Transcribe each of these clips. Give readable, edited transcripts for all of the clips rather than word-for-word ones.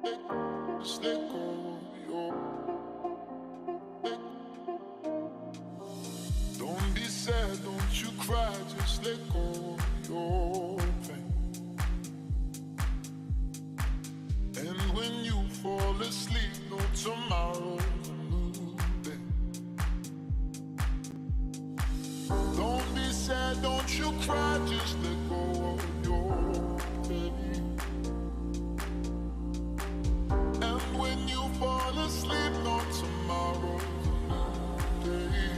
Just let go. Don't be sad, don't you cry. Just let go of your pain. And when you fall asleep, no tomorrow's a new day. Don't be sad, don't you cry. Just let go of your pain. When you fall asleep, no tomorrow's a new day.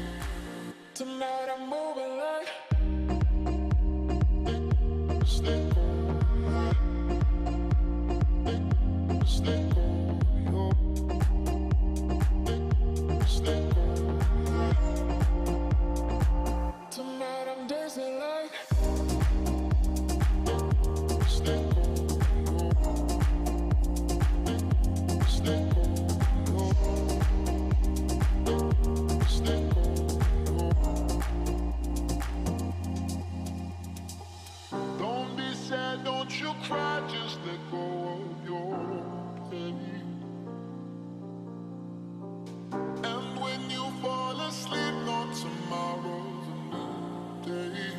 Tonight I'm moving like just let go. Just let go. Just let go. Tonight I'm dancing like just let go. Don't be sad, don't you cry, just let go of your pain. And when you fall asleep, no tomorrow's a new day.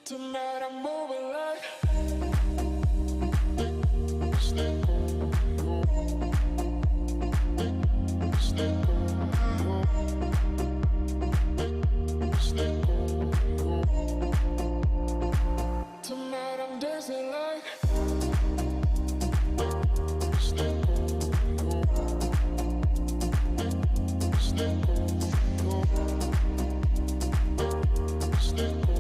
Tonight I'm moving like just let go. Just let go. Just let go. Tonight I'm dancing like just let go. Just let go. Just let go.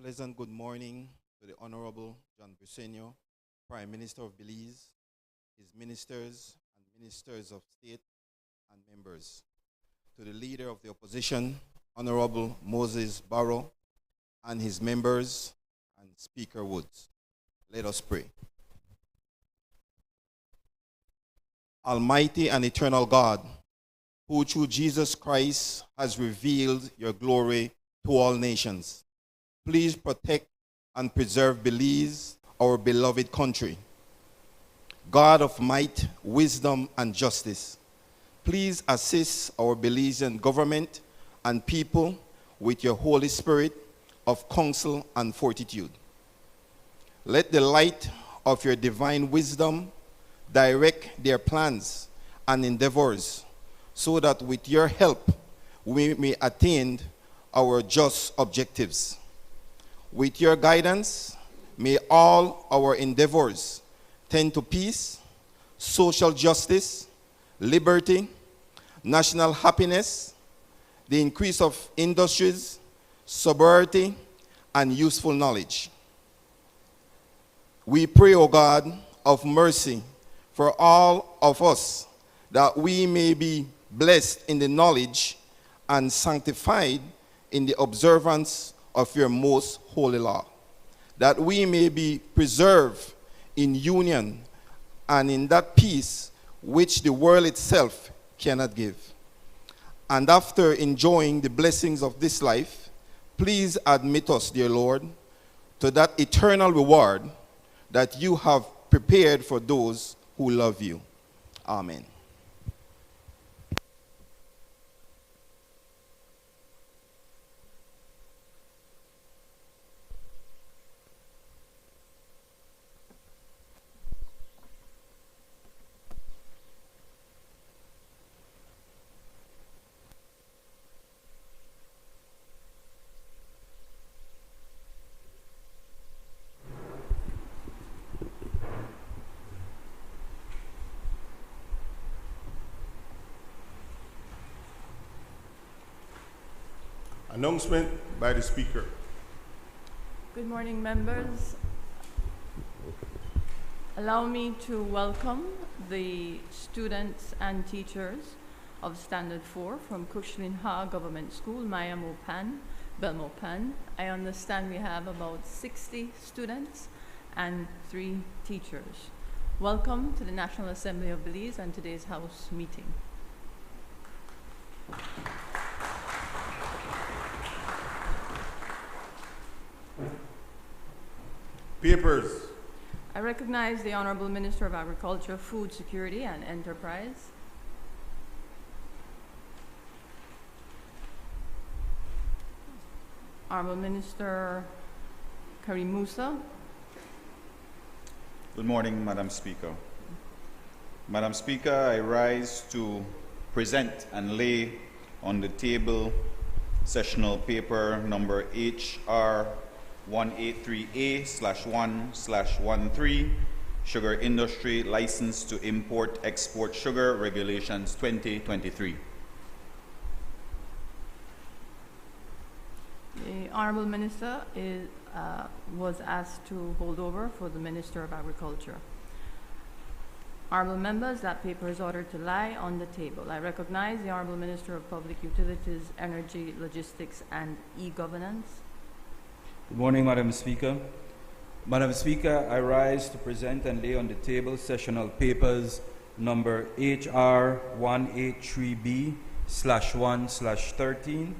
pleasant good morning to the Honorable John Briceño, Prime Minister of Belize, his ministers and ministers of state and members. To the Leader of the Opposition, Honorable Moses Barrow, and his members, and Speaker Woods. Let us pray. Almighty and eternal God, who through Jesus Christ has revealed your glory to all nations, please protect and preserve Belize, our beloved country. God of might, wisdom, and justice, please assist our Belizean government and people with your Holy Spirit of counsel and fortitude. Let the light of your divine wisdom direct their plans and endeavors, so that with your help we may attain our just objectives. With your guidance, may all our endeavors tend to peace, social justice, liberty, national happiness, the increase of industries, sobriety, and useful knowledge. We pray, O God of mercy, for all of us, that we may be blessed in the knowledge and sanctified in the observance of your most holy law, that we may be preserved in union and in that peace which the world itself cannot give. And after enjoying the blessings of this life, please admit us, dear Lord, to that eternal reward that you have prepared for those who love you. Amen. Announcement by the Speaker. Good morning, members. Allow me to welcome the students and teachers of Standard 4 from Cushlin Ha Government School, Maya Mopan, Belmopan. I understand we have about 60 students and 3 teachers. Welcome to the National Assembly of Belize and today's House meeting. Papers. I recognize the Honorable Minister of Agriculture, Food Security and Enterprise. Honorable Minister Karim Musa. Good morning, Madam Speaker. Madam Speaker, I rise to present and lay on the table sessional paper number HR 183A/1/13, Sugar Industry License to Import Export Sugar Regulations 2023. The Honorable Minister was asked to hold over for the Minister of Agriculture. Honorable members, that paper is ordered to lie on the table. I recognize the Honorable Minister of Public Utilities, Energy, Logistics and E-Governance. Good morning, Madam Speaker. Madam Speaker, I rise to present and lay on the table sessional papers number HR 183B/1/13,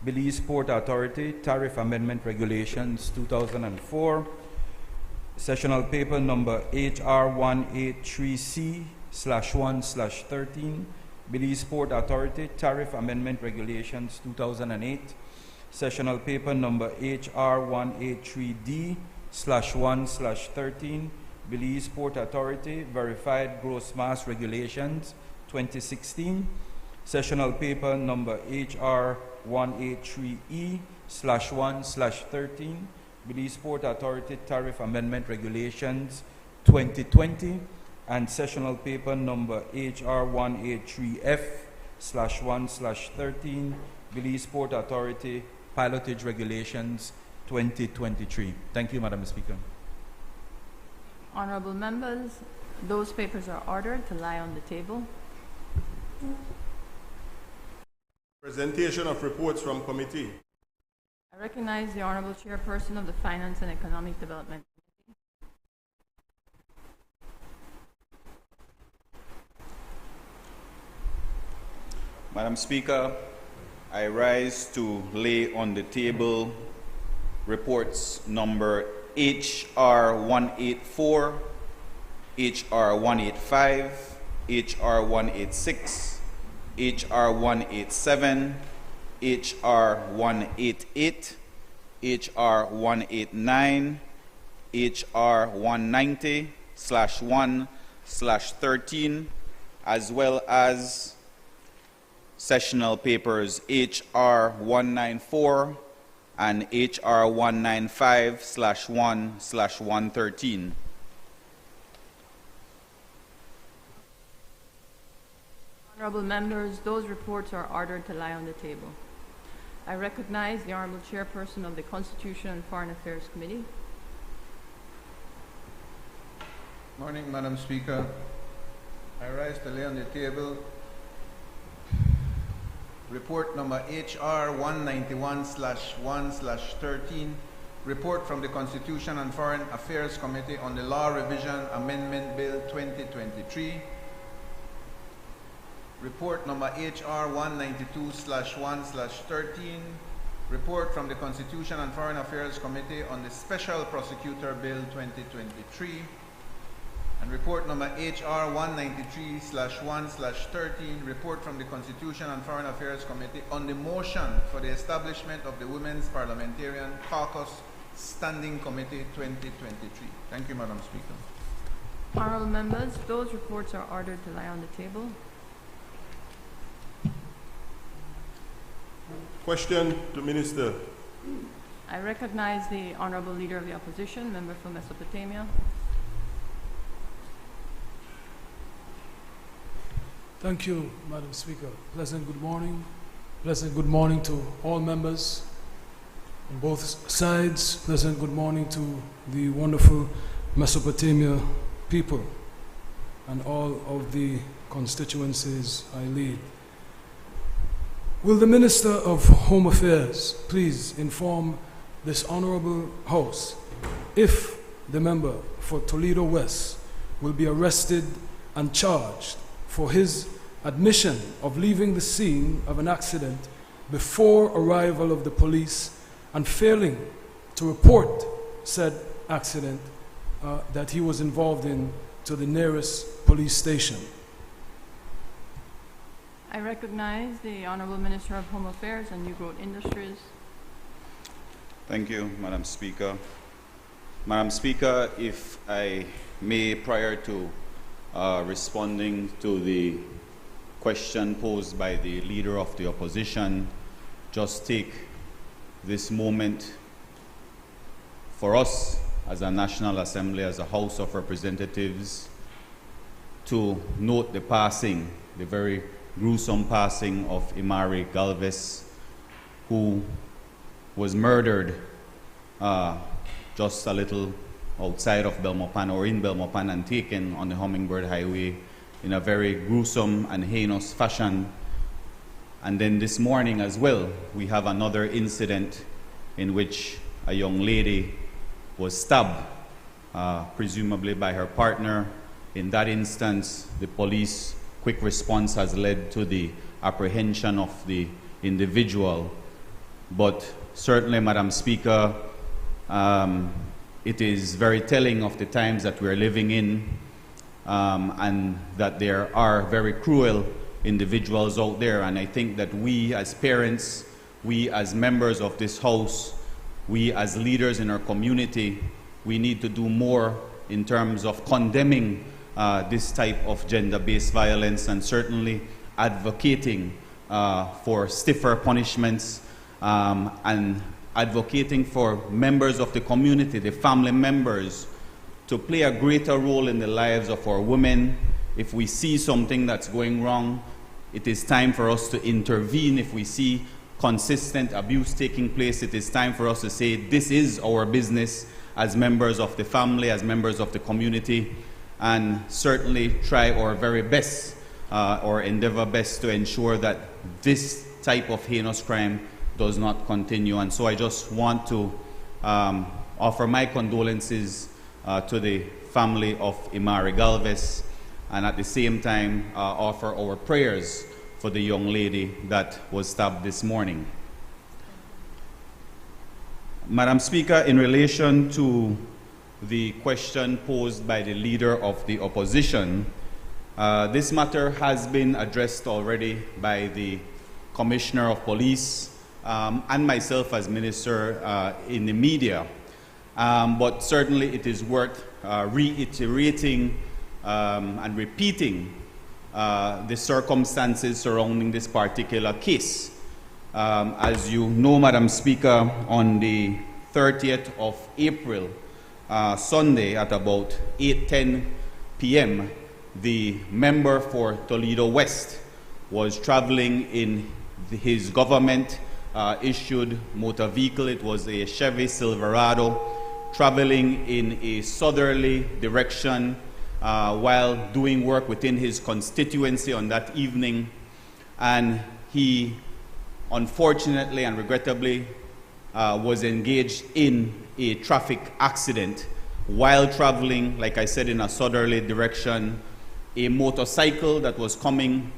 Belize Port Authority Tariff Amendment Regulations 2004, sessional paper number HR 183C/1/13, Belize Port Authority Tariff Amendment Regulations 2008, sessional paper number HR 183D/1/13, Belize Port Authority Verified Gross Mass Regulations 2016, sessional paper number HR 183E/1/13, Belize Port Authority Tariff Amendment Regulations 2020, and sessional paper number HR 183F/1/13, Belize Port Authority Pilotage Regulations 2023. Thank you, Madam Speaker. Honorable members, those papers are ordered to lie on the table. Presentation of reports from committee. I recognize the Honorable Chairperson of the Finance and Economic Development. Madam Speaker, I rise to lay on the table reports number HR 184, HR 185, HR 186, HR 187, HR 188, HR 189, HR 190/1/13, as well as sessional papers HR 194 and HR 195/1/113. Honorable members, those reports are ordered to lie on the table. I recognize the Honorable Chairperson of the Constitution and Foreign Affairs Committee. Morning, Madam Speaker. I rise to lay on the table report number HR 191/1/13, report from the Constitution and Foreign Affairs Committee on the Law Revision Amendment Bill 2023. Report number HR 192/1/13, report from the Constitution and Foreign Affairs Committee on the Special Prosecutor Bill 2023. And report number HR 193/1/13, report from the Constitution and Foreign Affairs Committee on the motion for the establishment of the Women's Parliamentarian Caucus Standing Committee 2023. Thank you, Madam Speaker. Honorable members, those reports are ordered to lie on the table. Question to Minister. I recognize the Honorable Leader of the Opposition, member for Mesopotamia. Thank you, Madam Speaker. Pleasant good morning. Pleasant good morning to all members on both sides. Pleasant good morning to the wonderful Mesopotamia people and all of the constituencies I lead. Will the Minister of Home Affairs please inform this honorable House if the member for Toledo West will be arrested and charged for his admission of leaving the scene of an accident before arrival of the police and failing to report said accident that he was involved in to the nearest police station. I recognize the Honorable Minister of Home Affairs and New Growth Industries. Thank you, Madam Speaker. Madam Speaker, if I may, prior to responding to the question posed by the Leader of the Opposition, just take this moment for us as a National Assembly, as a House of Representatives, to note the passing, the very gruesome passing of Imari Galvez, who was murdered just a little outside of Belmopan, or in Belmopan, and taken on the Hummingbird Highway in a very gruesome and heinous fashion. And then this morning as well, we have another incident in which a young lady was stabbed, presumably by her partner. In that instance, the police quick response has led to the apprehension of the individual. But certainly, Madam Speaker, it is very telling of the times that we're living in, and that there are very cruel individuals out there. And I think that we as parents, we as members of this House, we as leaders in our community, we need to do more in terms of condemning this type of gender-based violence, and certainly advocating for stiffer punishments, and advocating for members of the community, the family members, to play a greater role in the lives of our women. If we see something that's going wrong, it is time for us to intervene. If we see consistent abuse taking place, it is time for us to say this is our business as members of the family, as members of the community, and certainly try our very best or endeavor best to ensure that this type of heinous crime does not continue. And so I just want to offer my condolences to the family of Imari Galvez, and at the same time offer our prayers for the young lady that was stabbed this morning. Madam Speaker, in relation to the question posed by the Leader of the Opposition, this matter has been addressed already by the Commissioner of Police and myself as Minister in the media. But certainly it is worth reiterating and repeating the circumstances surrounding this particular case. As you know, Madam Speaker, on the 30th of April, Sunday at about 8:10 p.m., the member for Toledo West was traveling in his government issued motor vehicle. It was a Chevy Silverado, traveling in a southerly direction while doing work within his constituency on that evening. And he, unfortunately and regrettably, was engaged in a traffic accident while traveling, like I said, in a southerly direction. A motorcycle that was coming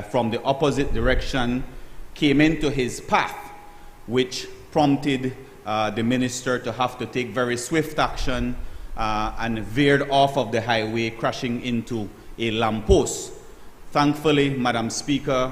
from the opposite direction came into his path, which prompted the minister to have to take very swift action and veered off of the highway, crashing into a lamppost. Thankfully, Madam Speaker,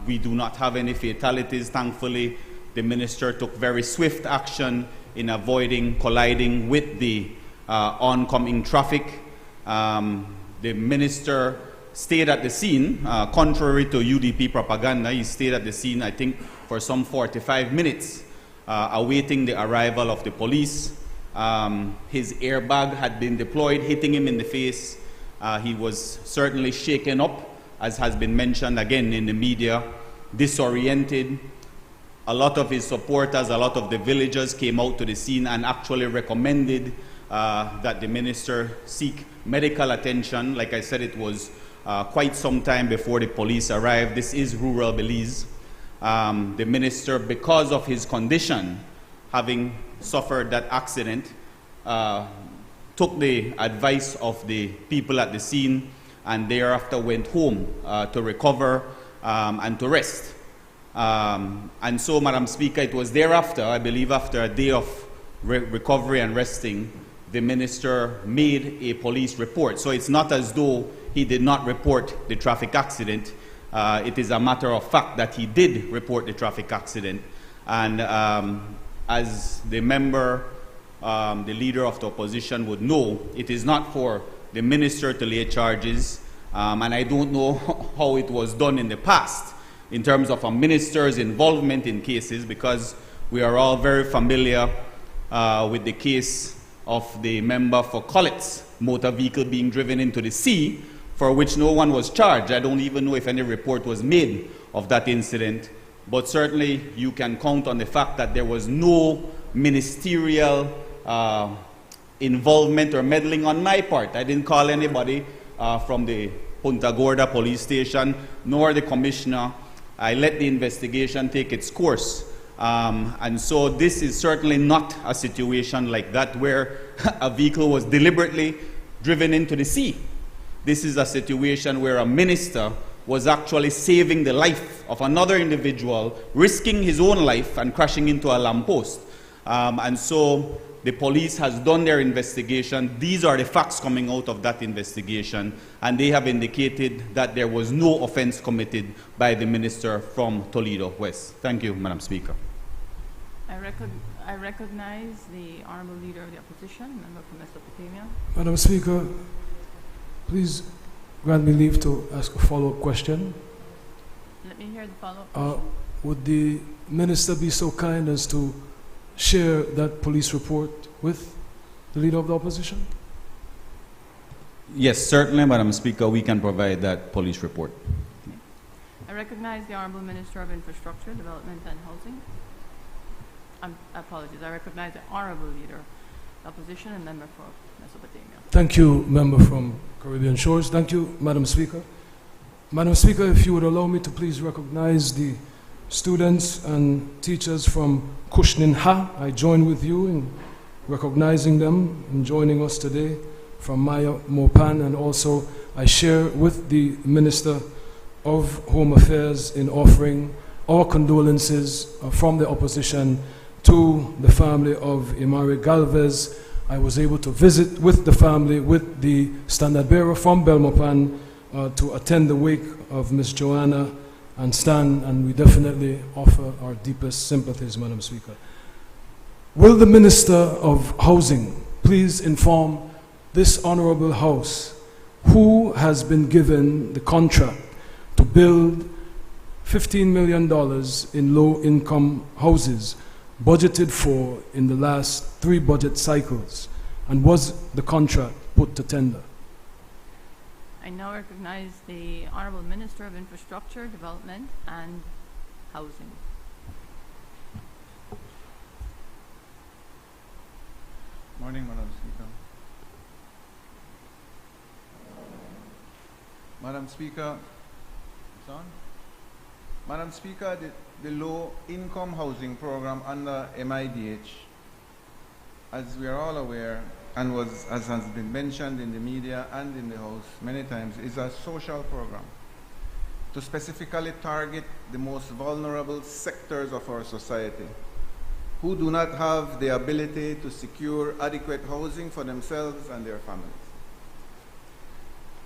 we do not have any fatalities. Thankfully, the minister took very swift action in avoiding colliding with the oncoming traffic. The minister stayed at the scene, contrary to UDP propaganda. He stayed at the scene, I think, for some 45 minutes, awaiting the arrival of the police. His airbag had been deployed, hitting him in the face. He was certainly shaken up, as has been mentioned again in the media, disoriented. A lot of his supporters, a lot of the villagers came out to the scene and actually recommended that the minister seek medical attention. Like I said, it was quite some time before the police arrived. This is rural Belize. The minister, because of his condition, having suffered that accident, took the advice of the people at the scene and thereafter went home to recover and to rest. And so, Madam Speaker, it was thereafter, I believe after a day of recovery and resting, the minister made a police report. So it's not as though he did not report the traffic accident. It is a matter of fact that he did report the traffic accident. And as the member, the Leader of the Opposition would know, it is not for the minister to lay charges. And I don't know how it was done in the past in terms of a minister's involvement in cases, because we are all very familiar with the case of the member for Collett's motor vehicle being driven into the sea, for which no one was charged. I don't even know if any report was made of that incident, but certainly you can count on the fact that there was no ministerial involvement or meddling on my part. I didn't call anybody from the Punta Gorda police station, nor the commissioner. I let the investigation take its course. And so this is certainly not a situation like that where a vehicle was deliberately driven into the sea. This is a situation where a minister was actually saving the life of another individual, risking his own life and crashing into a lamppost. And so the police has done their investigation. These are the facts coming out of that investigation, and they have indicated that there was no offense committed by the minister from Toledo West. Thank you, Madam Speaker. I recognize the Honourable Leader of the Opposition, member for Mesopotamia. Madam Speaker, please grant me leave to ask a follow-up question. Let me hear the follow-up. Would the minister be so kind as to share that police report with the Leader of the Opposition? Yes, certainly, Madam Speaker, we can provide that police report. I recognize the Honorable Minister of Infrastructure, Development and Housing. Apologies, I recognize the Honorable Leader of Opposition and Member for Mesopotamia. Thank you, Member from Caribbean Shores. Thank you, Madam Speaker. Madam Speaker, if you would allow me to please recognize the students and teachers from Kushnin Ha. I join with you in recognizing them and joining us today from Maya Mopan, and also I share with the Minister of Home Affairs in offering our condolences from the opposition to the family of Imari Galvez. I was able to visit with the family, with the standard bearer from Belmopan, to attend the wake of Miss Joanna and Stan, and we definitely offer our deepest sympathies, Madam Speaker. Will the Minister of Housing please inform this Honorable House who has been given the contract to build $15 million in low-income houses budgeted for in the last 3 budget cycles, and was the contract put to tender? I now recognize the Honorable Minister of Infrastructure, Development and Housing. Morning, Madam Speaker. Madam Speaker, it's on. Madam Speaker, the low-income housing program under MIDH, as we are all aware, and as has been mentioned in the media and in the House many times, is a social program to specifically target the most vulnerable sectors of our society who do not have the ability to secure adequate housing for themselves and their families.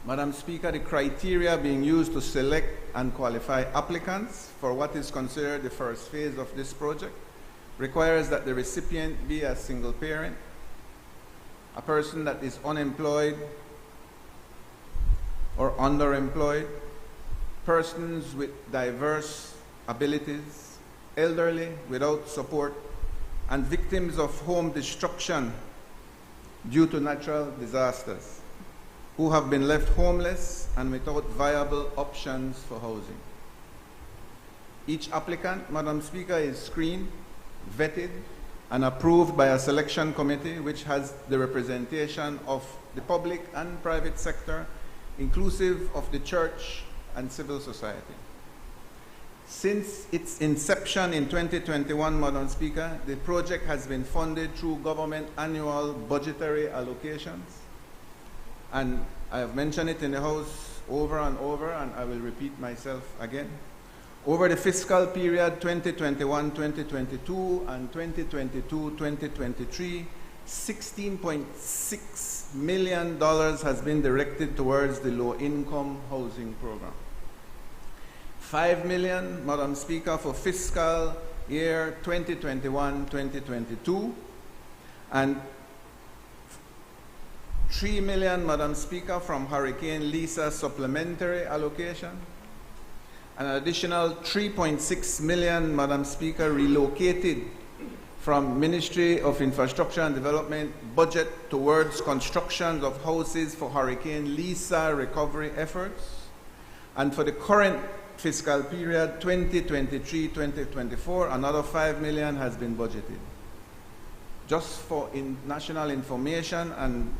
Madam Speaker, the criteria being used to select and qualify applicants for what is considered the first phase of this project requires that the recipient be a single parent, a person that is unemployed or underemployed, persons with diverse abilities, elderly without support, and victims of home destruction due to natural disasters, who have been left homeless and without viable options for housing. Each applicant, Madam Speaker, is screened, vetted, and approved by a selection committee which has the representation of the public and private sector, inclusive of the church and civil society. Since its inception in 2021, Madam Speaker, the project has been funded through government annual budgetary allocations. And I have mentioned it in the House over and over, and I will repeat myself again. Over the fiscal period 2021-2022 and 2022-2023, $16.6 million has been directed towards the low-income housing program. $5 million, Madam Speaker, for fiscal year 2021-2022, and $3 million, Madam Speaker, from Hurricane Lisa supplementary allocation. An additional $3.6 million, Madam Speaker, relocated from Ministry of Infrastructure and Development budget towards construction of houses for Hurricane Lisa recovery efforts. And for the current fiscal period, 2023-2024, another $5 million has been budgeted. Just for national information and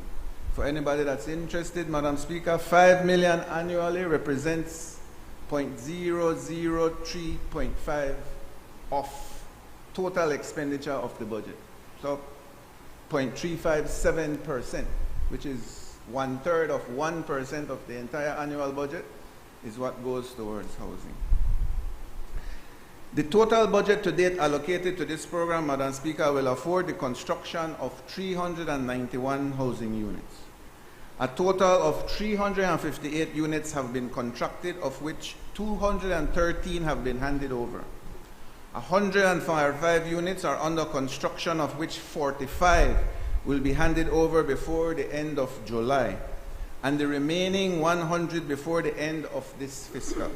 for anybody that's interested, Madam Speaker, $5 million annually represents 0.003.5 of total expenditure of the budget. So 0.357%, which is 1/3 of 1% of the entire annual budget, is what goes towards housing. The total budget to date allocated to this program, Madam Speaker, will afford the construction of 391 housing units. A total of 358 units have been contracted, of which 213 have been handed over. 105 units are under construction, of which 45 will be handed over before the end of July, and the remaining 100 before the end of this fiscal.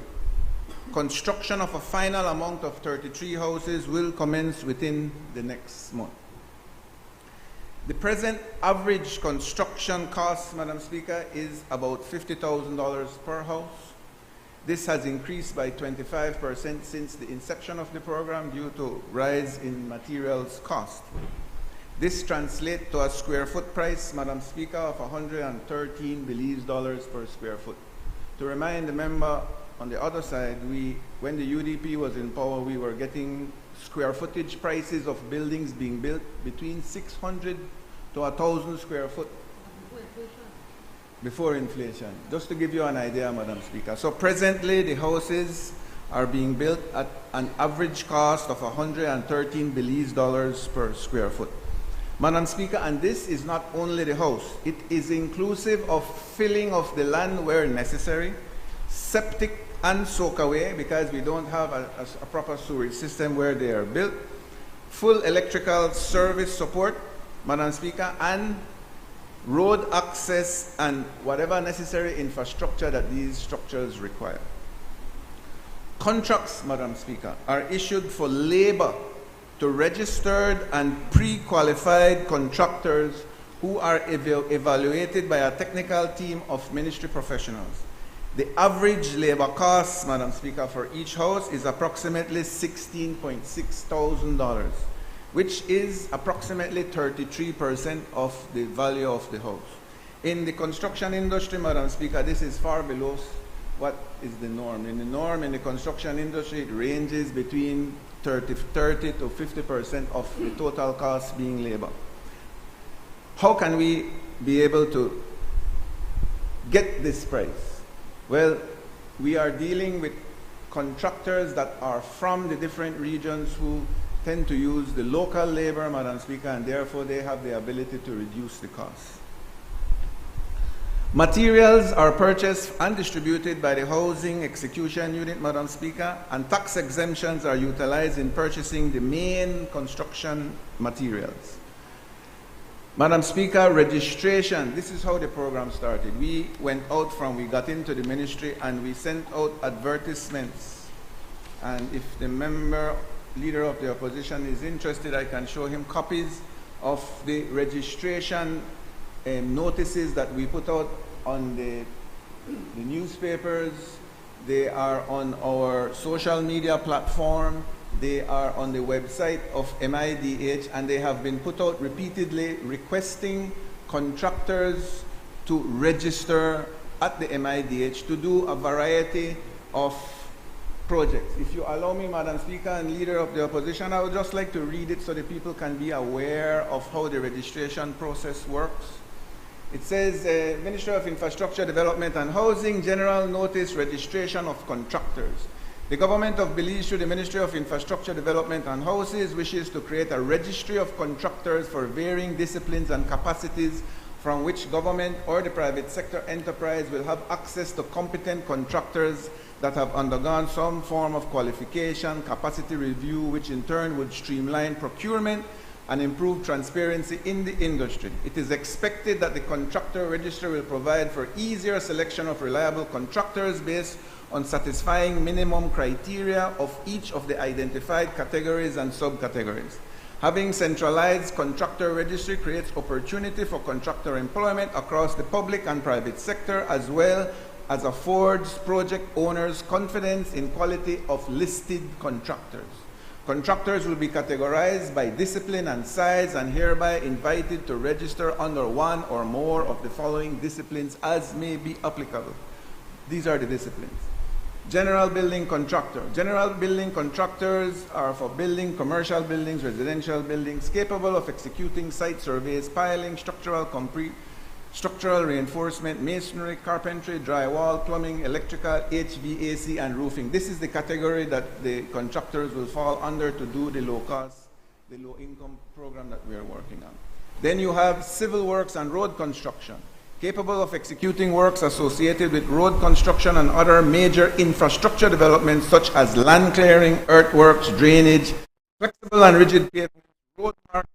Construction of a final amount of 33 houses will commence within the next month. The present average construction cost, Madam Speaker, is about $50,000 per house. This has increased by 25% since the inception of the program due to rise in materials cost. This translates to a square foot price, Madam Speaker, of 113 Belize dollars per square foot. To remind the member, on the other side, when the UDP was in power, we were getting square footage prices of buildings being built between 600 to 1,000 square foot before inflation. Just to give you an idea, Madam Speaker. So presently, the houses are being built at an average cost of 113 Belize dollars per square foot. Madam Speaker, and this is not only the house, it is inclusive of filling of the land where necessary, septic and soak away, because we don't have a proper sewage system where they are built, full electrical service support, Madam Speaker, and road access and whatever necessary infrastructure that these structures require. Contracts, Madam Speaker, are issued for labor to registered and pre-qualified contractors who are evaluated by a technical team of ministry professionals. The average labor cost, Madam Speaker, for each house is approximately $16.6 thousand, which is approximately 33% of the value of the house. In the construction industry, Madam Speaker, this is far below what is the norm. In the construction industry, it ranges between 30 to 50% of the total cost being labor. How can we be able to get this price? Well, we are dealing with contractors that are from the different regions who tend to use the local labor, Madam Speaker, and therefore they have the ability to reduce the cost. Materials are purchased and distributed by the Housing Execution Unit, Madam Speaker, and tax exemptions are utilized in purchasing the main construction materials. Madam Speaker, registration, this is how the program started. We got into the ministry and we sent out advertisements. And if the leader of the opposition is interested, I can show him copies of the registration notices that we put out on the newspapers. They are on our social media platform. They are on the website of MIDH, and they have been put out repeatedly requesting contractors to register at the MIDH to do a variety of projects. If you allow me, Madam Speaker and Leader of the Opposition, I would just like to read it so that people can be aware of how the registration process works. It says, Ministry of Infrastructure Development and Housing, General Notice Registration of Contractors. The Government of Belize, through the Ministry of Infrastructure Development and Houses, wishes to create a registry of contractors for varying disciplines and capacities from which government or the private sector enterprise will have access to competent contractors that have undergone some form of qualification, capacity review, which in turn would streamline procurement and improve transparency in the industry. It is expected that the contractor register will provide for easier selection of reliable contractors based on satisfying minimum criteria of each of the identified categories and subcategories. Having centralized contractor registry creates opportunity for contractor employment across the public and private sector, as well as affords project owners confidence in quality of listed contractors. Contractors will be categorized by discipline and size and hereby invited to register under one or more of the following disciplines as may be applicable. These are the disciplines. General building contractor. General building contractors are for building commercial buildings, residential buildings, capable of executing site surveys, piling, structural concrete, structural reinforcement, masonry, carpentry, drywall, plumbing, electrical, HVAC, and roofing. This is the category that the contractors will fall under to do the low-cost, the low-income program that we are working on. Then you have civil works and road construction, capable of executing works associated with road construction and other major infrastructure developments such as land clearing, earthworks, drainage, flexible and rigid pavement, road marking,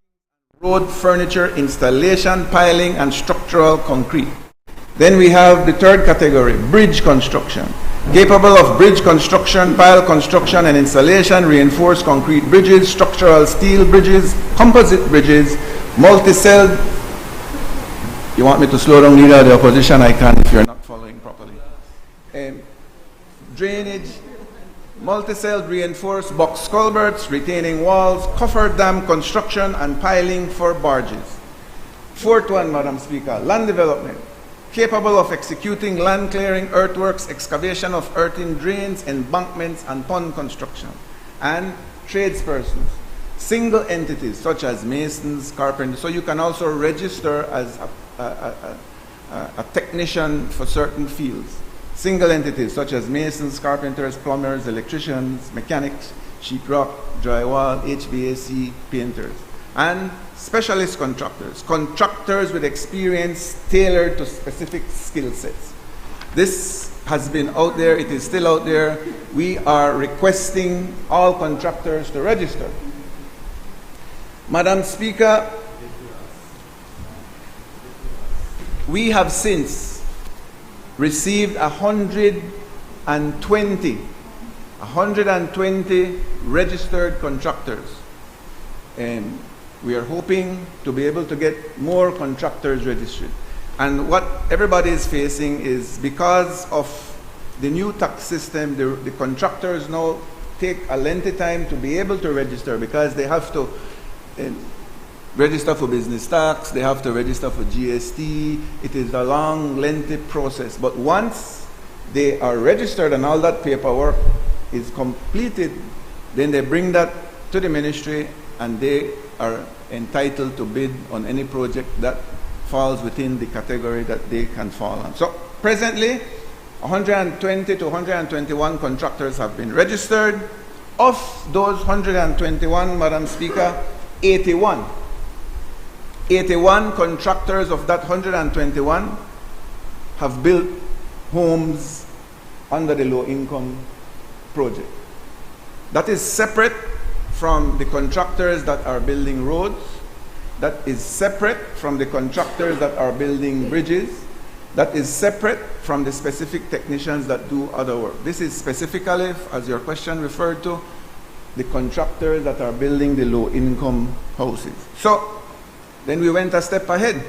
road furniture installation, piling, and structural concrete. Then we have the third category, bridge construction, capable of bridge construction, pile construction and installation, reinforced concrete bridges, structural steel bridges, composite bridges, multi-celled. You want me to slow down, Leader of the Opposition? I can if you're not following properly. drainage, multi-celled reinforced box culverts, retaining walls, coffer dam construction, and piling for barges. Fourth one, Madam Speaker, land development, capable of executing land clearing, earthworks, excavation of earthen drains, embankments, and pond construction. And tradespersons, single entities such as masons, carpenters, so you can also register as a technician for certain fields. Single entities such as masons, carpenters, plumbers, electricians, mechanics, sheetrock, drywall, HVAC, painters. And specialist contractors, contractors with experience tailored to specific skill sets. This has been out there, it is still out there. We are requesting all contractors to register. Madam Speaker, we have since received 120 registered contractors. And we are hoping to be able to get more contractors registered. And what everybody is facing is because of the new tax system, the contractors now take a lengthy time to be able to register because they have to register for business tax, they have to register for GST. It is a long, lengthy process. But once they are registered and all that paperwork is completed, then they bring that to the ministry and they are entitled to bid on any project that falls within the category that they can fall on. So presently, 120 to 121 contractors have been registered. Of those 121, Madam Speaker, 81 contractors of that 121 have built homes under the low-income project. That is separate from the contractors that are building roads. That is separate from the contractors that are building bridges. That is separate from the specific technicians that do other work. This is specifically, as your question referred to, the contractors that are building the low-income houses. So, then we went a step ahead.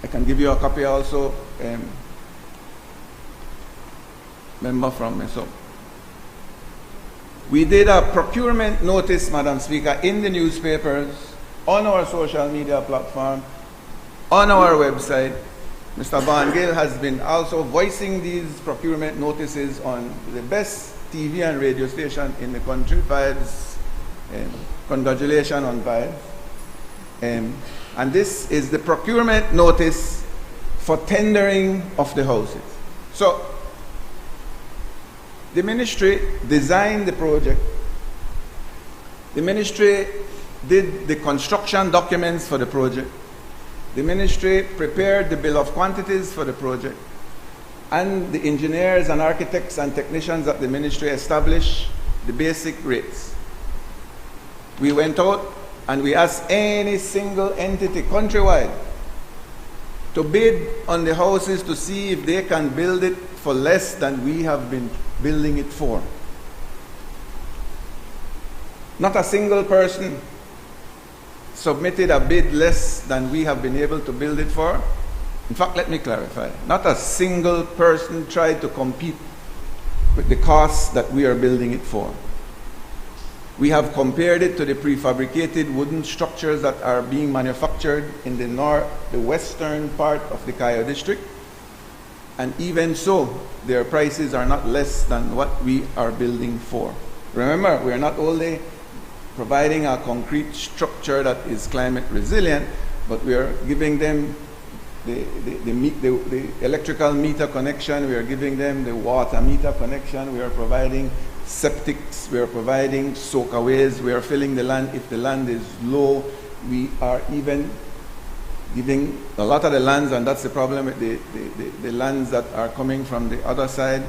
I can give you a copy also, member from me. So, we did a procurement notice, Madam Speaker, in the newspapers, on our social media platform, on our website. Mr. Van Gale has been also voicing these procurement notices on the best TV and radio station in the country, Vibes. Congratulations on Vibes. And this is the procurement notice for tendering of the houses. So, the ministry designed the project. The ministry did the construction documents for the project. The ministry prepared the bill of quantities for the project. And the engineers and architects and technicians at the ministry established the basic rates. We went out and we asked any single entity countrywide to bid on the houses to see if they can build it for less than we have been building it for. Not a single person submitted a bid less than we have been able to build it for. In fact, let me clarify. Not a single person tried to compete with the cost that we are building it for. We have compared it to the prefabricated wooden structures that are being manufactured in the western part of the Cayo district. And even so, their prices are not less than what we are building for. Remember, we are not only providing a concrete structure that is climate resilient, but we are giving them the electrical meter connection, we are giving them the water meter connection, we are providing septics, we are providing soakaways, we are filling the land if the land is low, we are even giving a lot of the lands, and that's the problem with the lands that are coming from the other side.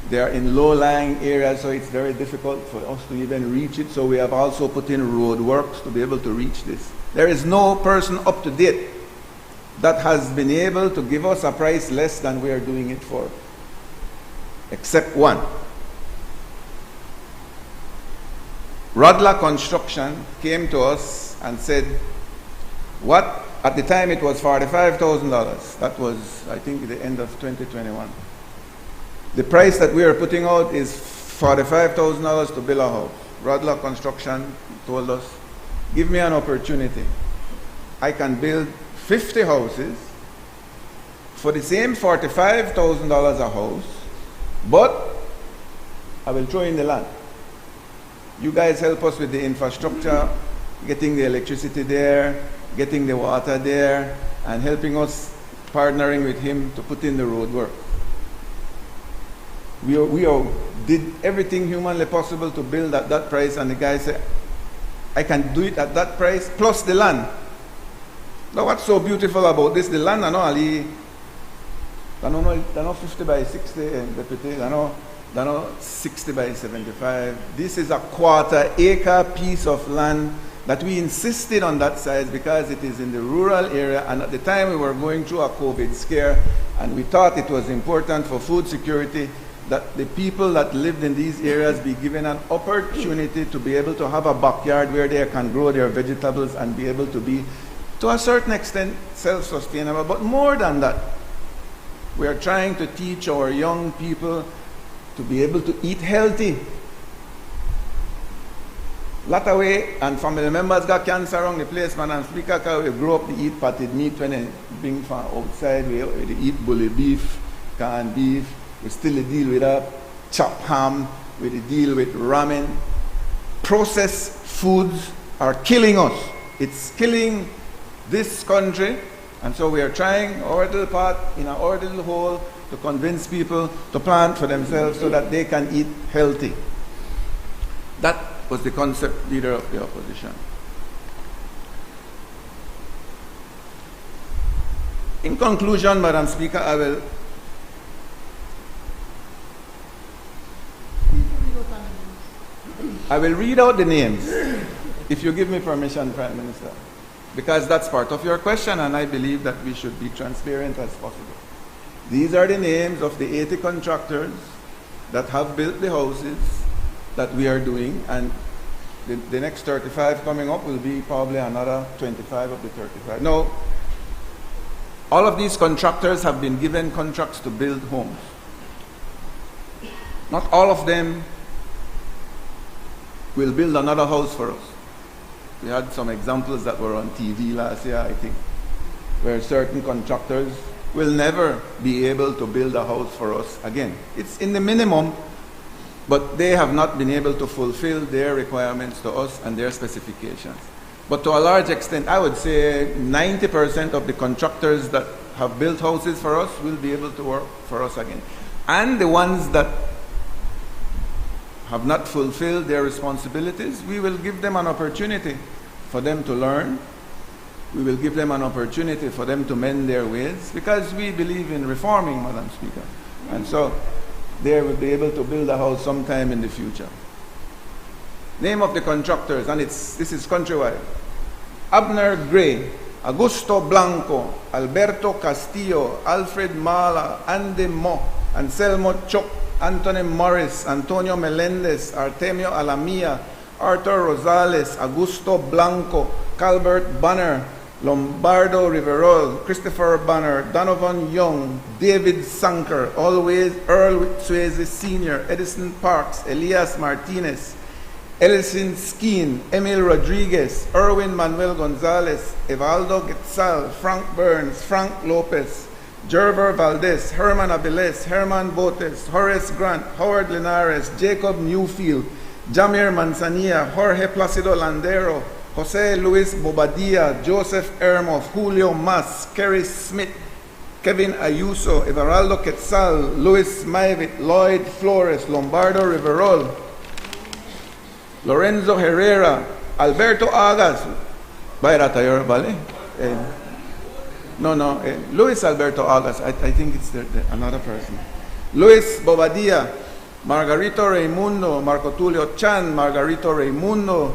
They are in low-lying areas, so it's very difficult for us to even reach it. So we have also put in road works to be able to reach this. There is no person up to date that has been able to give us a price less than we are doing it for, except one. Rodla Construction came to us and said, what? At the time it was $45,000. That was, I think, the end of 2021. The price that we are putting out is $45,000 to build a house. Rodlock Construction told us, give me an opportunity. I can build 50 houses for the same $45,000 a house, but I will throw in the land. You guys help us with the infrastructure, getting the electricity there, getting the water there, and helping us partnering with him to put in the road work. We did everything humanly possible to build at that price, and the guy said, I can do it at that price, plus the land. Now what's so beautiful about this, the land, I know 50 by 60, deputy, I know 60 by 75. This is a quarter-acre piece of land that we insisted on that size because it is in the rural area, and at the time we were going through a COVID scare, and we thought it was important for food security that the people that lived in these areas be given an opportunity to be able to have a backyard where they can grow their vegetables and be able to be, to a certain extent, self-sustainable. But more than that, we are trying to teach our young people to be able to eat healthy. Lot of way, and family members got cancer around the place, man, and Speaker, we grew up to eat potted meat when they bring from outside, we eat bully beef, canned beef, we still deal with that, chopped ham, we deal with ramen. Processed foods are killing us. It's killing this country, and so we are trying our little part in our little hole to convince people to plant for themselves so that they can eat healthy. That was the concept leader of the opposition. In conclusion, Madam Speaker, I will read out the names, if you give me permission, Prime Minister, because that's part of your question, and I believe that we should be transparent as possible. These are the names of the 80 contractors that have built the houses that we are doing, and the next 35 coming up will be probably another 25 of the 35. Now, all of these contractors have been given contracts to build homes. Not all of them will build another house for us. We had some examples that were on TV last year, I think, where certain contractors will never be able to build a house for us again. It's in the minimum, but they have not been able to fulfill their requirements to us and their specifications. But to a large extent, I would say 90% of the contractors that have built houses for us will be able to work for us again. And the ones that have not fulfilled their responsibilities, we will give them an opportunity for them to learn. We will give them an opportunity for them to mend their ways, because we believe in reforming, Madam Speaker. And so they will be able to build a house sometime in the future. Name of the contractors, and this is countrywide. Abner Gray, Augusto Blanco, Alberto Castillo, Alfred Mala, Andy Mo, Anselmo Chok, Anthony Morris, Antonio Melendez, Artemio Alamia, Arthur Rosales, Augusto Blanco, Calbert Banner, Lombardo Riverol, Christopher Banner, Donovan Young, David Sanker, always Earl Swayze Sr., Edison Parks, Elias Martinez, Ellison Skeen, Emil Rodriguez, Erwin Manuel Gonzalez, Evaldo Quetzal, Frank Burns, Frank Lopez, Gerver Valdez, Herman Abeles, Herman Botes, Horace Grant, Howard Linares, Jacob Newfield, Jamir Manzanilla, Jorge Placido Landero, Jose Luis Bobadilla, Joseph Ermoff, Julio Mas, Kerry Smith, Kevin Ayuso, Everaldo Quetzal, Luis Maivit, Lloyd Flores, Lombardo Riverol, Lorenzo Herrera, Alberto Agas, Bayra tayo, bale? Luis Alberto Agas, I think it's another person. Luis Bobadilla, Margarito Raimundo, Marco Tulio Chan, Margarito Raimundo,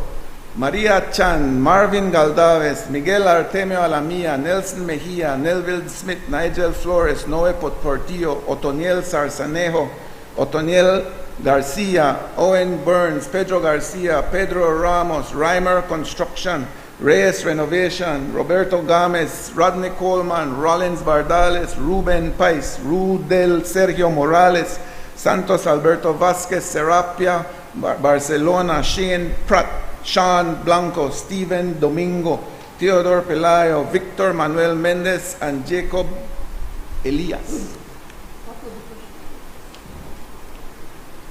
Maria Chan, Marvin Galdaves, Miguel Artemio Alamia, Nelson Mejia, Nelville Smith, Nigel Flores, Noe Portillo, Otoniel Sarzanejo, Otoniel Garcia, Owen Burns, Pedro Garcia, Pedro Ramos, Reimer Construction, Reyes Renovation, Roberto Gomez, Rodney Coleman, Rollins Bardales, Ruben Pais, Rudel Sergio Morales, Santos Alberto Vasquez, Serapia, Barcelona, Shane Pratt, Sean Blanco, Steven Domingo, Theodore Pelayo, Victor Manuel Mendez, and Jacob Elias.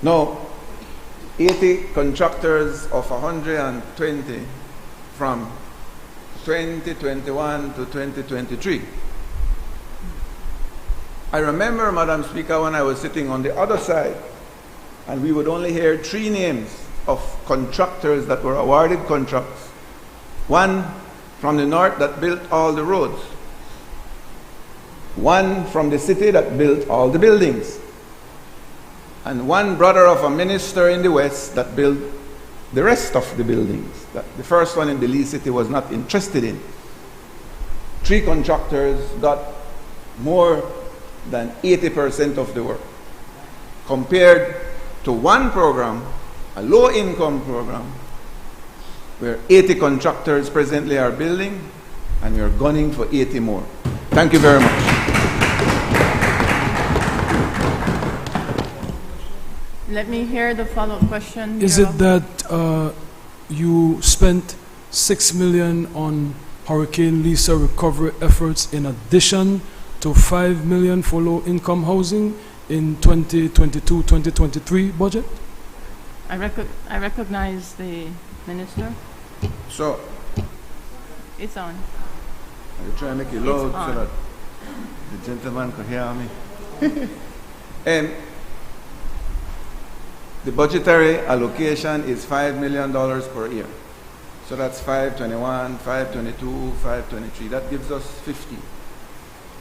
No, 80 contractors of 120 from 2021 to 2023. I remember, Madam Speaker, when I was sitting on the other side, and we would only hear 3 names of contractors that were awarded contracts. One from the north that built all the roads. One from the city that built all the buildings. And one brother of a minister in the west that built the rest of the buildings that the first one in Belize city was not interested in. 3 contractors got more than 80% of the work, compared to one program, a low-income program, where 80 contractors presently are building, and we are gunning for 80 more. Thank you very much. Let me hear the follow-up question. Is it that you spent $6 million on Hurricane Lisa recovery efforts in addition to $5 million for low-income housing in 2022-2023 budget? I recognize the minister. So, It's on. I try to make it loud so that the gentleman could hear me. And the budgetary allocation is $5 million per year. So that's 521, 522, 523. That gives us 50.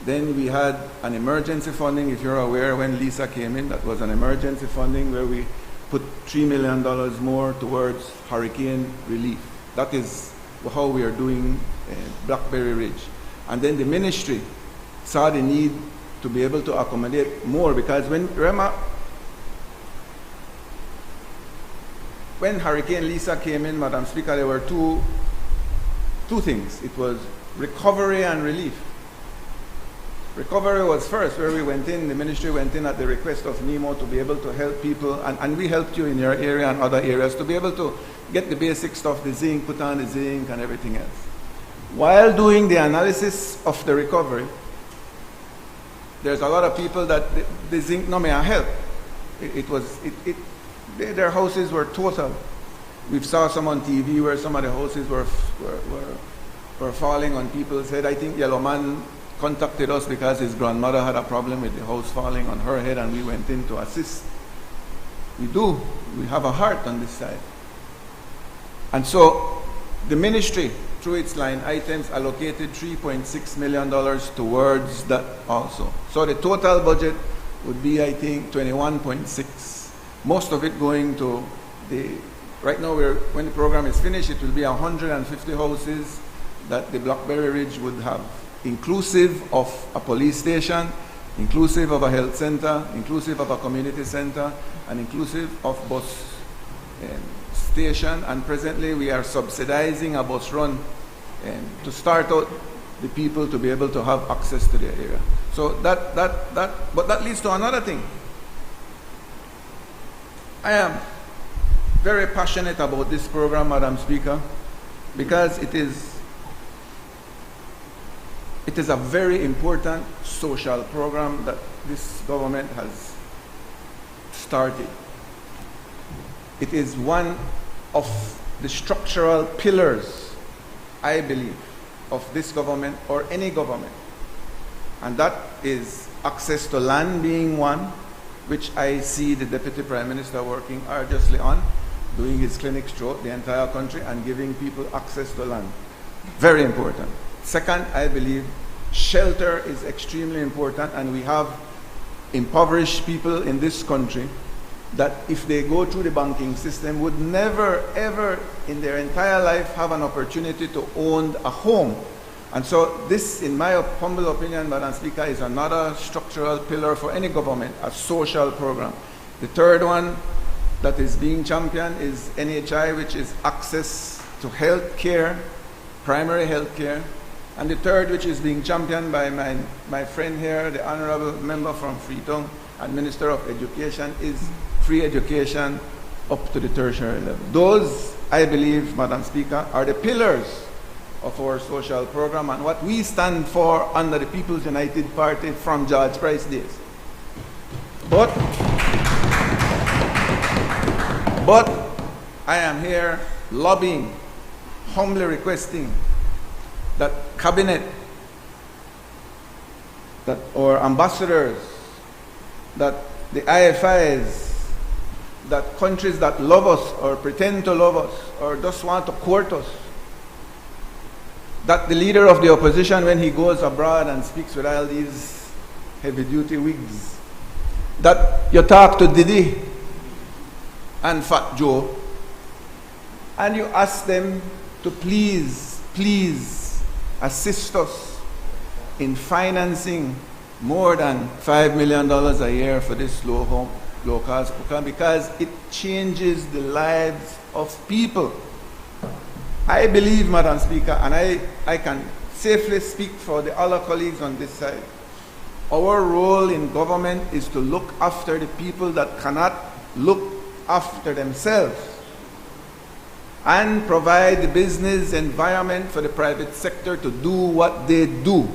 Then we had an emergency funding, if you're aware, when Lisa came in, that was an emergency funding where we put $3 million more towards hurricane relief. That is how we are doing Blackberry Ridge. And then the ministry saw the need to be able to accommodate more, because when Hurricane Lisa came in, Madam Speaker, there were two things. It was recovery and relief. Recovery was first, where we went in, the ministry went in at the request of NEMO to be able to help people, and we helped you in your area and other areas to be able to get the basic stuff, the zinc, put on the zinc and everything else. While doing the analysis of the recovery, there's a lot of people that the zinc no may help. Their houses were total. We saw some on TV where some of the houses were falling on people's head. I think Yellow Man contacted us because his grandmother had a problem with the house falling on her head, and we went in to assist. We have a heart on this side. And so the ministry, through its line items, allocated $3.6 million towards that also. So the total budget would be, I think, 21.6. Most of it going to right now when the program is finished, it will be 150 houses that the Blackberry Ridge would have, inclusive of a police station, inclusive of a health center, inclusive of a community center, and inclusive of bus station. And presently we are subsidizing a bus run to start out the people to be able to have access to the area. So but that leads to another thing. I am very passionate about this program, Madam Speaker, because it is a very important social program that this government has started. It is one of the structural pillars, I believe, of this government or any government. And that is access to land being one, which I see the Deputy Prime Minister working arduously on, doing his clinics throughout the entire country and giving people access to land. Very important. Second, I believe shelter is extremely important, and we have impoverished people in this country that if they go through the banking system would never ever in their entire life have an opportunity to own a home. And so this, in my humble opinion, Madam Speaker, is another structural pillar for any government, a social program. The third one that is being championed is NHI, which is access to health care, primary health care, And the third, which is being championed by my friend here, the honorable member from Freetown and Minister of Education, is free education up to the tertiary level. Those, I believe, Madam Speaker, are the pillars of our social program and what we stand for under the People's United Party from George Price days. But I am here lobbying, humbly requesting that cabinet, that our ambassadors, that the IFIs, that countries that love us or pretend to love us or just want to court us, that the leader of the opposition, when he goes abroad and speaks with all these heavy-duty wigs, that you talk to Didi and Fat Joe and you ask them to please assist us in financing more than $5 million a year for this low-cost program, because it changes the lives of people. I believe, Madam Speaker, and I can safely speak for the other colleagues on this side, our role in government is to look after the people that cannot look after themselves and provide the business environment for the private sector to do what they do.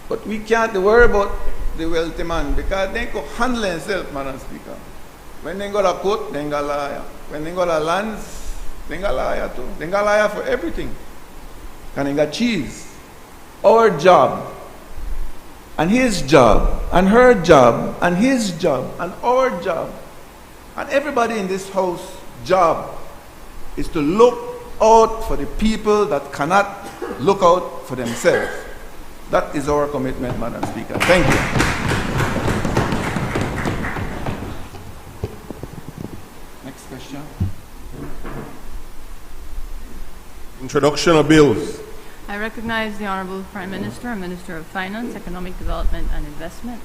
But we can't worry about the wealthy man because they can handle themselves, Madam Speaker. When they got a court, they got a lawyer. When they got a lands, they got a lawyer too. They got a lawyer for everything. And they got cheese. Our job, and his job, and her job, and his job, and our job, and everybody in this house job is to look out for the people that cannot look out for themselves. That is our commitment, Madam Speaker. Thank you. Next question. Introduction of bills. I recognize the Honorable Prime Minister and Minister of Finance, Economic Development and Investment.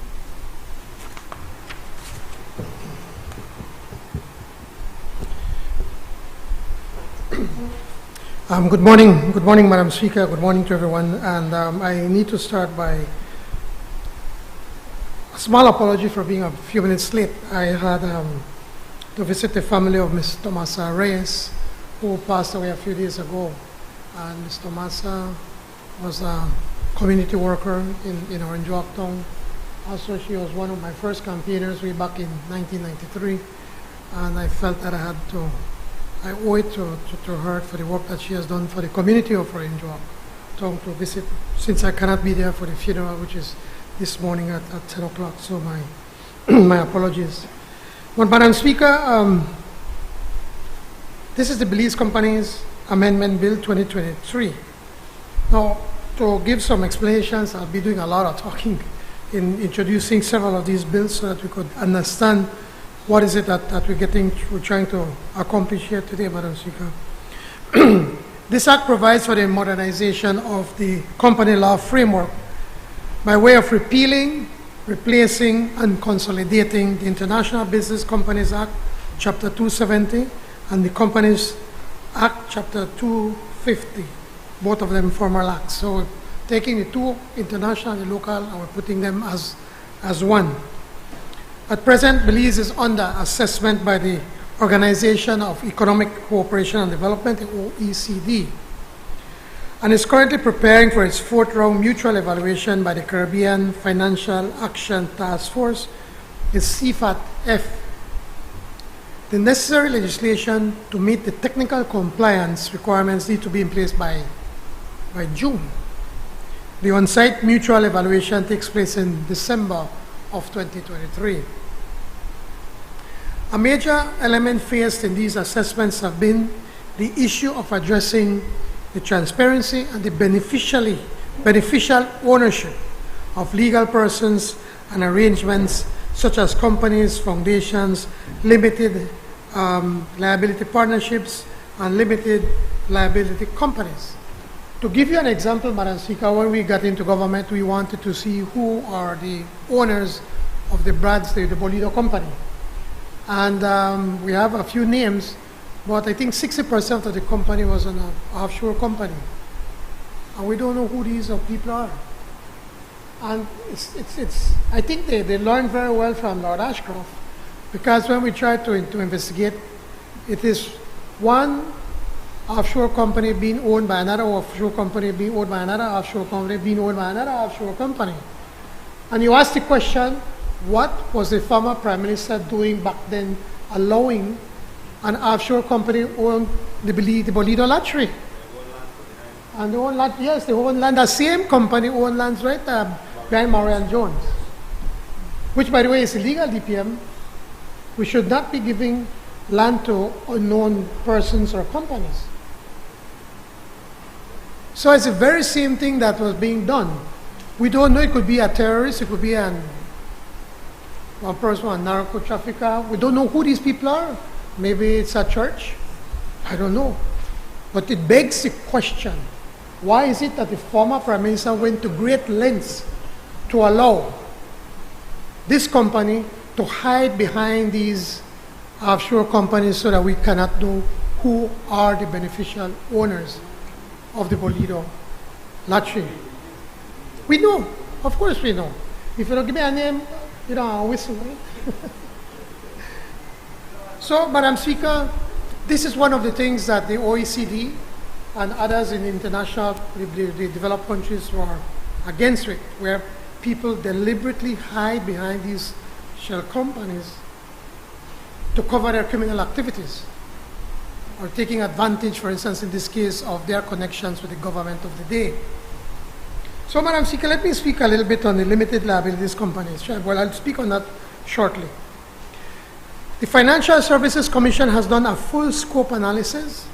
Good morning, Madam Speaker. Good morning to everyone. And I need to start by a small apology for being a few minutes late. I had to visit the family of Ms. Tomasa Reyes, who passed away a few days ago. And Ms. Tomasa was a community worker in Orange Yorktown. Also, she was one of my first campaigners way back in 1993. And I felt that I owe it to her for the work that she has done for the community of Orange Yorktown to visit, since I cannot be there for the funeral, which is this morning at 10 o'clock. So my apologies. But Madam Speaker, this is the Belize Company's Amendment Bill 2023. Now, to give some explanations, I'll be doing a lot of talking in introducing several of these bills so that we could understand what is it that we're trying to accomplish here today, Madam Speaker. This act provides for the modernization of the company law framework by way of repealing, replacing, and consolidating the International Business Companies Act, Chapter 270, and the Companies Act, Chapter 250, both of them formal acts. So we're taking the two, international and the local, and we're putting them as one. At present, Belize is under assessment by the Organization of Economic Cooperation and Development, the OECD, and is currently preparing for its fourth round mutual evaluation by the Caribbean Financial Action Task Force, the CFAT-F. The necessary legislation to meet the technical compliance requirements need to be in place by June. The on-site mutual evaluation takes place in December of 2023. A major element faced in these assessments have been the issue of addressing the transparency and the beneficial ownership of legal persons and arrangements such as companies, foundations, limited liability partnerships, and limited liability companies. To give you an example, Madam Speaker, when we got into government, we wanted to see who are the owners of the Bradstreet, the Bolido company. And we have a few names, but I think 60% of the company was an offshore company. and we don't know who these people are. And I think they learned very well from Lord Ashcroft, because when we try to investigate, it is one offshore company being owned by another offshore company, being owned by another offshore company, being owned by another offshore company. And you ask the question, what was the former Prime Minister doing back then, allowing an offshore company own the Belize lottery? And they own land, yes, they own land. The same company own lands right behind Marian Jones, which, by the way, is illegal DPM. We should not be giving land to unknown persons or companies. So it's the very same thing that was being done. We don't know, it could be a terrorist, it could be one person, a narco trafficker. We don't know who these people are. Maybe it's a church. I don't know. But it begs the question, why is it that the former Prime Minister went to great lengths to allow this company to hide behind these offshore companies so that we cannot know who are the beneficial owners of the Bolido lottery? We know. Of course we know. If you don't give me a name, you know, I'll whistle. Right? So, Madam Speaker, this is one of the things that the OECD and others in international, the developed countries were against it, where people deliberately hide behind these shell companies to cover their criminal activities, or taking advantage, for instance, in this case, of their connections with the government of the day. So, Madam Speaker, let me speak a little bit on the limited liabilities companies. Well, I'll speak on that shortly. The Financial Services Commission has done a full scope analysis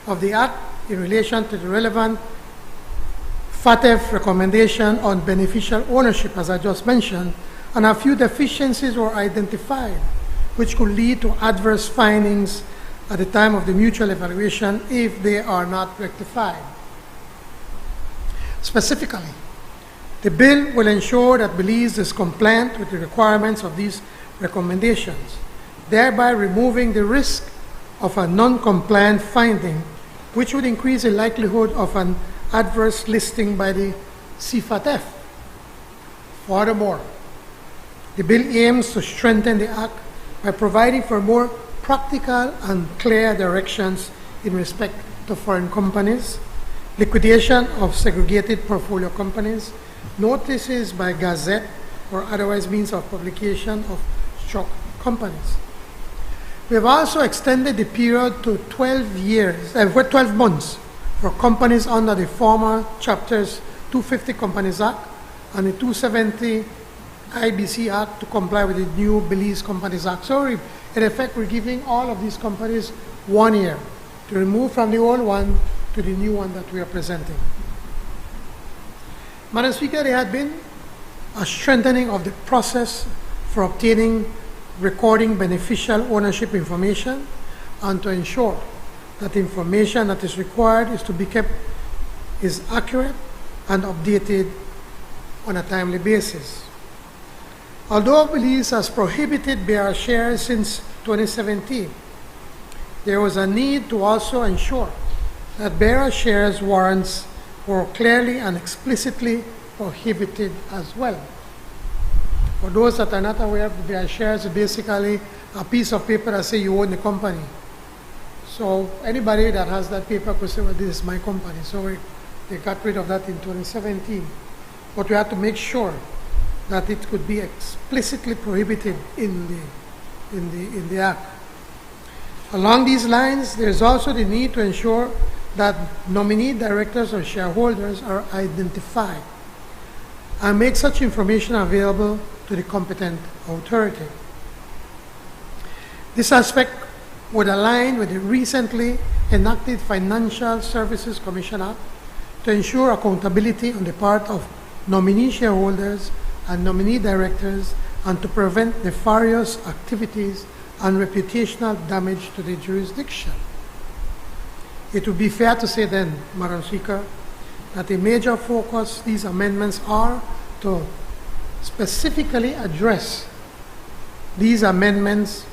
of the Act in relation to the relevant FATF recommendation on beneficial ownership, as I just mentioned, and a few deficiencies were identified, which could lead to adverse findings at the time of the mutual evaluation if they are not rectified. Specifically, the bill will ensure that Belize is compliant with the requirements of these recommendations, thereby removing the risk of a non-compliant finding, which would increase the likelihood of an adverse listing by the CFATF. Furthermore, the bill aims to strengthen the Act by providing for more practical and clear directions in respect to foreign companies, liquidation of segregated portfolio companies, notices by gazette or otherwise means of publication of struck companies. We have also extended the period to 12 months for companies under the former Chapters 250 Companies Act and the 270 IBC Act to comply with the new Belize Companies Act. So in effect, we're giving all of these companies 1 year to remove from the old one to the new one that we are presenting. Madam Speaker, there had been a strengthening of the process for obtaining recording beneficial ownership information, and to ensure that the information that is required is accurate and updated on a timely basis. Although Belize has prohibited bearer shares since 2017, there was a need to also ensure that bearer shares warrants were clearly and explicitly prohibited as well. For those that are not aware, bearer shares are basically a piece of paper that says you own the company. So anybody that has that paper could say, well, this is my company. So they got rid of that in 2017. But we had to make sure that it could be explicitly prohibited in the Act. Along these lines, there is also the need to ensure that nominee directors or shareholders are identified and make such information available to the competent authority. This aspect would align with the recently enacted Financial Services Commission Act to ensure accountability on the part of nominee shareholders and nominee directors, and to prevent nefarious activities and reputational damage to the jurisdiction. It would be fair to say then, Madam Speaker, that a major focus these amendments are to specifically address these amendments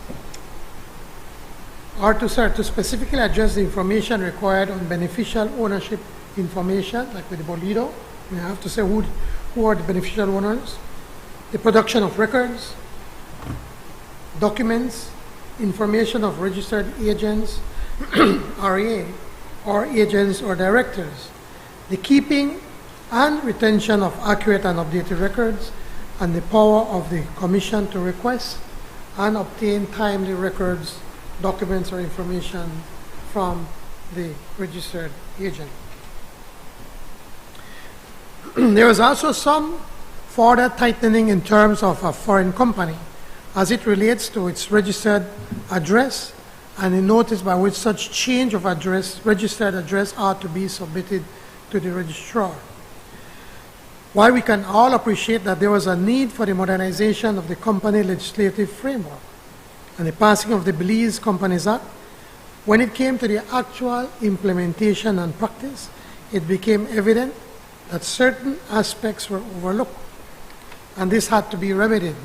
are to specifically address the information required on beneficial ownership information, like with the Bolido. We have to say who are the beneficial owners, the production of records, documents, information of registered agents, RA, or agents or directors, the keeping and retention of accurate and updated records, and the power of the Commission to request and obtain timely records, documents, or information from the registered agent. There was also some further tightening in terms of a foreign company as it relates to its registered address and a notice by which such change of address, registered address, ought to be submitted to the registrar. While we can all appreciate that there was a need for the modernization of the company legislative framework and the passing of the Belize Companies Act, when it came to the actual implementation and practice, it became evident that certain aspects were overlooked, and this had to be remedied.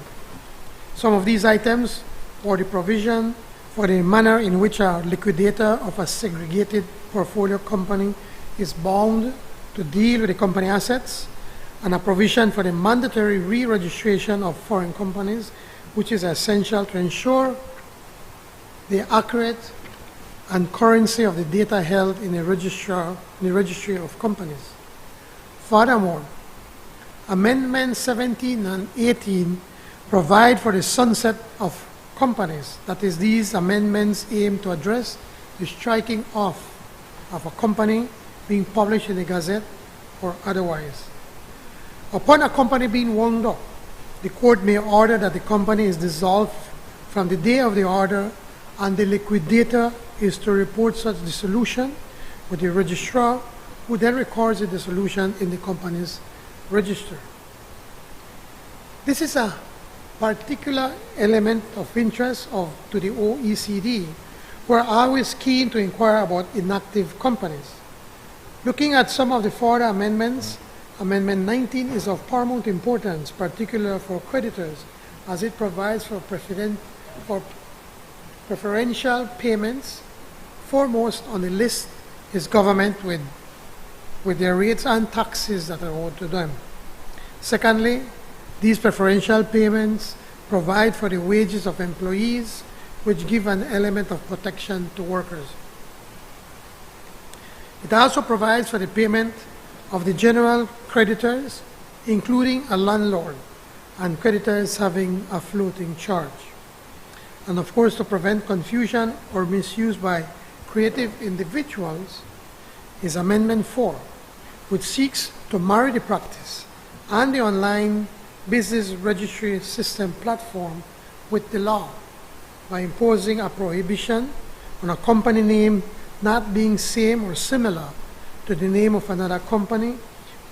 Some of these items were the provision for the manner in which a liquidator of a segregated portfolio company is bound to deal with the company assets, and a provision for the mandatory re-registration of foreign companies, which is essential to ensure the accurate and currency of the data held in the registry of companies. Furthermore, Amendments 17 and 18 provide for the sunset of companies. That is, these amendments aim to address the striking off of a company being published in the Gazette or otherwise. Upon a company being wound up, the court may order that the company is dissolved from the day of the order, and the liquidator is to report such dissolution with the registrar, who then records the dissolution in the company's register. This is a particular element of interest to the OECD, who are always keen to inquire about inactive companies. Looking at some of the further amendments, Amendment 19 is of paramount importance, particularly for creditors, as it provides for preferential payments. Foremost on the list is government with their rates and taxes that are owed to them. Secondly, these preferential payments provide for the wages of employees, which give an element of protection to workers. It also provides for the payment of the general creditors, including a landlord and creditors having a floating charge. And of course, to prevent confusion or misuse by creative individuals is Amendment 4, which seeks to marry the practice and the online business registry system platform with the law by imposing a prohibition on a company name not being same or similar to the name of another company,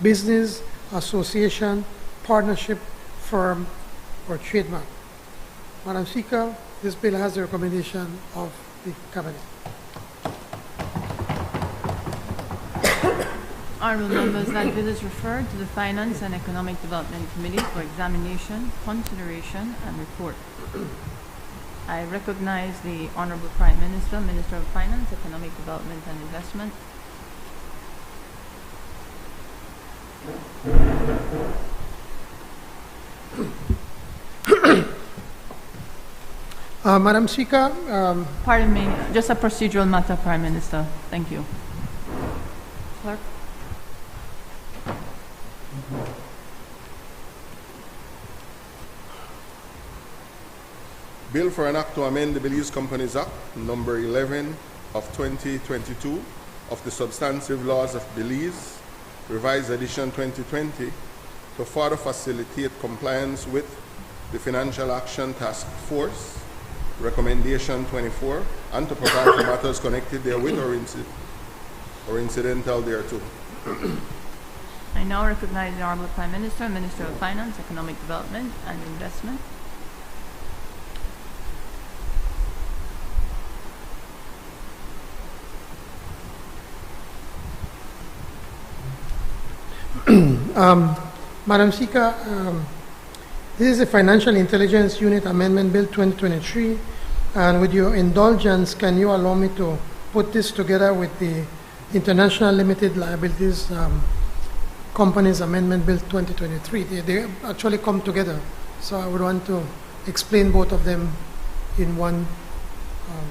business, association, partnership, firm, or trademark. Madam Speaker, this bill has the recommendation of the Cabinet. Honourable members, that bill is referred to the Finance and Economic Development Committee for examination, consideration, and report. I recognize the Honourable Prime Minister, Minister of Finance, Economic Development and Investment. Madam Speaker, pardon me, just a procedural matter, Prime Minister. Thank you. Clerk. Bill for an act to amend the Belize Companies Act, number 11 of 2022 of the substantive laws of Belize, revised edition 2020, to further facilitate compliance with the Financial Action Task Force, recommendation 24, and to provide for matters connected therewith or incidental thereto. I now recognize the Honourable Prime Minister, Minister of Finance, Economic Development and Investment. Madam Speaker, this is a Financial Intelligence Unit Amendment Bill 2023, and with your indulgence, can you allow me to put this together with the International Limited Liabilities Companies Amendment Bill 2023. They actually come together. So I would want to explain both of them in one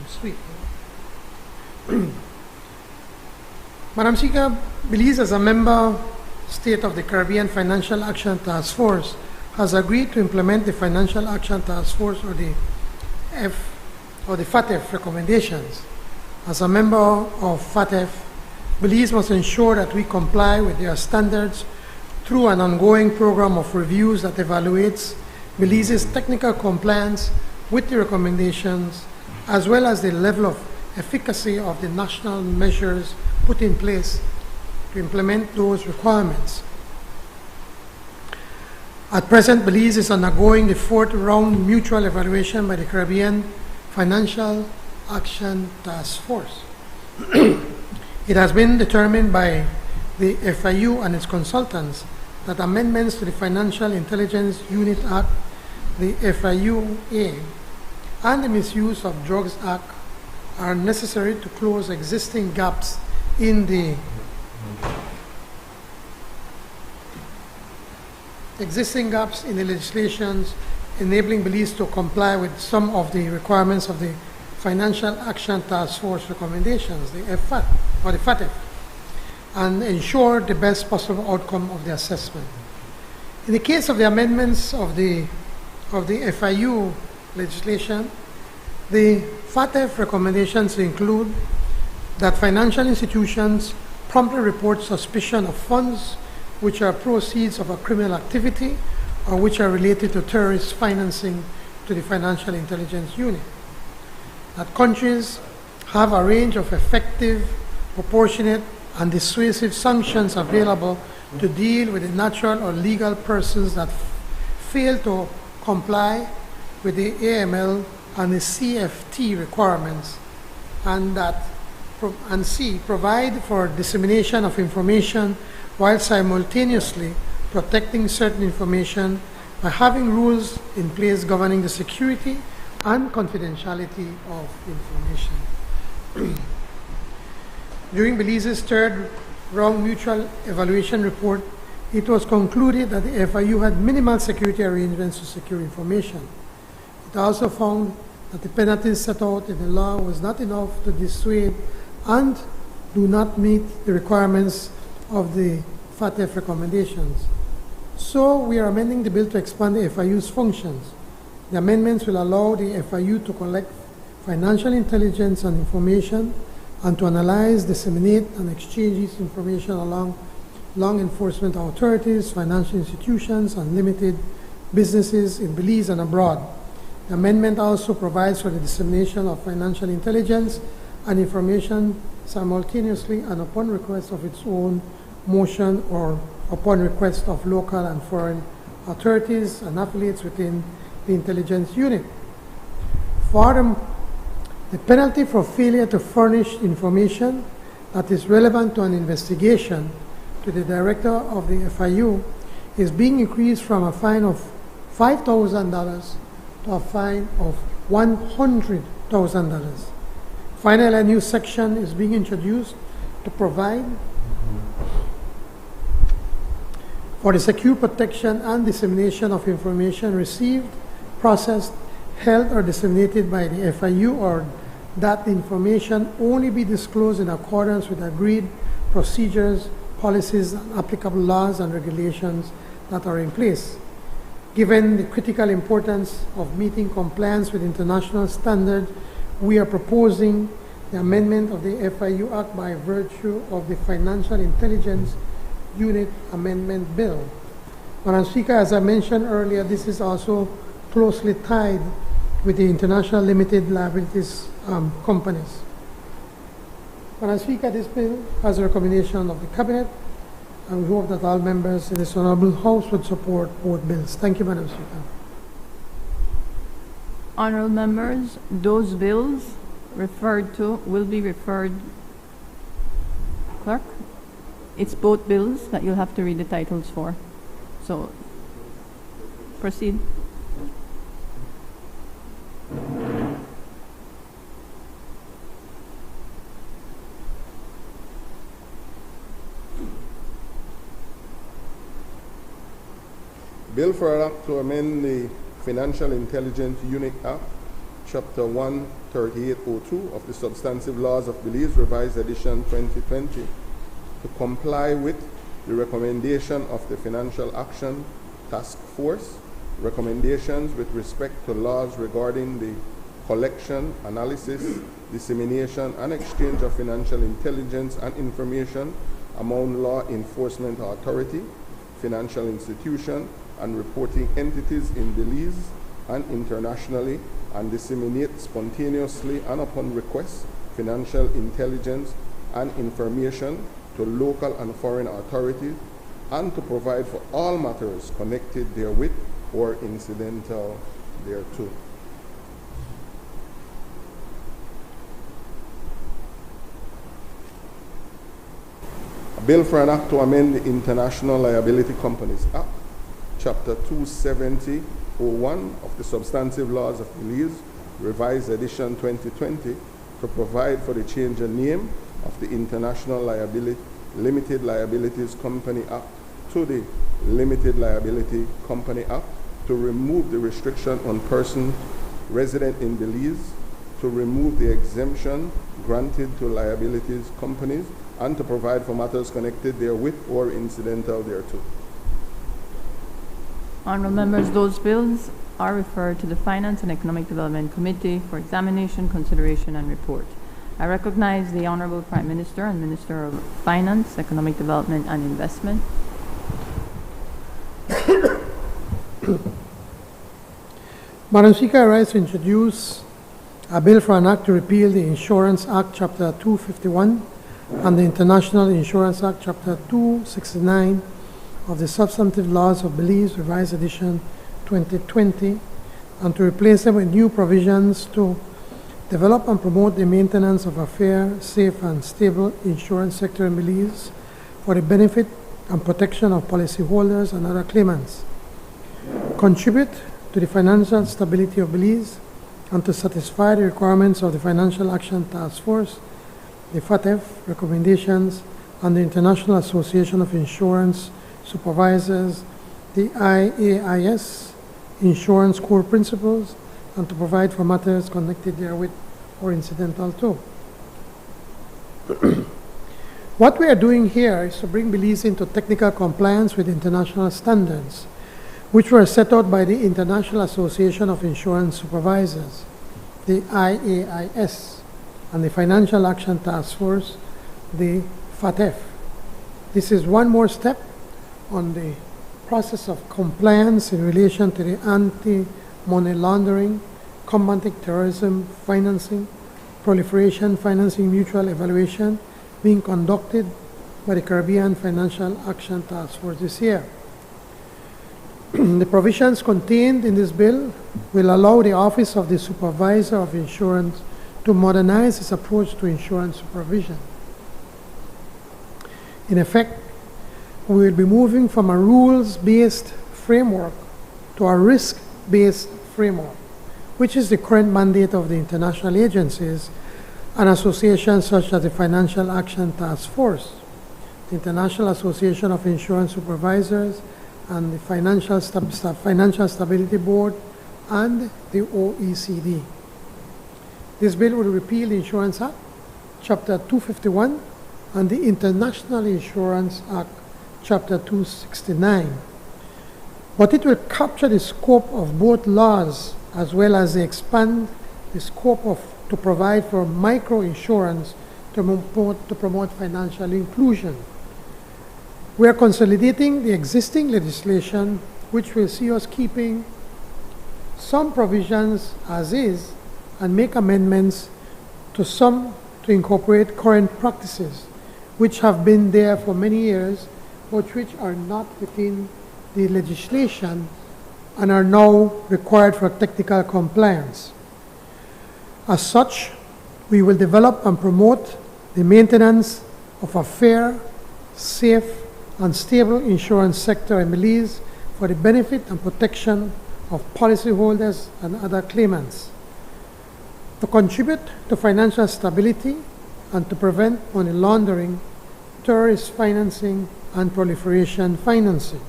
sweep. Madam Speaker, Belize, as a member state of the Caribbean Financial Action Task Force, has agreed to implement the Financial Action Task Force, or the FATF recommendations. As a member of FATF, Belize must ensure that we comply with their standards through an ongoing program of reviews that evaluates Belize's technical compliance with the recommendations, as well as the level of efficacy of the national measures put in place to implement those requirements. At present, Belize is undergoing the 4th round mutual evaluation by the Caribbean Financial Action Task Force. It has been determined by the FIU and its consultants that amendments to the Financial Intelligence Unit Act, the FIUA, and the Misuse of Drugs Act are necessary to close existing gaps in the legislations enabling Belize to comply with some of the requirements of the Financial Action Task Force recommendations, the FAT, or the FATF, and ensure the best possible outcome of the assessment. In the case of the amendments of the FIU legislation, the FATF recommendations include that financial institutions promptly report suspicion of funds which are proceeds of a criminal activity or which are related to terrorist financing to the Financial Intelligence Unit. That countries have a range of effective, proportionate, and dissuasive sanctions available to deal with the natural or legal persons that fail to comply with the AML and the CFT requirements, and C, provide for dissemination of information while simultaneously protecting certain information by having rules in place governing the security and confidentiality of information. During Belize's 3rd round mutual evaluation report, it was concluded that the FIU had minimal security arrangements to secure information. It also found that the penalties set out in the law was not enough to dissuade and do not meet the requirements of the FATF recommendations. So we are amending the bill to expand the FIU's functions. The amendments will allow the FIU to collect financial intelligence and information and to analyze, disseminate, and exchange this information along law enforcement authorities, financial institutions, and limited businesses in Belize and abroad. The amendment also provides for the dissemination of financial intelligence and information simultaneously and upon request of its own motion or upon request of local and foreign authorities and affiliates within the intelligence unit. Furthermore, the penalty for failure to furnish information that is relevant to an investigation to the director of the FIU is being increased from a fine of $5,000 to a fine of $100,000. Finally, a new section is being introduced to provide for the secure protection and dissemination of information received, processed, held, or disseminated by the FIU, or that the information only be disclosed in accordance with agreed procedures, policies, and applicable laws and regulations that are in place. Given the critical importance of meeting compliance with international standards, we are proposing the amendment of the FIU Act by virtue of the Financial Intelligence Unit Amendment Bill. Madam Speaker, as I mentioned earlier, this is also closely tied with the international limited liabilities companies. Madam Speaker, this bill has a recommendation of the Cabinet, and we hope that all members in this Honorable House would support both bills. Thank you, Madam Speaker. Honorable members, those bills referred to will be referred. Clerk? It's both bills that you'll have to read the titles for. So, proceed. bill for an act to amend the Financial Intelligence Unit Act, Chapter 13802 of the Substantive Laws of Belize, Revised Edition 2020, to comply with the recommendation of the Financial Action Task Force, recommendations with respect to laws regarding the collection, analysis, dissemination, and exchange of financial intelligence and information among law enforcement authority, financial institution, and reporting entities in Belize and internationally, and disseminate spontaneously and upon request financial intelligence and information to local and foreign authorities, and to provide for all matters connected therewith or incidental thereto. A bill for an act to amend the International Liability Companies Act, Chapter 27001 of the Substantive Laws of Belize, Revised Edition 2020, to provide for the change of name of the International Limited Liabilities Company Act to the Limited Liability Company Act, to remove the restriction on persons resident in Belize, to remove the exemption granted to liabilities companies, and to provide for matters connected therewith or incidental thereto. Honourable members, those bills are referred to the Finance and Economic Development Committee for examination, consideration, and report. I recognize the Honourable Prime Minister and Minister of Finance, Economic Development and Investment. Madam Speaker, I rise to introduce a bill for an act to repeal the Insurance Act, Chapter 251, and the International Insurance Act, Chapter 269 of the Substantive Laws of Belize, Revised Edition 2020, and to replace them with new provisions to develop and promote the maintenance of a fair, safe, and stable insurance sector in Belize for the benefit and protection of policyholders and other claimants, contribute to the financial stability of Belize, and to satisfy the requirements of the Financial Action Task Force, the FATF recommendations, and the International Association of Insurance Supervisors, the IAIS Insurance Core Principles, and to provide for matters connected therewith or incidental to. What we are doing here is to bring Belize into technical compliance with international standards, which were set out by the International Association of Insurance Supervisors, the IAIS, and the Financial Action Task Force, the FATF. This is one more step on the process of compliance in relation to the anti-money laundering, combating terrorism financing, proliferation financing mutual evaluation being conducted by the Caribbean Financial Action Task Force this year. The provisions contained in this bill will allow the Office of the Supervisor of Insurance to modernize its approach to insurance supervision. In effect, we will be moving from a rules-based framework to a risk-based framework, which is the current mandate of the international agencies and associations such as the Financial Action Task Force, the International Association of Insurance Supervisors, and the Financial Stability Board, and the OECD. This bill will repeal the Insurance Act, Chapter 251, and the International Insurance Act, Chapter 269. But it will capture the scope of both laws as well as expand the scope to provide for microinsurance to promote financial inclusion. We are consolidating the existing legislation, which will see us keeping some provisions as is and make amendments to some to incorporate current practices, which have been there for many years, but which are not within the legislation and are now required for technical compliance. As such, we will develop and promote the maintenance of a fair, safe, and stable insurance sector in Belize for the benefit and protection of policyholders and other claimants, to contribute to financial stability and to prevent money laundering, terrorist financing, and proliferation financing,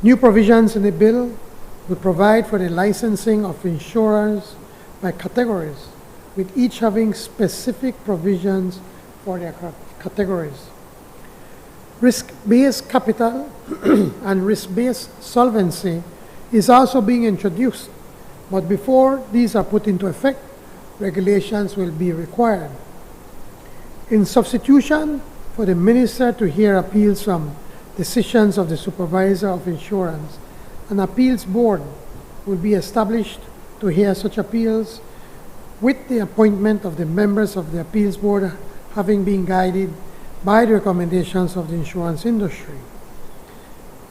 New provisions in the bill will provide for the licensing of insurers by categories, with each having specific provisions for their categories. Risk-based capital and risk-based solvency is also being introduced, but before these are put into effect, regulations will be required. In substitution for the minister to hear appeals from decisions of the supervisor of insurance, an appeals board will be established to hear such appeals, with the appointment of the members of the appeals board having been guided by the recommendations of the insurance industry.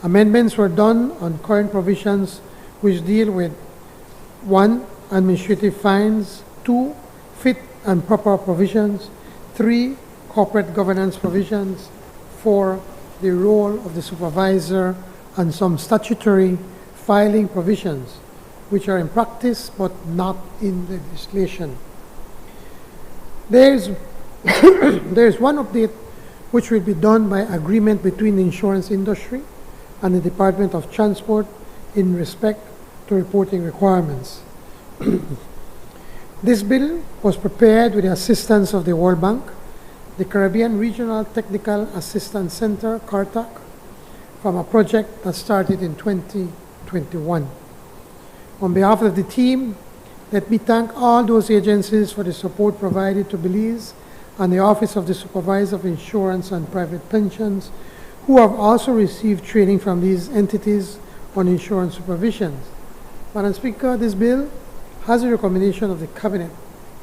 Amendments were done on current provisions which deal with 1. Administrative fines, 2. Fit and proper provisions, 3. Corporate governance provisions, 4. The role of the supervisor, and some statutory filing provisions which are in practice but not in legislation. There's one update which will be done by agreement between the insurance industry and the Department of Transport in respect to reporting requirements. This bill was prepared with the assistance of the World Bank, the Caribbean Regional Technical Assistance Center, CARTAC, from a project that started in 2021. On behalf of the team, let me thank all those agencies for the support provided to Belize and the Office of the Supervisor of Insurance and Private Pensions, who have also received training from these entities on insurance supervision. Madam Speaker, this bill has a recommendation of the Cabinet,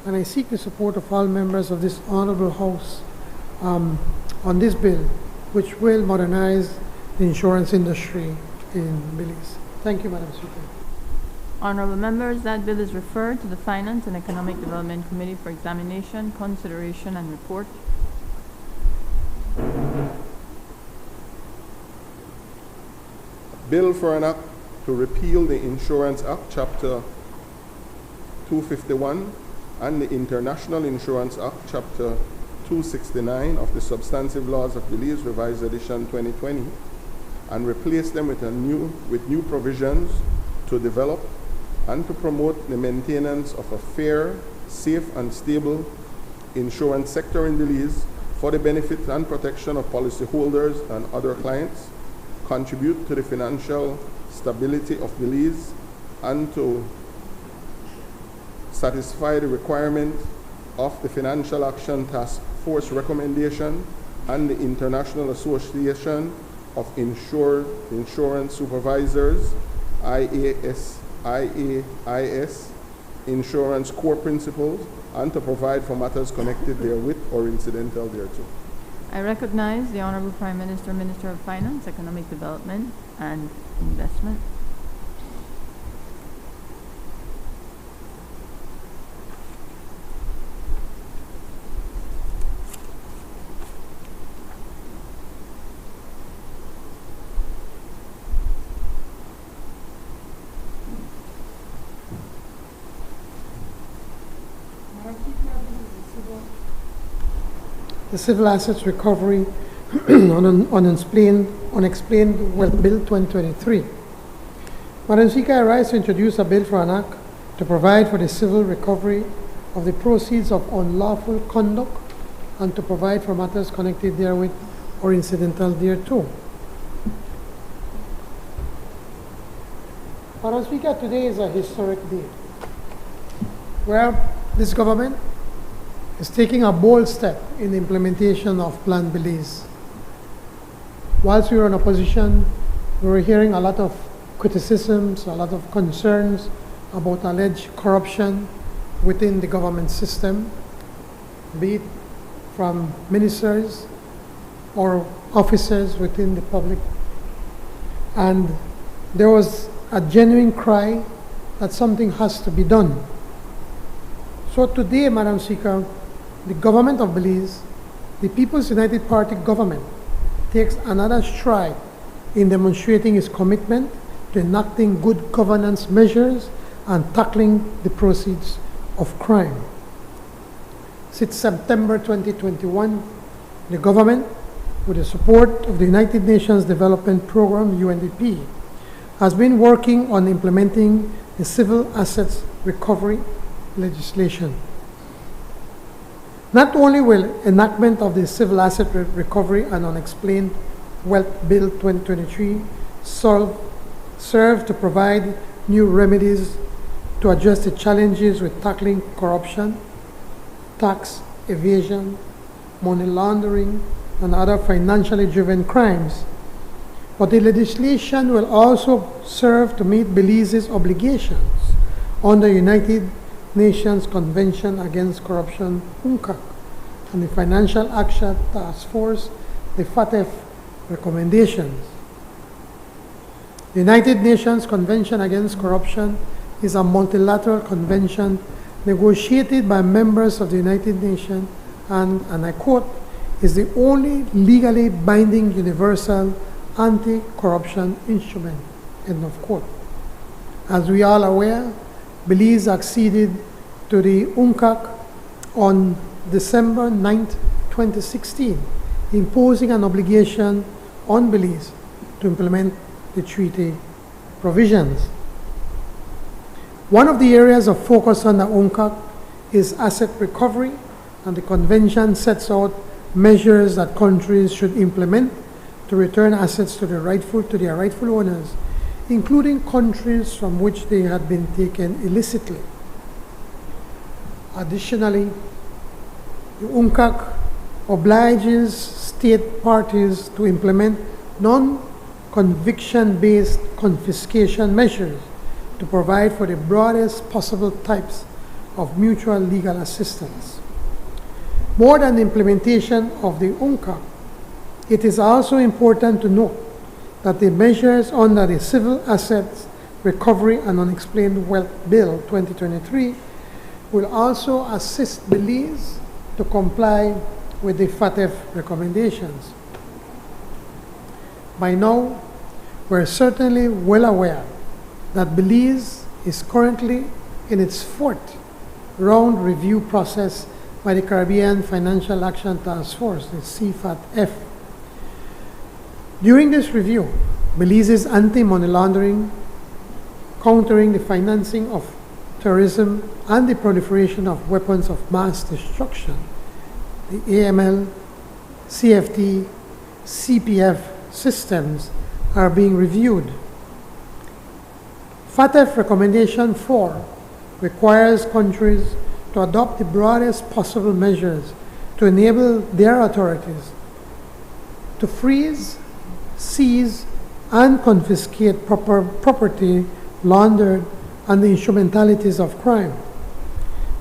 and I seek the support of all members of this Honorable House on this bill, which will modernize the insurance industry in Belize. Thank you, Madam Speaker. Honorable members, that bill is referred to the Finance and Economic Development Committee for examination, consideration, and report. Bill for an act to repeal the Insurance Act, Chapter 251, and the International Insurance Act, Chapter 269 of the Substantive Laws of Belize, Revised Edition 2020, and replace them with new provisions to develop and to promote the maintenance of a fair, safe, and stable insurance sector in Belize for the benefit and protection of policyholders and other clients, contribute to the financial stability of Belize, and to satisfy the requirement of the Financial Action Task Force recommendation and the International Association of Insurance Supervisors, IAIS, insurance core principles, and to provide for matters connected therewith or incidental thereto. I recognize the Honorable Prime Minister, Minister of Finance, Economic Development, and Investment. The Civil Assets Recovery Unexplained Wealth Bill 2023. Madam Speaker, I rise to introduce a bill for an act to provide for the civil recovery of the proceeds of unlawful conduct and to provide for matters connected therewith or incidental thereto. Madam Speaker, today is a historic day where this government is taking a bold step in the implementation of Plan Belize. Whilst we were in opposition, we were hearing a lot of criticisms, a lot of concerns about alleged corruption within the government system, be it from ministers or officers within the public. And there was a genuine cry that something has to be done. So today, Madam Speaker, the government of Belize, the People's United Party government, takes another stride in demonstrating its commitment to enacting good governance measures and tackling the proceeds of crime. Since September 2021, the government, with the support of the United Nations Development Program, UNDP, has been working on implementing the civil assets recovery legislation. Not only will enactment of the Civil Asset Recovery and Unexplained Wealth Bill 2023 serve to provide new remedies to address the challenges with tackling corruption, tax evasion, money laundering, and other financially driven crimes, but the legislation will also serve to meet Belize's obligations under United Nations Convention Against Corruption, UNCAC, and the Financial Action Task Force, the FATF recommendations. The United Nations Convention Against Corruption is a multilateral convention negotiated by members of the United Nations and I quote, is the only legally binding universal anti-corruption instrument, end of quote. As we are aware, Belize acceded to the UNCAC on December 9, 2016, imposing an obligation on Belize to implement the treaty provisions. One of the areas of focus on the UNCAC is asset recovery, and the convention sets out measures that countries should implement to return assets to their rightful owners, including countries from which they had been taken illicitly. Additionally, the UNCAC obliges state parties to implement non-conviction-based confiscation measures to provide for the broadest possible types of mutual legal assistance. More than the implementation of the UNCAC, it is also important to note that the measures under the Civil Assets Recovery and Unexplained Wealth Bill 2023 will also assist Belize to comply with the FATF recommendations. By now, we're certainly well aware that Belize is currently in its fourth round review process by the Caribbean Financial Action Task Force, the CFATF. During this review, Belize's anti-money laundering, countering the financing of terrorism and the proliferation of weapons of mass destruction, the AML, CFT, CPF systems are being reviewed. FATF Recommendation 4 requires countries to adopt the broadest possible measures to enable their authorities to freeze, seize, and confiscate property laundered and the instrumentalities of crime.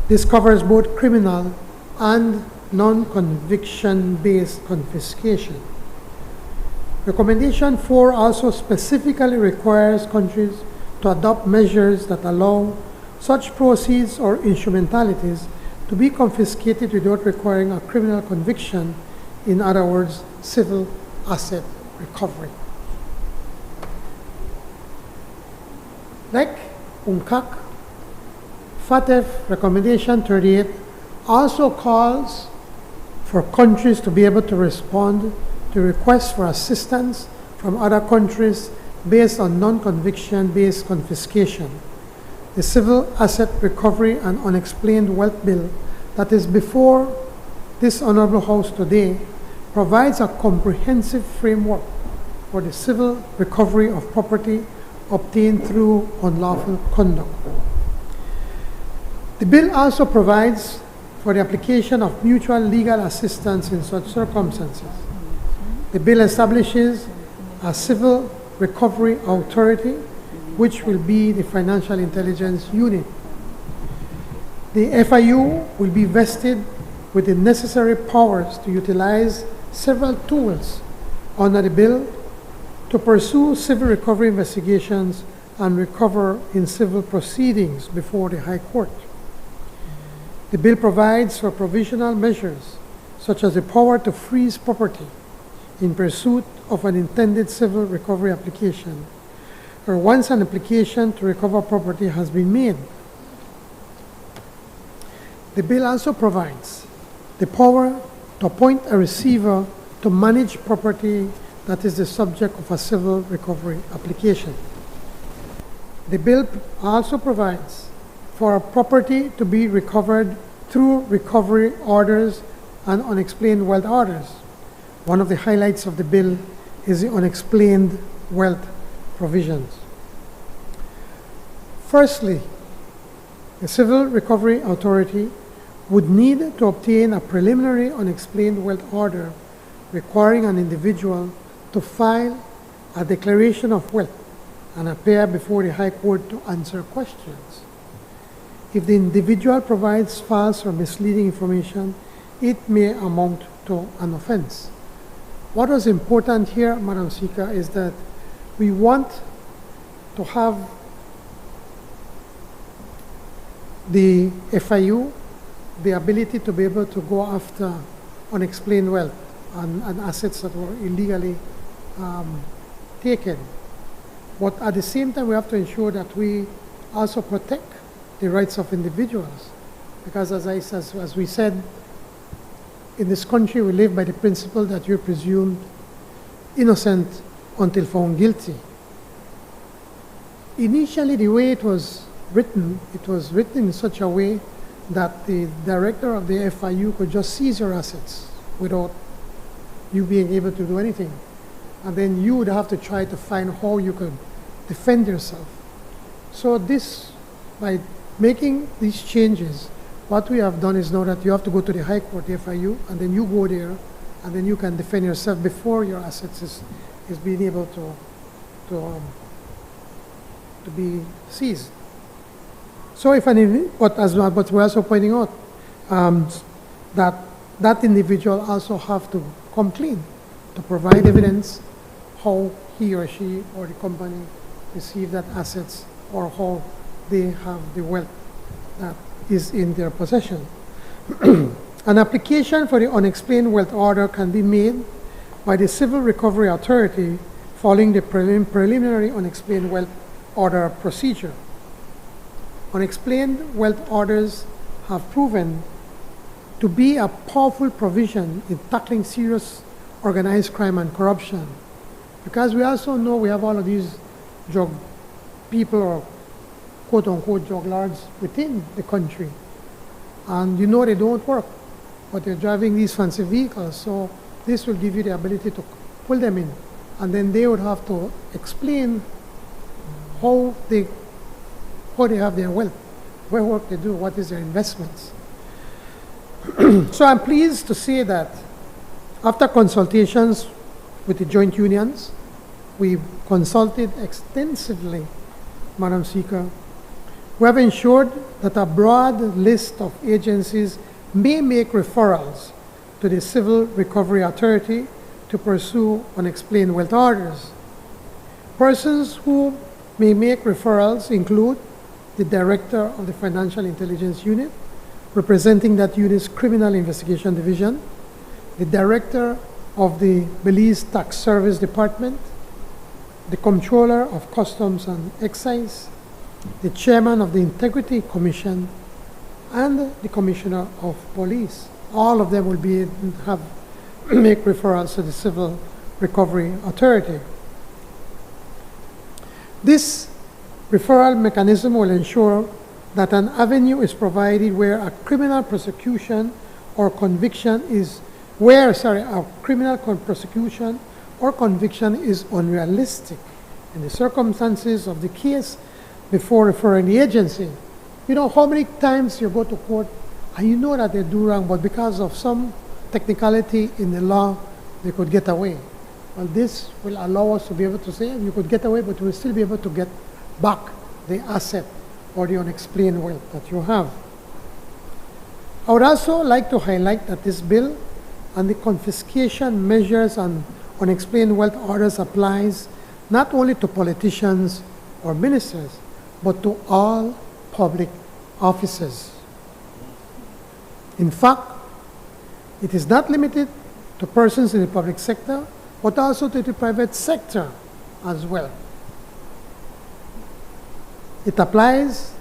This covers both criminal and non-conviction-based confiscation. Recommendation 4 also specifically requires countries to adopt measures that allow such proceeds or instrumentalities to be confiscated without requiring a criminal conviction, in other words, civil asset recovery. Like UNCAC, FATF Recommendation 38 also calls for countries to be able to respond to requests for assistance from other countries based on non-conviction-based confiscation. The Civil Asset Recovery and Unexplained Wealth Bill that is before this Honorable House today provides a comprehensive framework for the civil recovery of property obtained through unlawful conduct. The bill also provides for the application of mutual legal assistance in such circumstances. The bill establishes a civil recovery authority, which will be the Financial Intelligence Unit. The FIU will be vested with the necessary powers to utilize several tools under the bill to pursue civil recovery investigations and recover in civil proceedings before the High Court. The bill provides for provisional measures such as the power to freeze property in pursuit of an intended civil recovery application, or once an application to recover property has been made. The bill also provides the power to appoint a receiver to manage property that is the subject of a civil recovery application. The bill also provides for property to be recovered through recovery orders and unexplained wealth orders. One of the highlights of the bill is the unexplained wealth provisions. Firstly, the Civil Recovery Authority would need to obtain a preliminary unexplained wealth order requiring an individual to file a declaration of wealth and appear before the High Court to answer questions. If the individual provides false or misleading information, it may amount to an offense. What was important here, Madam Speaker, is that we want to have the FIU the ability to be able to go after unexplained wealth and assets that were illegally taken. But at the same time, we have to ensure that we also protect the rights of individuals. Because as we said, in this country, we live by the principle that you're presumed innocent until found guilty. Initially, the way it was written in such a way that the director of the FIU could just seize your assets without you being able to do anything. And then you would have to try to find how you could defend yourself. So this, by making these changes, what we have done is now that you have to go to the High Court, the FIU, and then you go there, and then you can defend yourself before your assets is being able to be seized. So if but we're also pointing out that individual also have to come clean to provide evidence how he or she or the company received that assets or how they have the wealth that is in their possession. An application for the unexplained wealth order can be made by the Civil Recovery Authority following the preliminary unexplained wealth order procedure. Unexplained wealth orders have proven to be a powerful provision in tackling serious organized crime and corruption. Because we also know we have all of these drug people or quote-unquote drug lords within the country. And you know they don't work, but they're driving these fancy vehicles. So this will give you the ability to pull them in. And then they would have to explain how they have their wealth, what work they do, what is their investments. So I'm pleased to say that after consultations with the joint unions, we consulted extensively, Madam Speaker. We have ensured that a broad list of agencies may make referrals to the Civil Recovery Authority to pursue unexplained wealth orders. Persons who may make referrals include the Director of the Financial Intelligence Unit, representing that unit's Criminal Investigation Division, the Director of the Belize Tax Service Department, the Comptroller of Customs and Excise, the Chairman of the Integrity Commission, and the Commissioner of Police. All of them will make referrals to the Civil Recovery Authority. This referral mechanism will ensure that an avenue is provided where a criminal prosecution or conviction is unrealistic in the circumstances of the case before referring the agency. You know how many times you go to court and you know that they do wrong, but because of some technicality in the law, they could get away. Well, this will allow us to be able to say, you could get away, but you will still be able to get back the asset or the unexplained wealth that you have. I would also like to highlight that this bill and the confiscation measures on unexplained wealth orders applies not only to politicians or ministers, but to all public officers. In fact, it is not limited to persons in the public sector, but also to the private sector as well. It applies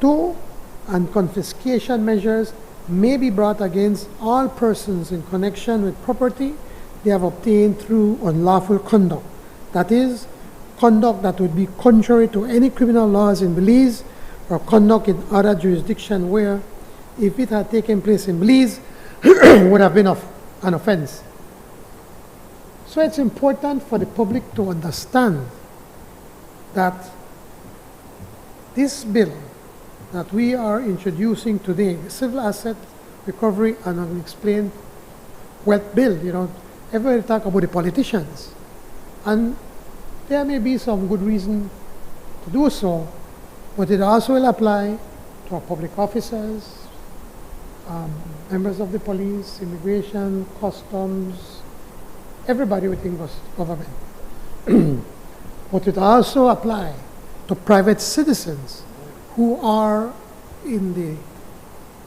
to, and confiscation measures may be brought against all persons in connection with property they have obtained through unlawful conduct, that is, conduct that would be contrary to any criminal laws in Belize or conduct in other jurisdiction where, if it had taken place in Belize, would have been an offense. So it's important for the public to understand that this bill that we are introducing today, the Civil Asset Recovery and Unexplained Wealth Bill, everybody talk about the politicians. And there may be some good reason to do so, but it also will apply to our public officers, members of the police, immigration, customs, everybody within government. But it also apply to private citizens who are in the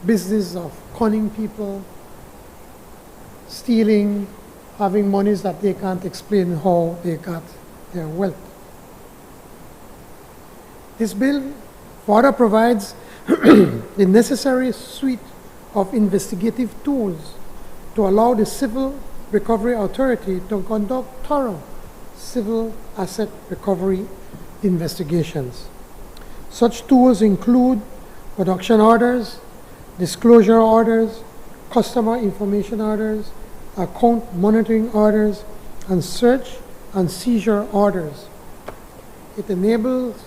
business of conning people, stealing, having monies that they can't explain how they got their wealth. This bill further provides the necessary suite of investigative tools to allow the Civil Recovery Authority to conduct thorough civil asset recovery investigations. Such tools include production orders, disclosure orders, customer information orders, account monitoring orders, and search and seizure orders. It enables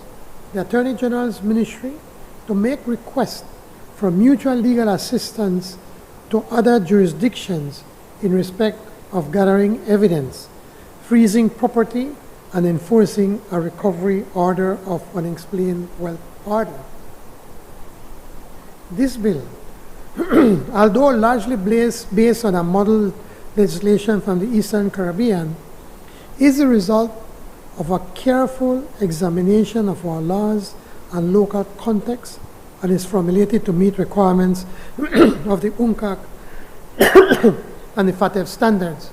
the Attorney General's Ministry to make requests for mutual legal assistance to other jurisdictions in respect of gathering evidence, freezing property, and enforcing a recovery order of unexplained wealth order. This bill, although largely based on a model legislation from the Eastern Caribbean, is the result of a careful examination of our laws and local context, and is formulated to meet requirements of the UNCAC and the FATF standards.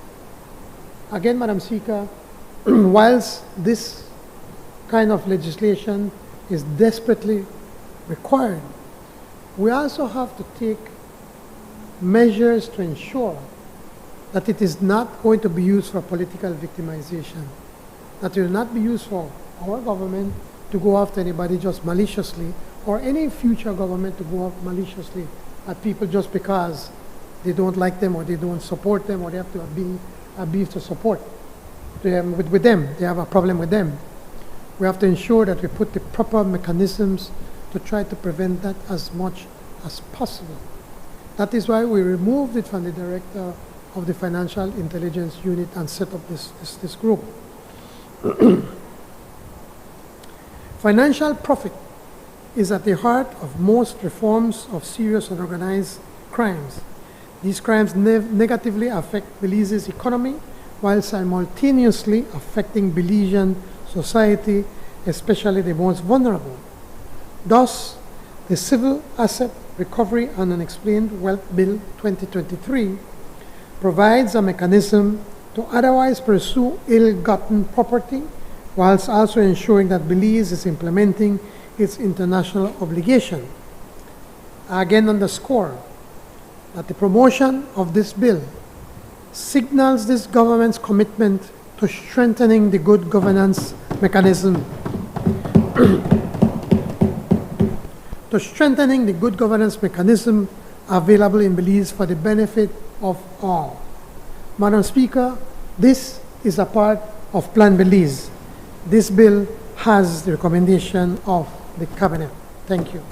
Again, Madam Speaker, whilst this kind of legislation is desperately required, we also have to take measures to ensure that it is not going to be used for political victimization, that it will not be used for our government to go after anybody just maliciously, or any future government to go after maliciously at people just because they don't like them or they don't support them or they have to a beef to support with them. They have a problem with them. We have to ensure that we put the proper mechanisms to try to prevent that as much as possible. That is why we removed it from the director of the Financial Intelligence Unit and set up this group. Financial profit is at the heart of most reforms of serious and organized crimes. These crimes negatively affect Belize's economy while simultaneously affecting Belizean society, especially the most vulnerable. Thus, the Civil Asset Recovery and Unexplained Wealth Bill 2023 provides a mechanism to otherwise pursue ill-gotten property, whilst also ensuring that Belize is implementing its international obligation. I again underscore that the promotion of this bill signals this government's commitment to strengthening the good governance mechanism available in Belize for the benefit of all. Madam Speaker, this is a part of Plan Belize. This bill has the recommendation of the Cabinet. Thank you.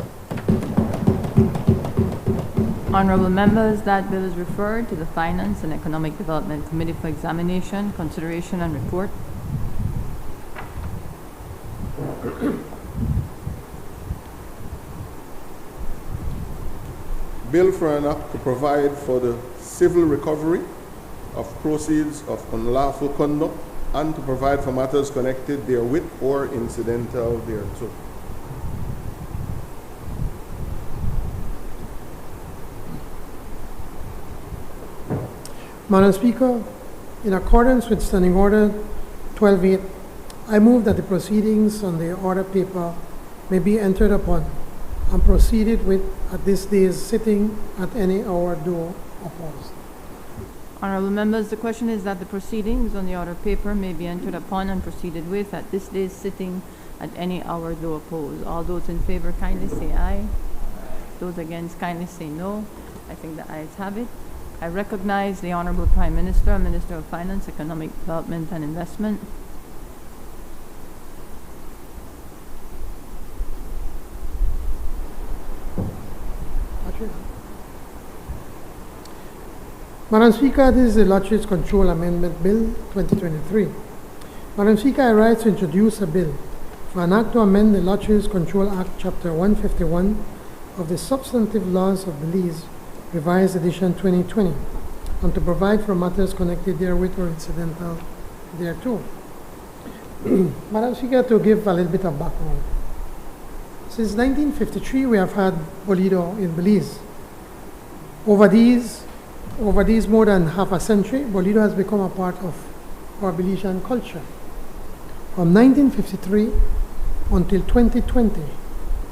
Honorable members, that bill is referred to the Finance and Economic Development Committee for examination, consideration, and report. Bill for an act to provide for the civil recovery of proceeds of unlawful conduct and to provide for matters connected therewith or incidental thereto. Madam Speaker, in accordance with Standing Order 12.8, I move that the proceedings on the order paper may be entered upon and proceeded with at this day's sitting at any hour due opposed. Honorable members, the question is that the proceedings on the order of paper may be entered upon and proceeded with at this day's sitting at any hour though opposed. All those in favor kindly say aye. Those against kindly say no. I think the ayes have it. I recognize the Honorable Prime Minister, Minister of Finance, Economic Development and Investment. Madam Speaker, this is the Lotteries Control Amendment Bill 2023. Madam Speaker, I rise to introduce a bill for an act to amend the Lotteries Control Act, Chapter 151 of the Substantive Laws of Belize, Revised Edition 2020, and to provide for matters connected therewith or incidental thereto. Madam Speaker, to give a little bit of background. Since 1953, we have had Bolido in Belize. Over these more than half a century, Bolido has become a part of our Belizean culture. From 1953 until 2020,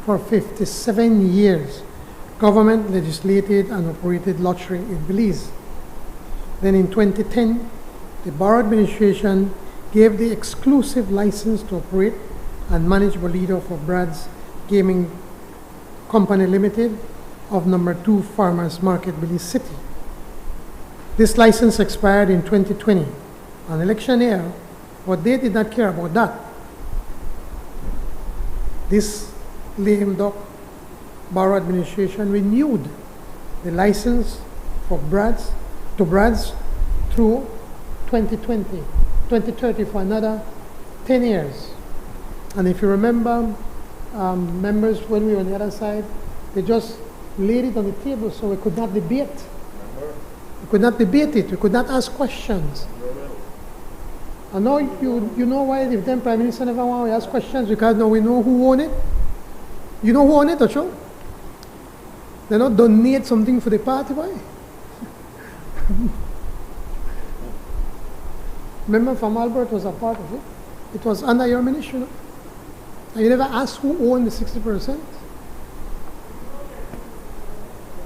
for 57 years, government legislated and operated lottery in Belize. Then in 2010, the Borough Administration gave the exclusive license to operate and manage Bolido for Brad's Gaming Company Limited of number 2 Farmers Market, Belize City. This license expired in 2020, an election year, but they did not care about that. This lame duck Borough Administration renewed the license for Brad's through 2030 for another 10 years. And if you remember, members, when we were on the other side, they just laid it on the table so we could not debate. We could not debate it. We could not ask questions. And now you know why the then Prime Minister never want to ask questions, because now we know who own it. You know who own it, Ocho? They not donate something for the party, why? Remember, from Albert was a part of it. It was under your ministry, no? And you never asked who owned the 60%.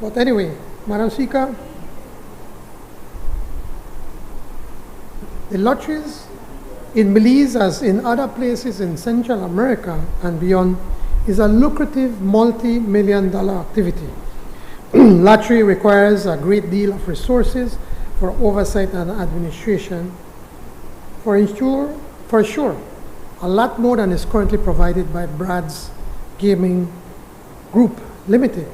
But anyway, Madam Speaker, the lotteries in Belize, as in other places in Central America and beyond, is a lucrative multi-million-dollar activity. Lottery requires a great deal of resources for oversight and administration. For sure, a lot more than is currently provided by Brad's Gaming Group Limited.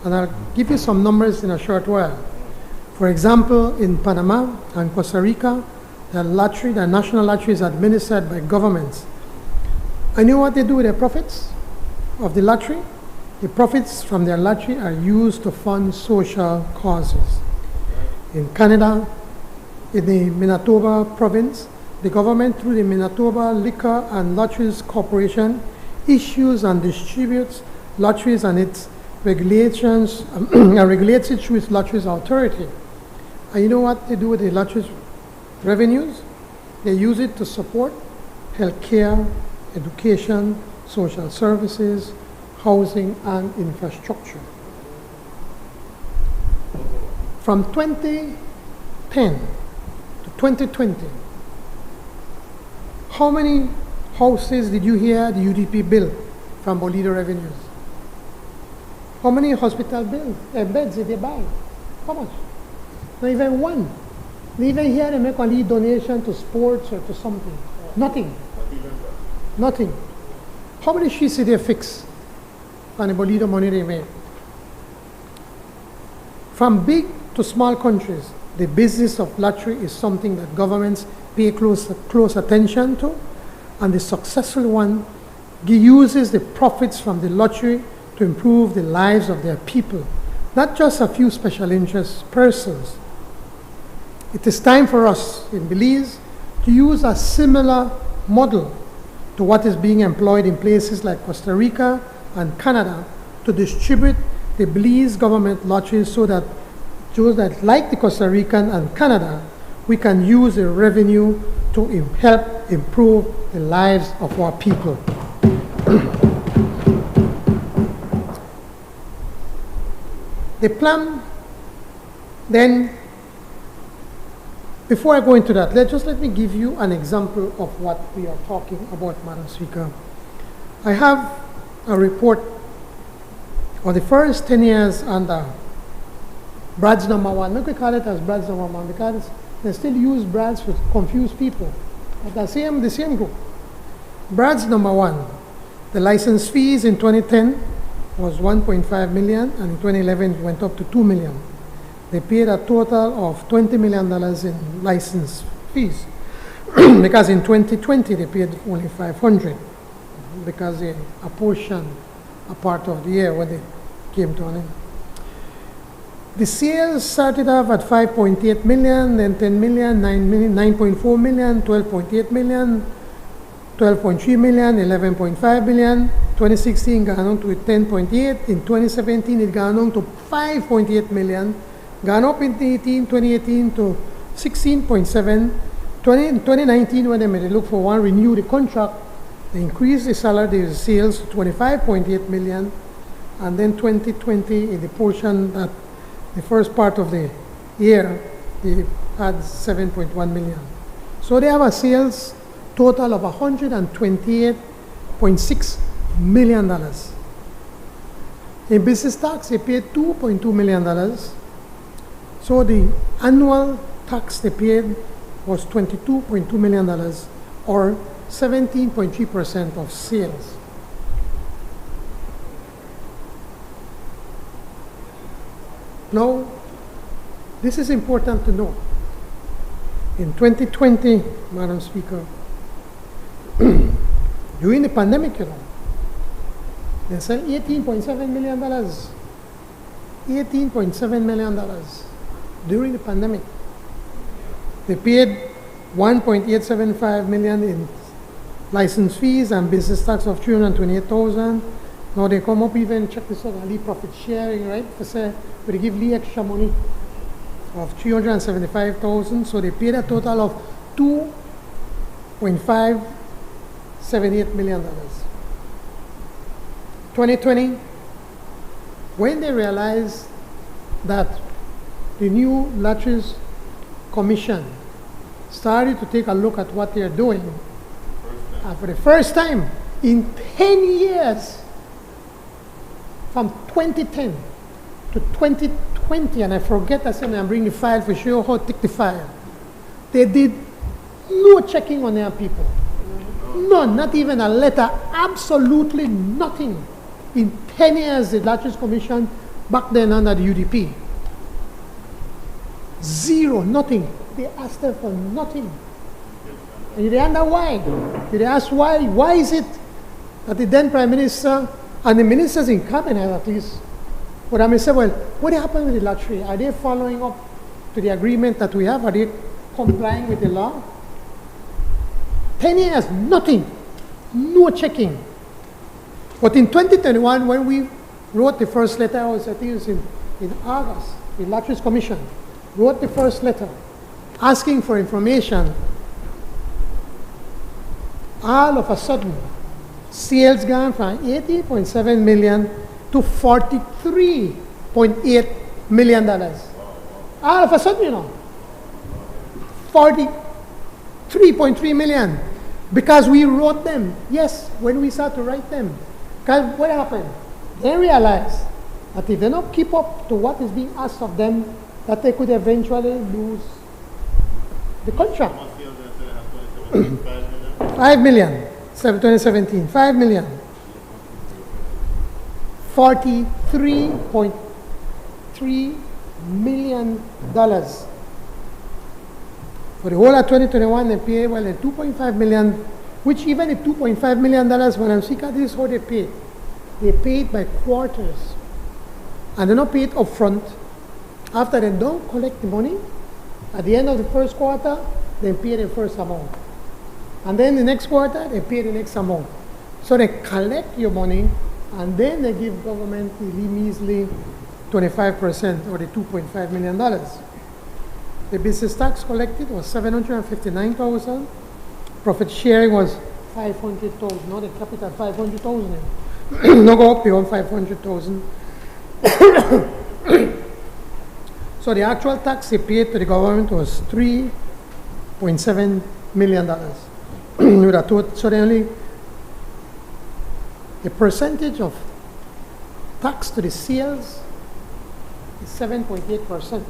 And I'll give you some numbers in a short while. For example, in Panama and Costa Rica, the national lottery is administered by governments. And you know what they do with their profits of the lottery? The profits from their lottery are used to fund social causes. In Canada, in the Manitoba province, the government, through the Manitoba Liquor and Lotteries Corporation, issues and distributes lotteries and its regulations, and regulates it through its lotteries authority. And you know what they do with the lotteries revenues? They use it to support healthcare, education, social services, housing, and infrastructure. From 2010 to 2020, how many houses did you hear the UDP build from Bolido revenues? How many hospital beds did they buy? How much? Not even one. They even hear they make only donation to sports or to something. Nothing. Nothing. How many streets did they fix on the Bolido money they made? From big to small countries, the business of lottery is something that governments pay close attention to, and the successful one uses the profits from the lottery to improve the lives of their people, not just a few special interest persons. It is time for us in Belize to use a similar model to what is being employed in places like Costa Rica and Canada to distribute the Belize government lotteries so that those that, like the Costa Rican and Canada, we can use the revenue to help improve the lives of our people. The plan then Before I go into that, let me give you an example of what we are talking about, Madam Speaker. I have a report of the first 10 years under Brad's number one. Look, we call it as Brad's number one because they still use Brad's to confuse people. But the same group. Brad's number one. The license fees in 2010 was 1.5 million, and in 2011 it went up to 2 million. They paid a total of $20 million in license fees because in 2020 they paid only 500 because they apportioned a part of the year when they came to an end. The sales started off at 5.8 million, then 10 million, 9 million, 9.4 million, 12.8 million, 12.3 million, 11.5 million. 2016 gone on to 10.8. In 2017 it gone on to 5.8 million. Gone up in 2018 to 16.7. 2019 when they made a look for one, renew the contract, they increased the salary, the sales to 25.8 million. And then 2020 in the portion that the first part of the year, they had 7.1 million. So they have a sales total of $128.6 million. In business tax, they paid $2.2 million. So the annual tax they paid was $22.2 million, or 17.3% of sales. Now, this is important to know. In 2020, Madam Speaker, during the pandemic, they sell $18.7 million. $18.7 million during the pandemic. They paid $1.875 million in license fees and business tax of $328,000. Now they come up even, check this out, Lee profit sharing, right? They say, we give Lee extra money of $375,000. So they paid a total of $2.578 million. 2020, when they realized that the new Lotteries Commission started to take a look at what they're doing, and for the first time in 10 years, from 2010 to 2020, and I forget, I said, I'm bringing the file for sure, how to take the file. They did no checking on their people. None, not even a letter, absolutely nothing. In 10 years, the Lotteries Commission, back then under the UDP, zero, nothing. They asked them for nothing. And they wonder why. They ask why. Why is it that the then Prime Minister and the ministers in cabinet at least would have said, well, what happened with the lottery? Are they following up to the agreement that we have? Are they complying with the law? 10 years, nothing. No checking. But in 2021, when we wrote the first letter, I think it was in August, the Lotteries Commission wrote the first letter asking for information. All of a sudden, sales gone from 80.7 million to $43.8 million. All of a sudden, 43.3 million. Because we wrote them. Yes, when we started to write them. Because what happened? They realized that if they don't keep up to what is being asked of them, that they could eventually lose the contract. 5 million, 2017, 5 million. $43.3 million. For the whole of 2021, they pay, well, $2.5 million, which even at $2.5 million, when I'm sick at this, how they pay. They pay it by quarters. And they don't pay it up front. After they don't collect the money, at the end of the first quarter, they pay the first amount. And then the next quarter, they pay the next amount. So they collect your money, and then they give government the measly 25% or the $2.5 million. The business tax collected was $759,000. Profit sharing was $500,000. Now they kept it at $500,000. Now go up beyond $500,000. So the actual tax they paid to the government was $7.7 million. With a total, so only the percentage of tax to the sales is 7.8%.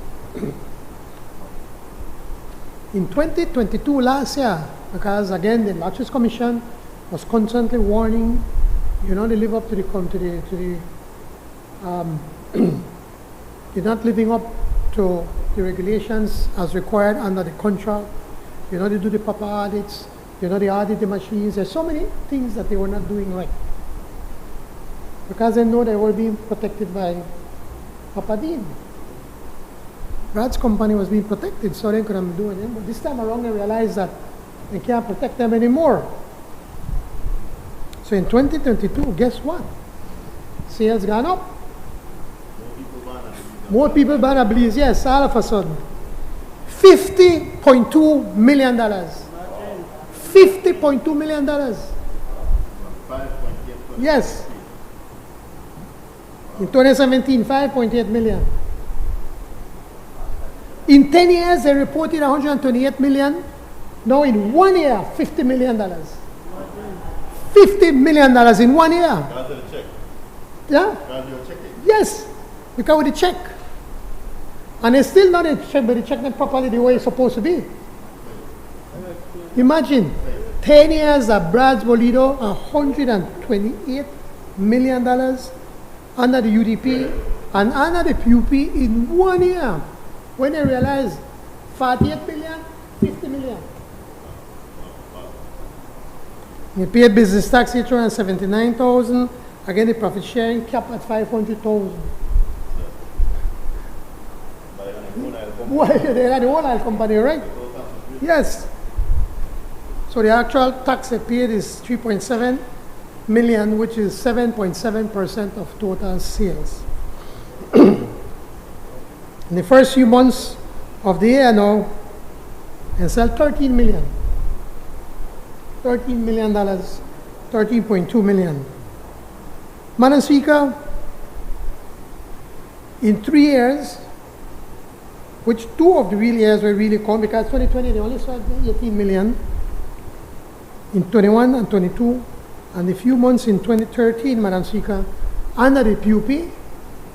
In 2022, last year, because again the Lotteries Commission was constantly warning, they live up to they're not living up to the regulations as required under the contract. They do the proper audits. They audit the machines. There's so many things that they were not doing right. Because they know they were being protected by Papa Dean. Brad's company was being protected, so they couldn't do it. But this time around, they realized that they can't protect them anymore. So in 2022, guess what? Sales gone up. More people ban a Belize, yes, all of a sudden. $50.2 million. $50.2 million. Yes. In 2017, 5.8 million. In 10 years, they reported 128 million. Now in 1 year, $50 million. $50 million in 1 year. Yeah? Yes, because with the check. And it's still not a check, but the check not properly the way it's supposed to be. Imagine, 10 years of Brad's Bolido, $128 million under the UDP and under the PUP in 1 year. When they realized 48 million, 50 million. They paid business tax $879,000. Again, the profit sharing cap at 500,000. Why? They had the whole oil company, right? Yes. So the actual tax they paid is 3.7 million, which is 7.7% of total sales. In the first few months of the year now, they sell $13 million. $13 million, $13.2 million. Madam Speaker, in 3 years, which 2 of the real years were really come, because 2020 they only sold 18 million. In 21 and 22, and a few months in 2013, Madam Speaker, under the PUP,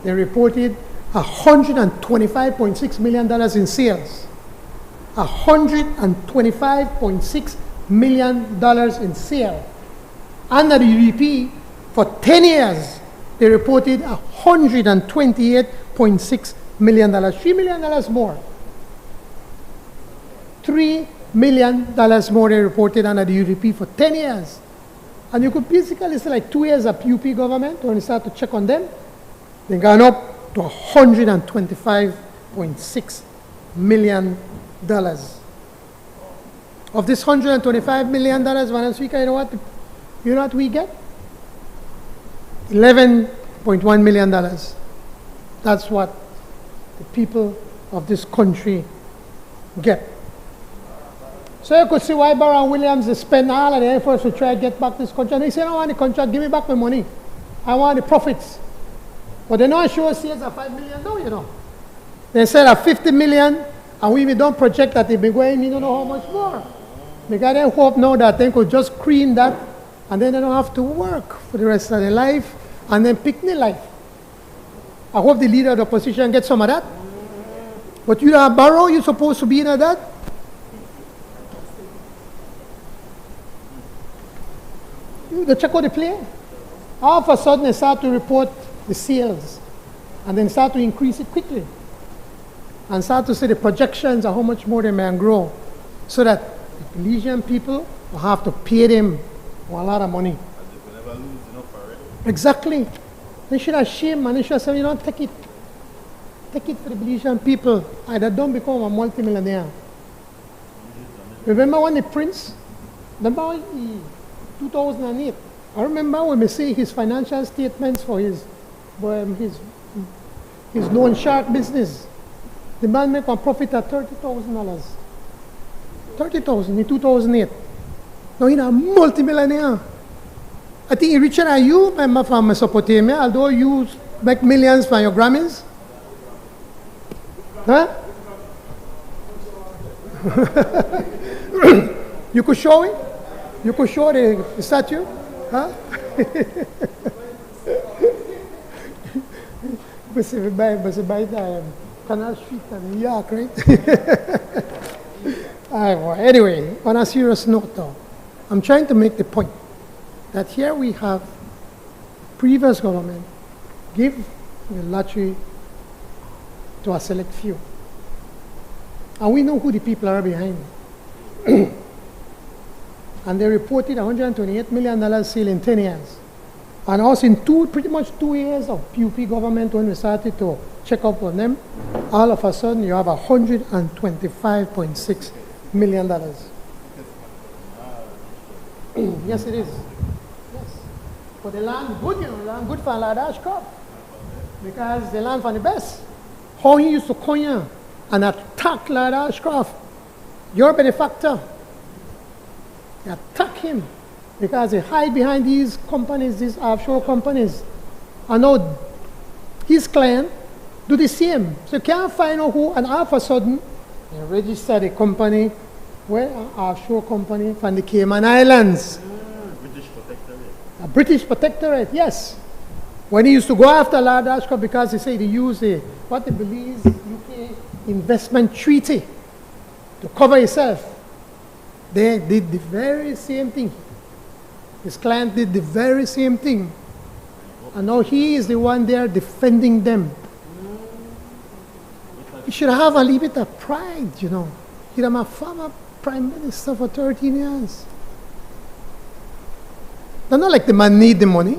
they reported $125.6 million in sales. $125.6 million in sales. Under the UDP, for 10 years, they reported $128.6 million, $3 million more. $3 million more they reported under the UDP for 10 years. And you could basically say like 2 years of PUP government, when you start to check on them, they gone up to $125.6 million. Of this $125 million, Madam Speaker, you know what we get? $11.1 million. That's what the people of this country get. So you could see why Baron Williams they spend all of the efforts to try to get back this contract. They say, I don't want the contract, give me back my money. I want the profits. But they don't show sales of $5 million now, They said at $50 million, and we don't project that they've been going, you don't know how much more. Because they hope now that they could just cream that, and then they don't have to work for the rest of their life, and then pick their life. I hope the leader of the opposition gets some of that. But you are Barrow, you're supposed to be in that. You check out the play. All of a sudden, they start to report the sales, and then start to increase it quickly, and start to say the projections of how much more they may grow, so that the Belizean people will have to pay them a lot of money. Exactly. They should have shame, and they should have said, take it. Take it for the Belizean people. Either don't become a multimillionaire. Remember when the prince, remember in 2008, I remember when we see his financial statements for his loan shark business. The man make a profit at $30,000. $30,000 in 2008. Now he's a multimillionaire. I think he's richer than you, member from Mesopotamia, although you make millions from your Grammys. Huh? You could show it? You could show the statue? Huh? Você vai da Canal Street in New York, right? Anyway, on a serious note though, I'm trying to make the point that here we have previous government give the lottery to a select few. And we know who the people are behind it. And they reported $128 million sale in 10 years. And also in pretty much 2 years of PUP government, when we started to check up on them, all of a sudden you have $125.6 million. Yes, it is. Yes. But the land good, you know, land good for a large crop. Because the land for the best. How he used to come here and attack Lord Ashcroft, your benefactor. They attack him because they hide behind these companies, these offshore companies. And now his client do the same. So you can't find out who, and all of a sudden, they register the company, well, an offshore company from the Cayman Islands. British Protectorate. A British Protectorate, yes. When he used to go after Lord Ashcroft because they say they use what the Belize UK investment treaty to cover himself. They did the very same thing. His client did the very same thing. And now he is the one there defending them. He should have a little bit of pride, you know. He's a former prime minister for 13 years. They're not like the man need the money.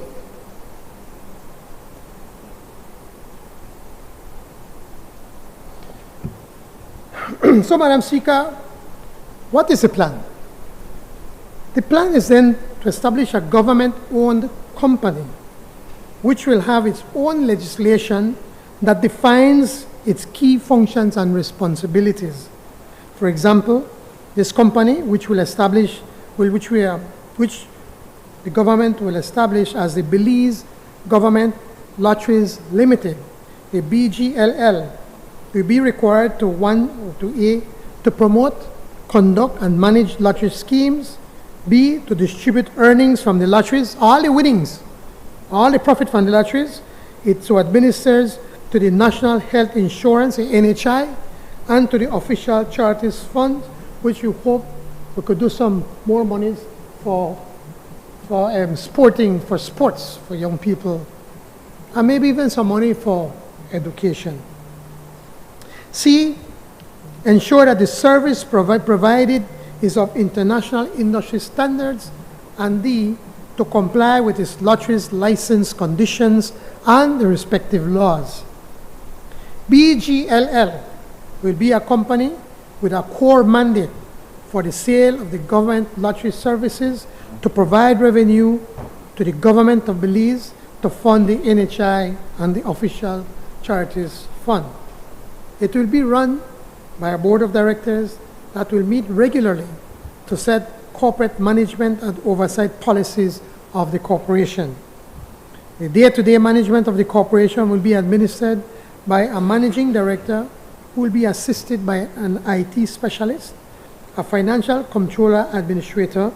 So, Madam Speaker, what is the plan? The plan is then to establish a government-owned company which will have its own legislation that defines its key functions and responsibilities. For example, this company, which the government will establish as the Belize Government Lotteries Limited, the BGLL, will be required to to promote, conduct, and manage lottery schemes. B, to distribute earnings from the lotteries, all the winnings, all the profit from the lotteries. It so administers to the National Health Insurance, the NHI, and to the official charities fund, which we hope we could do some more monies for sports for young people, and maybe even some money for education. C, ensure that the service provided is of international industry standards, and D, to comply with its lotteries license conditions and the respective laws. BGLL will be a company with a core mandate for the sale of the government lottery services to provide revenue to the government of Belize to fund the NHI and the official charities fund. It will be run by a board of directors that will meet regularly to set corporate management and oversight policies of the corporation. The day-to-day management of the corporation will be administered by a managing director who will be assisted by an IT specialist, a financial controller administrator,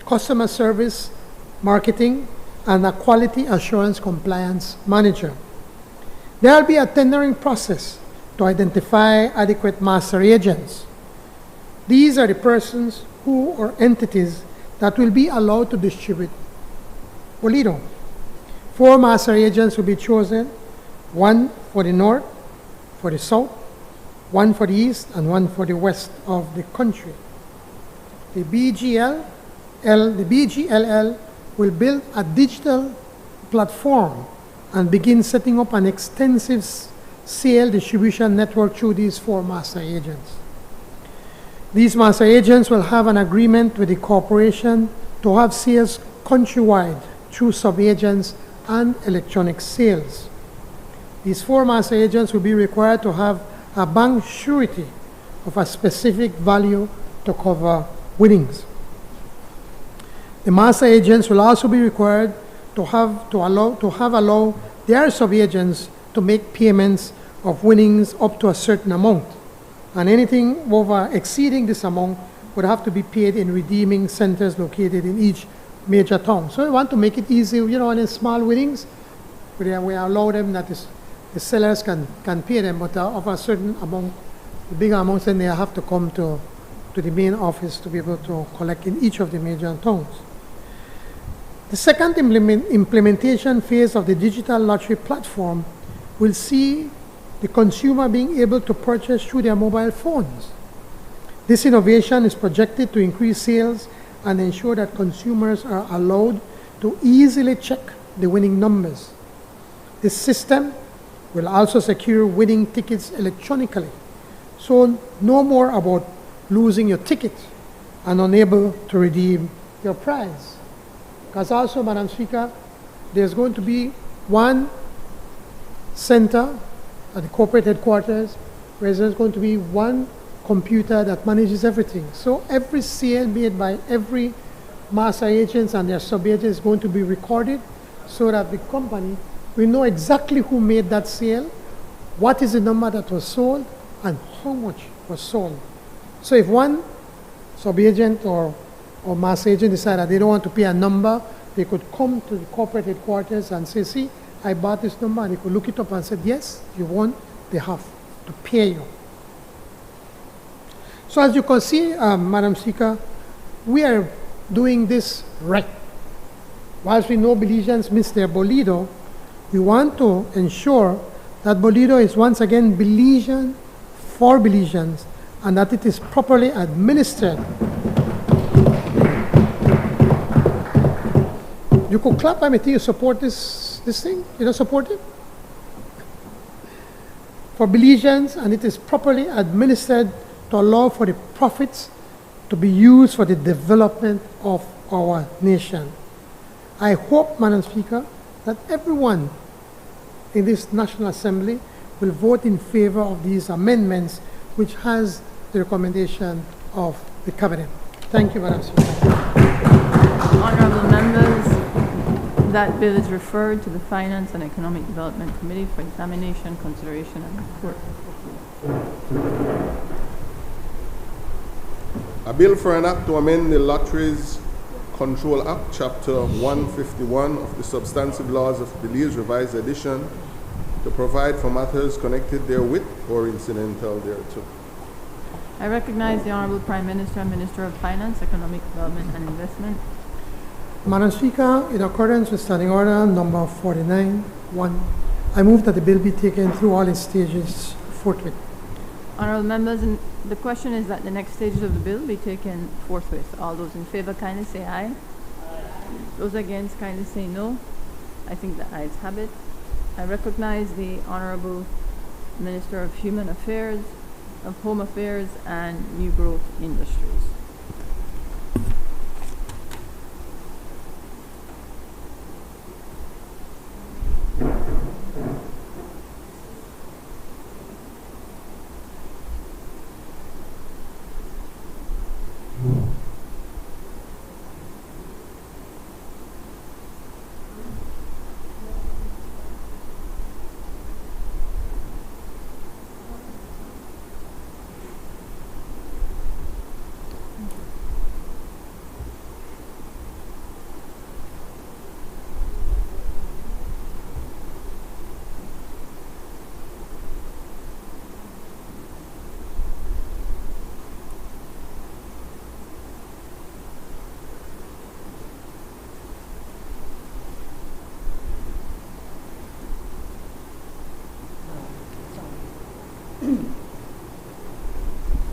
customer service, marketing, and a quality assurance compliance manager. There will be a tendering process to identify adequate master agents. These are the persons who or entities that will be allowed to distribute Bolido. 4 master agents will be chosen, 1 for the north, for the south, 1 for the east, and 1 for the west of the country. The BGLL will build a digital platform and begin setting up an extensive sale distribution network through these 4 master agents. These master agents will have an agreement with the corporation to have sales countrywide through sub-agents and electronic sales. These 4 master agents will be required to have a bank surety of a specific value to cover winnings. The master agents will also be required to allow their sub-agents to make payments of winnings up to a certain amount. and anything over exceeding this amount would have to be paid in redeeming centers located in each major town. So we want to make it easy, you know, in small winnings, we allow them that the sellers can pay them, but of a certain amount, the bigger amounts, then they have to come to the main office to be able to collect in each of the major towns. The second implementation phase of the digital lottery platform will see the consumer being able to purchase through their mobile phones. This innovation is projected to increase sales and ensure that consumers are allowed to easily check the winning numbers. This system will also secure winning tickets electronically, so no more about losing your ticket and unable to redeem your prize. Because also, Madam Speaker, there's going to be one center at the corporate headquarters where there's going to be one computer that manages everything. So every sale made by every master agents and their sub-agents is going to be recorded so that the company will know exactly who made that sale, what is the number that was sold, and how much was sold. So if one sub-agent or master agent decide that they don't want to pay a number, they could come to the corporate headquarters and say, see, I bought this number, and they could look it up and say, yes, you won, they have to pay you. So as you can see, Madam Speaker, we are doing this right. Whilst we know Belizeans miss their Bolido, we want to ensure that Bolido is once again Belizean for Belizeans and that it is properly administered. You could clap, I think you support this thing. You don't support it? For Belizeans, and it is properly administered to allow for the profits to be used for the development of our nation. I hope, Madam Speaker, that everyone in this National Assembly will vote in favor of these amendments, which has the recommendation of the Cabinet. Thank you, Madam Speaker. Honourable members, that bill is referred to the Finance and Economic Development Committee for examination, consideration, and report. A bill for an act to amend the Lotteries Control Act, Chapter 151 of the Substantive Laws of Belize, Revised Edition, to provide for matters connected therewith or incidental thereto. I recognize the Honourable Prime Minister and Minister of Finance, Economic Development and Investment. Madam Speaker, in accordance with Standing Order number 49-1, I move that the bill be taken through all its stages forthwith. Honourable members, the question is that the next stages of the bill be taken forthwith. All those in favour kindly say aye. Those against kindly say no. I think the ayes have it. I recognize the Honourable Minister of Human Affairs, of Home Affairs and New Growth Industries.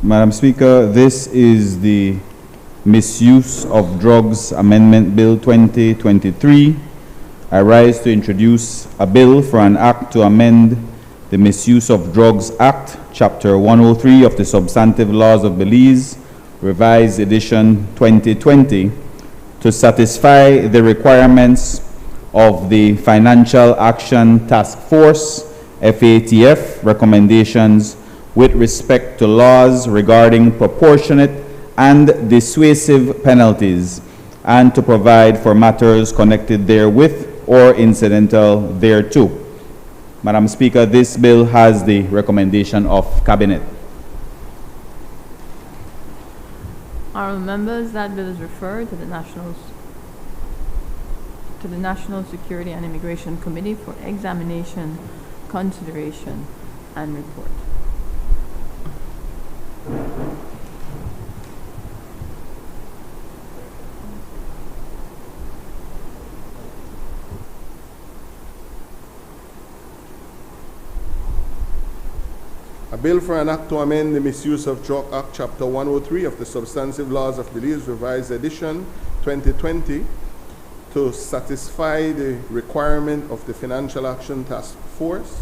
Madam Speaker, this is the Misuse of Drugs Amendment Bill 2023. I rise to introduce a bill for an act to amend the Misuse of Drugs Act, Chapter 103 of the Substantive Laws of Belize, Revised Edition 2020, to satisfy the requirements of the Financial Action Task Force, FATF, recommendations with respect to laws regarding proportionate and dissuasive penalties, and to provide for matters connected therewith or incidental thereto. Madam Speaker, this bill has the recommendation of Cabinet. Honourable members, that bill is referred to the National Security and Immigration Committee for examination, consideration, and report. A bill for an act to amend the Misuse of Drug Act, Chapter 103 of the Substantive Laws of Belize, Revised Edition 2020, to satisfy the requirement of the Financial Action Task Force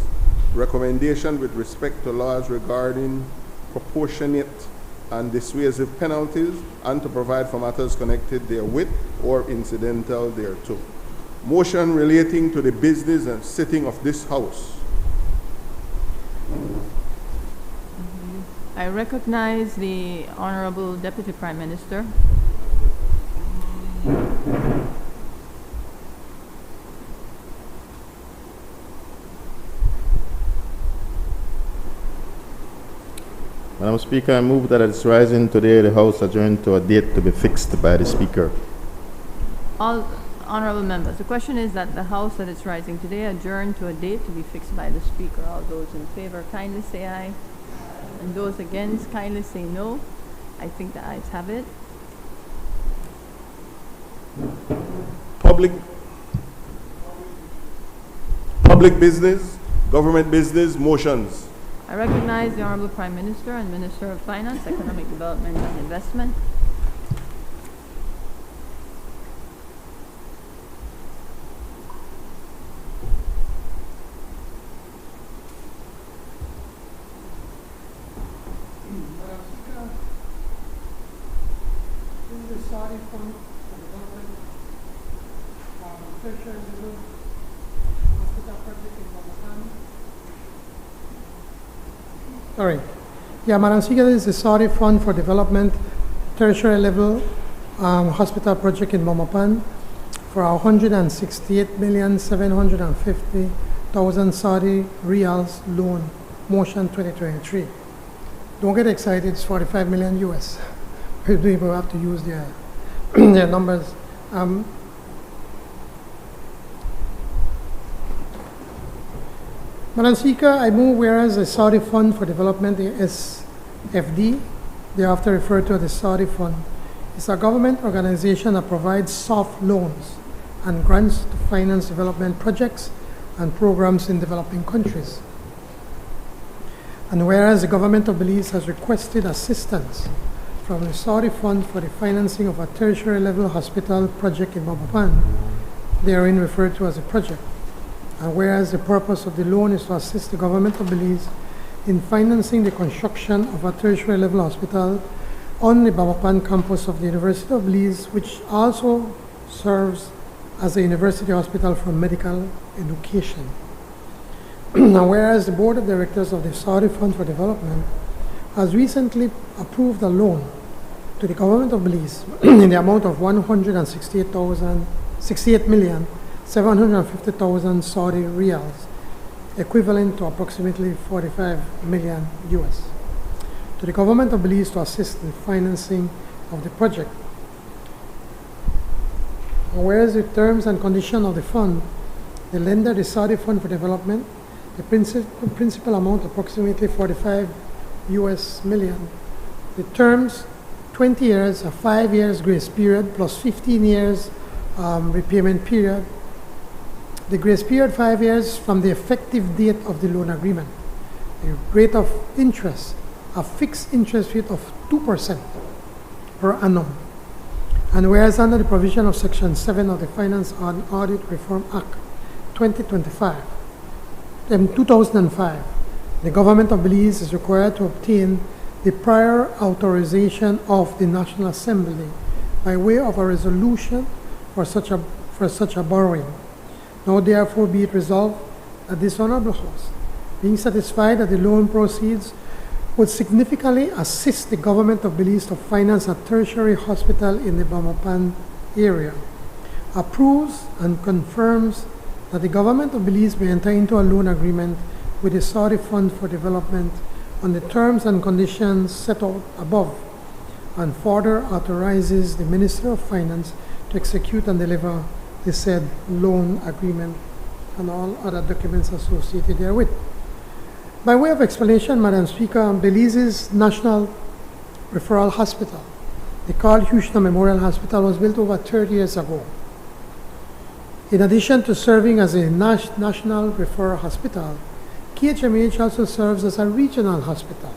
recommendation with respect to laws regarding proportionate and dissuasive penalties, and to provide for matters connected therewith or incidental thereto. Motion relating to the business and sitting of this House. I recognize the Honorable Deputy Prime Minister. Madam Speaker, I move that it's rising today the House adjourned to a date to be fixed by the Speaker. All honorable members, the question is that the House that is rising today adjourn to a date to be fixed by the Speaker. All those in favor kindly say aye. And those against kindly say no. I think the ayes have it. Public business, government business, motions. I recognize the Honorable Prime Minister and Minister of Finance, Economic Development and Investment. Sorry. Yeah, Madam Speaker, this is the Saudi Fund for Development tertiary level hospital project in Bomapan for 168,750,000 Saudi Riyals loan, motion 2023. Don't get excited, it's 45 million US. We have to use their, their numbers. Madam Speaker, I move whereas the Saudi Fund for Development, the SFD, thereafter referred to as the Saudi Fund, is a government organization that provides soft loans and grants to finance development projects and programs in developing countries. And whereas the government of Belize has requested assistance from the Saudi Fund for the financing of a tertiary level hospital project in Bomapan, therein referred to as a project. And whereas the purpose of the loan is to assist the government of Belize in financing the construction of a tertiary level hospital on the Bomapan campus of the University of Belize, which also serves as a university hospital for medical education. Now, whereas the Board of Directors of the Saudi Fund for Development has recently approved a loan to the government of Belize in the amount of 168,750,000 Saudi Riyals, equivalent to approximately 45 million US, to the government of Belize to assist in financing of the project. Whereas the terms and conditions of the fund, the lender, the Saudi Fund for Development, the principal amount approximately 45 US million. The terms 20 years, a 5 years grace period plus 15 years repayment period. The grace period 5 years from the effective date of the loan agreement. The rate of interest, a fixed interest rate of 2% per annum. And whereas under the provision of Section 7 of the Finance and Audit Reform Act 2005, the government of Belize is required to obtain the prior authorization of the National Assembly by way of a resolution for such a borrowing. Now therefore be it resolved that this Honourable House, being satisfied that the loan proceeds would significantly assist the government of Belize to finance a tertiary hospital in the Bomapan area, approves and confirms that the government of Belize may enter into a loan agreement with the Saudi Fund for Development on the terms and conditions set out above, and further authorizes the Minister of Finance to execute and deliver the said loan agreement and all other documents associated therewith. By way of explanation, Madam Speaker, Belize's National Referral Hospital, the Carl Huchner Memorial Hospital, was built over 30 years ago. In addition to serving as a national referral hospital, KHMH also serves as a regional hospital.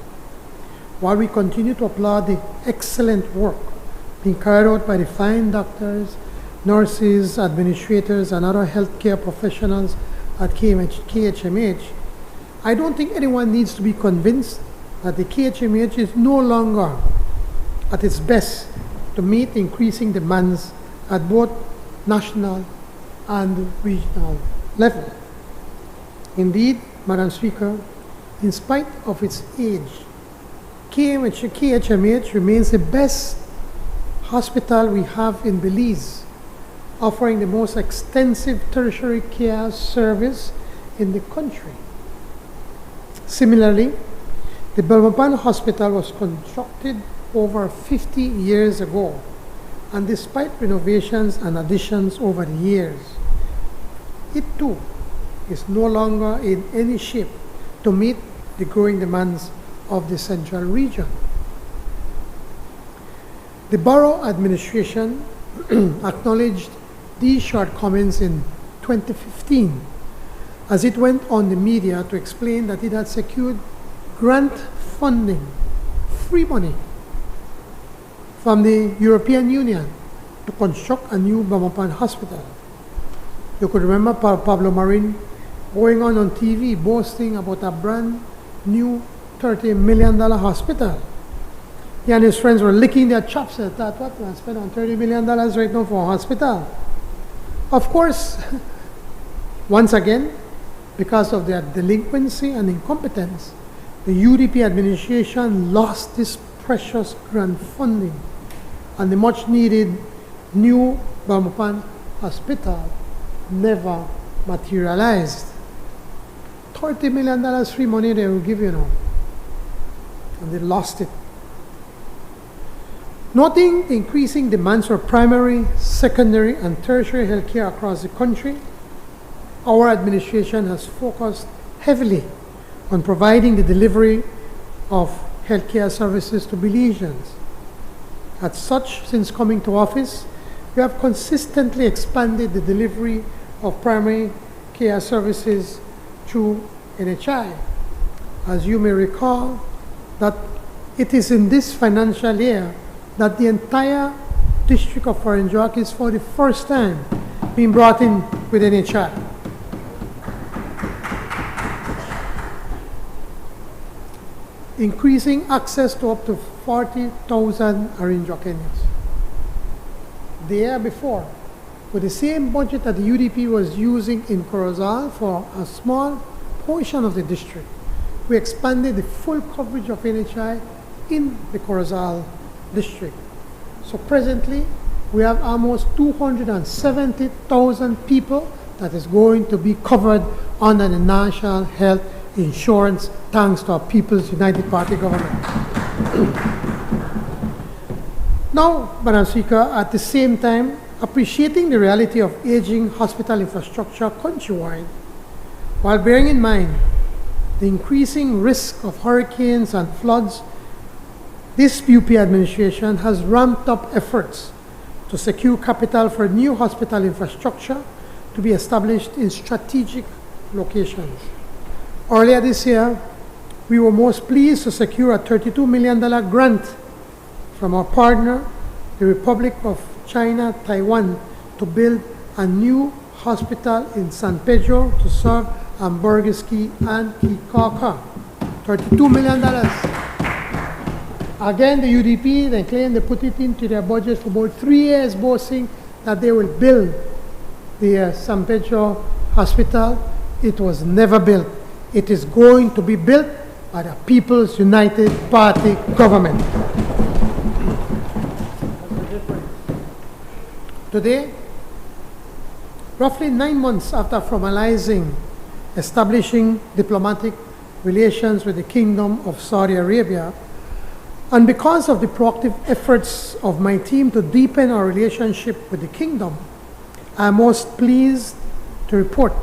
While we continue to applaud the excellent work being carried out by the fine doctors, nurses, administrators, and other healthcare professionals at KHMH, I don't think anyone needs to be convinced that the KHMH is no longer at its best to meet increasing demands at both national and regional level. Indeed, Madam Speaker, in spite of its age, KHMH remains the best hospital we have in Belize, offering the most extensive tertiary care service in the country. Similarly, the Belmopan Hospital was constructed over 50 years ago, and despite renovations and additions over the years, it too is no longer in any shape to meet the growing demands of the central region. The borough administration acknowledged these shortcomings in 2015 as it went on the media to explain that it had secured grant funding, free money, from the European Union to construct a new Belmopan hospital. You could remember Pablo Marin going on TV boasting about a brand new $30 million hospital. He and his friends were licking their chops at that. What? I spent on $30 million right now for a hospital. Of course, once again, because of their delinquency and incompetence, the UDP administration lost this precious grant funding, and the much needed new Belmopan hospital never materialized. $30 million free money they will give you now, and they lost it. Noting the increasing demands for primary, secondary, and tertiary healthcare across the country, our administration has focused heavily on providing the delivery of healthcare services to Belizeans. As such, since coming to office, we have consistently expanded the delivery of primary care services through NHI. As you may recall, that it is in this financial year that the entire district of Orange is for the first time being brought in with NHI. Increasing access to up to 40,000 Arinjokenyans. The year before, with the same budget that the UDP was using in Corozal for a small portion of the district, we expanded the full coverage of NHI in the Corozal district. So presently, we have almost 270,000 people that is going to be covered under the National Health Insurance, thanks to our People's United Party government. Now, Madam Speaker, at the same time, appreciating the reality of aging hospital infrastructure countrywide, while bearing in mind the increasing risk of hurricanes and floods, this UP administration has ramped up efforts to secure capital for new hospital infrastructure to be established in strategic locations. Earlier this year, we were most pleased to secure a $32 million grant from our partner, the Republic of China, Taiwan, to build a new hospital in San Pedro to serve Ambergiski and Kikaka. $32 million. Again, the UDP, they claim they put it into their budget for about 3 years, boasting that they will build the San Pedro hospital. It was never built. It is going to be built by the People's United Party government. Today, roughly 9 months after formalizing, establishing diplomatic relations with the Kingdom of Saudi Arabia, And because of the proactive efforts of my team to deepen our relationship with the kingdom, I am most pleased to report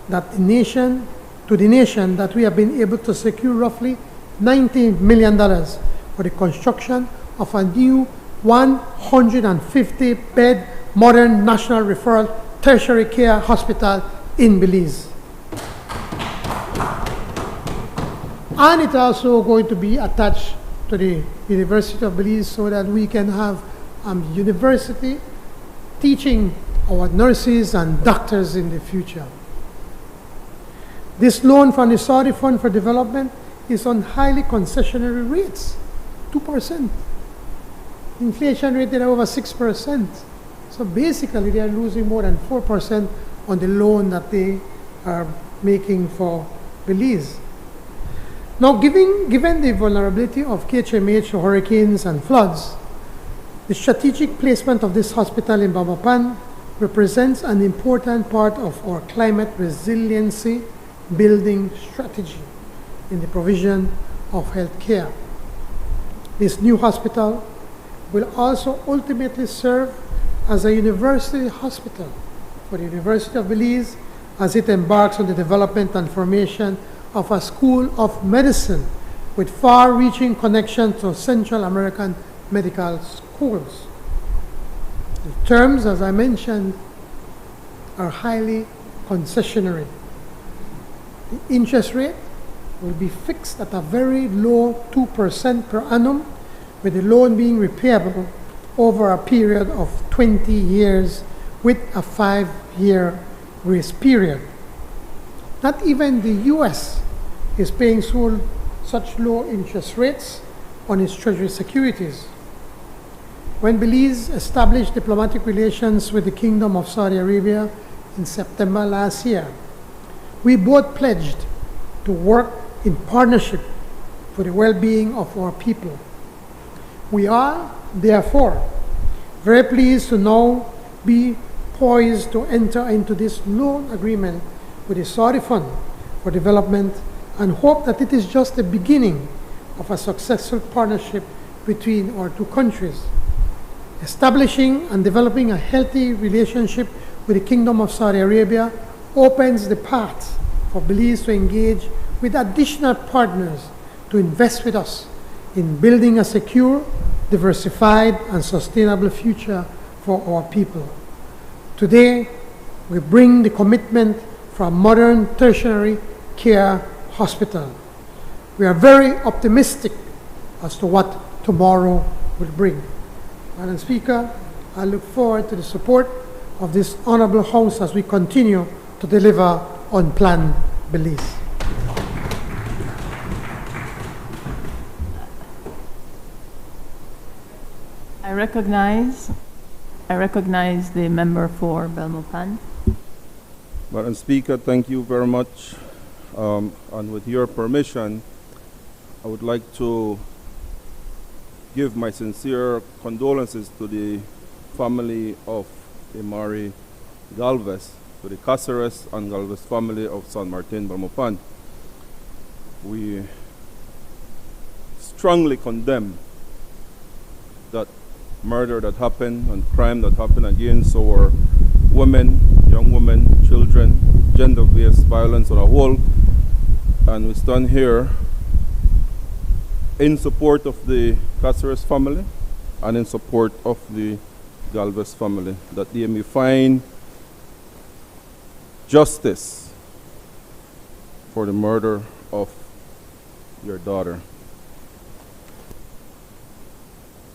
that to the nation that we have been able to secure roughly $90 million for the construction of a new 150-bed modern national referral tertiary care hospital in Belize. And it's also going to be attached to the University of Belize so that we can have university teaching our nurses and doctors in the future. This loan from the Saudi Fund for Development is on highly concessionary rates, 2%. Inflation rate is over 6%. So basically they are losing more than 4% on the loan that they are making for Belize. Now, given the vulnerability of KHMH to hurricanes and floods, the strategic placement of this hospital in Belmopan represents an important part of our climate resiliency building strategy in the provision of health care. This new hospital will also ultimately serve as a university hospital for the University of Belize as it embarks on the development and formation of a school of medicine with far-reaching connections to Central American medical schools. The terms, as I mentioned, are highly concessionary. The interest rate will be fixed at a very low 2% per annum, with the loan being repayable over a period of 20 years with a 5-year grace period. Not even the US is paying such low interest rates on its treasury securities. When Belize established diplomatic relations with the Kingdom of Saudi Arabia in September last year, we both pledged to work in partnership for the well-being of our people. We are, therefore, very pleased to now be poised to enter into this loan agreement with the Saudi Fund for Development and hope that it is just the beginning of a successful partnership between our two countries. Establishing and developing a healthy relationship with the Kingdom of Saudi Arabia opens the path for Belize to engage with additional partners to invest with us in building a secure, diversified, and sustainable future for our people. Today, we bring the commitment for a modern tertiary care hospital. We are very optimistic as to what tomorrow will bring. Madam Speaker, I look forward to the support of this honorable House as we continue to deliver on Plan Belize. I recognize the member for Belmopan. Madam Speaker, thank you very much. And with your permission, I would like to give my sincere condolences to the family of Imari Galvez, to the Caceres and Galvez family of San Martin, Belmopan. We strongly condemn that murder that happened and crime that happened against our women, young women, children, gender-based violence on a whole. And we stand here in support of the Caceres family and in support of the Galvez family, that they may find justice for the murder of your daughter.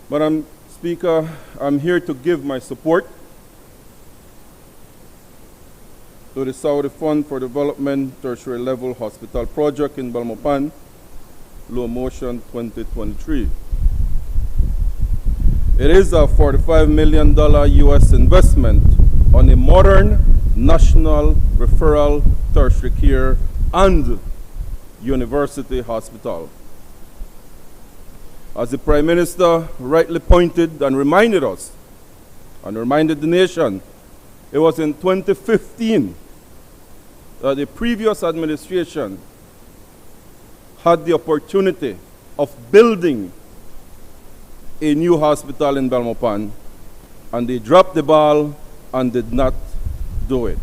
Madam Speaker, I'm here to give my support to the Saudi Fund for Development Tertiary Level Hospital Project in Belmopan, Low Motion 2023. It is a $45 million US investment on a modern national referral tertiary care and university hospital. As the Prime Minister rightly pointed and reminded us, and reminded the nation, it was in 2015 that the previous administration had the opportunity of building a new hospital in Belmopan, and they dropped the ball and did not do it.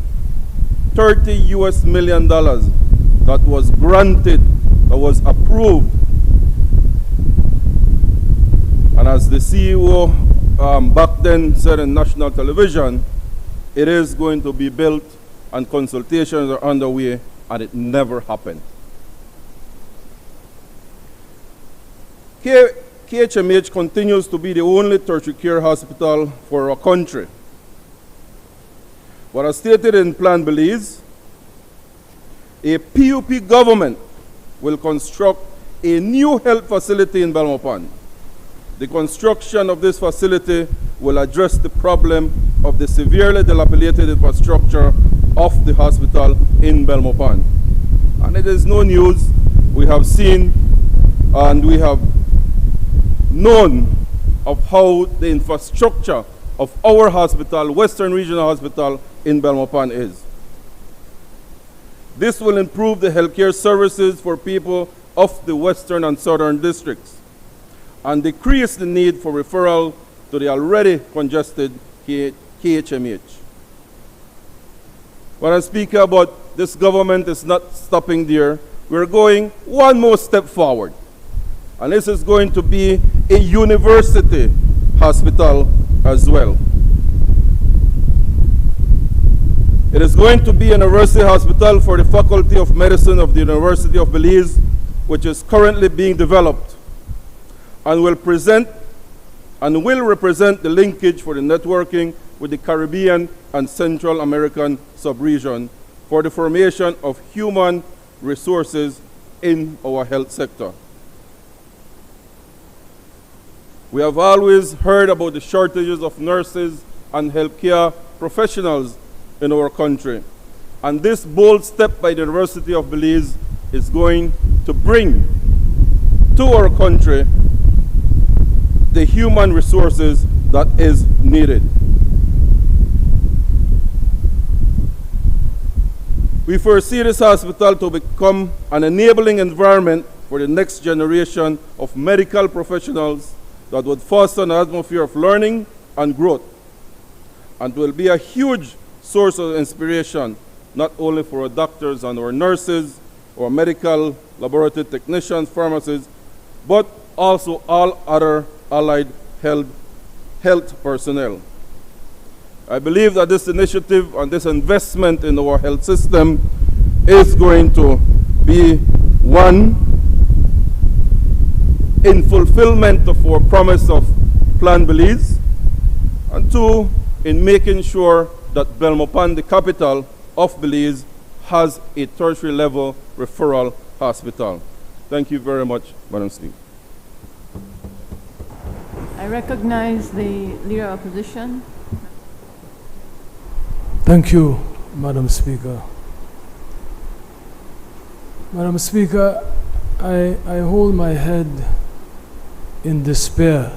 $30 million that was granted, that was approved. And as the CEO back then said in national television, it is going to be built and consultations are underway, and it never happened. KHMH continues to be the only tertiary care hospital for our country. But as stated in Plan Belize, a PUP government will construct a new health facility in Belmopan. The construction of this facility will address the problem of the severely dilapidated infrastructure of the hospital in Belmopan. And it is no news. We have seen and we have known of how the infrastructure of our hospital, Western Regional Hospital in Belmopan is. This will improve the healthcare services for people of the Western and Southern districts and decrease the need for referral to the already congested KHMH. When I speak about this government is not stopping there, we're going one more step forward. And this is going to be a university hospital as well. It is going to be a university hospital for the Faculty of Medicine of the University of Belize, which is currently being developed, and will represent the linkage for the networking with the Caribbean and Central American sub-region for the formation of human resources in our health sector. We have always heard about the shortages of nurses and healthcare professionals in our country. And this bold step by the University of Belize is going to bring to our country the human resources that is needed. We foresee this hospital to become an enabling environment for the next generation of medical professionals that would foster an atmosphere of learning and growth, and will be a huge source of inspiration, not only for our doctors and our nurses, or medical laboratory technicians, pharmacists, but also all other allied health personnel. I believe that this initiative and this investment in our health system is going to be one, in fulfillment of our promise of Plan Belize, and two, in making sure that Belmopan, the capital of Belize, has a tertiary level referral hospital. Thank you very much, Madam Speaker. I recognize the Leader of Opposition. Thank you, Madam Speaker. Madam Speaker, I hold my head in despair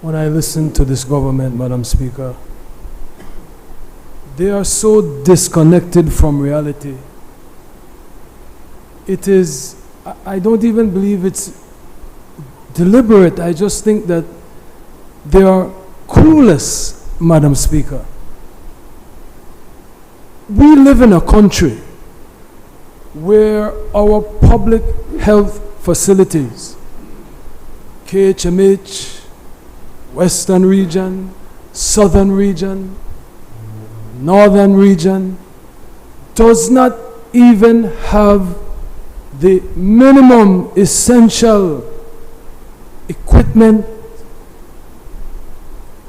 when I listen to this government, Madam Speaker. They are so disconnected from reality. It is, I don't even believe it's deliberate. I just think that they are clueless, Madam Speaker. We live in a country where our public health facilities, KHMH, Western Region, Southern Region, Northern Region, does not even have the minimum essential equipment,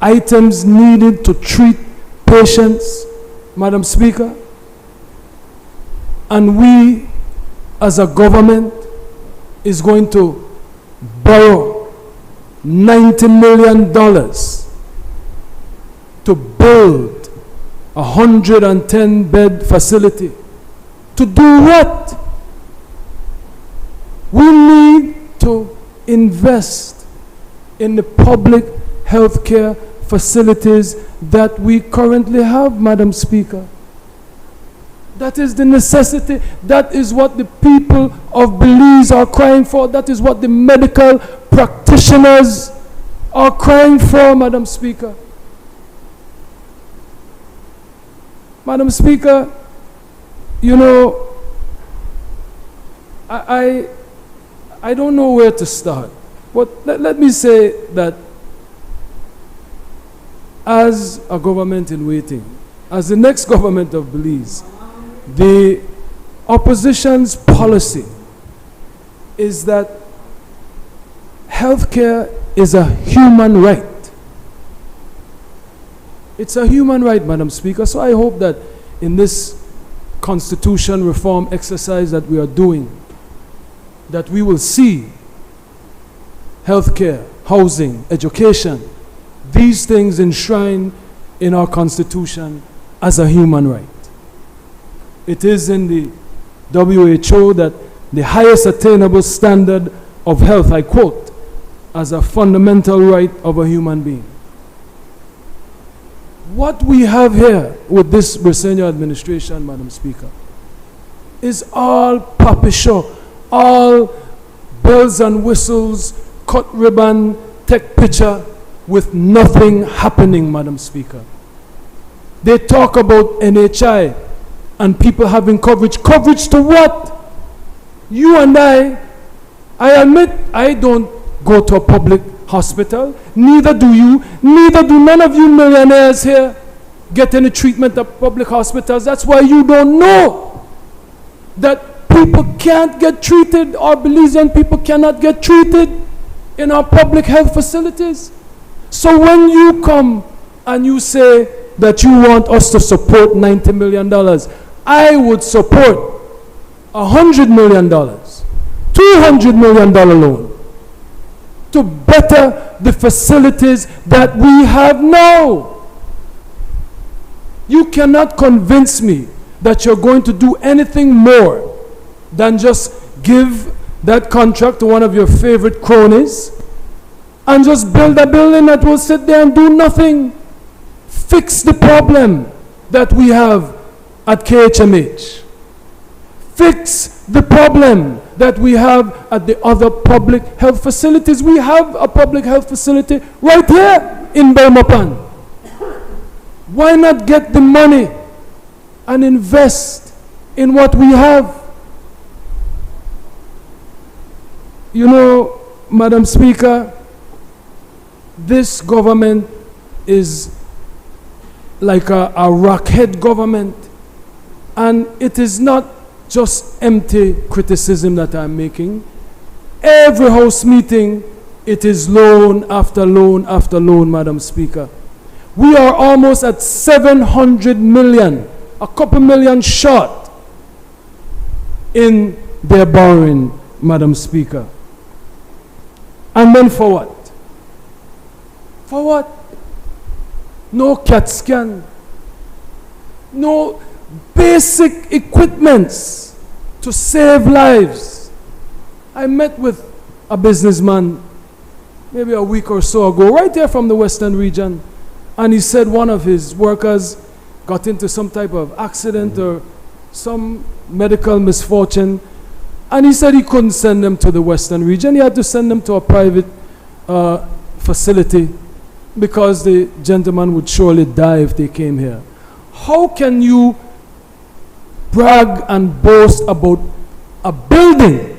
items needed to treat patients, Madam Speaker. And we, as a government, is going to borrow $90 million to build a 110-bed facility. To do what? We need to invest in the public healthcare facilities that we currently have, Madam Speaker. That is the necessity. That is what the people of Belize are crying for. That is what the medical practitioners are crying for, Madam Speaker. Madam Speaker, you know, I don't know where to start, but let me say that as a government in waiting, as the next government of Belize, the opposition's policy is that healthcare is a human right. It's a human right, Madam Speaker. So I hope that in this constitution reform exercise that we are doing, that we will see healthcare, housing, education, these things enshrined in our constitution as a human right. It is in the WHO that the highest attainable standard of health, I quote, as a fundamental right of a human being. What we have here with this Briceño administration, Madam Speaker, is all puppet show, all bells and whistles, cut ribbon, take picture, with nothing happening, Madam Speaker. They talk about NHI and people having coverage. Coverage to what? You and I admit I don't go to a public hospital. Neither do you. Neither do none of you millionaires here get any treatment at public hospitals. That's why you don't know that people can't get treated, or Belizean people cannot get treated in our public health facilities. So when you come and you say that you want us to support $90 million, I would support $100 million, $200 million loan to better the facilities that we have now. You cannot convince me that you're going to do anything more than just give that contract to one of your favorite cronies and just build a building that will sit there and do nothing. Fix the problem that we have at KHMH. Fix the problem that we have at the other public health facilities. We have a public health facility right here in Belmopan. Why not get the money and invest in what we have? You know, Madam Speaker, this government is like a rockhead government, and it is not just empty criticism that I'm making. Every House meeting, it is loan after loan after loan, Madam Speaker. We are almost at 700 million, a couple million short in their borrowing, Madam Speaker. And then for what? For what? No CAT scan, no basic equipments to save lives. I met with a businessman maybe a week or so ago, right there from the Western region, and he said one of his workers got into some type of accident or some medical misfortune, and he said he couldn't send them to the Western region. He had to send them to a private facility because the gentleman would surely die if they came here. How can you brag and boast about a building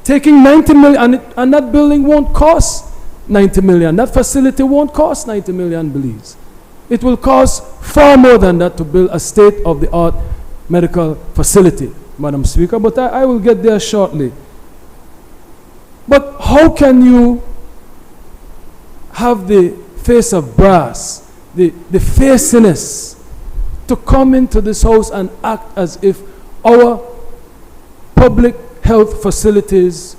taking 90 million, and that building won't cost 90 million. That facility won't cost 90 million, Belize. It will cost far more than that to build a state-of-the-art medical facility, Madam Speaker, but I will get there shortly. But how can you have the face of brass, the faciness to come into this house and act as if our public health facilities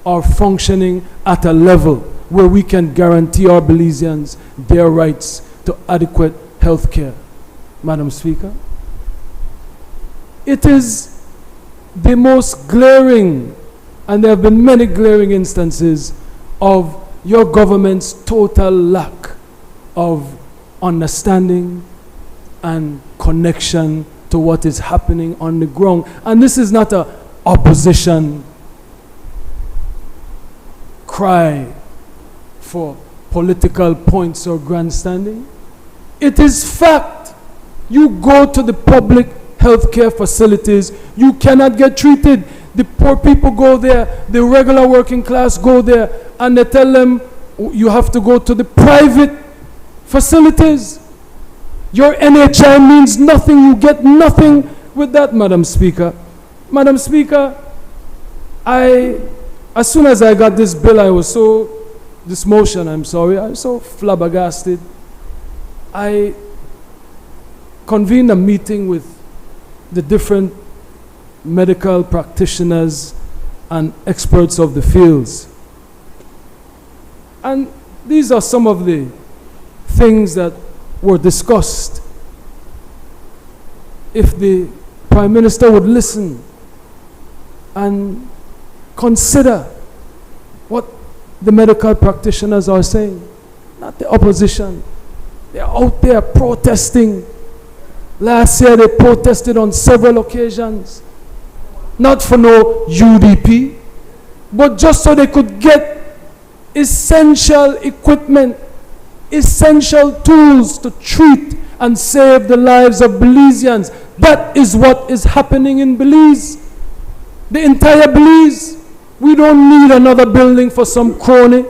are functioning at a level where we can guarantee our Belizeans their rights to adequate health care, Madam Speaker? It is the most glaring, and there have been many glaring instances of your government's total lack of understanding and connection to what is happening on the ground. And this is not an opposition cry for political points or grandstanding. It is fact. You go to the public healthcare facilities, you cannot get treated. The poor people go there, the regular working class go there, and they tell them you have to go to the private facilities. Your NHI means nothing. You get nothing with that, Madam Speaker. Madam Speaker, as soon as I got this bill, I was so flabbergasted. I convened a meeting with the different medical practitioners and experts of the fields. And these are some of the things that were discussed. If the Prime Minister would listen and consider what the medical practitioners are saying, not the opposition. They're out there protesting. Last year they protested on several occasions, not for no UDP, but just so they could get essential equipment, essential tools to treat and save the lives of Belizeans. That is what is happening in Belize. The entire Belize. We don't need another building for some crony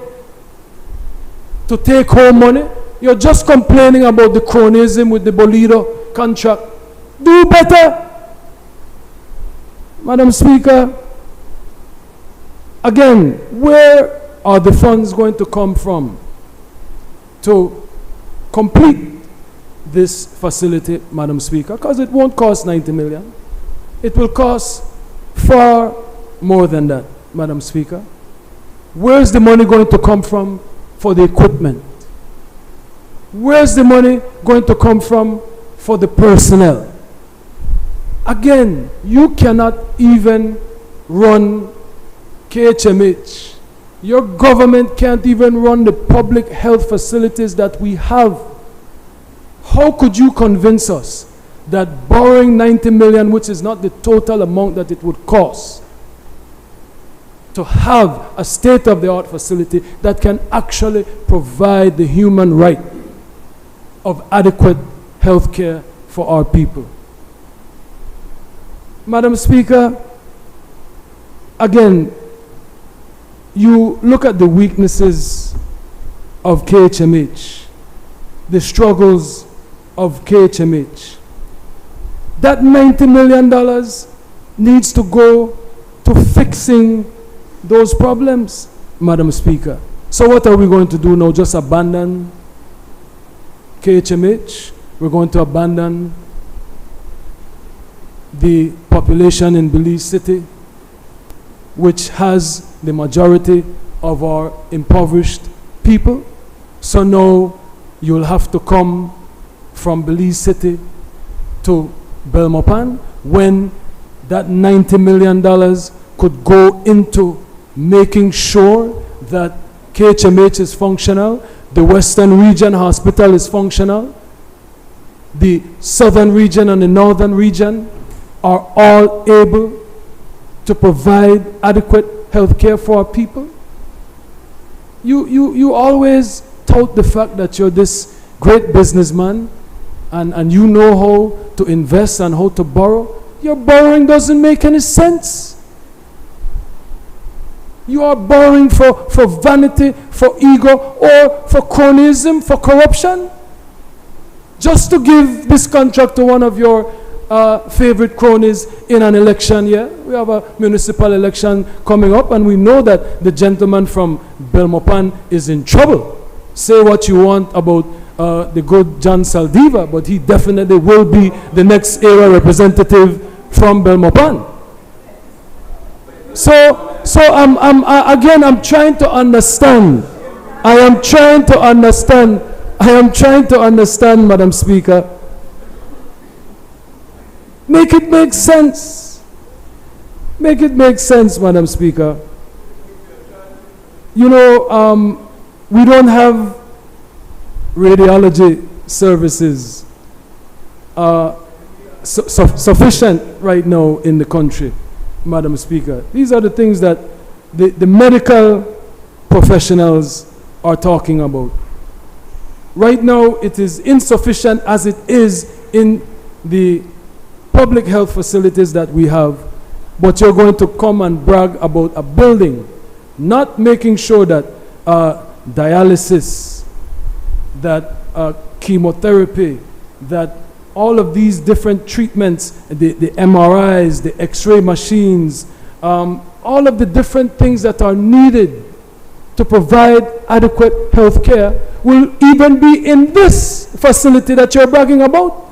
to take home money. You're just complaining about the cronyism with the Bolido contract. Do better. Madam Speaker, again, where are the funds going to come from to complete this facility, Madam Speaker? Because it won't cost 90 million. It will cost far more than that, Madam Speaker. Where's the money going to come from for the equipment? Where's the money going to come from for the personnel? Again, you cannot even run KHMH. Your government can't even run the public health facilities that we have. How could you convince us that borrowing 90 million, which is not the total amount that it would cost, to have a state-of-the-art facility that can actually provide the human right of adequate health care for our people? Madam Speaker, again, you look at the weaknesses of KHMH, the struggles of KHMH. That $90 million needs to go to fixing those problems, Madam Speaker. So what are we going to do now? Just abandon KHMH? We're going to abandon the population in Belize City, which has the majority of our impoverished people. So now you'll have to come from Belize City to Belmopan, when that $90 million could go into making sure that KHMH is functional, the Western Region Hospital is functional, the Southern Region and the Northern Region are all able to provide adequate health care for our people. You always tout the fact that you're this great businessman and you know how to invest and how to borrow. Your borrowing doesn't make any sense. You are borrowing for vanity, for ego, or for cronyism, for corruption. Just to give this contract to one of your favorite cronies in an election year. We have a municipal election coming up, and we know that the gentleman from Belmopan is in trouble. Say what you want about the good John Saldiva, but he definitely will be the next era representative from Belmopan. So I'm trying to understand. I am trying to understand, Madam Speaker. Make it make sense. Make it make sense, Madam Speaker. You know, we don't have radiology services sufficient right now in the country, Madam Speaker. These are the things that the medical professionals are talking about. Right now, it is insufficient as it is in the public health facilities that we have, but you're going to come and brag about a building, not making sure that dialysis, that chemotherapy, that all of these different treatments, the MRIs, the X-ray machines, all of the different things that are needed to provide adequate health care will even be in this facility that you're bragging about.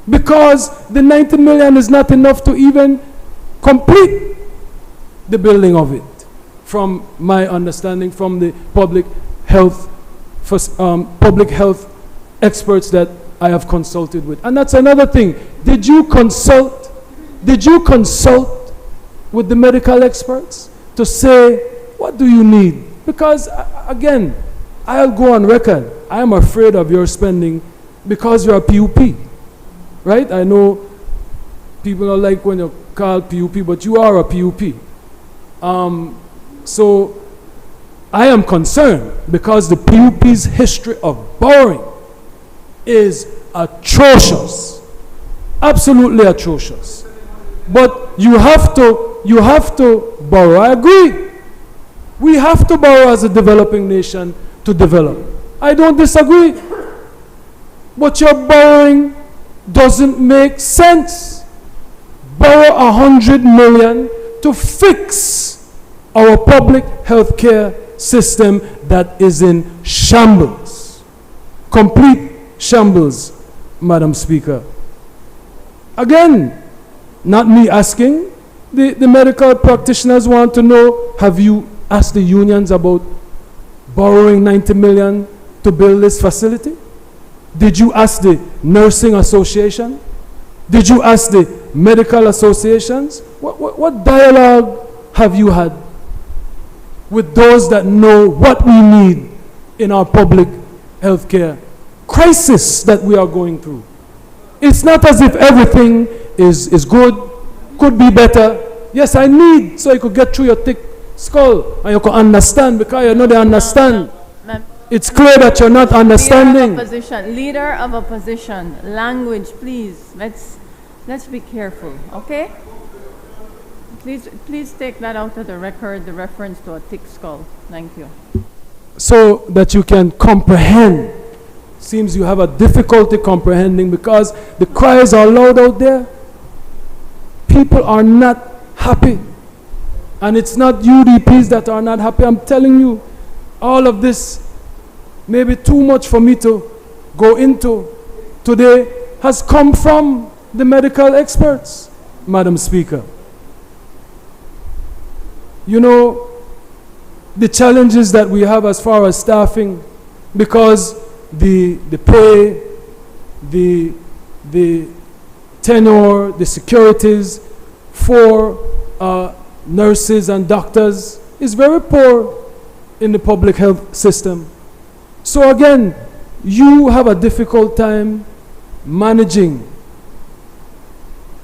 Because the 90 million is not enough to even complete the building of it, from my understanding from the public health experts that I have consulted with. And that's another thing. Did you consult with the medical experts to say, what do you need? Because again, I'll go on record. I am afraid of your spending because you're a PUP, right? I know people don't like when you're called PUP, but you are a PUP. So I am concerned because the PUP's history of borrowing is atrocious, absolutely atrocious. But you have to borrow. I agree. We have to borrow as a developing nation to develop. I don't disagree. But your borrowing doesn't make sense. Borrow 100 million to fix our public health care system that is in shambles. Complete shambles, Madam Speaker. Again, not me asking. The medical practitioners want to know, have you asked the unions about borrowing 90 million to build this facility? Did you ask the nursing association? Did you ask the medical associations? What dialogue have you had with those that know what we need in our public health care crisis that we are going through? It's not as if everything is good, could be better. Yes, I need so you could get through your thick skull and you can understand, because you know they understand. It's clear that you're not understanding. Leader of opposition, language, please. Let's be careful, okay? Please take that out of the record, the reference to a thick skull. Thank you. So that you can comprehend. Seems you have a difficulty comprehending because the cries are loud out there. People are not happy. And it's not UDPs that are not happy. I'm telling you, all of this may be too much for me to go into today has come from the medical experts, Madam Speaker. You know, the challenges that we have as far as staffing, because the pay, the tenure, the securities for nurses and doctors is very poor in the public health system. So again, you have a difficult time managing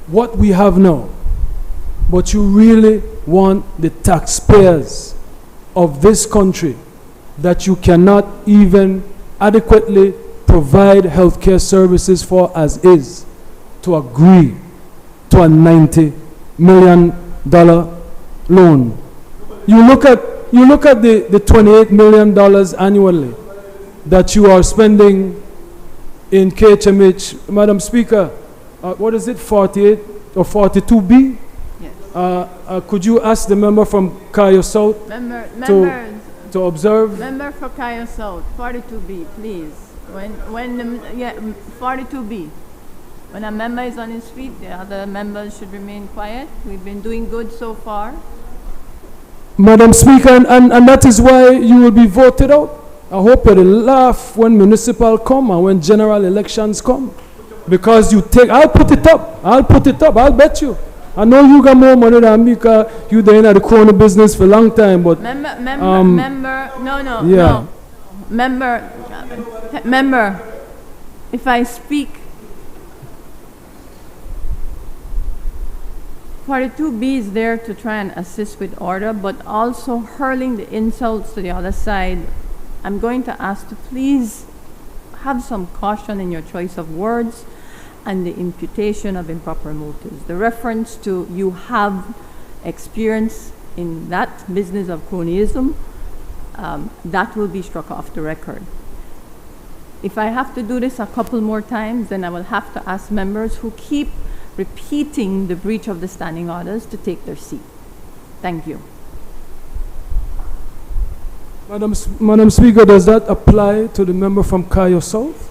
what we have now, but you really want the taxpayers of this country that you cannot even adequately provide healthcare services for as is to agree to a $90 million loan. You look at the $28 million annually that you are spending in KHMH, Madam Speaker. What is it, 48 or 42B? Yes. Could you ask the member from Cayo South to observe? Member for Cayo South, 42B, please. When 42B. When a member is on his feet, the other members should remain quiet. We've been doing good so far. Madam Speaker, and that is why you will be voted out. I hope you'll laugh when municipal come and when general elections come. Because you take, I'll put it up, I'll bet you. I know you got more money than me because you've been in the corner business for a long time, but... Member, if I speak, 42B is there to try and assist with order, but also hurling the insults to the other side I'm going to ask to please have some caution in your choice of words and the imputation of improper motives. The reference to you have experience in that business of cronyism, that will be struck off the record. If I have to do this a couple more times, then I will have to ask members who keep repeating the breach of the standing orders to take their seat. Thank you. Madam Speaker, does that apply to the member from Kayo South?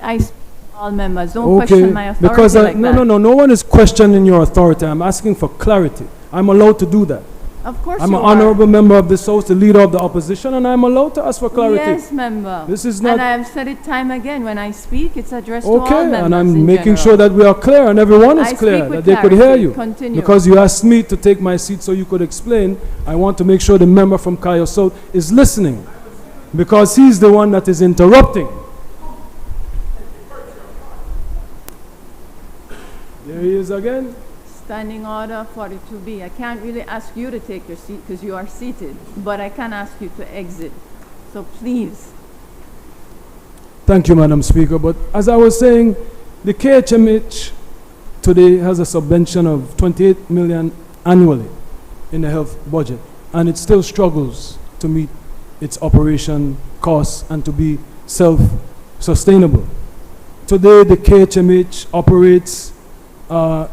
I speak to all members. Don't question my authority because like that. No one is questioning your authority. I'm asking for clarity. I'm allowed to do that. Of course I'm you an are. honorable member of this House, the leader of the opposition, and I'm allowed to ask for clarity. Yes, member. This is not... And I have said it time again. When I speak, it's addressed to all members. Okay, and I'm in making general. sure that we are clear and everyone is I clear, speak with that they could hear clarity. you. Continue. Because you asked me to take my seat so you could explain, I want to make sure the member from Kayo South is listening, because he's the one that is interrupting. There he is again. Standing order 42B. I can't really ask you to take your seat because you are seated, but I can ask you to exit. So please. Thank you, Madam Speaker. But as I was saying, the KHMH today has a subvention of 28 million annually in the health budget, and it still struggles to meet its operation costs and to be self-sustainable. Today, the KHMH operates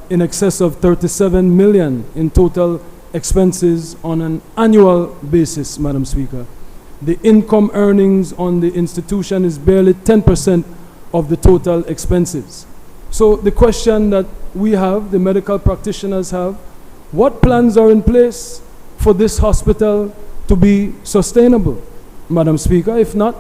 in excess of 37 million in total expenses on an annual basis, Madam Speaker. The income earnings on the institution is barely 10% of the total expenses. So the question that we have, the medical practitioners have, what plans are in place for this hospital to be sustainable, Madam Speaker? If not,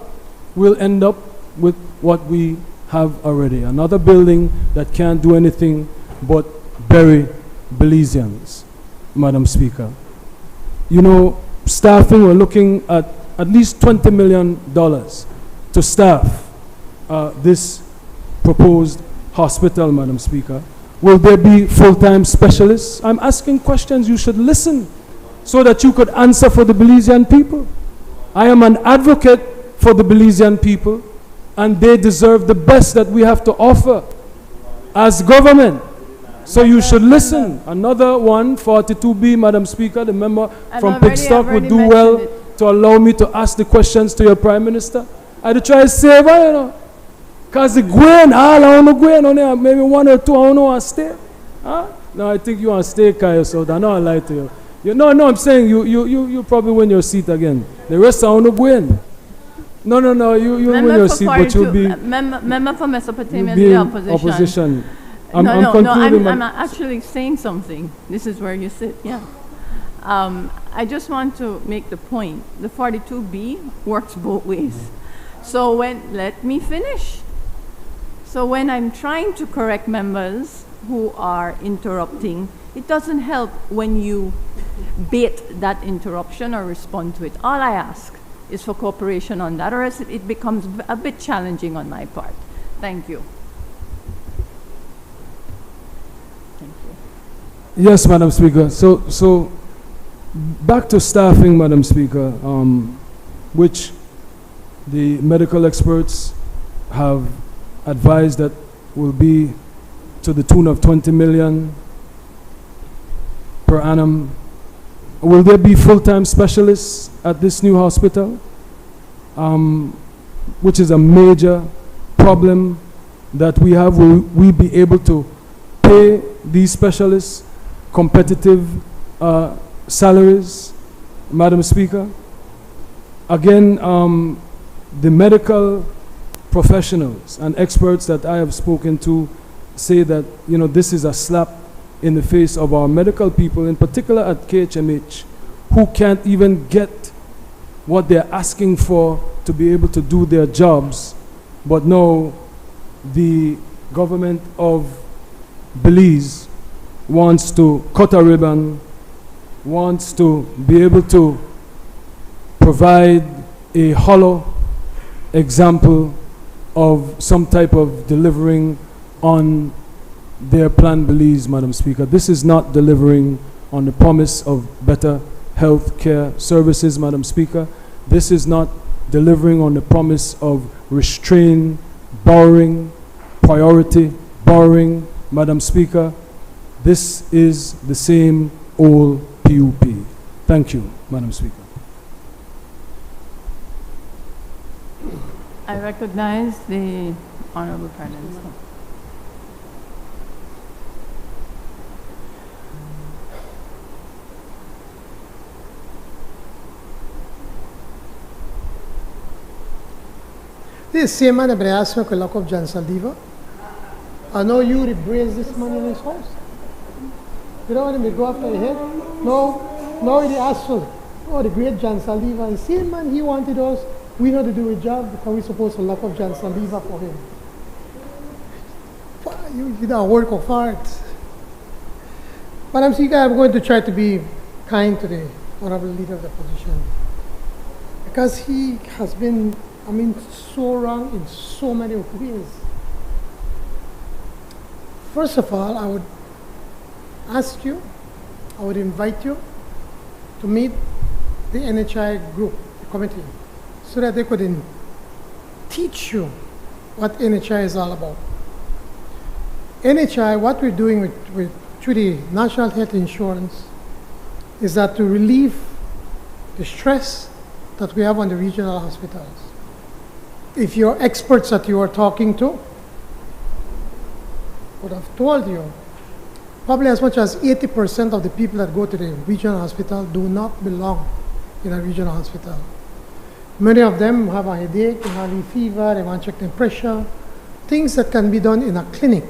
we'll end up with what we have already, another building that can't do anything but bury Belizeans, Madam Speaker. You know, staffing, we're looking at least $20 million to staff this proposed hospital, Madam Speaker. Will there be full-time specialists? I'm asking questions. You should listen so that you could answer for the Belizean people. I am an advocate for the Belizean people, and they deserve the best that we have to offer as government. So you should listen. Another one, 42B, Madam Speaker, the member from Pickstock would do well to allow me to ask the questions to your Prime Minister. I'd try to save her, you know. Because the Gwen, all I want to Gwen on there, maybe one or two, I don't want to stay. Huh? No, I think you want to stay, Kaya, so I know I lie to you. No, I'm saying you probably win your seat again. The rest I want to Gwen. No, you win your seat, but you'll be... Member for Mesopotamia, the opposition. I'm actually saying something. This is where you sit, yeah. I just want to make the point. The 42B works both ways. So let me finish. So when I'm trying to correct members who are interrupting, it doesn't help when you bait that interruption or respond to it. All I ask is for cooperation on that, or else it becomes a bit challenging on my part. Thank you. Yes, Madam Speaker. So back to staffing, Madam Speaker, which the medical experts have advised that will be to the tune of 20 million per annum. Will there be full-time specialists at this new hospital? Which is a major problem that we have. Will we be able to pay these specialists competitive salaries, Madam Speaker? Again, the medical professionals and experts that I have spoken to say that, you know, this is a slap in the face of our medical people, in particular at KHMH, who can't even get what they're asking for to be able to do their jobs. But no, the government of Belize wants to cut a ribbon, wants to be able to provide a hollow example of some type of delivering on their plan Belize, Madam Speaker. This is not delivering on the promise of better health care services, Madam Speaker. This is not delivering on the promise of restraint, borrowing, priority, borrowing, Madam Speaker. This is the same old PUP. Thank you, Madam Speaker. I recognize the Honorable Prime Minister. This same man that asked me to lock up Jan Saldiva. I know you embrace this man in his house. You don't want him to go after the head? No, he asked for, oh, the great Jan Saldiva. And same man, he wanted us, we know to do a job, because we're supposed to lock up Jan Saldiva for him. You did a work of art. Madam Speaker, I'm going to try to be kind to the Honorable Leader of the Opposition, because he has been, so wrong in so many ways. First of all, I would ask you, I would invite you to meet the NHI group, the committee, so that they could teach you what NHI is all about. NHI, what we're doing through the National Health Insurance is that to relieve the stress that we have on the regional hospitals. If your experts that you are talking to would have told you, probably as much as 80% of the people that go to the regional hospital do not belong in a regional hospital. Many of them have a headache, they have a fever, they want to check their pressure, things that can be done in a clinic.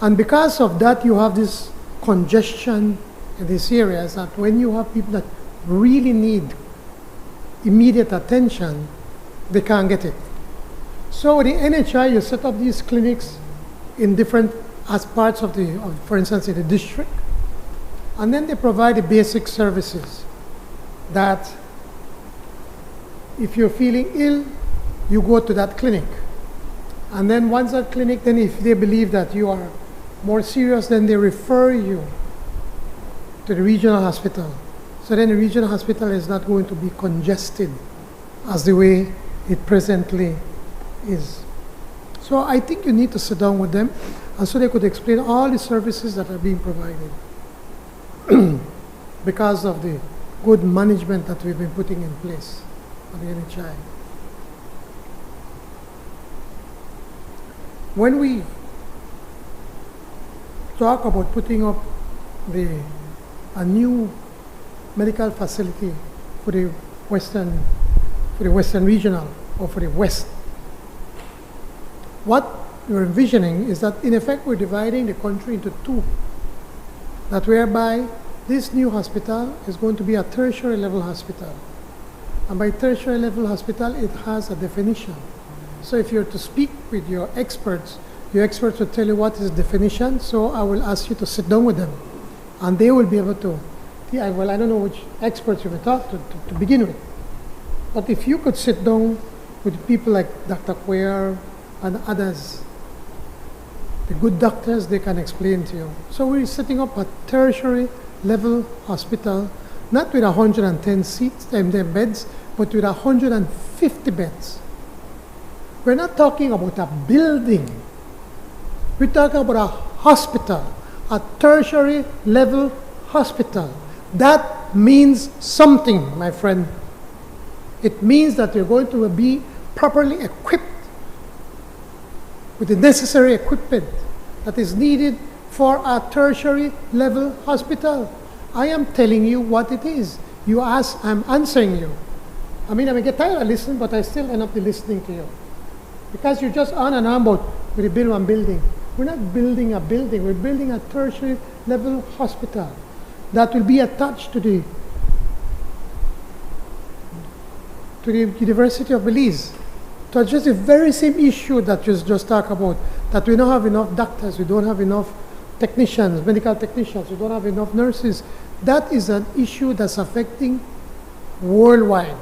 And because of that, you have this congestion in these areas that when you have people that really need immediate attention, they can't get it. So with the NHI, you set up these clinics in different as parts of for instance, in the district, and then they provide the basic services that if you're feeling ill, you go to that clinic. And then once that clinic, then if they believe that you are more serious, then they refer you to the regional hospital. So then the regional hospital is not going to be congested as the way it presently is. So I think you need to sit down with them, and so they could explain all the services that are being provided because of the good management that we've been putting in place on the NHI. When we talk about putting up a new medical facility for the Western Regional, or for the West, what we're envisioning is that in effect we're dividing the country into two. That whereby this new hospital is going to be a tertiary level hospital. And by tertiary level hospital, it has a definition. So if you're to speak with your experts will tell you what is the definition. So I will ask you to sit down with them, and they will be able to, well, I don't know which experts you will talk to begin with. But if you could sit down with people like Dr. Quayer and others, the good doctors, they can explain to you. So we're setting up a tertiary level hospital, not with 110 seats, beds, but with 150 beds. We're not talking about a building. We're talking about a hospital, a tertiary level hospital. That means something, my friend. It means that you're going to be properly equipped with the necessary equipment that is needed for a tertiary level hospital. I am telling you what it is. You ask, I'm answering you. I may get tired of listening, but I still end up listening to you. Because you're just on and on about we build one building. We're not building a building, we're building a tertiary level hospital that will be attached to the University of Belize to address the very same issue that you just talked about, that we don't have enough doctors, we don't have enough technicians, medical technicians, we don't have enough nurses. That is an issue that's affecting worldwide.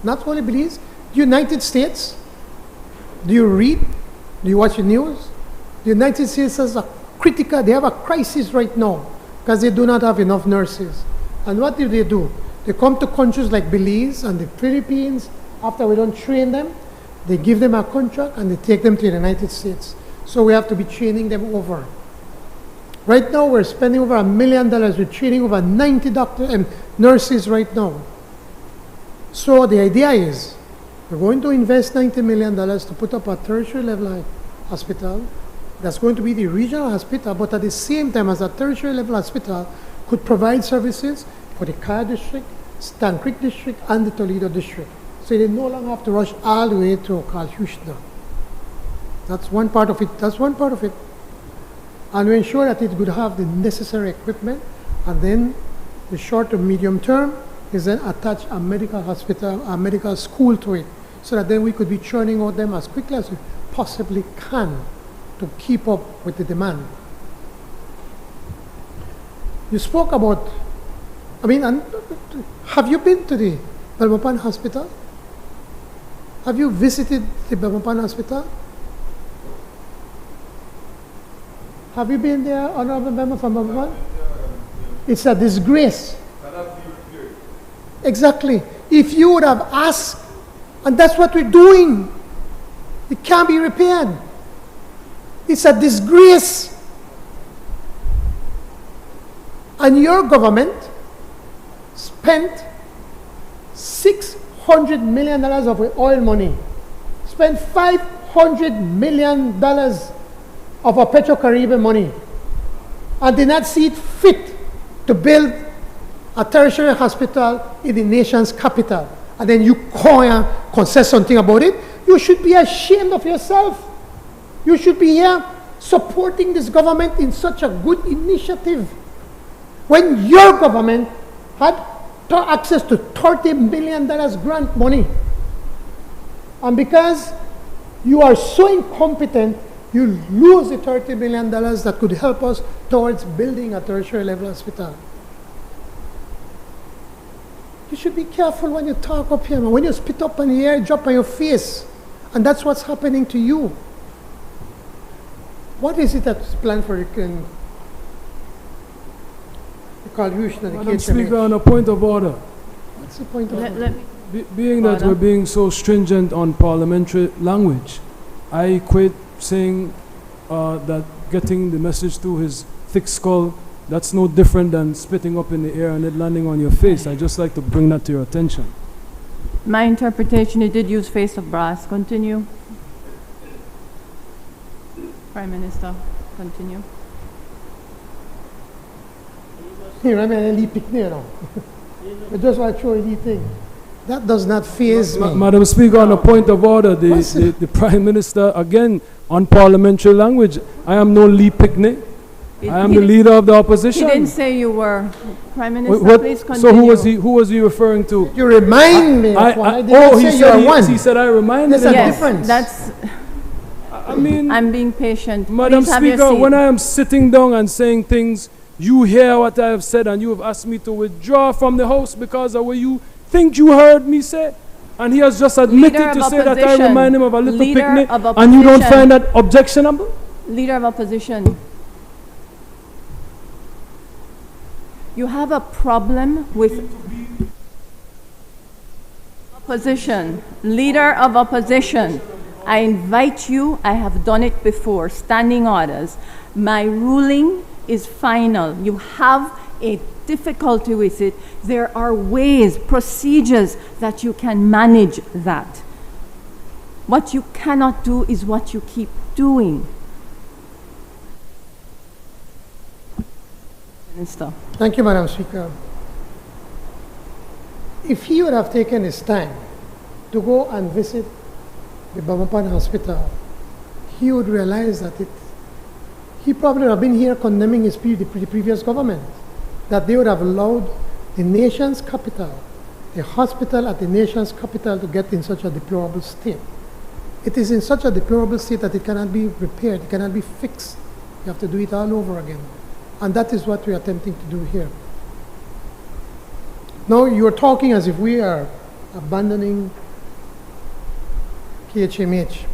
Not only Belize, the United States. Do you read? Do you watch the news? The United States has they have a crisis right now because they do not have enough nurses. And what do? They come to countries like Belize and the Philippines. After we don't train them, they give them a contract and they take them to the United States. So we have to be training them over. Right now, we're spending over $1 million. We're training over 90 doctors and nurses right now. So the idea is, we're going to invest $90 million to put up a tertiary level hospital. That's going to be the regional hospital, but at the same time as a tertiary level hospital could provide services for the Kaya district, Stan Creek district, and the Toledo district. So they no longer have to rush all the way to Carl Houston. That's one part of it. That's one part of it. And we ensure that it would have the necessary equipment, and then the short to medium term is then attach a medical hospital, a medical school to it, so that then we could be churning out them as quickly as we possibly can to keep up with the demand. You spoke about, have you been to the Belmopan Hospital? Have you visited the Belmopan Hospital? Have you been there, Honorable Member from Belmopan? It's a disgrace. Exactly. If you would have asked, and that's what we're doing, it can't be repaired. It's a disgrace. And your government spent $600 million of oil money, spent $500 million of our Petro-Caribbean money, and did not see it fit to build a tertiary hospital in the nation's capital. And then you can say something about it. You should be ashamed of yourself. You should be here supporting this government in such a good initiative when your government had access to $30 million grant money. And because you are so incompetent, you lose the $30 million that could help us towards building a tertiary level hospital. You should be careful when you talk up here. When you spit up in the air, drop on your face. And that's what's happening to you. What is it that's planned for the Carl Houston and the Madam KHMH? Speaker, on a point of order. What's the point of order? Being that we're being so stringent on parliamentary language, I equate saying that getting the message through his thick skull, that's no different than spitting up in the air and it landing on your face. I'd just like to bring that to your attention. My interpretation, he did use face of brass. Continue. Prime Minister, continue. Here, I just want to show you the thing. That does not faze me. Madam Speaker, on a point of order, the Prime Minister, again, on parliamentary language, I am no Lee Pickney. I am the leader of the opposition. He didn't say you were. Prime Minister, please continue. So who was he referring to? You remind me of one. I didn't say you are one. He said I reminded him. There's a difference. That's... I mean... I'm being patient. Madam Please have your Speaker, seat. when I am sitting down and saying things, you hear what I have said and you have asked me to withdraw from the House because of what you think you heard me say. And he has just admitted to say that I remind him of a little picnic, and you don't find that objectionable? Leader of opposition. You have a problem with opposition. Leader of opposition. I invite you, I have done it before, standing orders. My ruling is final. You have a difficulty with it. There are ways, procedures that you can manage that. What you cannot do is what you keep doing. Minister. Thank you, Madam Speaker. If he would have taken his time to go and visit the Belmopan Hospital, he would realize that he probably would have been here condemning the previous government, that they would have allowed the nation's capital, the hospital at the nation's capital, to get in such a deplorable state. It is in such a deplorable state that it cannot be repaired, it cannot be fixed. You have to do it all over again. And that is what we are attempting to do here. Now you are talking as if we are abandoning KHMH.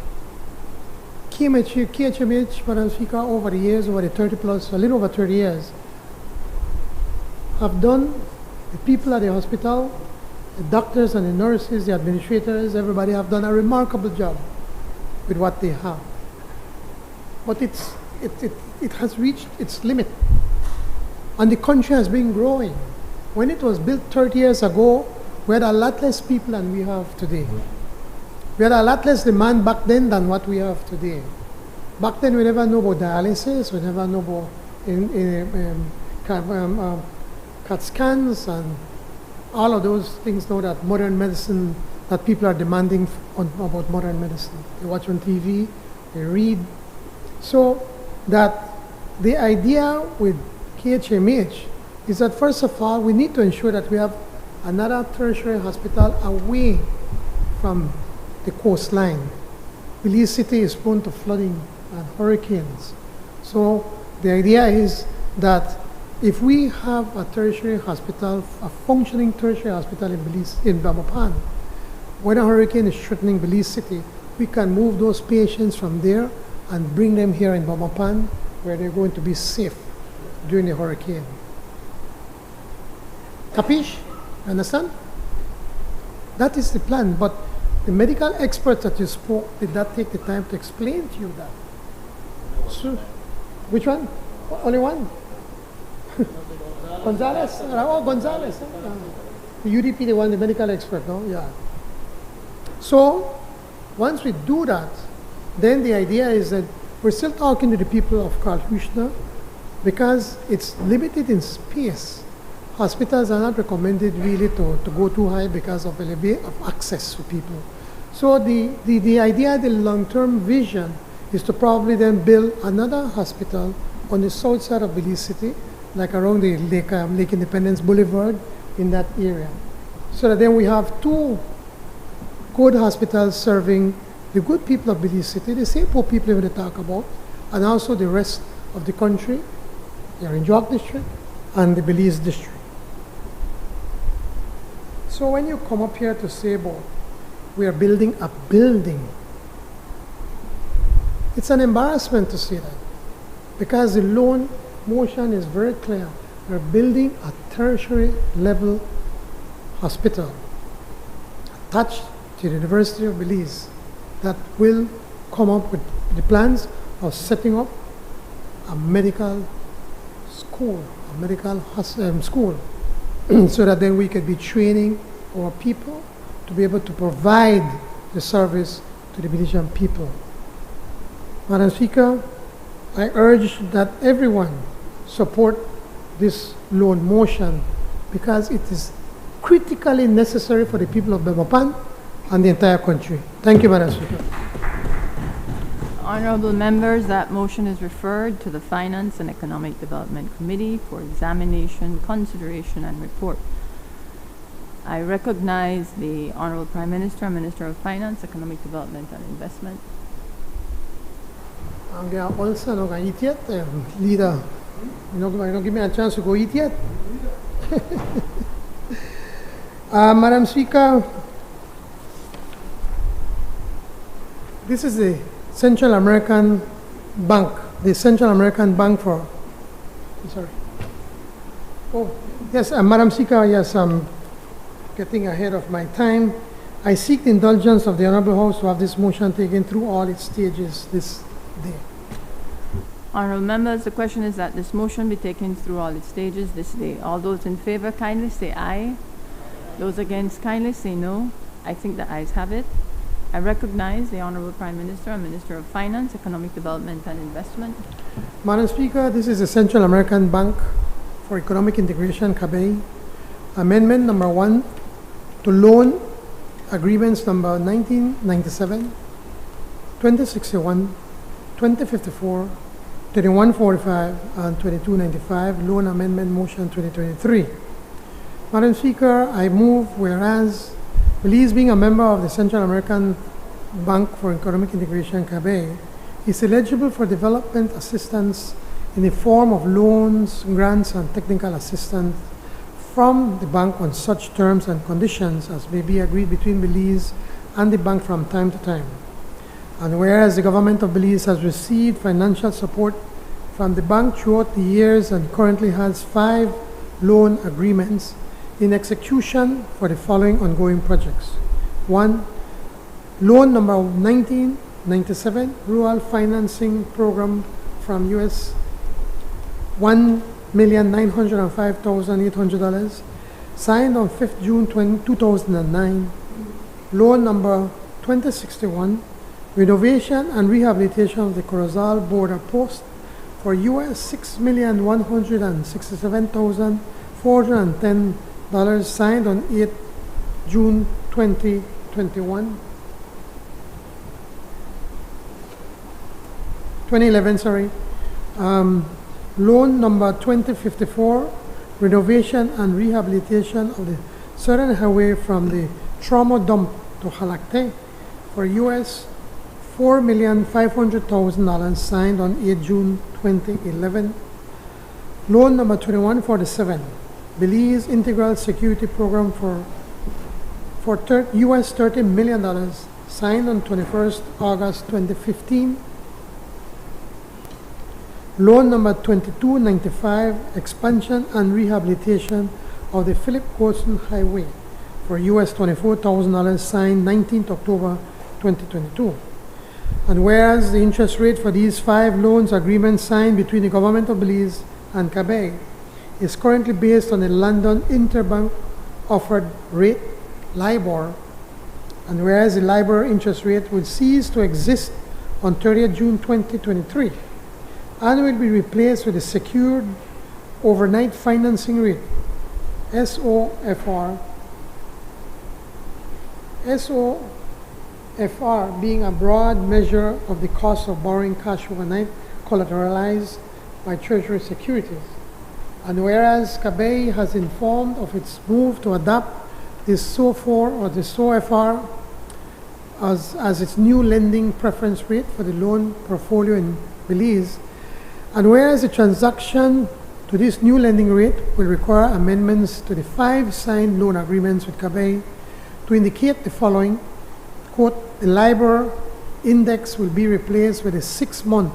KHMH, Madam Speaker, over the years, over the 30 plus, a little over 30 years, have done The people at the hospital, the doctors and the nurses, the administrators, everybody have done a remarkable job with what they have. But it has reached its limit. And the country has been growing. When it was built 30 years ago, we had a lot less people than we have today. We had a lot less demand back then than what we have today. Back then, we never knew about dialysis, we never knew about CAT scans and all of those things now that modern medicine, that people are demanding about modern medicine. They watch on TV, they read. So that the idea with KHMH is that first of all, we need to ensure that we have another tertiary hospital away from the coastline. Belize City is prone to flooding and hurricanes. So the idea is that if we have a tertiary hospital, a functioning tertiary hospital in Belize, in Belmopan, when a hurricane is threatening Belize City, we can move those patients from there and bring them here in Belmopan, where they're going to be safe during the hurricane. Capiche? Understand? That is the plan, but the medical experts that you spoke did not take the time to explain to you that. So, which one? Only one? Gonzalez? Oh, Gonzalez. The UDP, the one, the medical expert, no? Yeah. So, once we do that, then the idea is that we're still talking to the people of Karl Huchner because it's limited in space. Hospitals are not recommended really to go too high because of access to people. So the idea, the long-term vision is to probably then build another hospital on the south side of Belize City, like around the Lake Independence Boulevard in that area. So that then we have two good hospitals serving the good people of Belize City, the same poor people we talk about, and also the rest of the country, the Rinjoak district and the Belize district. So when you come up here to Sabo, we are building a building. It's an embarrassment to say that because the loan motion is very clear. We're building a tertiary level hospital attached to the University of Belize that will come up with the plans of setting up a medical school, so that then we could be training our people to be able to provide the service to the Belizean people. Madam Speaker, I urge that everyone support this loan motion because it is critically necessary for the people of Belmopan and the entire country. Thank you, Madam Speaker. Honorable members, that motion is referred to the Finance and Economic Development Committee for examination, consideration, and report. I recognize the Honorable Prime Minister, Minister of Finance, Economic Development, and Investment. I'm also not going to eat yet, leader. You don't give me a chance to go eat yet. Madam Speaker, this is the Central American Bank, the Central American Bank for, sorry. Oh, yes, Madam Speaker, yes, I'm getting ahead of my time. I seek the indulgence of the Honorable House to have this motion taken through all its stages this day. Honorable members, the question is that this motion be taken through all its stages this day. All those in favor kindly say aye. Those against kindly say no. I think the ayes have it. I recognize the Honorable Prime Minister and Minister of Finance, Economic Development and Investment. Madam Speaker, this is the Central American Bank for Economic Integration, CABEI. Amendment number 1 to loan agreements number 1997, 2061, 2054, 2145, and 2295, loan amendment motion 2023. Madam Speaker, I move whereas Belize, being a member of the Central American Bank for Economic Integration, CABEI, is eligible for development assistance in the form of loans, grants, and technical assistance from the bank on such terms and conditions as may be agreed between Belize and the bank from time to time. And whereas the government of Belize has received financial support from the bank throughout the years and currently has 5 loan agreements, in execution for the following ongoing projects. 1. Loan number 1997, Rural Financing Program from US $1,905,800, signed on 5th June 2009. Loan number 2061, renovation and rehabilitation of the Corozal border post for US $6,167,410, signed on 8th June 2011, loan number 2054, renovation and rehabilitation of the Southern Highway from the Trauma Dump to Halakte for US $4,500,000, signed on 8 June 2011. Loan number 2147, Belize Integral Security Program for US $30 million, signed on 21st August 2015. Loan number 2295, expansion and rehabilitation of the Philip Corson Highway for US $24,000, signed 19th October 2022. And whereas the interest rate for these 5 loans agreements signed between the government of Belize and Quebec is currently based on the London Interbank Offered Rate, LIBOR, and whereas the LIBOR interest rate will cease to exist on 30th June 2023 and will be replaced with a secured overnight financing rate, SOFR. SOFR being a broad measure of the cost of borrowing cash overnight collateralized by Treasury securities. And whereas Quebec has informed of its move to adopt this SOFR or the SOFR as its new lending preference rate for the loan portfolio in Belize, and whereas the transaction to this new lending rate will require amendments to the 5 signed loan agreements with Quebec to indicate the following, quote, the LIBOR index will be replaced with a 6-month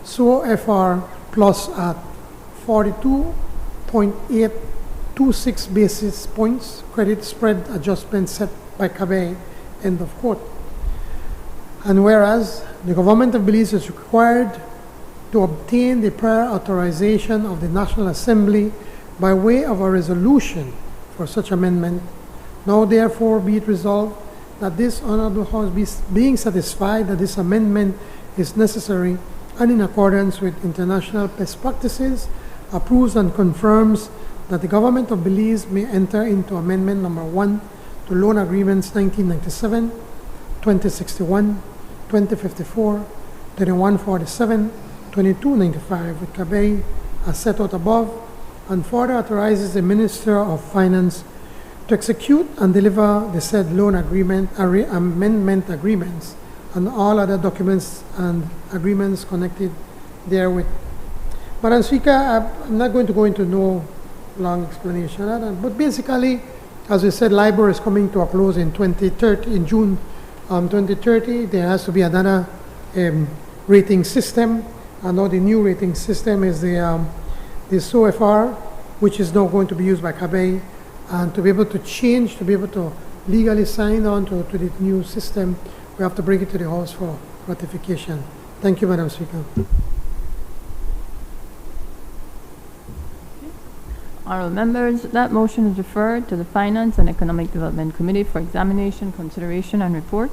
SOFR plus at 42.826 basis points credit spread adjustment set by Quebec, end of quote. And whereas the government of Belize is required to obtain the prior authorization of the National Assembly by way of a resolution for such amendment, now therefore be it resolved that this Honorable House being satisfied that this amendment is necessary and in accordance with international best practices, approves and confirms that the government of Belize may enter into amendment number 1 to loan agreements 1997, 2061, 2054, 3147, 2295 with Quebec as set out above, and further authorizes the Minister of Finance to execute and deliver the said loan agreement amendment agreements and all other documents and agreements connected therewith. Madam Speaker, I'm not going to go into no long explanation of that, but basically, as we said, LIBOR is coming to a close in 2030, in June 2030. There has to be another rating system, and now the new rating system is the SOFR, which is now going to be used by Quebec. And to be able to change, to be able to legally sign on to the new system, we have to bring it to the House for ratification. Thank you, Madam Speaker. Honourable members, that motion is referred to the Finance and Economic Development Committee for examination, consideration, and report.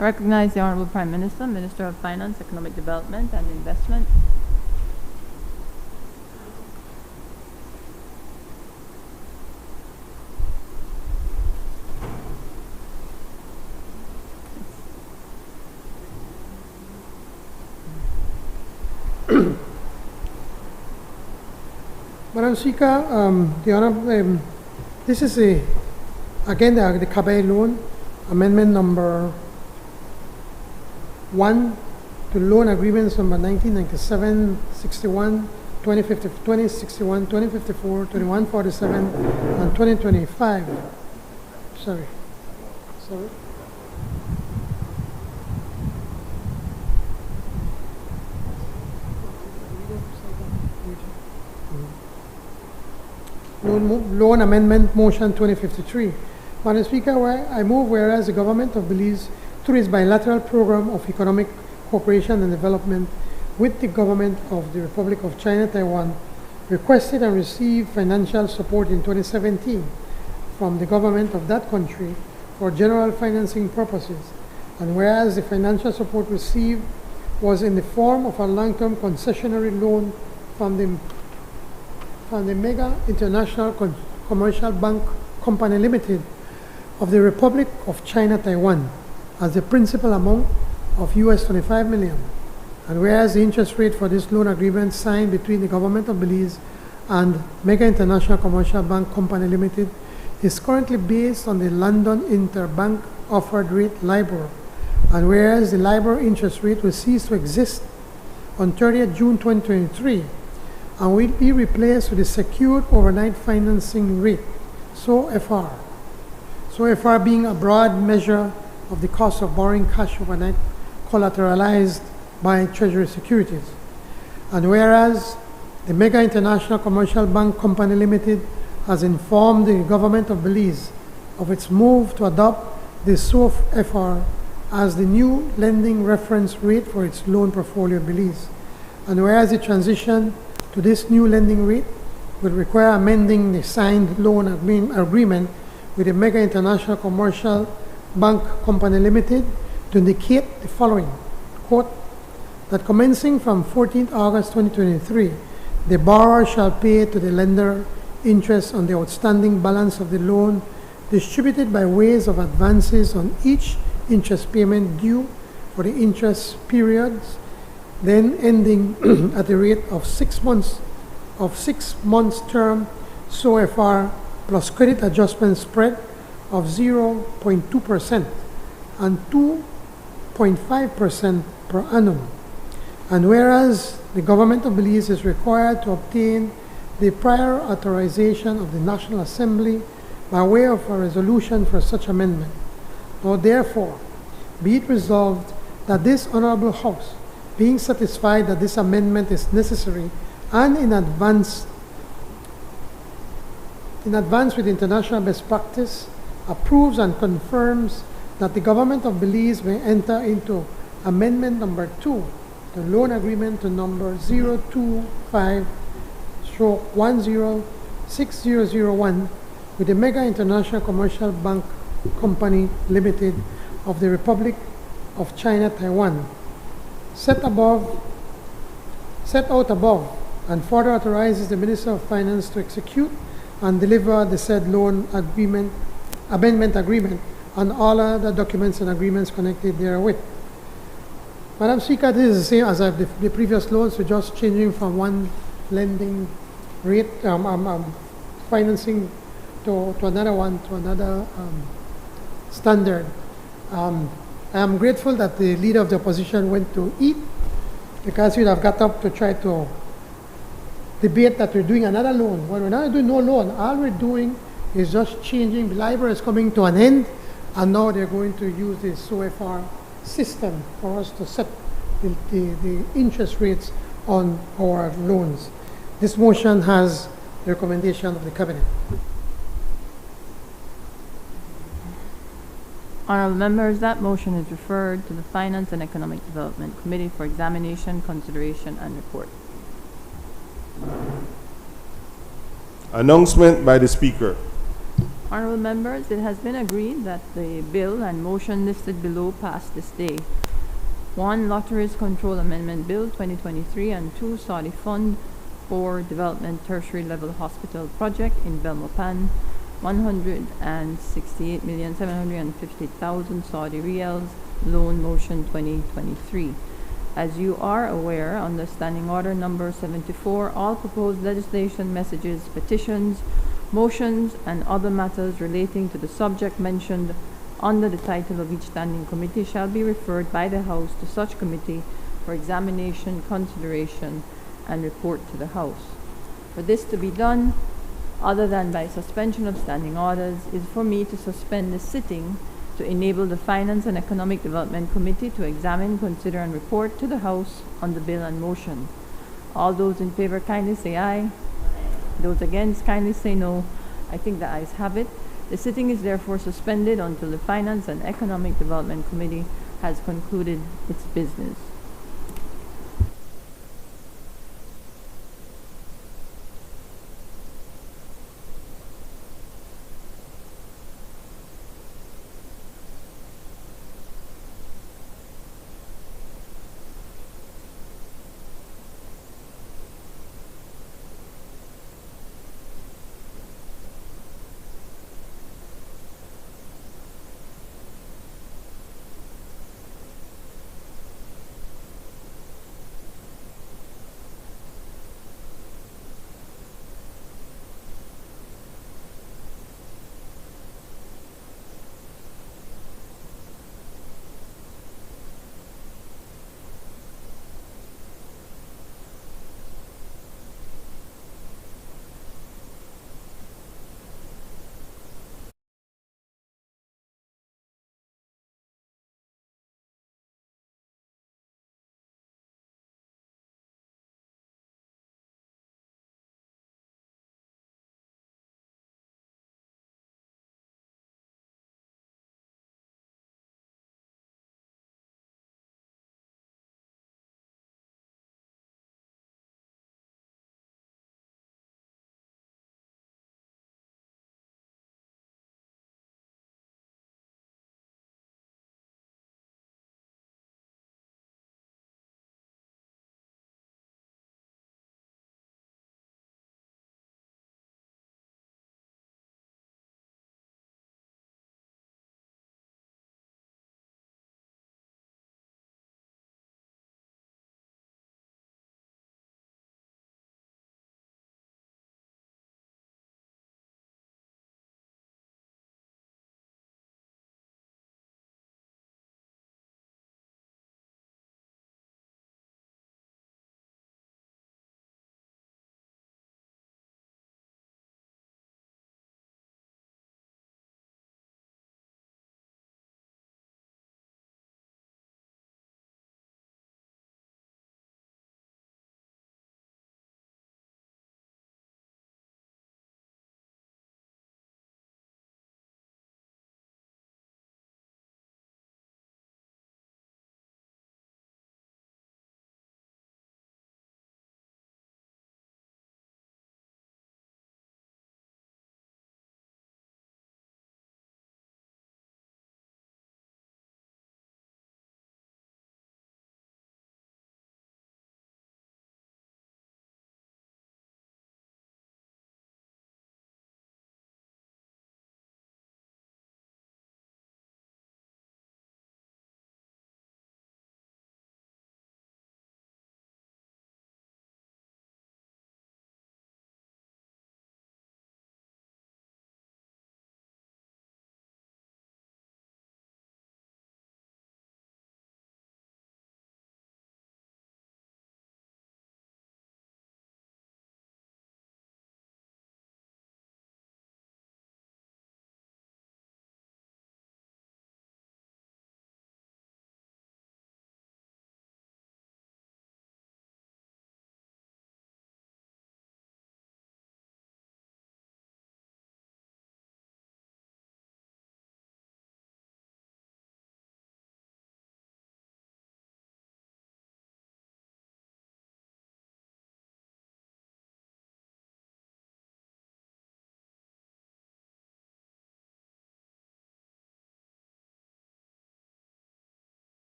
I recognize the Honourable Prime Minister, Minister of Finance, Economic Development, and Investment. Madam Speaker, this is again the Quebec loan amendment number 1 to loan agreements number 1997, 61, 2050, 2061, 2054, 2147, and 2025. Sorry. Loan Amendment Motion 2053. Madam Speaker, I move whereas the government of Belize, through its bilateral program of economic cooperation and development with the government of the Republic of China, Taiwan, requested and received financial support in 2017 from the government of that country for general financing purposes, and whereas the financial support received was in the form of a long-term concessionary loan from the Mega International Commercial Bank Company Limited of the Republic of China, Taiwan, as the principal amount of US $25 million. And whereas the interest rate for this loan agreement signed between the government of Belize and Mega International Commercial Bank Company Limited is currently based on the London Interbank Offered Rate LIBOR, and whereas the LIBOR interest rate will cease to exist on 30th June 2023 and will be replaced with the Secured Overnight Financing Rate, SOFR. SOFR being a broad measure of the cost of borrowing cash overnight collateralized by Treasury securities. And whereas the Mega International Commercial Bank Company Limited has informed the government of Belize of its move to adopt the SOFR as the new lending reference rate for its loan portfolio in Belize. And whereas the transition to this new lending rate will require amending the signed loan agreement with the Mega International Commercial Bank Company Limited to indicate the following, quote, that commencing from 14th August 2023, the borrower shall pay to the lender interest on the outstanding balance of the loan distributed by ways of advances on each interest payment due for the interest periods, then ending at the rate of 6 months term SOFR plus credit adjustment spread of 0.2% and 2.5% per annum. And whereas the government of Belize is required to obtain the prior authorization of the National Assembly by way of a resolution for such amendment, now therefore be it resolved that this Honorable House, being satisfied that this amendment is necessary and in advance with international best practice, approves and confirms that the government of Belize may enter into amendment number 2, the loan agreement to number 025/106001 with the Mega International Commercial Bank Company Limited of the Republic of China, Taiwan, set out above, and further authorizes the Minister of Finance to execute and deliver the said loan amendment agreement and all other documents and agreements connected therewith. Madam Speaker, this is the same as the previous loans, we're just changing from one lending rate, financing to another one, to another standard. I am grateful that the leader of the opposition went to eat, because he would have got up to try to debate that we're doing another loan. Well, we're not doing no loan. All we're doing is just changing. The LIBOR is coming to an end, and now they're going to use the SOFR system for us to set the interest rates on our loans. This motion has the recommendation of the Cabinet. Honourable members, that motion is referred to the Finance and Economic Development Committee for examination, consideration, and report. Announcement by the Speaker. Honourable members, it has been agreed that the bill and motion listed below pass this day. 1. Lotteries Control Amendment Bill 2023, and 2. Saudi Fund for Development Tertiary Level Hospital Project in Belmopan, 168,750,000 Saudi Riyals, loan motion 2023. As you are aware, under Standing Order number 74, all proposed legislation, messages, petitions, motions, and other matters relating to the subject mentioned under the title of each standing committee shall be referred by the House to such committee for examination, consideration, and report to the House. For this to be done, other than by suspension of standing orders, is for me to suspend the sitting to enable the Finance and Economic Development Committee to examine, consider, and report to the House on the bill and motion. All those in favor kindly say aye. Those against, kindly say no. I think the ayes have it. The sitting is therefore suspended until the Finance and Economic Development Committee has concluded its business.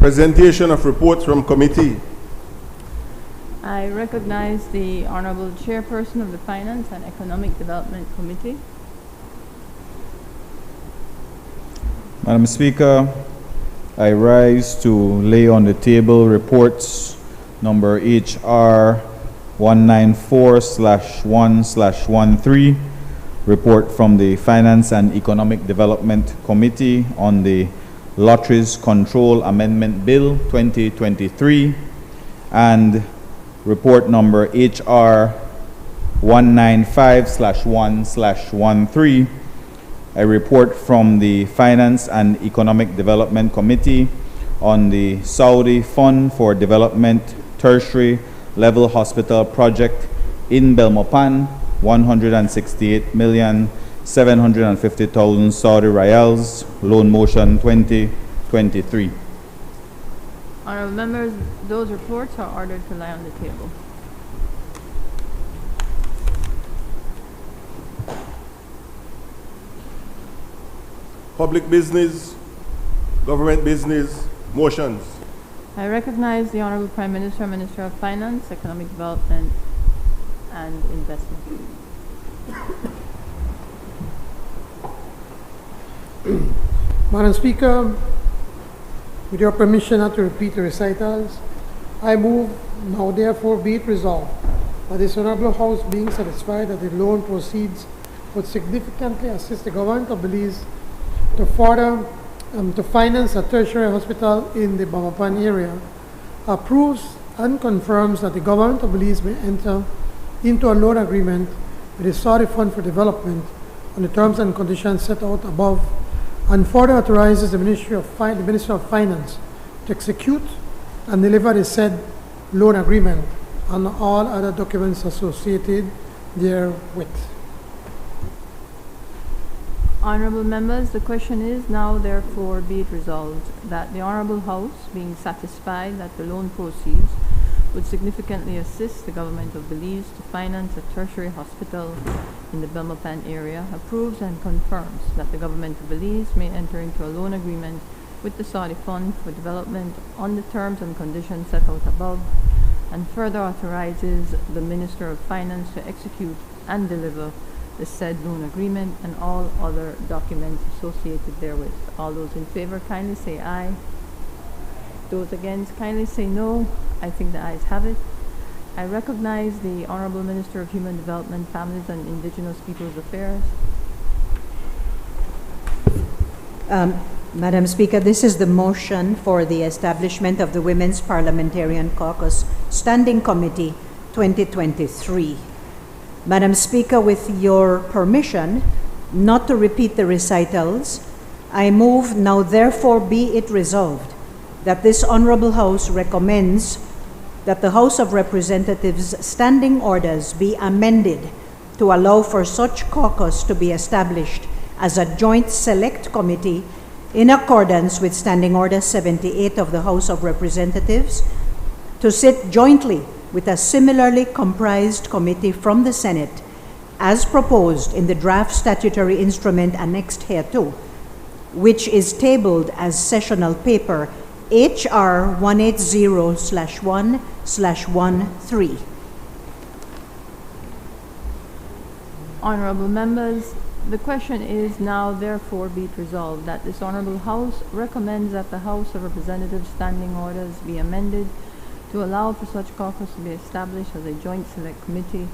Presentation of reports from committee. I recognize the Honorable Chairperson of the Finance and Economic Development Committee. Madam Speaker, I rise to lay on the table reports number HR 194/1/13, report from the Finance and Economic Development Committee on the Lotteries Control Amendment Bill 2023, and report number HR 195/1/13, a report from the Finance and Economic Development Committee on the Saudi Fund for Development Tertiary Level Hospital Project in Belmopan, 168,750,000 Saudi Riyals, loan motion 2023. Honorable members, those reports are ordered to lie on the table. Public business, government business, motions. I recognize the Honorable Prime Minister, Minister of Finance, Economic Development and Investment. Madam Speaker, with your permission not to repeat the recitals, I move now therefore be it resolved that this Honorable House, being satisfied that the loan proceeds would significantly assist the government of Belize to further to finance a tertiary hospital in the Belmopan area, approves and confirms that the government of Belize may enter into a loan agreement with the Saudi Fund for Development on the terms and conditions set out above, and further authorizes the Minister of Finance to execute and deliver the said loan agreement and all other documents associated therewith. Honorable members, the question is now therefore be it resolved that the Honorable House, being satisfied that the loan proceeds would significantly assist the government of Belize to finance a tertiary hospital in the Belmopan area, approves and confirms that the government of Belize may enter into a loan agreement with the Saudi Fund for Development on the terms and conditions set out above, and further authorizes the Minister of Finance to execute and deliver the said loan agreement and all other documents associated therewith. All those in favor kindly say aye. Those against kindly say no. I think the ayes have it. I recognize the Honorable Minister of Human Development, Families and Indigenous Peoples Affairs. Madam Speaker, this is the motion for the establishment of the Women's Parliamentarian Caucus Standing Committee 2023. Madam Speaker, with your permission, not to repeat the recitals, I move now therefore be it resolved that this Honorable House recommends that the House of Representatives' standing orders be amended to allow for such caucus to be established as a joint select committee in accordance with Standing Order 78 of the House of Representatives, to sit jointly with a similarly comprised committee from the Senate, as proposed in the draft statutory instrument annexed hereto, which is tabled as sessional paper HR 180/1/13. Honorable members, the question is now therefore be it resolved that this Honorable House recommends that the House of Representatives standing orders be amended to allow for such caucus to be established as a joint select committee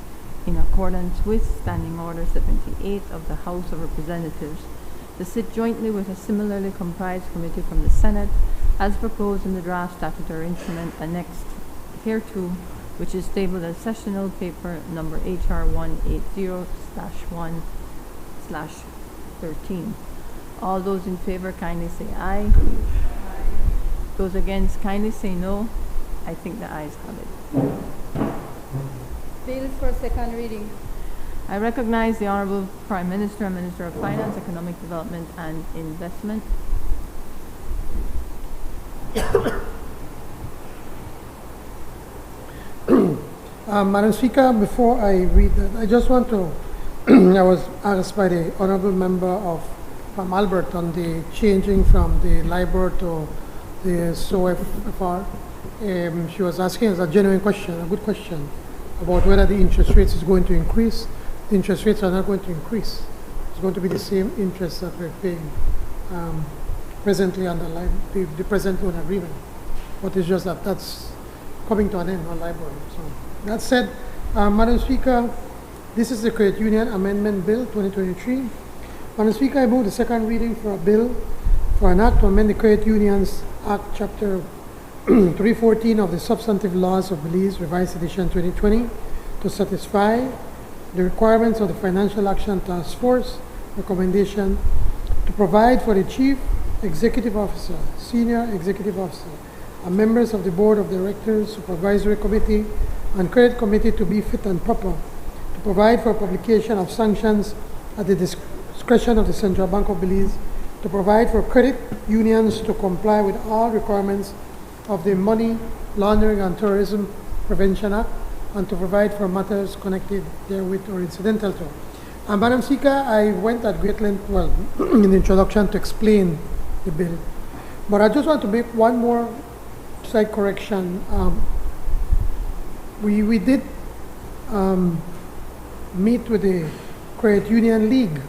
in accordance with Standing Order 78 of the House of Representatives, to sit jointly with a similarly comprised committee from the Senate, as proposed in the draft statutory instrument annexed hereto, which is tabled as sessional paper number HR 180/1/13. All those in favor kindly say aye. Those against kindly say no. I think the ayes have it. Bills for second reading. I recognize the Honorable Prime Minister and Minister of Finance, Economic Development and Investment. Madam Speaker, before I read that, I just want to, I was asked by the Honorable Member from Albert on the changing from the LIBOR to the SOFR. She was asking us a genuine question, a good question, about whether the interest rates is going to increase. The interest rates are not going to increase. It's going to be the same interest that we're paying presently under the present loan agreement. But it's just that that's coming to an end on LIBOR. So that said, Madam Speaker, this is the Credit Union Amendment Bill 2023. Madam Speaker, I move the second reading for a bill for an act to amend the Credit Unions Act, Chapter 314 of the Substantive Laws of Belize, Revised Edition 2020, to satisfy the requirements of the Financial Action Task Force recommendation to provide for the Chief Executive Officer, Senior Executive Officer, and members of the Board of Directors, Supervisory Committee, and Credit Committee to be fit and proper, to provide for publication of sanctions at the discretion of the Central Bank of Belize, to provide for credit unions to comply with all requirements of the Money Laundering and Terrorism Prevention Act, and to provide for matters connected therewith or incidental to. And Madam Speaker, I went at great length, well, in the introduction to explain the bill. But I just want to make one more slight correction. We did meet with the Credit Union League,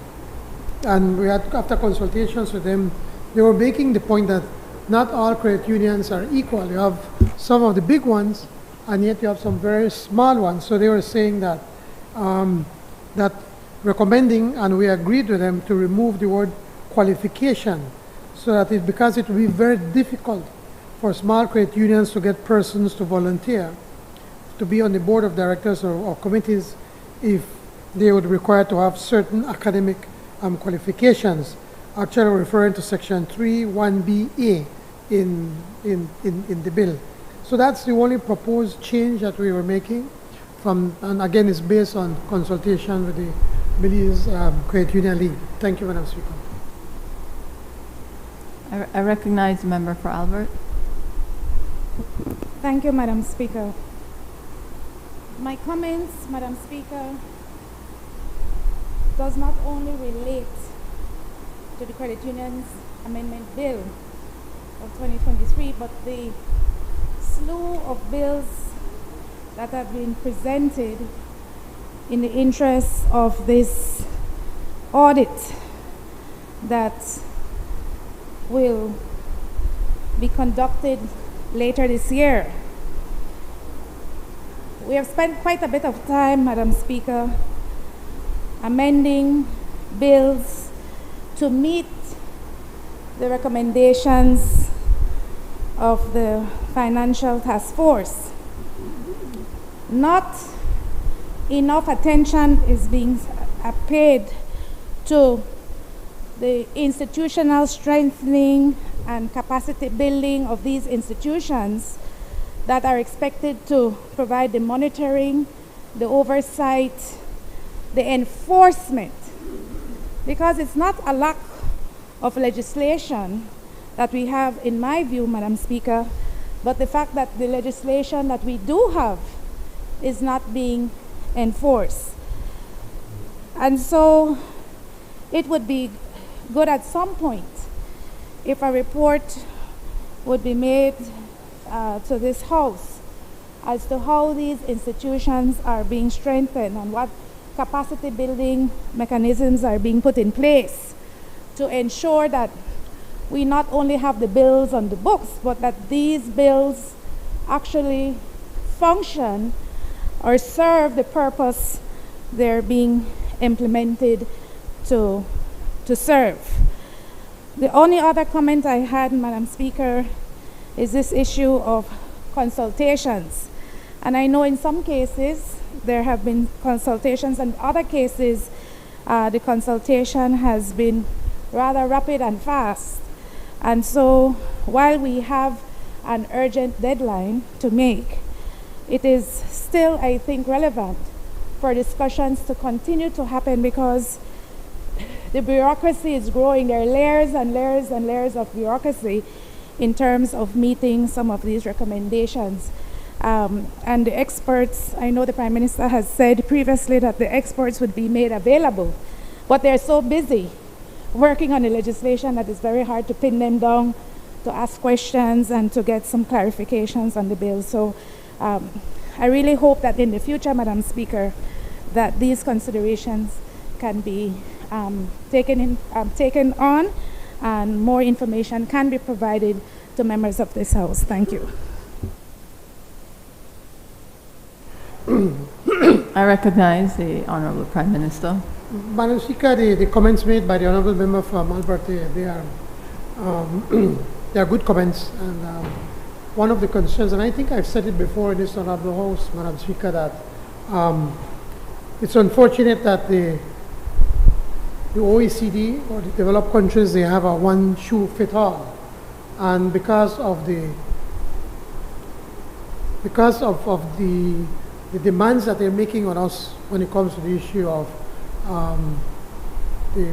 and we had, after consultations with them, they were making the point that not all credit unions are equal. You have some of the big ones, and yet you have some very small ones. So they were saying that that recommending, and we agreed with them, to remove the word qualification, so that because it will be very difficult for small credit unions to get persons to volunteer to be on the board of directors or committees if they would require to have certain academic qualifications, actually referring to Section 3(1)(a) in the bill. So that's the only proposed change that we were making from, and again, it's based on consultation with the Belize Credit Union League. Thank you, Madam Speaker. I recognize the member for Albert. Thank you, Madam Speaker. My comments, Madam Speaker, does not only relate to the Credit Unions Amendment Bill of 2023, but the slew of bills that have been presented in the interest of this audit that will be conducted later this year. We have spent quite a bit of time, Madam Speaker, amending bills to meet the recommendations of the Financial Task Force. Not enough attention is being paid to the institutional strengthening and capacity building of these institutions that are expected to provide the monitoring, the oversight, the enforcement. Because it's not a lack of legislation that we have, in my view, Madam Speaker, but the fact that the legislation that we do have is not being enforced. And so it would be good at some point if a report would be made to this House as to how these institutions are being strengthened and what capacity building mechanisms are being put in place to ensure that we not only have the bills on the books, but that these bills actually function or serve the purpose they're being implemented to serve. The only other comment I had, Madam Speaker, is this issue of consultations. And I know in some cases there have been consultations, and other cases the consultation has been rather rapid and fast. And so while we have an urgent deadline to make, it is still, I think, relevant for discussions to continue to happen because the bureaucracy is growing. There are layers and layers and layers of bureaucracy in terms of meeting some of these recommendations. And the experts, I know the Prime Minister has said previously that the experts would be made available, but they're so busy working on the legislation that it's very hard to pin them down to ask questions and to get some clarifications on the bill. So I really hope that in the future, Madam Speaker, that these considerations can be taken on, and more information can be provided to members of this House. Thank you. I recognize the Honorable Prime Minister. Madam Speaker, the comments made by the Honorable Member from Alberta, they are good comments. And one of the concerns, and I think I've said it before in this Honorable House, Madam Speaker, that it's unfortunate that the OECD or the developed countries, they have a one shoe fit all. And because of the demands that they're making on us when it comes to the issue of on the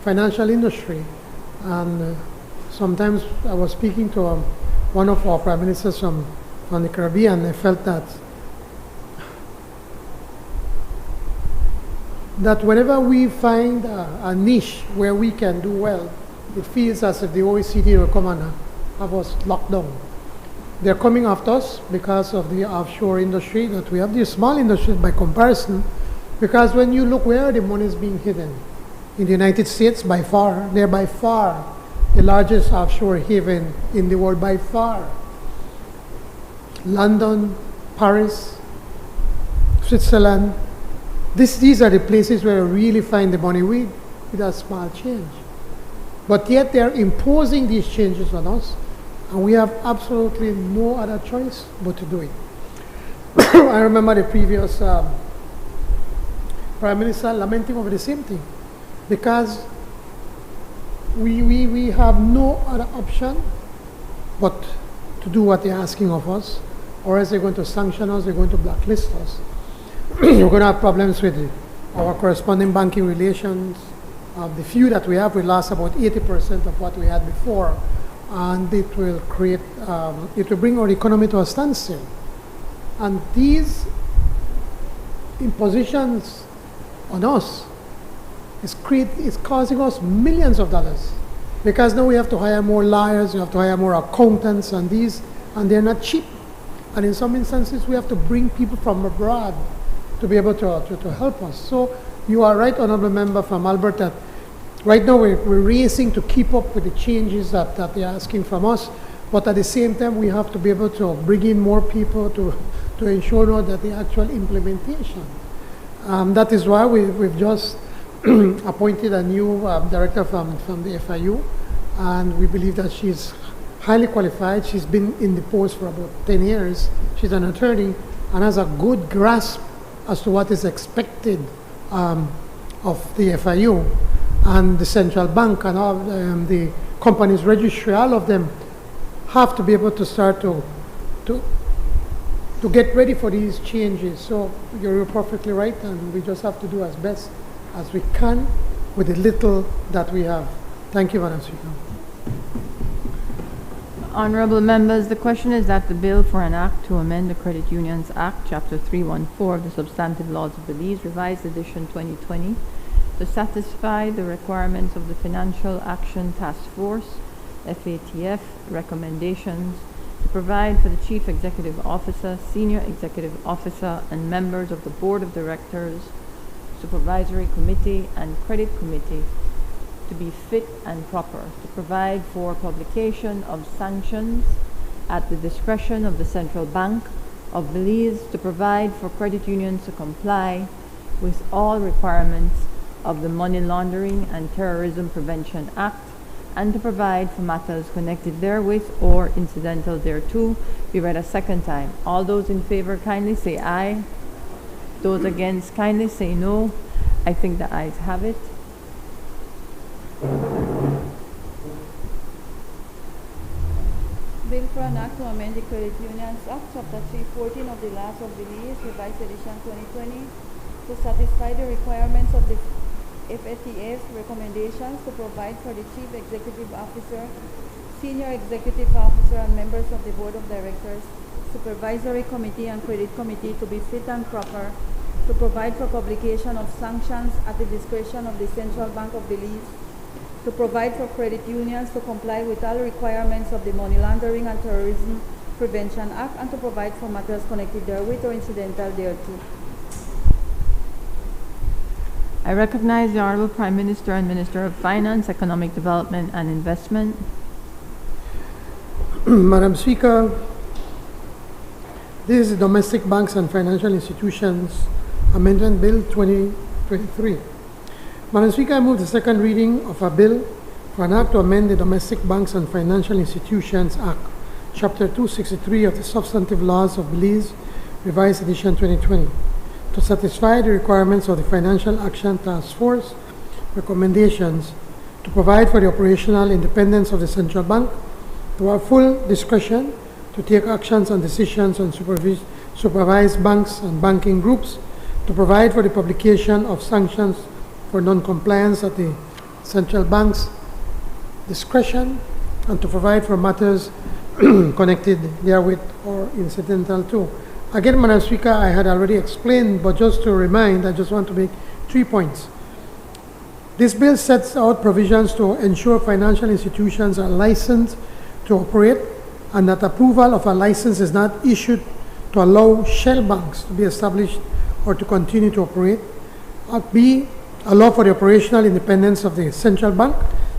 financial industry, and sometimes I was speaking to one of our prime ministers from the Caribbean. I felt that whenever we find a niche where we can do well, it feels as if the OECD will come and have us locked down. They're coming after us because of the offshore industry that we have, the small industries by comparison, because when you look where the money is being hidden, in the United States, by far, they're by far the largest offshore haven in the world, by far. London, Paris, Switzerland, these are the places where we really find the money with a small change. But yet they're imposing these changes on us, and we have absolutely no other choice but to do it. I remember the previous Prime Minister lamenting over the same thing, because we have no other option but to do what they're asking of us, or else they're going to sanction us, they're going to blacklist us. We're going to have problems with our corresponding banking relations. The few that we have will last about 80% of what we had before, and it will create, it will bring our economy to a standstill. And these impositions on us is causing us millions of dollars, because now we have to hire more lawyers, we have to hire more accountants, and they're not cheap. And in some instances, we have to bring people from abroad to be able to help us. So you are right, Honorable Member from Alberta. Right now, we're racing to keep up with the changes that they're asking from us, but at the same time, we have to be able to bring in more people to ensure now that the actual implementation. That is why we've just appointed a new director from the FIU, and we believe that she's highly qualified. She's been in the post for about 10 years. She's an attorney and has a good grasp as to what is expected of the FIU and the central bank and all the companies registry. All of them have to be able to start to get ready for these changes. So you're perfectly right, and we just have to do as best as we can with the little that we have. Thank you, Madam Speaker. Honorable members, the question is that the bill for an act to amend the Credit Unions Act, Chapter 314 of the Substantive Laws of Belize, Revised Edition 2020, to satisfy the requirements of the Financial Action Task Force, FATF, recommendations, to provide for the Chief Executive Officer, Senior Executive Officer, and members of the Board of Directors, Supervisory Committee, and Credit Committee to be fit and proper, to provide for publication of sanctions at the discretion of the Central Bank of Belize, to provide for credit unions to comply with all requirements of the Money Laundering and Terrorism Prevention Act, and to provide for matters connected therewith or incidental thereto. Be read a second time. All those in favor kindly say aye. Those against kindly say no. I think the ayes have it. Bill for an act to amend the Credit Unions Act, Chapter 314 of the Laws of Belize, Revised Edition 2020, to satisfy the requirements of the FATF recommendations, to provide for the Chief Executive Officer, Senior Executive Officer, and members of the Board of Directors, Supervisory Committee, and Credit Committee to be fit and proper, to provide for publication of sanctions at the discretion of the Central Bank of Belize, to provide for credit unions to comply with all requirements of the Money Laundering and Terrorism Prevention Act, and to provide for matters connected therewith or incidental thereto. I recognize the Honorable Prime Minister and Minister of Finance, Economic Development and Investment. Madam Speaker, this is the Domestic Banks and Financial Institutions Amendment Bill 2023. Madam Speaker, I move the second reading of a bill for an act to amend the Domestic Banks and Financial Institutions Act, Chapter 263 of the Substantive Laws of Belize, Revised Edition 2020, to satisfy the requirements of the Financial Action Task Force recommendations, to provide for the operational independence of the central bank, to have full discretion to take actions and decisions on supervised banks and banking groups, to provide for the publication of sanctions for non-compliance at the central bank's discretion, and to provide for matters connected therewith or incidental to. Again, Madam Speaker, I had already explained, but just to remind, I just want to make 3 points. This bill sets out provisions to ensure financial institutions are licensed to operate, and that approval of a license is not issued to allow shell banks to be established or to continue to operate. B, allow for the operational independence of the central bank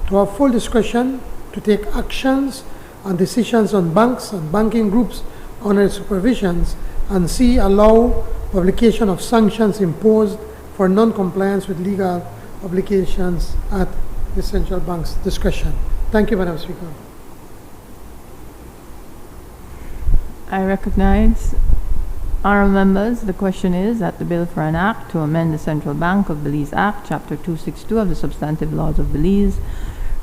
to have full discretion to take actions and decisions on banks and banking groups under its supervisions. And C, allow publication of sanctions imposed for non-compliance with legal obligations at the central bank's discretion. Thank you, Madam Speaker. I recognize honourable members. The question is that the bill for an act to amend the Central Bank of Belize Act, Chapter 262 of the Substantive Laws of Belize,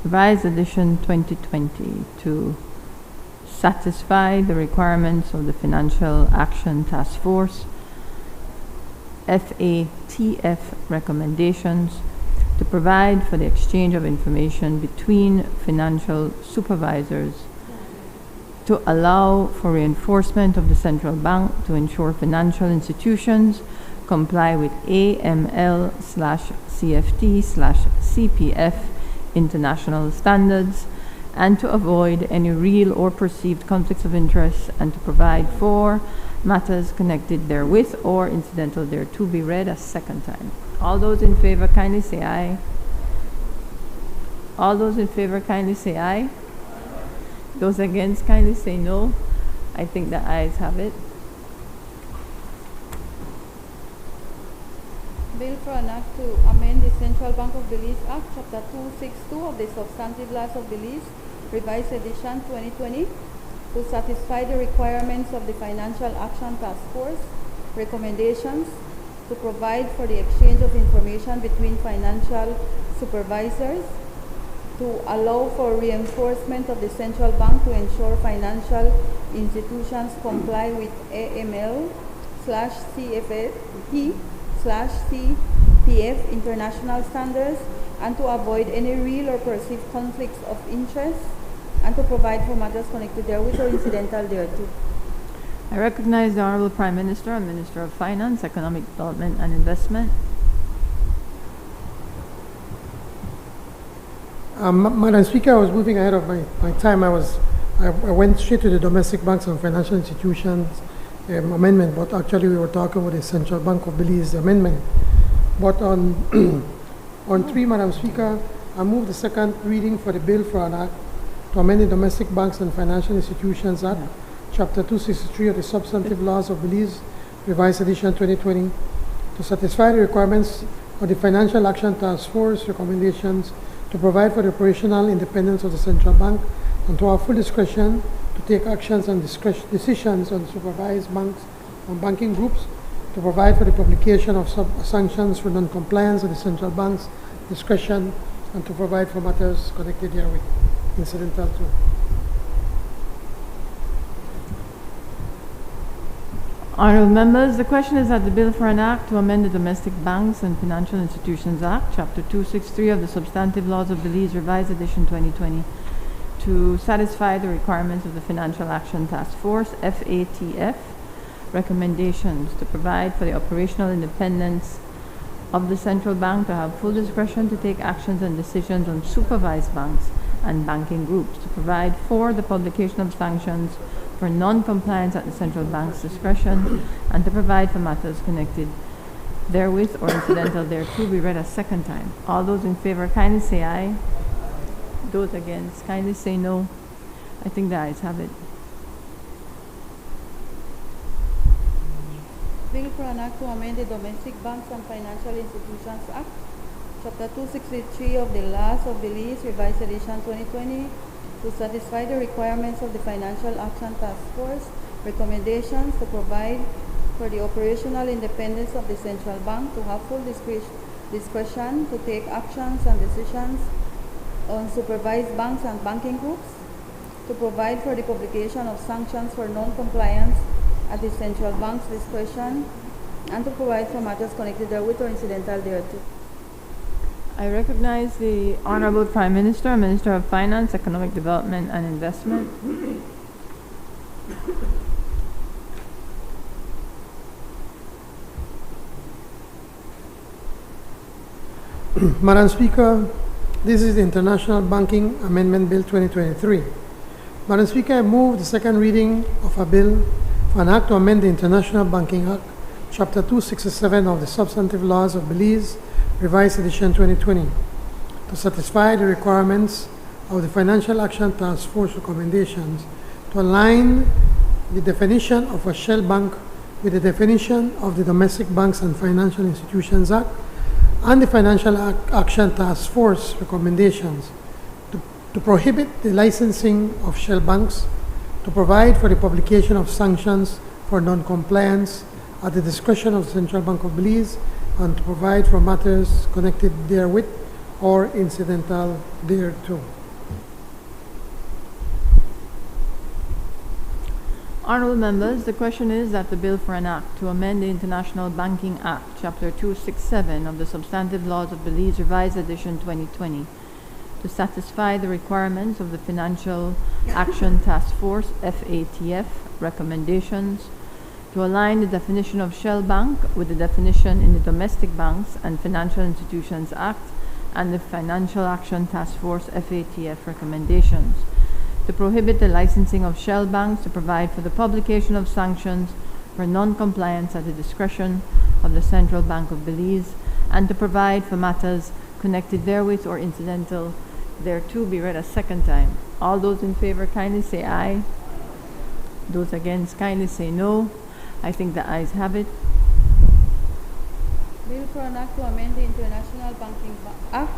Revised Edition 2020, to satisfy the requirements of the Financial Action Task Force, FATF recommendations, to provide for the exchange of information between financial supervisors, to allow for reinforcement of the central bank to ensure financial institutions comply with AML/CFT/CPF international standards, and to avoid any real or perceived conflicts of interest, and to provide for matters connected therewith or incidental thereto. Be read a second time. All those in favor kindly say aye. All those in favor kindly say aye. Those against kindly say no. I think the ayes have it. Bill for an act to amend the Central Bank of Belize Act, Chapter 262 of the Substantive Laws of Belize, Revised Edition 2020, to satisfy the requirements of the Financial Action Task Force recommendations, to provide for the exchange of information between financial supervisors, to allow for reinforcement of the central bank to ensure financial institutions comply with AML/CFT/CPF international standards, and to avoid any real or perceived conflicts of interest, and to provide for matters connected therewith or incidental thereto. I recognize the Honourable Prime Minister and Minister of Finance, Economic Development and Investment. Madam Speaker, I was moving ahead of my time. I went straight to the Domestic Banks and Financial Institutions amendment, but actually we were talking about the Central Bank of Belize amendment. But on 3, Madam Speaker, I move the second reading for the bill for an act to amend the Domestic Banks and Financial Institutions Act, Chapter 263 of the Substantive Laws of Belize, Revised Edition 2020, to satisfy the requirements of the Financial Action Task Force recommendations, to provide for the operational independence of the central bank, and to have full discretion to take actions and decisions on supervised banks and banking groups, to provide for the publication of sanctions for non-compliance of the central bank's discretion, and to provide for matters connected herewith, incidental to. Honourable members, the question is that the bill for an act to amend the Domestic Banks and Financial Institutions Act, Chapter 263 of the Substantive Laws of Belize, Revised Edition 2020, to satisfy the requirements of the Financial Action Task Force, FATF, recommendations, to provide for the operational independence of the central bank to have full discretion to take actions and decisions on supervised banks and banking groups, to provide for the publication of sanctions for non-compliance at the central bank's discretion, and to provide for matters connected therewith or incidental thereto be read a second time. All those in favor kindly say aye. Those against kindly say no. I think the ayes have it. Bill for an act to amend the Domestic Banks and Financial Institutions Act, Chapter 263 of the Laws of Belize, Revised Edition 2020, to satisfy the requirements of the Financial Action Task Force recommendations, to provide for the operational independence of the central bank, to have full discretion to take actions and decisions on supervised banks and banking groups, to provide for the publication of sanctions for non-compliance at the central bank's discretion, and to provide for matters connected therewith or incidental thereto. I recognize the Honorable Prime Minister, Minister of Finance, Economic Development and Investment. Madam Speaker, this is the International Banking Amendment Bill 2023. Madam Speaker, I move the second reading of a bill for an act to amend the International Banking Act, Chapter 267 of the Substantive Laws of Belize, Revised Edition 2020, to satisfy the requirements of the Financial Action Task Force recommendations, to align the definition of a shell bank with the definition of the Domestic Banks and Financial Institutions Act and the Financial Action Task Force recommendations, to prohibit the licensing of shell banks, to provide for the publication of sanctions for non-compliance at the discretion of the Central Bank of Belize, and to provide for matters connected therewith or incidental thereto. Honourable members, the question is that the bill for an act to amend the International Banking Act, Chapter 267 of the Substantive Laws of Belize, Revised Edition 2020, to satisfy the requirements of the Financial Action Task Force, FATF, recommendations, to align the definition of shell bank with the definition in the Domestic Banks and Financial Institutions Act and the Financial Action Task Force, FATF, recommendations, to prohibit the licensing of shell banks, to provide for the publication of sanctions for non-compliance at the discretion of the Central Bank of Belize, and to provide for matters connected therewith or incidental thereto be read a second time. All those in favor kindly say aye. Those against kindly say no. I think the ayes have it. Bill for an act to amend the International Banking Act,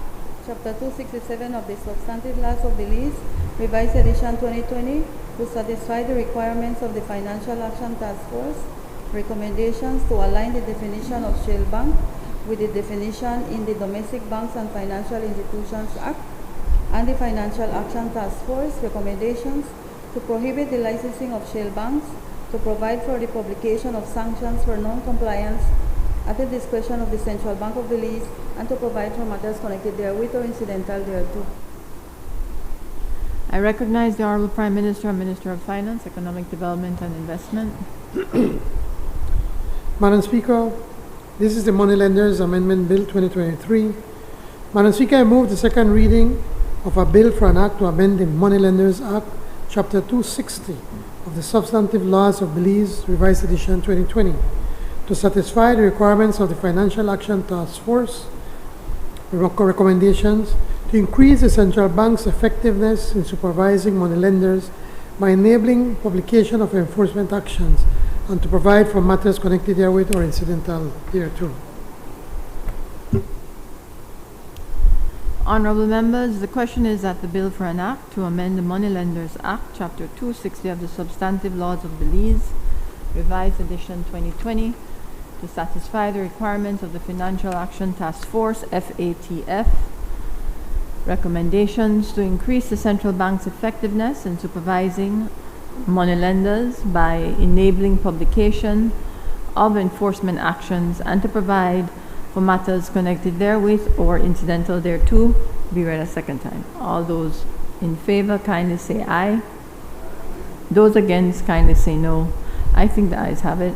Chapter 267 of the Substantive Laws of Belize, Revised Edition 2020, to satisfy the requirements of the Financial Action Task Force recommendations, to align the definition of shell bank with the definition in the Domestic Banks and Financial Institutions Act and the Financial Action Task Force recommendations, to prohibit the licensing of shell banks, to provide for the publication of sanctions for non-compliance at the discretion of the Central Bank of Belize, and to provide for matters connected therewith or incidental thereto. I recognize the Honourable Prime Minister and Minister of Finance, Economic Development and Investment. Madam Speaker, this is the Moneylenders Amendment Bill 2023. Madam Speaker, I move the second reading of a bill for an act to amend the Moneylenders Act, Chapter 260 of the Substantive Laws of Belize, Revised Edition 2020, to satisfy the requirements of the Financial Action Task Force recommendations, to increase the central bank's effectiveness in supervising moneylenders by enabling publication of enforcement actions, and to provide for matters connected therewith or incidental thereto. Honourable members, the question is that the bill for an act to amend the Moneylenders Act, Chapter 260 of the Substantive Laws of Belize, Revised Edition 2020, to satisfy the requirements of the Financial Action Task Force, FATF, recommendations, to increase the central bank's effectiveness in supervising moneylenders by enabling publication of enforcement actions, and to provide for matters connected therewith or incidental thereto be read a second time. All those in favor kindly say aye. Those against kindly say no. I think the ayes have it.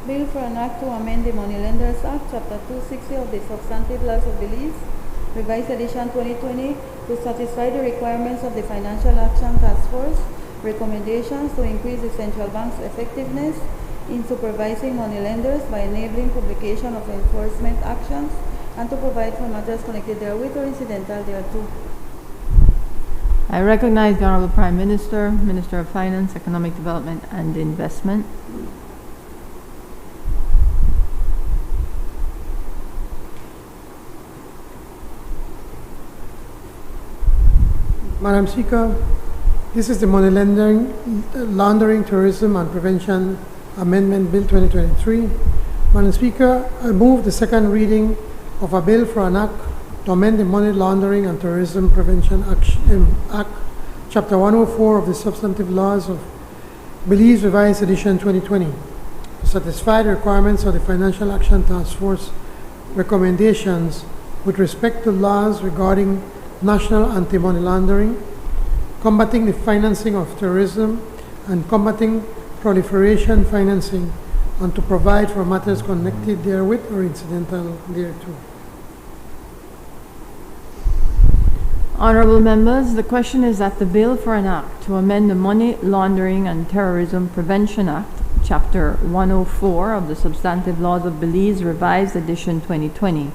Bill for an act to amend the Moneylenders Act, Chapter 260 of the Substantive Laws of Belize, Revised Edition 2020, to satisfy the requirements of the Financial Action Task Force recommendations to increase the central bank's effectiveness in supervising moneylenders by enabling publication of enforcement actions and to provide for matters connected therewith or incidental thereto. I recognize the Honorable Prime Minister, Minister of Finance, Economic Development and Investment. Madam Speaker, this is the Money Laundering, Terrorism and Prevention Amendment Bill 2023. Madam Speaker, I move the second reading of a bill for an act to amend the Money Laundering and Terrorism Prevention Act, Chapter 104 of the Substantive Laws of Belize, Revised Edition 2020, to satisfy the requirements of the Financial Action Task Force recommendations with respect to laws regarding national anti-money laundering, combating the financing of terrorism, and combating proliferation financing, and to provide for matters connected therewith or incidental thereto. Honorable members, the question is that the bill for an act to amend the Money Laundering and Terrorism Prevention Act, Chapter 104 of the Substantive Laws of Belize, Revised Edition 2020,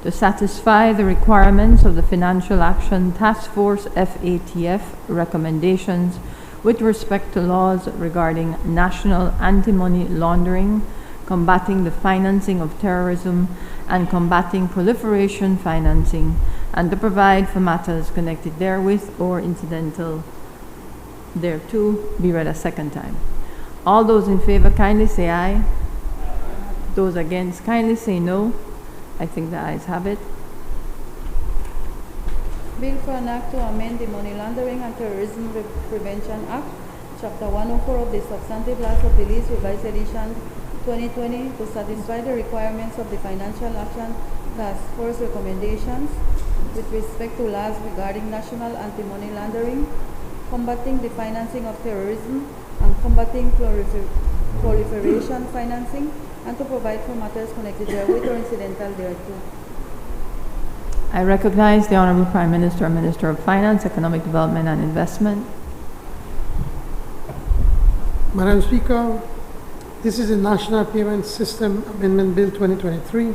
to satisfy the requirements of the Financial Action Task Force FATF recommendations with respect to laws regarding national anti-money laundering, combating the financing of terrorism, and combating proliferation financing, and to provide for matters connected therewith or incidental thereto, be read a second time. All those in favor kindly say aye. Those against kindly say no. I think the ayes have it. Bill for an act to amend the Money Laundering and Terrorism Prevention Act, Chapter 104 of the Substantive Laws of Belize, Revised Edition 2020, to satisfy the requirements of the Financial Action Task Force recommendations with respect to laws regarding national anti-money laundering, combating the financing of terrorism, and combating proliferation financing, and to provide for matters connected therewith or incidental thereto. I recognize the Honorable Prime Minister, Minister of Finance, Economic Development and Investment. Madam Speaker, this is the National Payment System Amendment Bill 2023.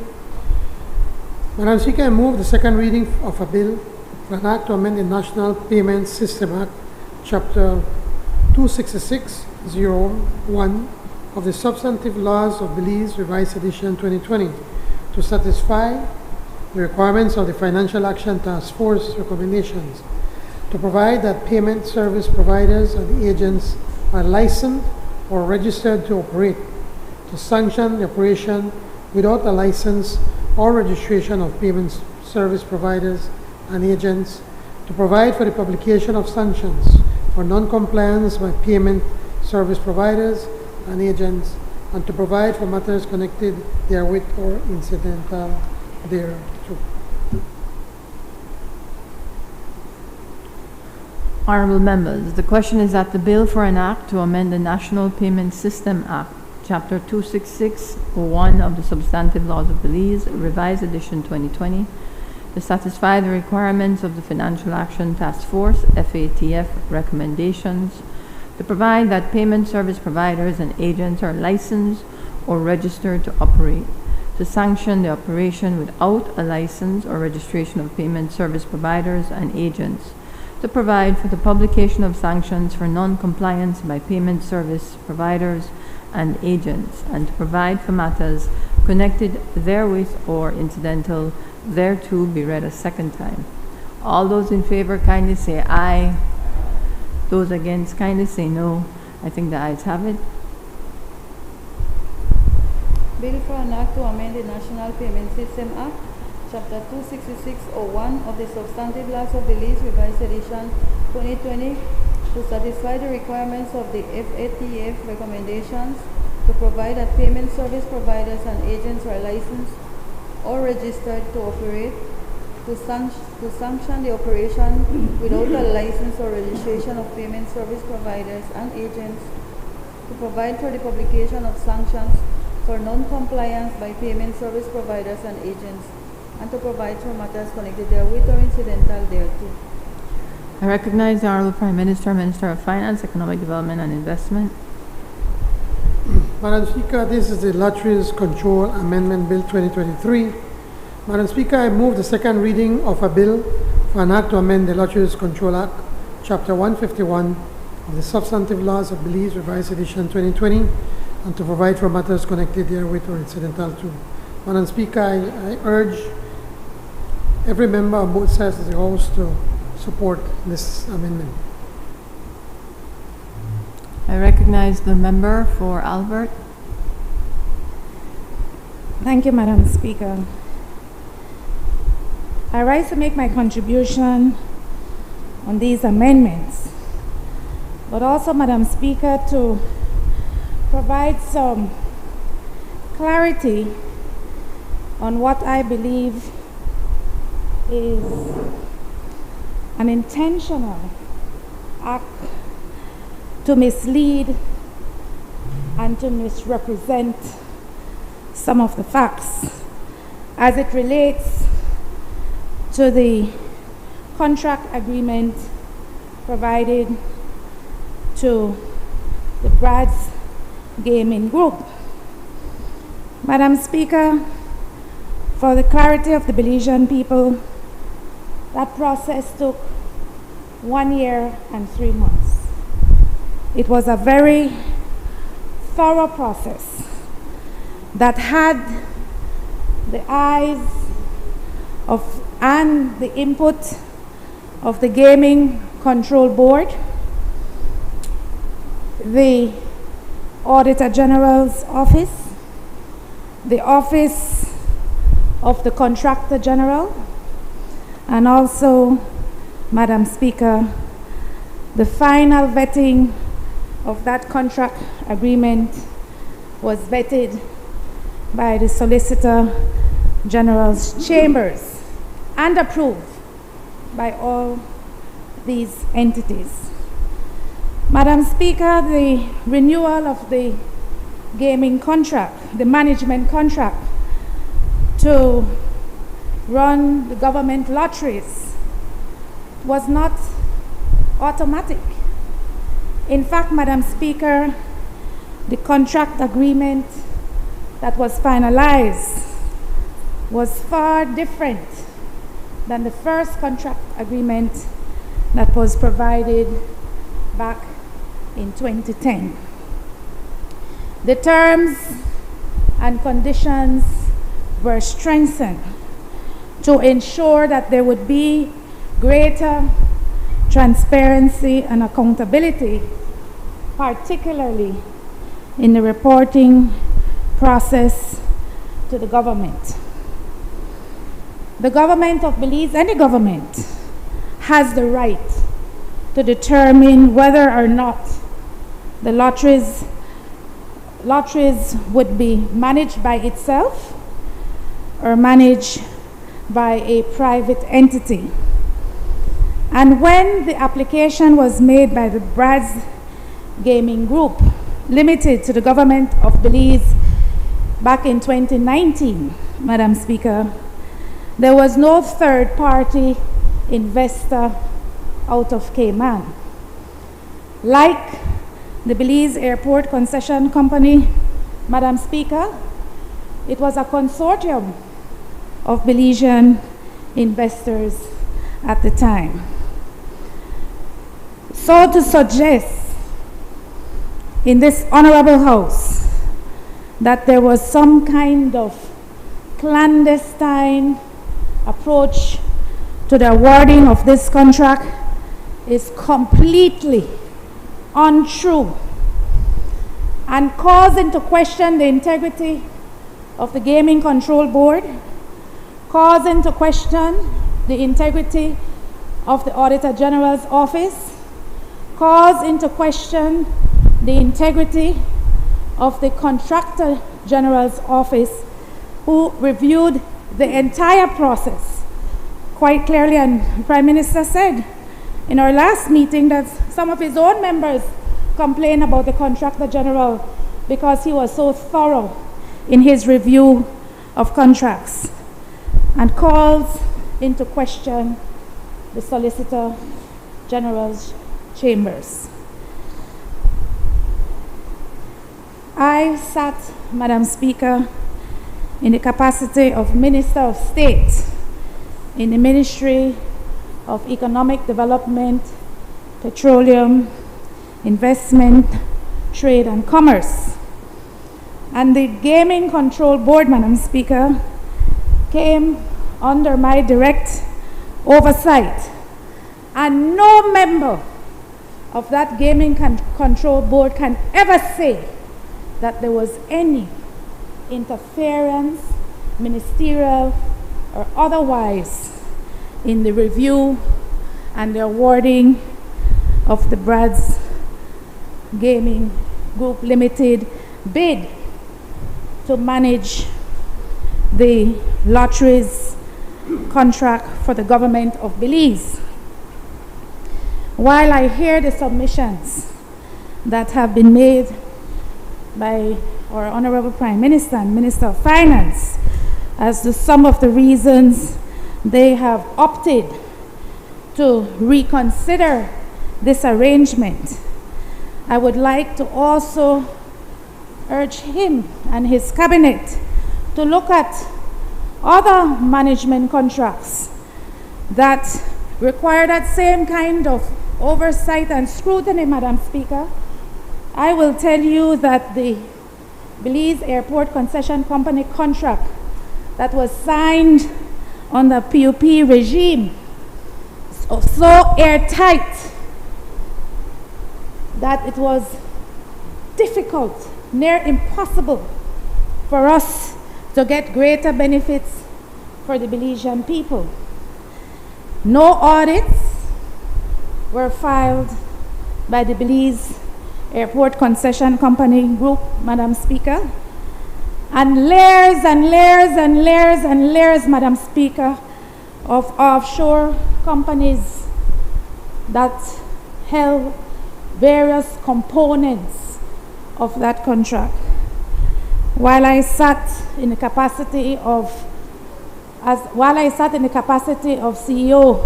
Madam Speaker, I move the second reading of a bill for an act to amend the National Payment System Act, Chapter 266(01) of the Substantive Laws of Belize, Revised Edition 2020, to satisfy the requirements of the Financial Action Task Force recommendations, to provide that payment service providers and agents are licensed or registered to operate, to sanction the operation without a license or registration of payment service providers and agents, to provide for the publication of sanctions for non-compliance by payment service providers and agents, and to provide for matters connected therewith or incidental thereto. Honorable members, the question is that the bill for an act to amend the National Payment System Act, Chapter 266(01) of the Substantive Laws of Belize, Revised Edition 2020, to satisfy the requirements of the Financial Action Task Force FATF recommendations, to provide that payment service providers and agents are licensed or registered to operate, to sanction the operation without a license or registration of payment service providers and agents, to provide for the publication of sanctions for non-compliance by payment service providers and agents, and to provide for matters connected therewith or incidental thereto, be read a second time. All those in favor kindly say aye. Those against kindly say no. I think the ayes have it. Bill for an act to amend the National Payment System Act, Chapter 266(01) of the Substantive Laws of Belize, Revised Edition 2020, to satisfy the requirements of the FATF recommendations, to provide that payment service providers and agents are licensed or registered to operate, to sanction the operation without a license or registration of payment service providers and agents, to provide for the publication of sanctions for non-compliance by payment service providers and agents, and to provide for matters connected therewith or incidental thereto. I recognize the Honorable Prime Minister, Minister of Finance, Economic Development and Investment. Madam Speaker, this is the Lotteries Control Amendment Bill 2023. Madam Speaker, I move the second reading of a bill for an act to amend the Lotteries Control Act, Chapter 151 of the Substantive Laws of Belize, Revised Edition 2020, and to provide for matters connected therewith or incidental to. Madam Speaker, I urge every member on both sides of the House to support this amendment. I recognize the member for Albert. Thank you, Madam Speaker. I rise to make my contribution on these amendments, but also, Madam Speaker, to provide some clarity on what I believe is an intentional act to mislead and to misrepresent some of the facts as it relates to the contract agreement provided to the Brad's Gaming Group. Madam Speaker, for the clarity of the Belizean people, that process took 1 year and 3 months. It was a very thorough process that had the eyes of and the input of the Gaming Control Board, the Auditor General's Office, the Office of the Contractor General, and also, Madam Speaker, the final vetting of that contract agreement was vetted by the Solicitor General's chambers and approved by all these entities. Madam Speaker, the renewal of the gaming contract, the management contract to run the government lotteries was not automatic. In fact, Madam Speaker, the contract agreement that was finalized was far different than the first contract agreement that was provided back in 2010. The terms and conditions were strengthened to ensure that there would be greater transparency and accountability, particularly in the reporting process to the government. The government of Belize, any government, has the right to determine whether or not the lotteries would be managed by itself or managed by a private entity. And when the application was made by the Brad's Gaming Group, limited to the government of Belize back in 2019, Madam Speaker, there was no third-party investor out of Cayman. Like the Belize Airport Concession Company, Madam Speaker, it was a consortium of Belizean investors at the time. So to suggest in this honorable house that there was some kind of clandestine approach to the awarding of this contract is completely untrue and calls into question the integrity of the Gaming Control Board, calls into question the integrity of the Auditor General's Office, calls into question the integrity of the Contractor General's Office, who reviewed the entire process quite clearly. And the Prime Minister said in our last meeting that some of his own members complained about the Contractor General because he was so thorough in his review of contracts and calls into question the Solicitor General's chambers. I sat, Madam Speaker, in the capacity of Minister of State in the Ministry of Economic Development, Petroleum, Investment, Trade and Commerce. And the Gaming Control Board, Madam Speaker, came under my direct oversight. And no member of that Gaming Control Board can ever say that there was any interference, ministerial or otherwise, in the review and the awarding of the Brad's Gaming Group Limited bid to manage the lotteries contract for the government of Belize. While I hear the submissions that have been made by our Honorable Prime Minister and Minister of Finance as to some of the reasons they have opted to reconsider this arrangement, I would like to also urge him and his cabinet to look at other management contracts that require that same kind of oversight and scrutiny, Madam Speaker. I will tell you that the Belize Airport Concession Company contract that was signed on the PUP regime so airtight that it was difficult, near impossible, for us to get greater benefits for the Belizean people. No audits were filed by the Belize Airport Concession Company Group, Madam Speaker, and layers and layers and layers and layers, Madam Speaker, of offshore companies that held various components of that contract. While I sat in the capacity of CEO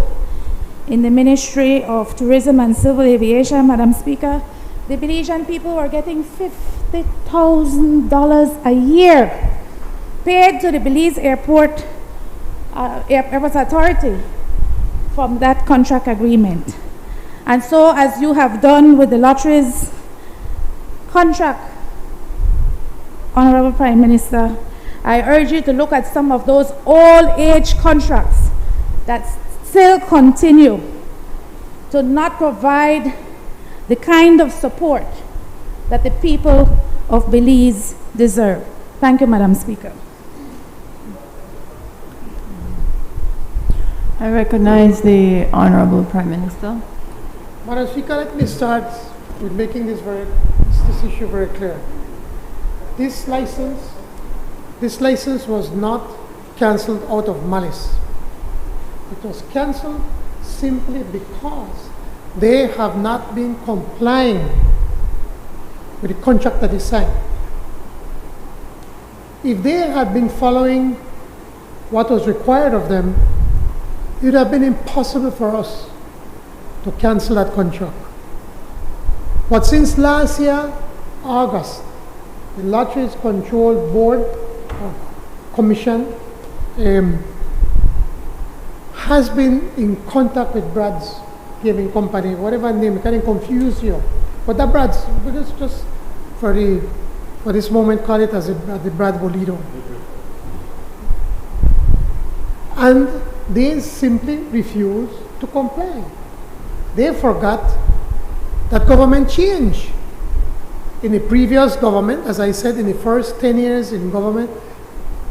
in the Ministry of Tourism and Civil Aviation, Madam Speaker, the Belizean people were getting $50,000 a year paid to the Belize Airport Authority from that contract agreement. And so, as you have done with the lotteries contract, Honorable Prime Minister, I urge you to look at some of those all-age contracts that still continue to not provide the kind of support that the people of Belize deserve. Thank you, Madam Speaker. I recognize the Honorable Prime Minister. Madam Speaker, let me start with making this issue very clear. This license was not cancelled out of malice. It was cancelled simply because they have not been complying with the contract that is signed. If they had been following what was required of them, it would have been impossible for us to cancel that contract. But since last year, August, the Lotteries Control Board Commission has been in contact with Brad's Gaming Company, whatever name, it can confuse you. But that Brad's, because just for this moment, call it as the Brad Bolido. And they simply refused to comply. They forgot that government changed. In the previous government, as I said, in the first 10 years in government,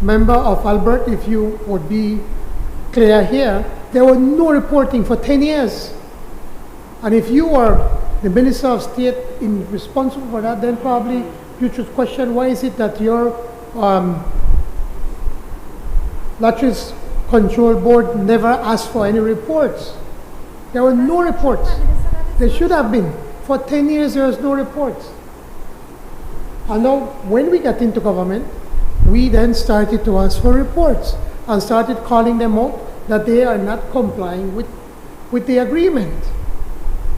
member of Albert, if you would be clear here, there was no reporting for 10 years. And if you were the Minister of State responsible for that, then probably you should question why is it that your Lotteries Control Board never asked for any reports. There were no reports. There should have been. For 10 years, there was no reports. And now, when we got into government, we then started to ask for reports and started calling them out that they are not complying with the agreement.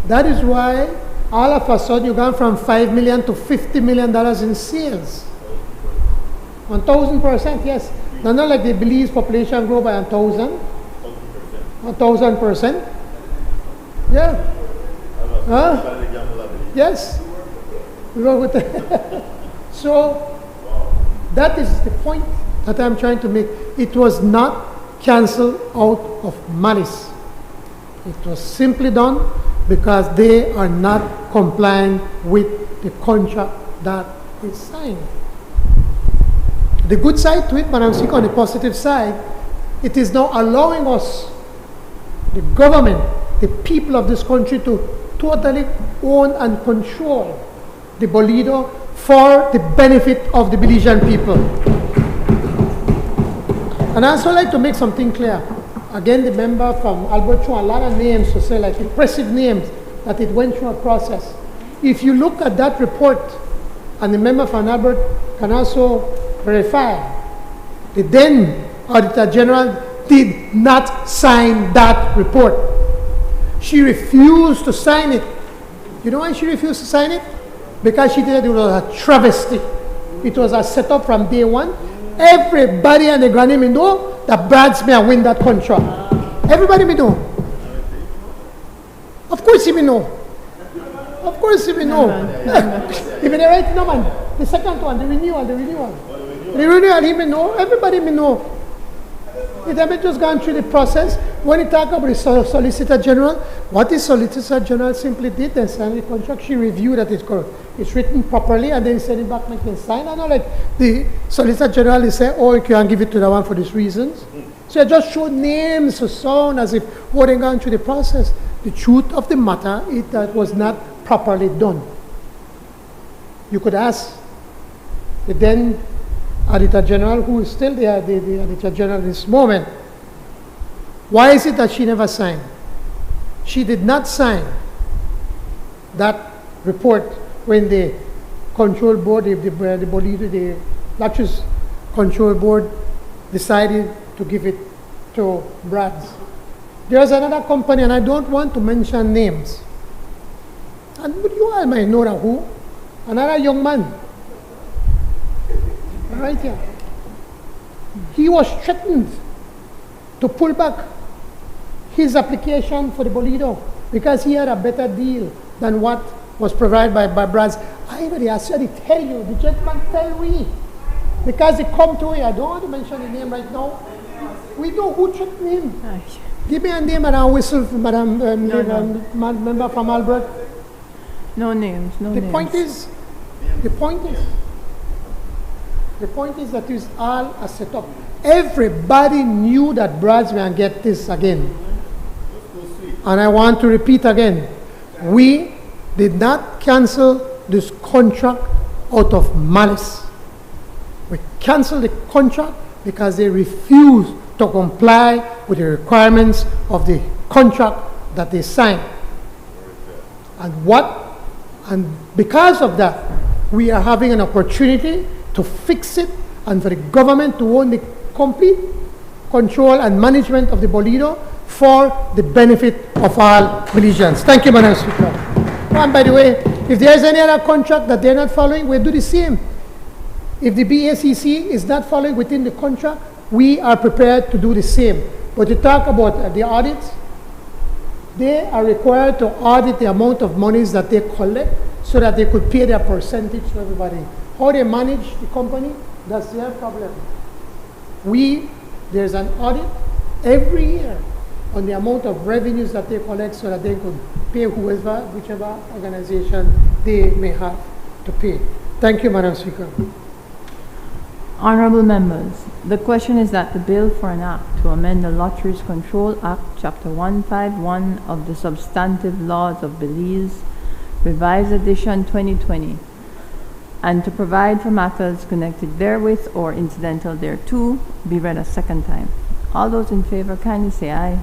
That is why all of a sudden you gone from $5 million to $50 million in sales. 1,000%, yes. Now, not like the Belize population grow by 1,000. 1,000%. Yeah. Huh? Yes. So, that is the point that I'm trying to make. It was not canceled out of malice. It was simply done because they are not complying with the contract that is signed. The good side to it, Madam Speaker, on the positive side, it is now allowing us, the government, the people of this country, to totally own and control the Bolido for the benefit of the Belizean people. And I also like to make something clear. Again, the member from Albert threw a lot of names to say, like impressive names, that it went through a process. If you look at that report, and the member from Albert can also verify, the then Auditor General did not sign that report. She refused to sign it. You know why she refused to sign it? Because she did it was a travesty. It was a setup from day one. Everybody and the granny may know that Brad's may win that contract. Everybody may know. Of course he may know. Of course he may know. Even the right no man. The second one, the renewal. The renewal, he may know. Everybody may know. It had just gone through the process. When you talk about the Solicitor General, what the Solicitor General simply did, they signed the contract. She reviewed that it's written properly, and then send it back, make it sign. I know, like the Solicitor General is saying, oh, you can't give it to the one for these reasons. So I just showed names to sound as if what they gone through the process. The truth of the matter is that was not properly done. You could ask the then Auditor General, who is still the Auditor General at this moment, why is it that she never signed? She did not sign that report when the control board, the Latches Control Board decided to give it to Brad's. There's another company, and I don't want to mention names. And you all might know that who? Another young man. Right here. He was threatened to pull back his application for the Bolido because he had a better deal than what was provided by Brad's. I already tell you, the gentleman tell me. Because he come to me, I don't want to mention the name right now. We know who threatened him. Give me a name and I'll whistle for Madam member from Albert. No names, no names. The point is that it's all a setup. Everybody knew that Brad's going to get this again. And I want to repeat again. We did not cancel this contract out of malice. We canceled the contract because they refused to comply with the requirements of the contract that they signed. And because of that, we are having an opportunity to fix it and for the government to own the complete control and management of the Bolido for the benefit of all Belizeans. Thank you, Madam Speaker. And by the way, if there is any other contract that they're not following, we'll do the same. If the BACC is not following within the contract, we are prepared to do the same. But to talk about the audits, they are required to audit the amount of monies that they collect so that they could pay their percentage to everybody. How they manage the company, that's their problem. There's an audit every year on the amount of revenues that they collect so that they could pay whichever organization they may have to pay. Thank you, Madam Speaker. Honorable members, the question is that the bill for an act to amend the Lotteries Control Act, Chapter 151 of the Substantive Laws of Belize, Revised Edition 2020, and to provide for matters connected therewith or incidental thereto, be read a second time. All those in favor kindly say aye.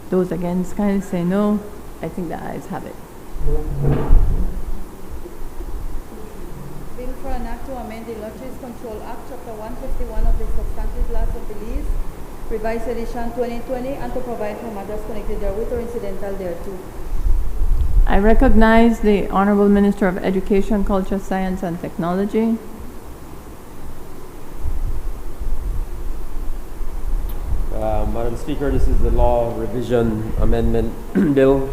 Those against kindly say no. I think the ayes have it. Bill for an act to amend the Lotteries Control Act, Chapter 151 of the Substantive Laws of Belize, Revised Edition 2020, and to provide for matters connected therewith or incidental thereto. I recognize the Honorable Minister of Education, Culture, Science, and Technology. Madam Speaker, this is the Law Revision Amendment Bill.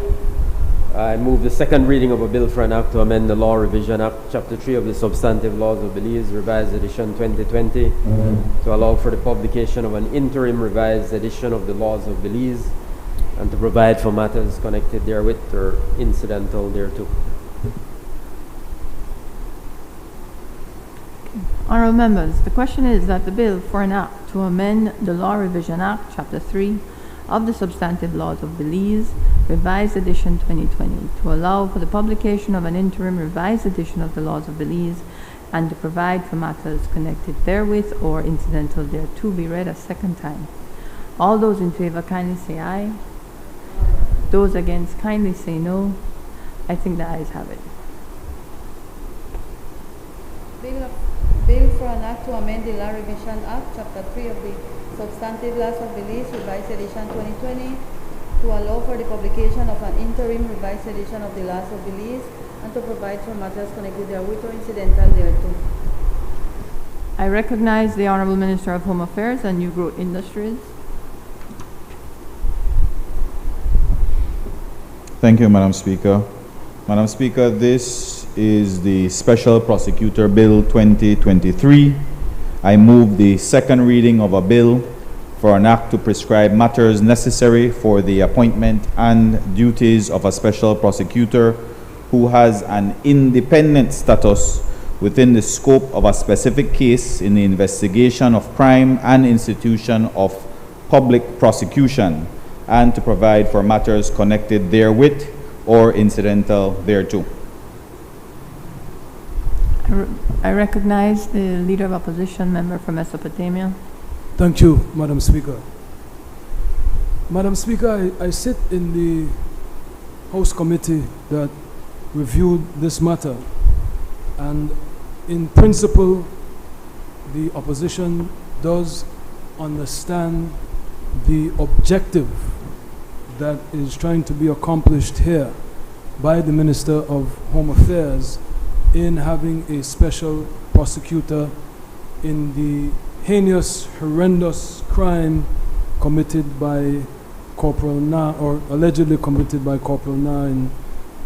I move the second reading of a bill for an act to amend the Law Revision Act, Chapter 3 of the Substantive Laws of Belize, Revised Edition 2020, to allow for the publication of an interim revised edition of the laws of Belize and to provide for matters connected therewith or incidental thereto. Honourable members, the question is that the bill for an act to amend the Law Revision Act, Chapter 3 of the Substantive Laws of Belize, Revised Edition 2020, to allow for the publication of an interim revised edition of the laws of Belize and to provide for matters connected therewith or incidental thereto be read a second time. All those in favor kindly say aye. Those against kindly say no. I think the ayes have it. Bill for an act to amend the Law Revision Act, Chapter 3 of the Substantive Laws of Belize, Revised Edition 2020, to allow for the publication of an interim revised edition of the laws of Belize and to provide for matters connected therewith or incidental thereto. I recognize the Honourable Minister of Home Affairs and New Growth Industries. Thank you, Madam Speaker. Madam Speaker, this is the Special Prosecutor Bill 2023. I move the second reading of a bill for an act to prescribe matters necessary for the appointment and duties of a special prosecutor who has an independent status within the scope of a specific case in the investigation of crime and institution of public prosecution, and to provide for matters connected therewith or incidental thereto. I recognize the Leader of Opposition, member from Mesopotamia. Thank you, Madam Speaker. Madam Speaker, I sit in the House Committee that reviewed this matter, and in principle, the opposition does understand the objective that is trying to be accomplished here by the Minister of Home Affairs in having a special prosecutor in the heinous, horrendous crime committed by Corporal Na, or allegedly committed by Corporal Na in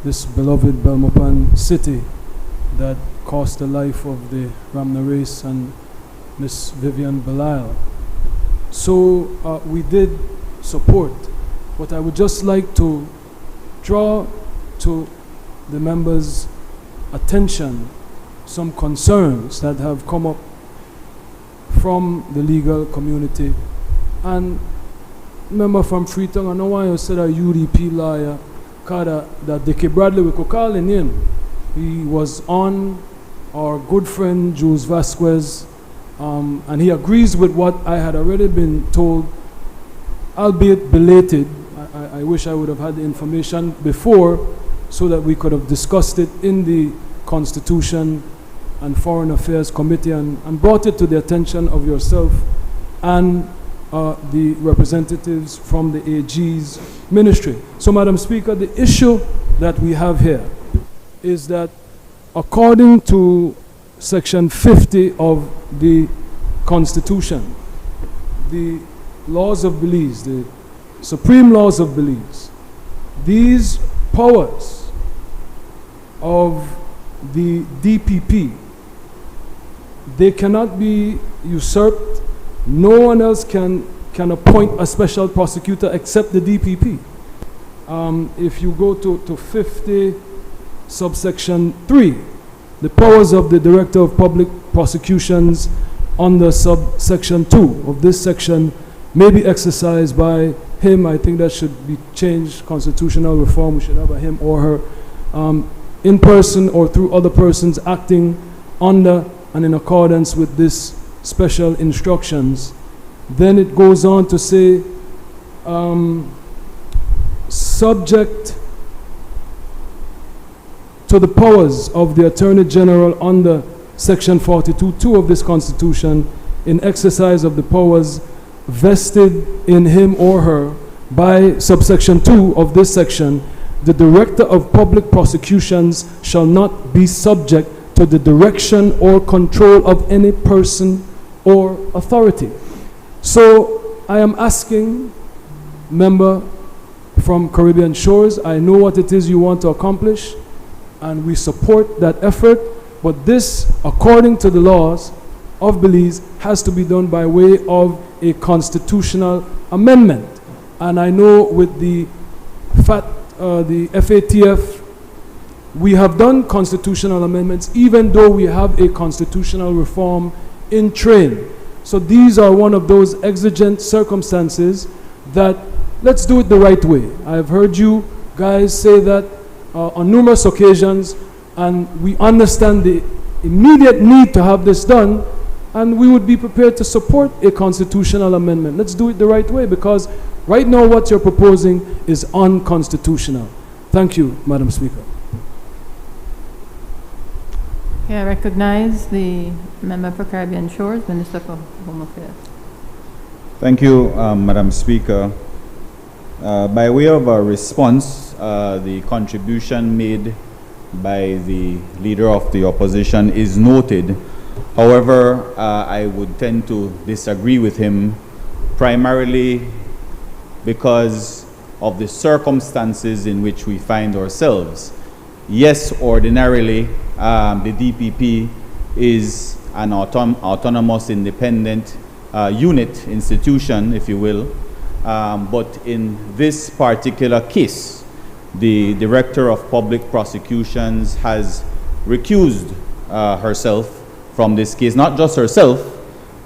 this beloved Belmopan city that cost the life of the Ramna Race and Miss Vivian Belize. So we did support, but I would just like to draw to the members' attention some concerns that have come up from the legal community. And member from Freetown, I know why you said a UDP lawyer, that Dickie Bradley, we could call him in. He was on our good friend Jules Vasquez, and he agrees with what I had already been told, albeit belated. I wish I would have had the information before so that we could have discussed it in the Constitution and Foreign Affairs Committee and brought it to the attention of yourself and the representatives from the AG's ministry. So, Madam Speaker, the issue that we have here is that according to Section 50 of the Constitution, the laws of Belize, the supreme laws of Belize, these powers of the DPP, they cannot be usurped. No one else can appoint a special prosecutor except the DPP. If you go to 50 subsection 3, the powers of the Director of Public Prosecutions under subsection 2 of this section may be exercised by him. I think that should be changed. Constitutional reform, we should have a him or her, in person or through other persons acting under and in accordance with this special instructions. Then it goes on to say, subject to the powers of the Attorney General under Section 42(2) of this Constitution, in exercise of the powers vested in him or her by subsection 2 of this section, the Director of Public Prosecutions shall not be subject to the direction or control of any person or authority. So I am asking, member from Caribbean Shores, I know what it is you want to accomplish, and we support that effort, but this, according to the laws of Belize, has to be done by way of a constitutional amendment. And I know with the FATF, we have done constitutional amendments, even though we have a constitutional reform in train. So these are one of those exigent circumstances that let's do it the right way. I've heard you guys say that on numerous occasions, and we understand the immediate need to have this done, and we would be prepared to support a constitutional amendment. Let's do it the right way, because right now what you're proposing is unconstitutional. Thank you, Madam Speaker. Okay, I recognize the member for Caribbean Shores, Minister for Home Affairs. Thank you, Madam Speaker. By way of a response, the contribution made by the Leader of the Opposition is noted. However, I would tend to disagree with him, primarily because of the circumstances in which we find ourselves. Yes, ordinarily, the DPP is an autonomous, independent unit, institution, if you will. But in this particular case, the Director of Public Prosecutions has recused herself from this case. Not just herself,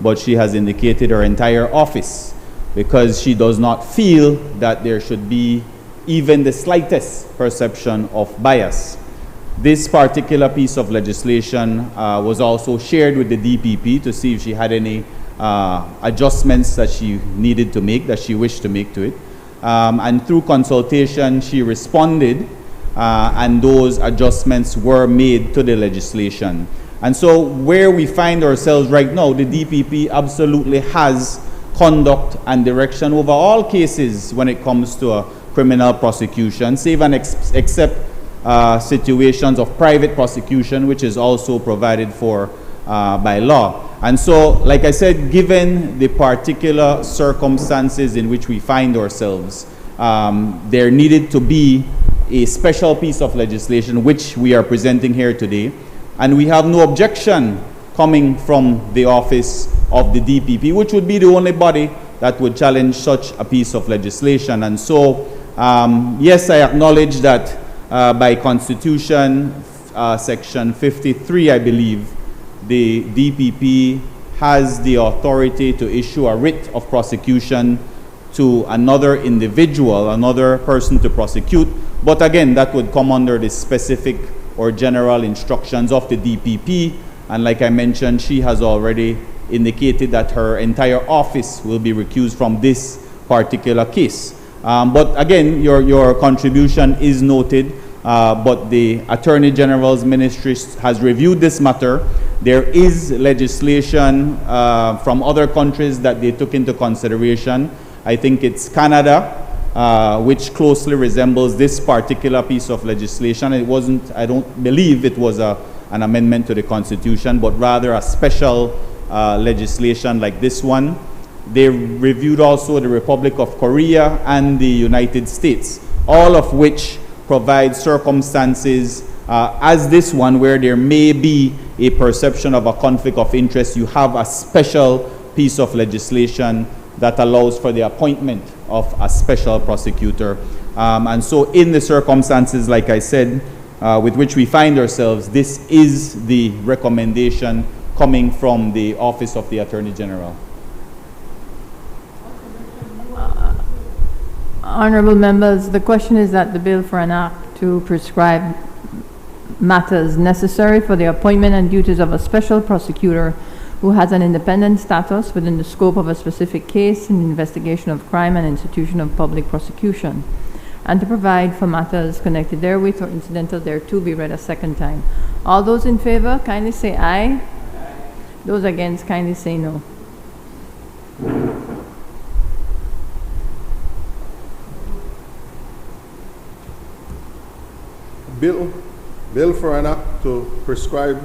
but she has indicated her entire office, because she does not feel that there should be even the slightest perception of bias. This particular piece of legislation was also shared with the DPP to see if she had any adjustments that she needed to make, that she wished to make to it. And through consultation, she responded, and those adjustments were made to the legislation. And so where we find ourselves right now, the DPP absolutely has conduct and direction over all cases when it comes to a criminal prosecution, save and except situations of private prosecution, which is also provided for by law. And so, like I said, given the particular circumstances in which we find ourselves, there needed to be a special piece of legislation which we are presenting here today. And we have no objection coming from the office of the DPP, which would be the only body that would challenge such a piece of legislation. And so, yes, I acknowledge that by Constitution, Section 53, I believe, the DPP has the authority to issue a writ of prosecution to another individual, another person to prosecute. But again, that would come under the specific or general instructions of the DPP. And like I mentioned, she has already indicated that her entire office will be recused from this particular case. But again, your contribution is noted, but the Attorney General's ministry has reviewed this matter. There is legislation from other countries that they took into consideration. I think it's Canada, which closely resembles this particular piece of legislation. It wasn't, I don't believe it was an amendment to the Constitution, but rather a special legislation like this one. They reviewed also the Republic of Korea and the United States, all of which provide circumstances as this one, where there may be a perception of a conflict of interest. You have a special piece of legislation that allows for the appointment of a special prosecutor. And so in the circumstances, like I said, with which we find ourselves, this is the recommendation coming from the Office of the Attorney General. Honorable members, the question is that the bill for an act to prescribe matters necessary for the appointment and duties of a special prosecutor who has an independent status within the scope of a specific case in investigation of crime and institution of public prosecution, and to provide for matters connected therewith or incidental thereto be read a second time. All those in favor, kindly say aye. Those against, kindly say no. Bill for an act to prescribe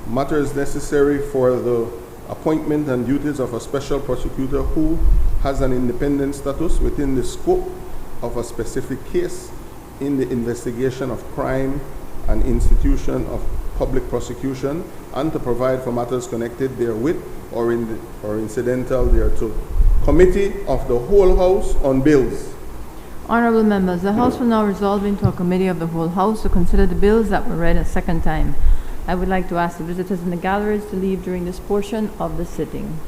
matters necessary for the appointment and duties of a special prosecutor who has an independent status within the scope of a specific case in the investigation of crime and institution of public prosecution, and to provide for matters connected therewith or incidental thereto. Committee of the whole House on bills. Honorable members, the House will now resolve into a committee of the whole House to consider the bills that were read a second time. I would like to ask the visitors in the galleries to leave during this portion of the sitting.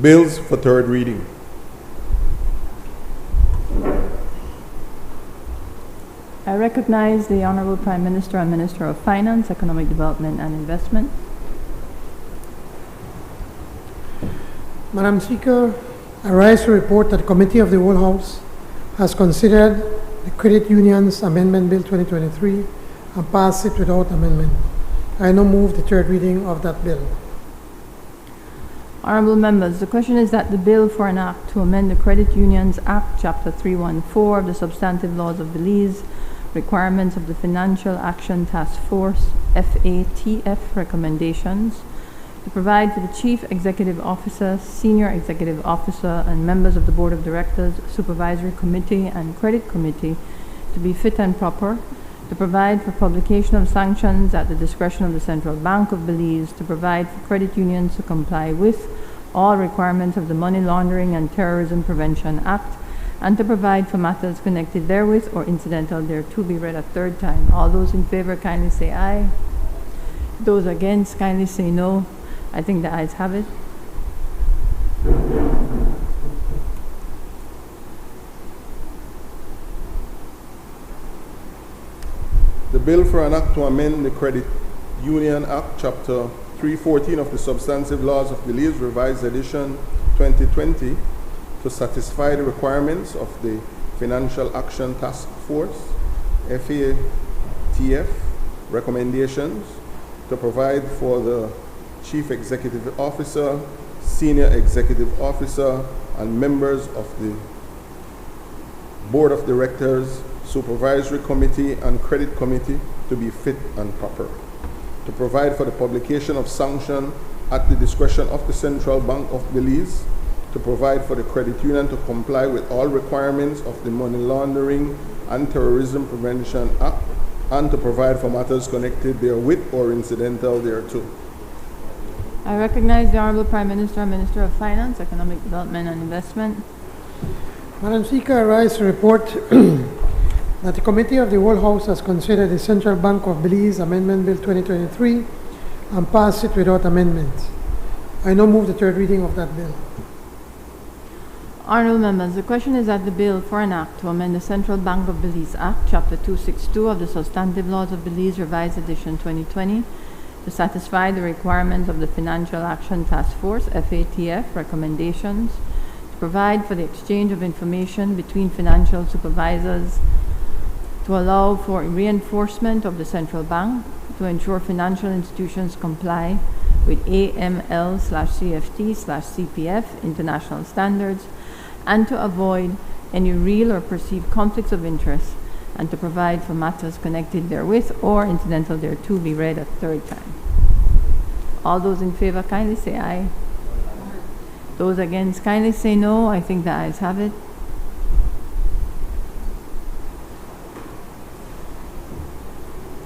Bills for third reading. I recognize the Honorable Prime Minister and Minister of Finance, Economic Development and Investment. Madam Speaker, I rise to report that the Committee of the Whole House has considered the Credit Unions Amendment Bill 2023 and passed it without amendment. I now move the third reading of that bill. Honorable members, the question is that the bill for an act to amend the Credit Unions Act, Chapter 314 of the Substantive Laws of Belize, requirements of the Financial Action Task Force, FATF recommendations, to provide for the Chief Executive Officer, Senior Executive Officer, and members of the Board of Directors, Supervisory Committee, and Credit Committee to be fit and proper, to provide for publication of sanctions at the discretion of the Central Bank of Belize, to provide for credit unions to comply with all requirements of the Money Laundering and Terrorism Prevention Act, and to provide for matters connected therewith or incidental thereto be read a third time. All those in favor kindly say aye. Those against kindly say no. I think the ayes have it. The bill for an act to amend the Credit Union Act, Chapter 314 of the Substantive Laws of Belize, Revised Edition 2020, to satisfy the requirements of the Financial Action Task Force, FATF, recommendations, to provide for the Chief Executive Officer, Senior Executive Officer, and members of the Board of Directors, Supervisory Committee, and Credit Committee to be fit and proper, to provide for the publication of sanction at the discretion of the Central Bank of Belize, to provide for the credit union to comply with all requirements of the Money Laundering and Terrorism Prevention Act, and to provide for matters connected therewith or incidental thereto. I recognize the Honorable Prime Minister and Minister of Finance, Economic Development and Investment. Madam Speaker, I rise to report that the Committee of the Whole House has considered the Central Bank of Belize Amendment Bill 2023 and passed it without amendment. I now move the third reading of that bill. Honorable members, the question is that the bill for an act to amend the Central Bank of Belize Act, Chapter 262 of the Substantive Laws of Belize, Revised Edition 2020, to satisfy the requirements of the Financial Action Task Force, FATF, recommendations, to provide for the exchange of information between financial supervisors, to allow for reinforcement of the central bank, to ensure financial institutions comply with AML/CFT/CPF international standards, and to avoid any real or perceived conflicts of interest, and to provide for matters connected therewith or incidental thereto be read a third time. All those in favor kindly say aye. Those against kindly say no. I think the ayes have it.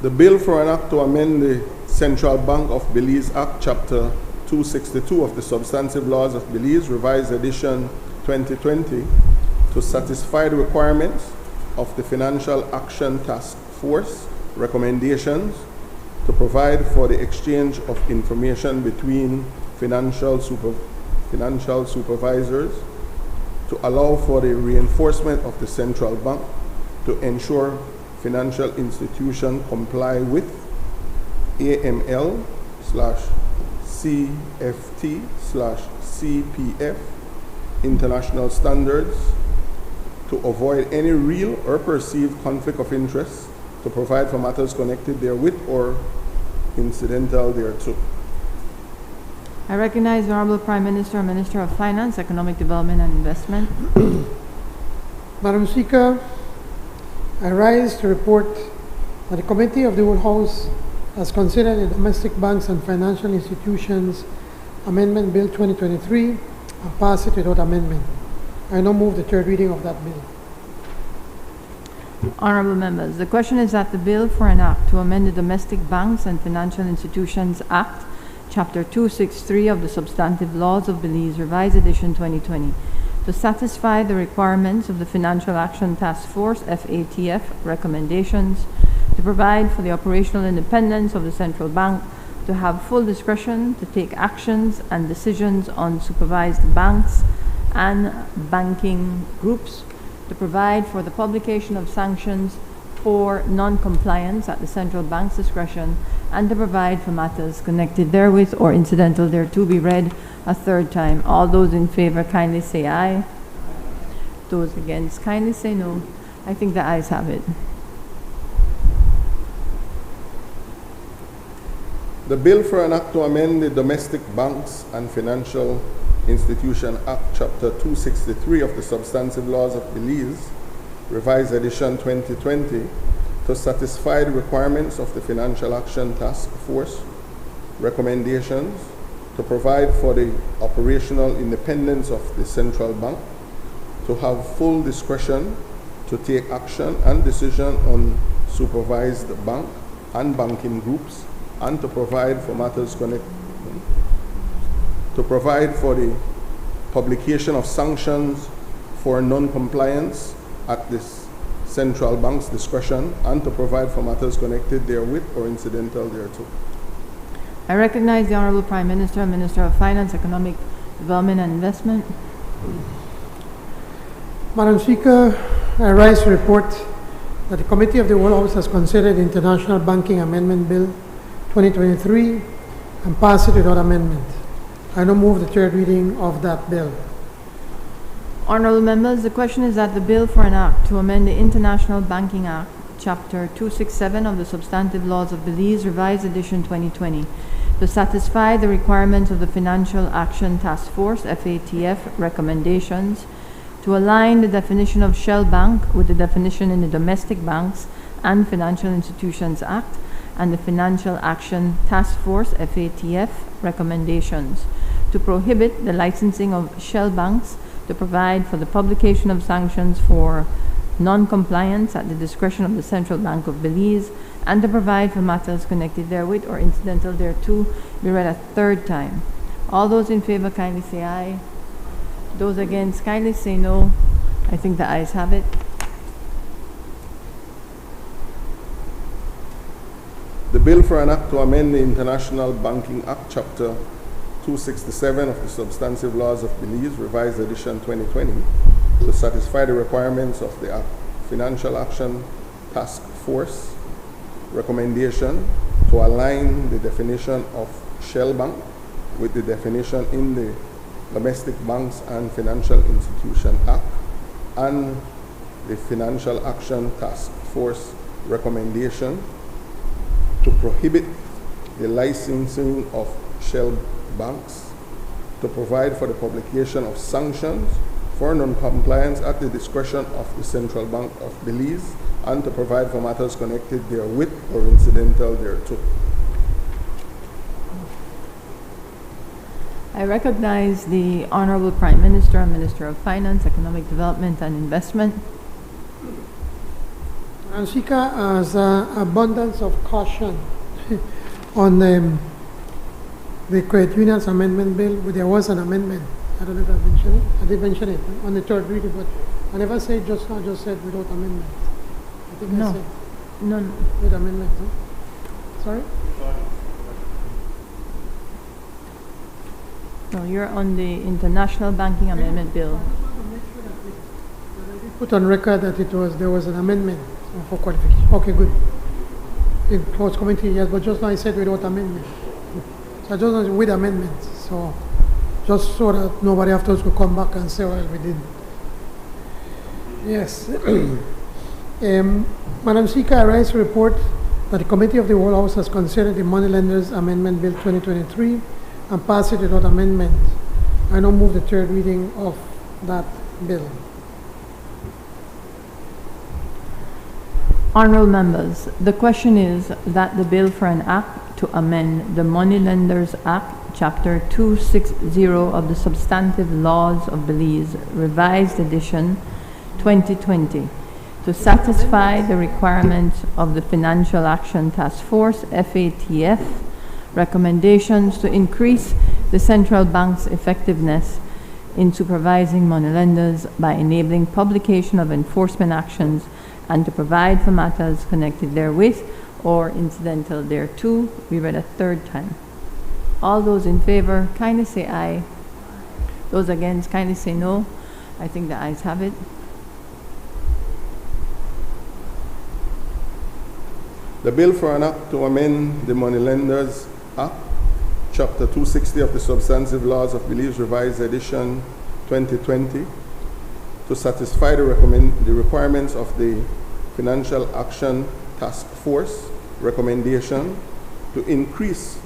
The bill for an act to amend the Central Bank of Belize Act, Chapter 262 of the Substantive Laws of Belize, Revised Edition 2020, to satisfy the requirements of the Financial Action Task Force recommendations, to provide for the exchange of information between financial supervisors, to allow for the reinforcement of the central bank, to ensure financial institutions comply with AML/CFT/CPF international standards, to avoid any real or perceived conflict of interest, to provide for matters connected therewith or incidental thereto. I recognize the Honorable Prime Minister and Minister of Finance, Economic Development and Investment. Madam Speaker, I rise to report that the Committee of the Whole House has considered the Domestic Banks and Financial Institutions Amendment Bill 2023 and passed it without amendment. I now move the third reading of that bill. Honorable members, the question is that the bill for an act to amend the Domestic Banks and Financial Institutions Act, Chapter 263 of the Substantive Laws of Belize, Revised Edition 2020, to satisfy the requirements of the Financial Action Task Force, FATF, recommendations, to provide for the operational independence of the central bank, to have full discretion to take actions and decisions on supervised banks and banking groups, to provide for the publication of sanctions for non-compliance at the central bank's discretion, and to provide for matters connected therewith or incidental thereto be read a third time. All those in favor kindly say aye. Those against kindly say no. I think the ayes have it. The bill for an act to amend the Domestic Banks and Financial Institution Act, Chapter 263 of the Substantive Laws of Belize, Revised Edition 2020, to satisfy the requirements of the Financial Action Task Force recommendations, to provide for the operational independence of the central bank, to have full discretion to take action and decision on supervised bank and banking groups, and to provide for matters connected, to provide for the publication of sanctions for non-compliance at this central bank's discretion, and to provide for matters connected therewith or incidental thereto. I recognize the Honorable Prime Minister and Minister of Finance, Economic Development and Investment. Madam Speaker, I rise to report that the Committee of the Whole House has considered the International Banking Amendment Bill 2023 and passed it without amendment. I now move the third reading of that bill. Honorable members, the question is that the bill for an act to amend the International Banking Act, Chapter 267 of the Substantive Laws of Belize, Revised Edition 2020, to satisfy the requirements of the Financial Action Task Force, FATF, recommendations, to align the definition of shell bank with the definition in the Domestic Banks and Financial Institutions Act and the Financial Action Task Force, FATF, recommendations, to prohibit the licensing of shell banks, to provide for the publication of sanctions for non-compliance at the discretion of the Central Bank of Belize, and to provide for matters connected therewith or incidental thereto be read a third time. All those in favor kindly say aye. Those against kindly say no. I think the ayes have it. The bill for an act to amend the International Banking Act, Chapter 267 of the Substantive Laws of Belize, Revised Edition 2020, to satisfy the requirements of the Financial Action Task Force recommendation, to align the definition of shell bank with the definition in the Domestic Banks and Financial Institution Act and the Financial Action Task Force recommendation, to prohibit the licensing of shell banks, to provide for the publication of sanctions for non-compliance at the discretion of the Central Bank of Belize, and to provide for matters connected therewith or incidental thereto. I recognize the Honorable Prime Minister and Minister of Finance, Economic Development and Investment. Madam Speaker, as abundance of caution on the Credit Unions Amendment Bill, there was an amendment. I don't know if I mentioned it. I did mention it on the third reading, but I never said just now, I just said without amendment. I think No. I said No. with amendment. Huh? Sorry? No, you're on the International Banking Amendment Bill. Put on record that there was an amendment for qualification. Okay, good. In closed committee, yes, but just now I said without amendment. So I just know with amendment. So just so that nobody afterwards could come back and say, well, we didn't. Yes. Madam Speaker, I rise to report that the Committee of the Whole House has considered the Moneylenders Amendment Bill 2023 and passed it without amendment. I now move the third reading of that bill. Honorable members, the question is that the bill for an act to amend the Moneylenders Act, Chapter 260 of the Substantive Laws of Belize, Revised Edition 2020, to satisfy the requirements of the Financial Action Task Force, FATF, recommendations to increase the central bank's effectiveness in supervising moneylenders by enabling publication of enforcement actions and to provide for matters connected therewith or incidental thereto be read a third time. All those in favor, kindly say aye. Those against, kindly say no. I think the ayes have it. The bill for an act to amend the Moneylenders Act, Chapter 260 of the Substantive Laws of Belize, Revised Edition 2020, to satisfy the requirements of the Financial Action Task Force recommendation to increase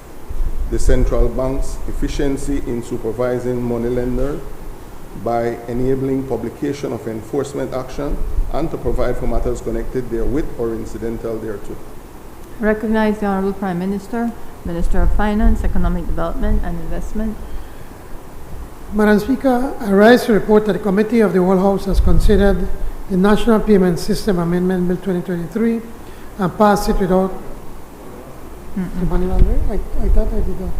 the central bank's efficiency in supervising moneylenders by enabling publication of enforcement action and to provide for matters connected therewith or incidental thereto. I recognize the Honorable Prime Minister, Minister of Finance, Economic Development and Investment. Madam Speaker, I rise to report that the Committee of the Whole House has considered the National Payment System Amendment Bill 2023 and passed it without the money laundering. I thought I did that.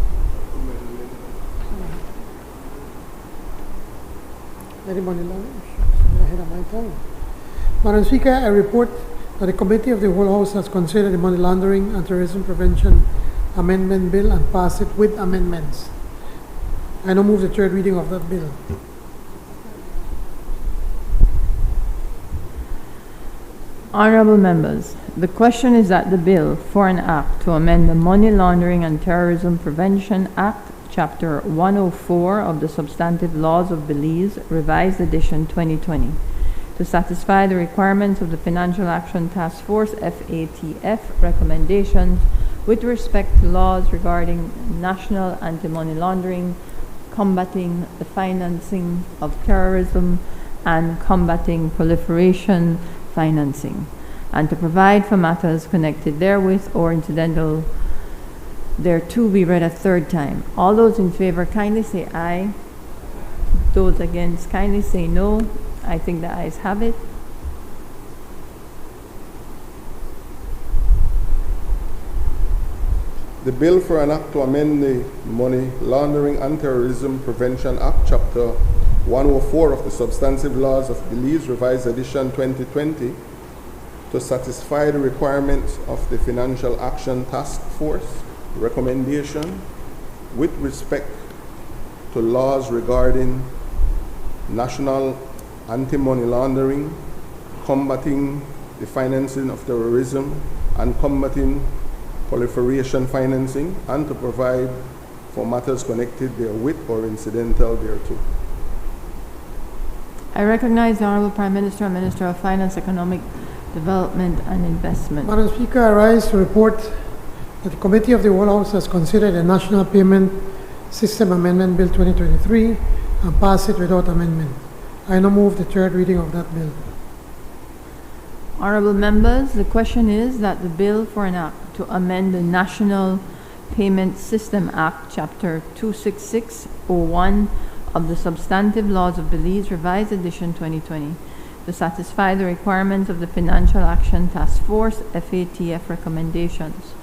Any money laundering? I'm ahead of my time. Madam Speaker, I report that the Committee of the Whole House has considered the Money Laundering and Terrorism Prevention Amendment Bill and passed it with amendments. I now move the third reading of that bill. Honorable members, the question is that the bill for an act to amend the Money Laundering and Terrorism Prevention Act, Chapter 104 of the Substantive Laws of Belize, Revised Edition 2020, to satisfy the requirements of the Financial Action Task Force FATF recommendations with respect to laws regarding national anti-money laundering, combating the financing of terrorism, and combating proliferation financing, and to provide for matters connected therewith or incidental thereto be read a third time. All those in favor kindly say aye. Those against kindly say no. I think the ayes have it. The bill for an act to amend the Money Laundering and Terrorism Prevention Act, Chapter 104 of the Substantive Laws of Belize, Revised Edition 2020, to satisfy the requirements of the Financial Action Task Force recommendation with respect to laws regarding national anti-money laundering, combating the financing of terrorism, and combating proliferation financing, and to provide for matters connected therewith or incidental thereto. I recognize the Honorable Prime Minister and Minister of Finance, Economic Development and Investment. Madam Speaker, I rise to report that the Committee of the Whole House has considered the National Payment System Amendment Bill 2023 and passed it without amendment. I now move the third reading of that bill. Honorable members, the question is that the bill for an act to amend the National Payment System Act, Chapter 26601 of the Substantive Laws of Belize, Revised Edition 2020, to satisfy the requirements of the Financial Action Task Force FATF recommendations,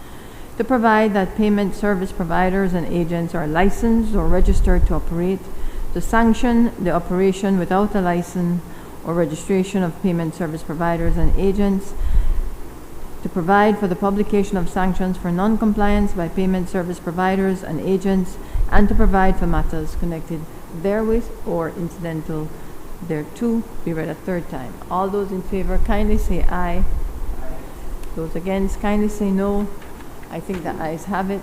to provide that payment service providers and agents are licensed or registered to operate, to sanction the operation without a license or registration of payment service providers and agents, to provide for the publication of sanctions for non-compliance by payment service providers and agents, and to provide for matters connected therewith or incidental thereto be read a third time. All those in favor kindly say aye. Those against kindly say no. I think the ayes have it.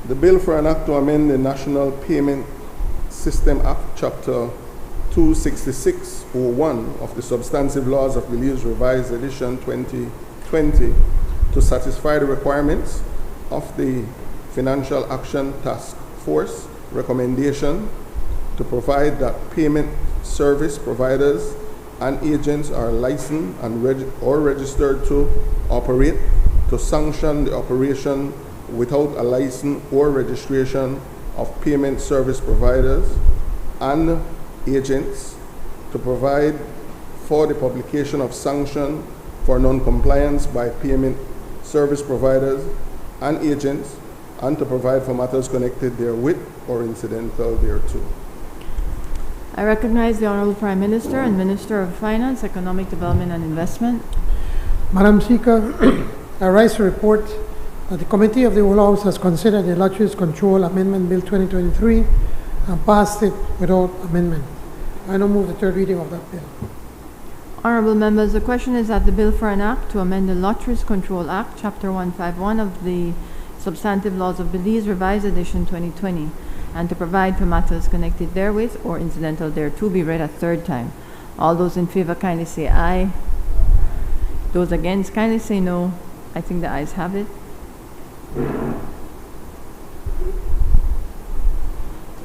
The bill for an act to amend the National Payment System Act, Chapter 26601 of the Substantive Laws of Belize, Revised Edition 2020, to satisfy the requirements of the Financial Action Task Force recommendation, to provide that payment service providers and agents are licensed and registered to operate, to sanction the operation without a license or registration of payment service providers and agents, to provide for the publication of sanction for non-compliance by payment service providers and agents, and to provide for matters connected therewith or incidental thereto. I recognize the Honorable Prime Minister and Minister of Finance, Economic Development and Investment. Madam Speaker, I rise to report that the Committee of the Whole House has considered the Lotteries Control Amendment Bill 2023 and passed it without amendment. I now move the third reading of that bill. Honorable members, the question is that the bill for an act to amend the Lotteries Control Act, Chapter 151 of the Substantive Laws of Belize, Revised Edition 2020, and to provide for matters connected therewith or incidental thereto be read a third time. All those in favor kindly say aye. Those against kindly say no. I think the ayes have it.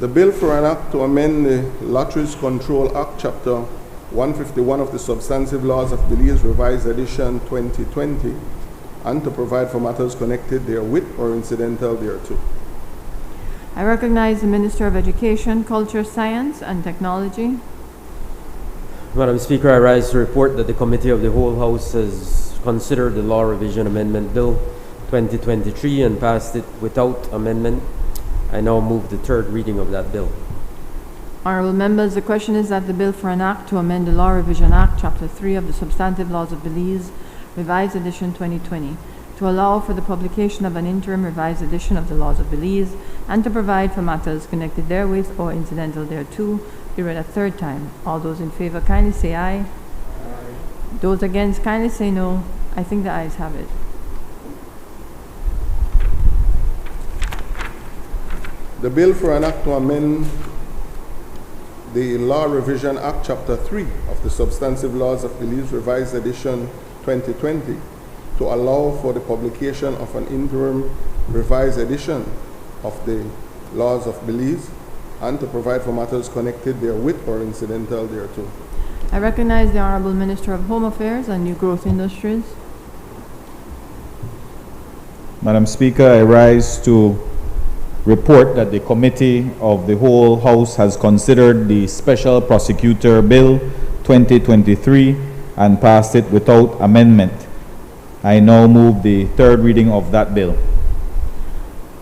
The bill for an act to amend the Lotteries Control Act, Chapter 151 of the Substantive Laws of Belize, Revised Edition 2020, and to provide for matters connected therewith or incidental thereto. I recognize the Minister of Education, Culture, Science and Technology. Madam Speaker, I rise to report that the Committee of the Whole House has considered the Law Revision Amendment Bill 2023 and passed it without amendment. I now move the third reading of that bill. Honorable members, the question is that the bill for an act to amend the Law Revision Act, Chapter 3 of the Substantive Laws of Belize, Revised Edition 2020, to allow for the publication of an interim revised edition of the laws of Belize and to provide for matters connected therewith or incidental thereto be read a third time. All those in favor kindly say aye. Aye. Those against kindly say no. I think the ayes have it. The bill for an act to amend the Law Revision Act, Chapter 3 of the Substantive Laws of Belize, Revised Edition 2020, to allow for the publication of an interim revised edition of the laws of Belize and to provide for matters connected therewith or incidental thereto. I recognize the Honorable Minister of Home Affairs and New Growth Industries. Madam Speaker, I rise to report that the Committee of the Whole House has considered the Special Prosecutor Bill 2023 and passed it without amendment. I now move the third reading of that bill.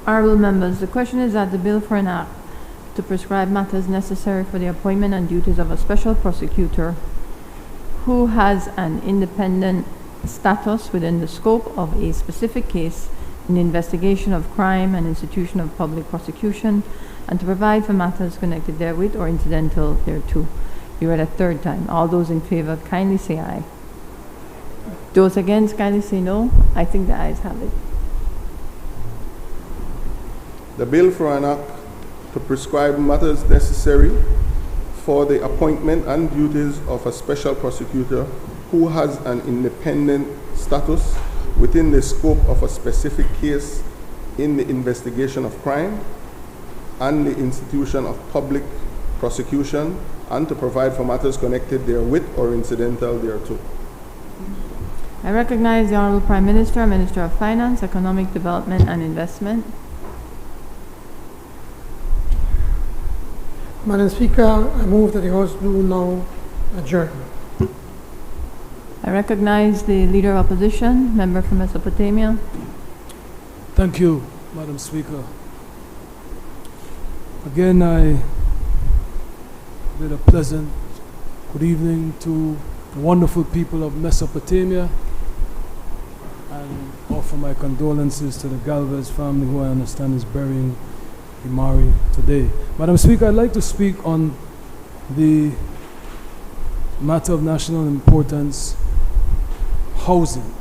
Honorable members, the question is that the bill for an act to prescribe matters necessary for the appointment and duties of a special prosecutor who has an independent status within the scope of a specific case in the investigation of crime and institution of public prosecution, and to provide for matters connected therewith or incidental thereto be read a third time. All those in favor kindly say aye. Those against kindly say no. I think the ayes have it. The bill for an act to prescribe matters necessary for the appointment and duties of a special prosecutor who has an independent status within the scope of a specific case in the investigation of crime and the institution of public prosecution, and to provide for matters connected therewith or incidental thereto. I recognize the Honorable Prime Minister, Minister of Finance, Economic Development and Investment. Madam Speaker, I move that the House do now adjourn. I recognize the Leader of Opposition, Member from Mesopotamia. Thank you, Madam Speaker. Again, I bid a pleasant good evening to the wonderful people of Mesopotamia and offer my condolences to the Galvez family, who I understand is burying Imari today. Madam Speaker, I'd like to speak on the matter of national importance, housing.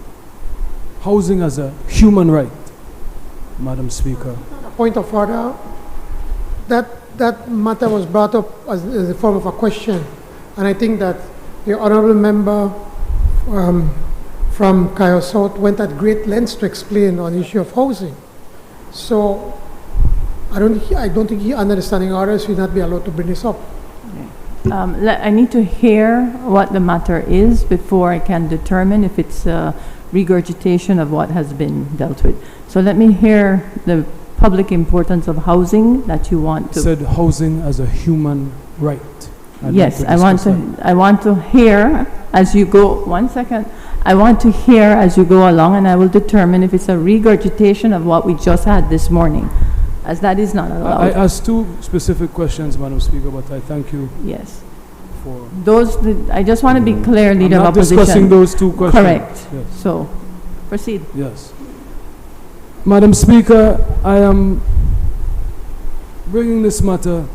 Housing as a human right, Madam Speaker. Point of order. That matter was brought up as a form of a question, and I think that the honourable member from Cayo South went at great lengths to explain on the issue of housing. So I don't think he, under the standing orders, will not be allowed to bring this up. I need to hear what the matter is before I can determine if it's a regurgitation of what has been dealt with. So let me hear the public importance of housing that you want to. Said housing as a human right. Yes, I want to hear as you go. 1 second. I want to hear as you go along, and I will determine if it's a regurgitation of what we just had this morning. as that is not allowed. I asked two specific questions, Madam Speaker, but I thank you Yes. for... I just want to be clear, Leader I'm of not Opposition. discussing those two questions. Correct. Yes. So, proceed. Yes. Madam Speaker, I am bringing this matter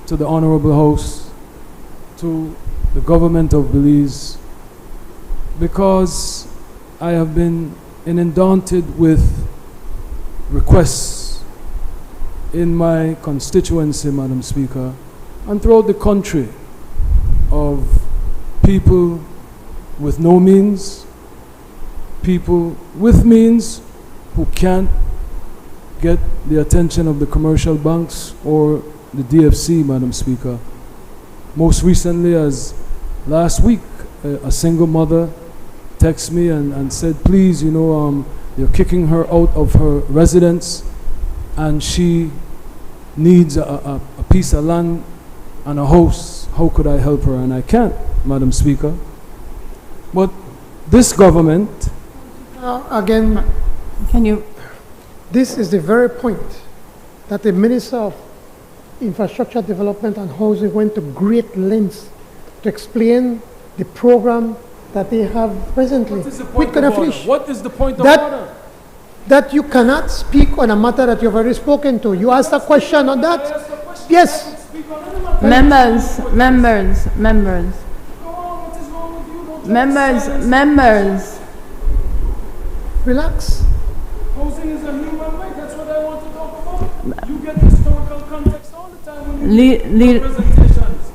to the Honorable House, to the government of Belize, because I have been inundated with requests in my constituency, Madam Speaker, and throughout the country of people with no means, people with means who can't get the attention of the commercial banks or the DFC, Madam Speaker. Most recently, as last week, a single mother texted me and said, please, you're kicking her out of her residence and she needs a piece of land and a house. How could I help her? And I can't, Madam Speaker. But this government... Again, can you... This is the very point that the Minister of Infrastructure Development and Housing went to great lengths to explain the program that they have presently. What is the point of order? What is the point of order? That you cannot speak on a matter that you've already spoken to. You asked a question on that? Yes. Members. Relax. Housing is a human right. That's what I want to talk about. You get historical context all the time when you presentations.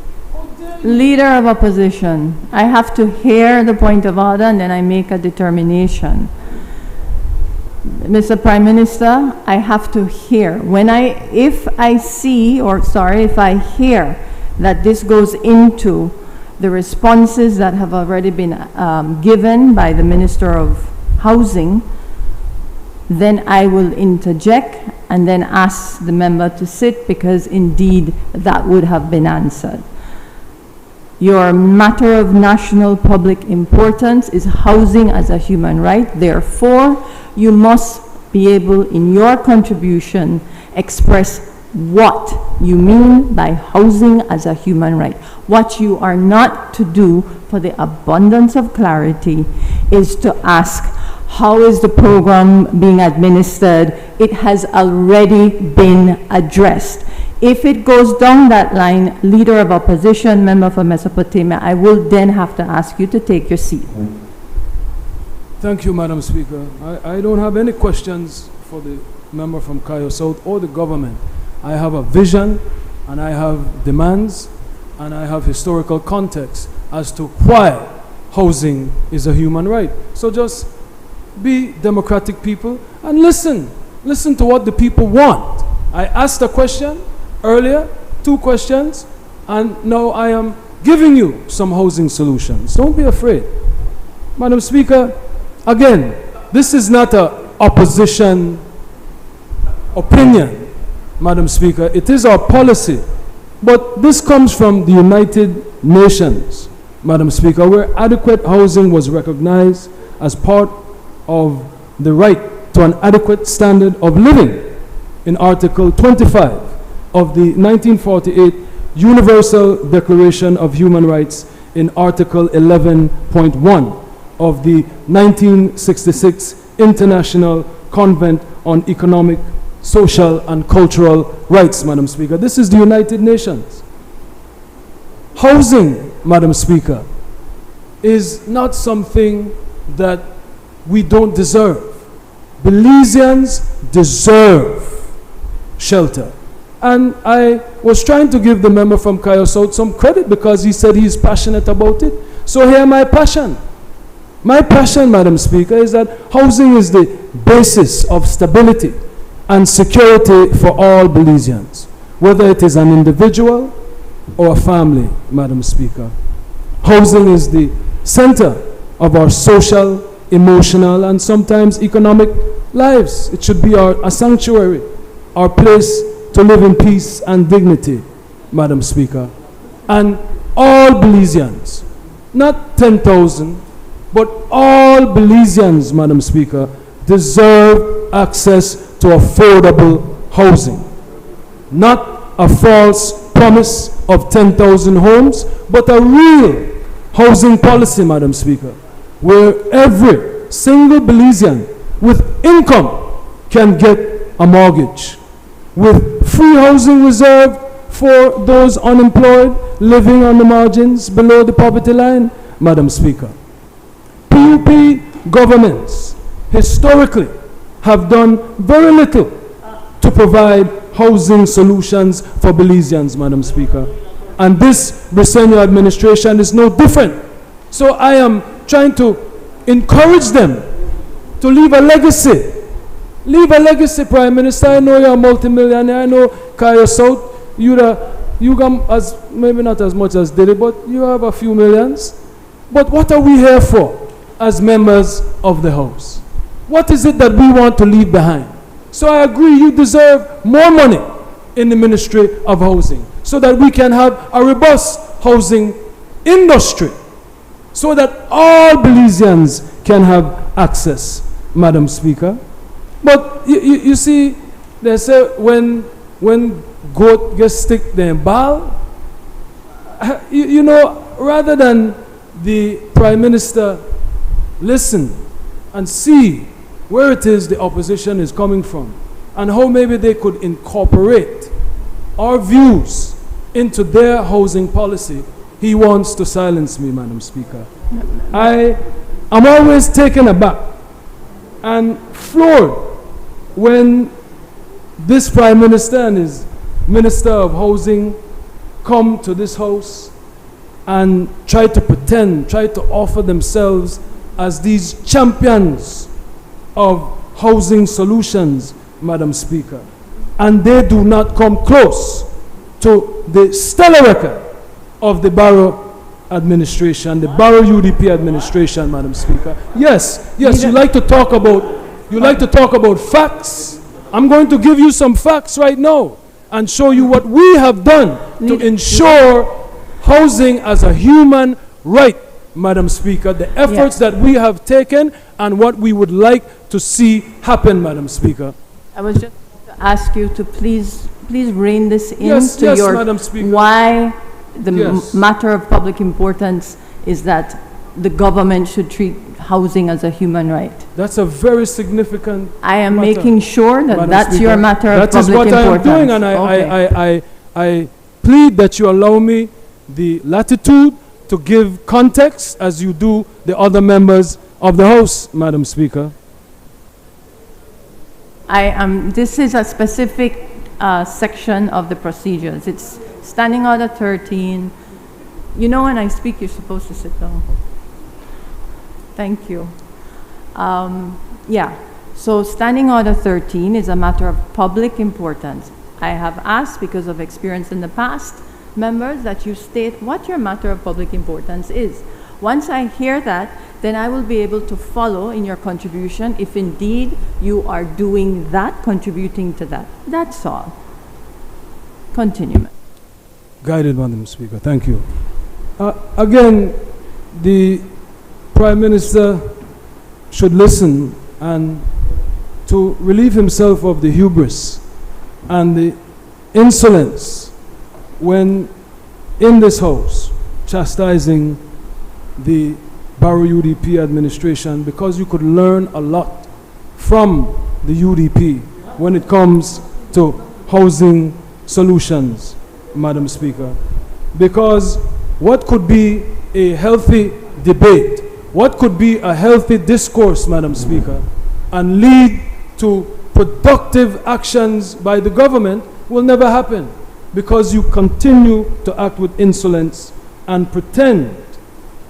Leader of Opposition, I have to hear the point of order and then I make a determination. Mr. Prime Minister, I have to hear. If I hear that this goes into the responses that have already been given by the Minister of Housing, then I will interject and then ask the member to sit, because indeed that would have been answered. Your matter of national public importance is housing as a human right. Therefore, you must be able, in your contribution, express what you mean by housing as a human right. What you are not to do, for the abundance of clarity, is to ask, how is the program being administered? It has already been addressed. If it goes down that line, Leader of Opposition, Member for Mesopotamia, I will then have to ask you to take your seat. Thank you, Madam Speaker. I don't have any questions for the member from Cayo South or the government. I have a vision, and I have demands, and I have historical context as to why housing is a human right. So just be democratic people and listen. Listen to what the people want. I asked a question earlier, 2 questions, and now I am giving you some housing solutions. Don't be afraid. Madam Speaker, again, this is not an opposition opinion, Madam Speaker. It is our policy. But this comes from the United Nations, Madam Speaker, where adequate housing was recognized as part of the right to an adequate standard of living in Article 25 of the 1948 Universal Declaration of Human Rights, in Article 11.1 of the 1966 International Convent on Economic, Social and Cultural Rights, Madam Speaker. This is the United Nations. Housing, Madam Speaker, is not something that we don't deserve. Belizeans deserve shelter. And I was trying to give the member from Cayo South some credit because he said he's passionate about it. So here my passion. My passion, Madam Speaker, is that housing is the basis of stability and security for all Belizeans, whether it is an individual or a family, Madam Speaker. Housing is the center of our social, emotional, and sometimes economic lives. It should be a sanctuary, our place to live in peace and dignity, Madam Speaker. And all Belizeans, not 10,000, but all Belizeans, Madam Speaker, deserve access to affordable housing. Not a false promise of 10,000 homes, but a real housing policy, Madam Speaker, where every single Belizean with income can get a mortgage, with free housing reserved for those unemployed living on the margins below the poverty line, Madam Speaker. PUP governments historically have done very little to provide housing solutions for Belizeans, Madam Speaker. And this Briceño administration is no different. So I am trying to encourage them to leave a legacy. Leave a legacy, Prime Minister. I know you're a multimillionaire. I know Kaya South, you got as, maybe not as much as Diddy, but you have a few millions. But what are we here for as members of the House? What is it that we want to leave behind? So I agree, you deserve more money in the Ministry of Housing so that we can have a robust housing industry so that all Belizeans can have access, Madam Speaker. But you see, they say when goat gets stick, then ball. You know, rather than the Prime Minister listen and see where it is the opposition is coming from and how maybe they could incorporate our views into their housing policy, he wants to silence me, Madam Speaker. I'm always taken aback and floored when this Prime Minister and his Minister of Housing come to this House and try to pretend, try to offer themselves as these champions of housing solutions, Madam Speaker. And they do not come close to the stellar record of the Barrow administration, the Barrow UDP administration, Madam Speaker. Yes, you like to talk about facts. I'm going to give you some facts right now and show you what we have done to ensure housing as a human right, Madam Speaker, the efforts that we have taken and what we would like to see happen, Madam Speaker. I was just going to ask you to please rein this in your Madam Speaker. Why the matter of public importance is that the government should treat housing as a human right. That's a very significant I am matter, making sure that Madam that's Speaker. your matter of public importance. That is what I am doing, and I plead that you allow me the latitude to give context as you do the other members of the House, Madam Speaker. This is a specific section of the procedures. It's Standing Order 13. You know when I speak, you're supposed to sit down. Thank you. So Standing Order 13 is a matter of public importance. I have asked, because of experience in the past, members that you state what your matter of public importance is. Once I hear that, then I will be able to follow in your contribution if indeed you are doing that, contributing to that. That's all. Continue. Guided, Madam Speaker. Thank you. Again, the Prime Minister should listen and to relieve himself of the hubris and the insolence when in this House chastising the Barrow UDP administration, because you could learn a lot from the UDP when it comes to housing solutions, Madam Speaker. Because what could be a healthy debate, what could be a healthy discourse, Madam Speaker, and lead to productive actions by the government will never happen, because you continue to act with insolence and pretend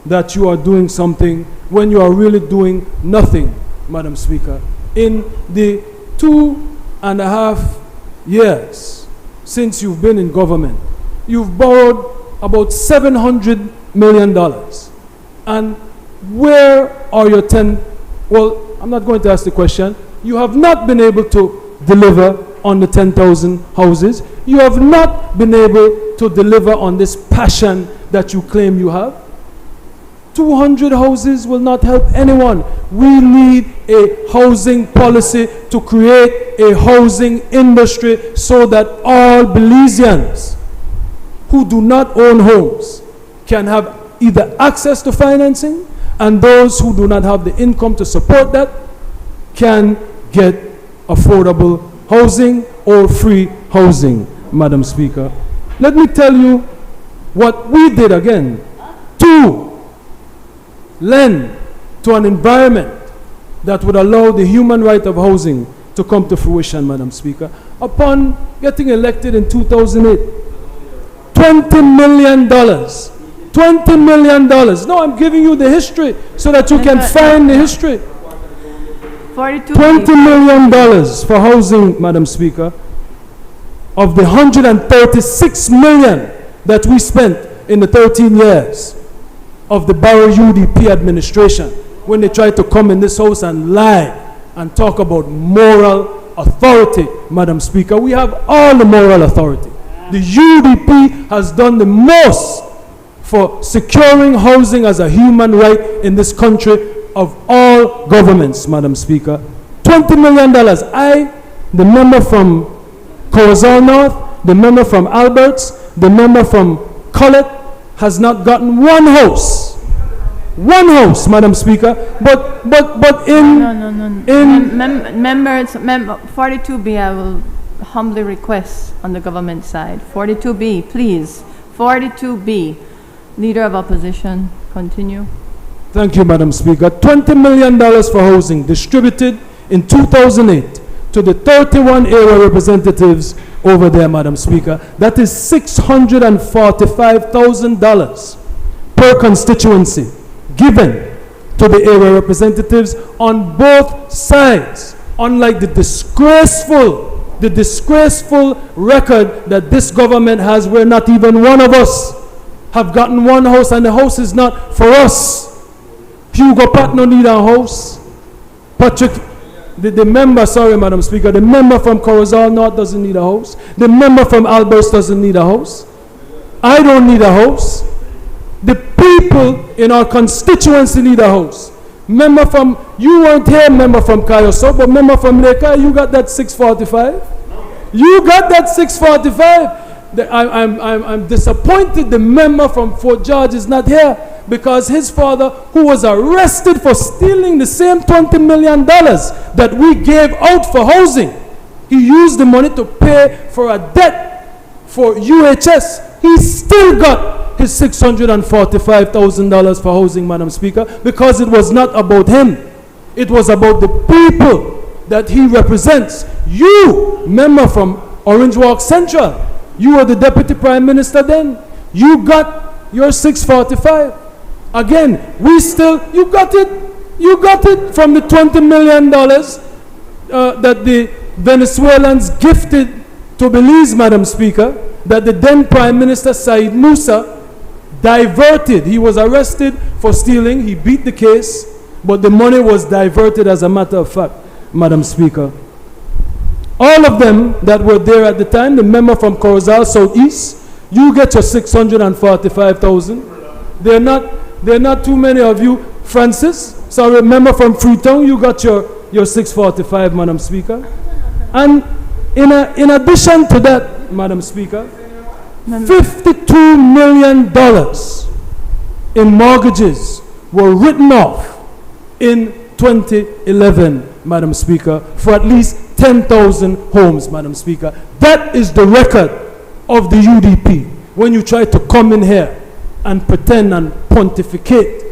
that you are doing something when you are really doing nothing, Madam Speaker. In the 2.5 years since you've been in government, you've borrowed about $700 million. And where are your 10? Well, I'm not going to ask the question. You have not been able to deliver on the 10,000 houses. You have not been able to deliver on this passion that you claim you have. 200 houses will not help anyone. We need a housing policy to create a housing industry so that all Belizeans who do not own homes can have either access to financing, and those who do not have the income to support that can get affordable housing or free housing, Madam Speaker. Let me tell you what we did again to lend to an environment that would allow the human right of housing to come to fruition, Madam Speaker. Upon getting elected in 2008, $20 million. $20 million. No, I'm giving you the history so that you can find the history. $20 million for housing, Madam Speaker, of the $136 million that we spent in the 13 years of the Barrow UDP administration when they tried to come in this house and lie and talk about moral authority, Madam Speaker. We have all the moral authority. The UDP has done the most for securing housing as a human right in this country of all governments, Madam Speaker. $20 million. I, the member from Corozal North, the member from Alberts, the member from Collett, has not gotten one house. One house, Madam Speaker. But in... Members, 42B, I will humbly request on the government side. 42B, please. 42B. Leader of Opposition, continue. Thank you, Madam Speaker. $20 million for housing distributed in 2008 to the 31 area representatives over there, Madam Speaker. That is $645,000 per constituency given to the area representatives on both sides, unlike the disgraceful record that this government has, where not even one of us have gotten one house, and the house is not for us. Hugo Pat no need a house. Patrick, the member, sorry, Madam Speaker, the member from Corozal North doesn't need a house. The member from Alberts doesn't need a house. I don't need a house. The people in our constituency need a house. Member from, you weren't here, member from Kayoso, but member from Leka, you got that 645. You got that 645. I'm disappointed the member from Fort George is not here, because his father, who was arrested for stealing the same $20 million that we gave out for housing, he used the money to pay for a debt for UHS. He still got his $645,000 for housing, Madam Speaker, because it was not about him. It was about the people that he represents. You, member from Orange Walk Central, you were the Deputy Prime Minister then. You got your 645. Again, you got it from the $20 million that the Venezuelans gifted to Belize, Madam Speaker, that the then Prime Minister Said Musa diverted. He was arrested for stealing. He beat the case, but the money was diverted as a matter of fact, Madam Speaker. All of them that were there at the time, the member from Corozal Southeast, you get your 645,000. There are not too many of you. Francis, sorry, member from Freetown, you got your 645, Madam Speaker. And in addition to that, Madam Speaker, $52 million in mortgages were written off in 2011, Madam Speaker, for at least 10,000 homes, Madam Speaker. That is the record of the UDP. When you try to come in here and pretend and pontificate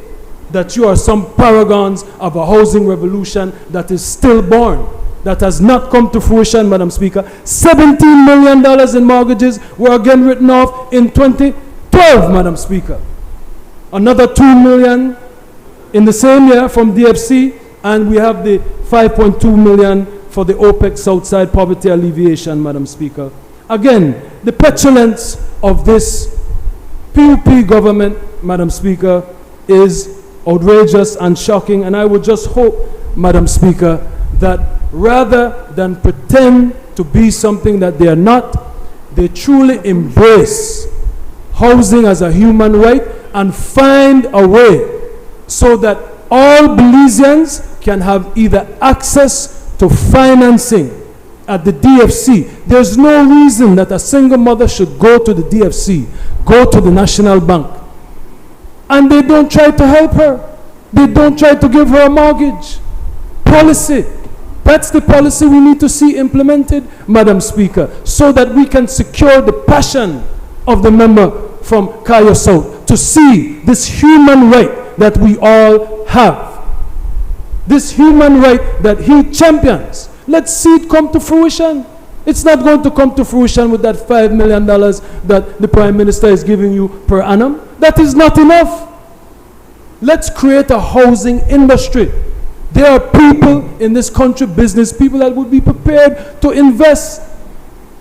that you are some paragons of a housing revolution that is stillborn, that has not come to fruition, Madam Speaker. $17 million in mortgages were again written off in 2012, Madam Speaker. Another $2 million in the same year from DFC, and we have the $5.2 million for the OPEC Southside Poverty Alleviation, Madam Speaker. Again, the petulance of this PUP government, Madam Speaker, is outrageous and shocking, and I would just hope, Madam Speaker, that rather than pretend to be something that they are not, they truly embrace housing as a human right and find a way so that all Belizeans can have either access to financing at the DFC. There's no reason that a single mother should go to the DFC, go to the National Bank, and they don't try to help her. They don't try to give her a mortgage. Policy. That's the policy we need to see implemented, Madam Speaker, so that we can secure the passion of the member from Kayo South to see this human right that we all have. This human right that he champions. Let's see it come to fruition. It's not going to come to fruition with that $5 million that the Prime Minister is giving you per annum. That is not enough. Let's create a housing industry. There are people in this country, business people, that would be prepared to invest.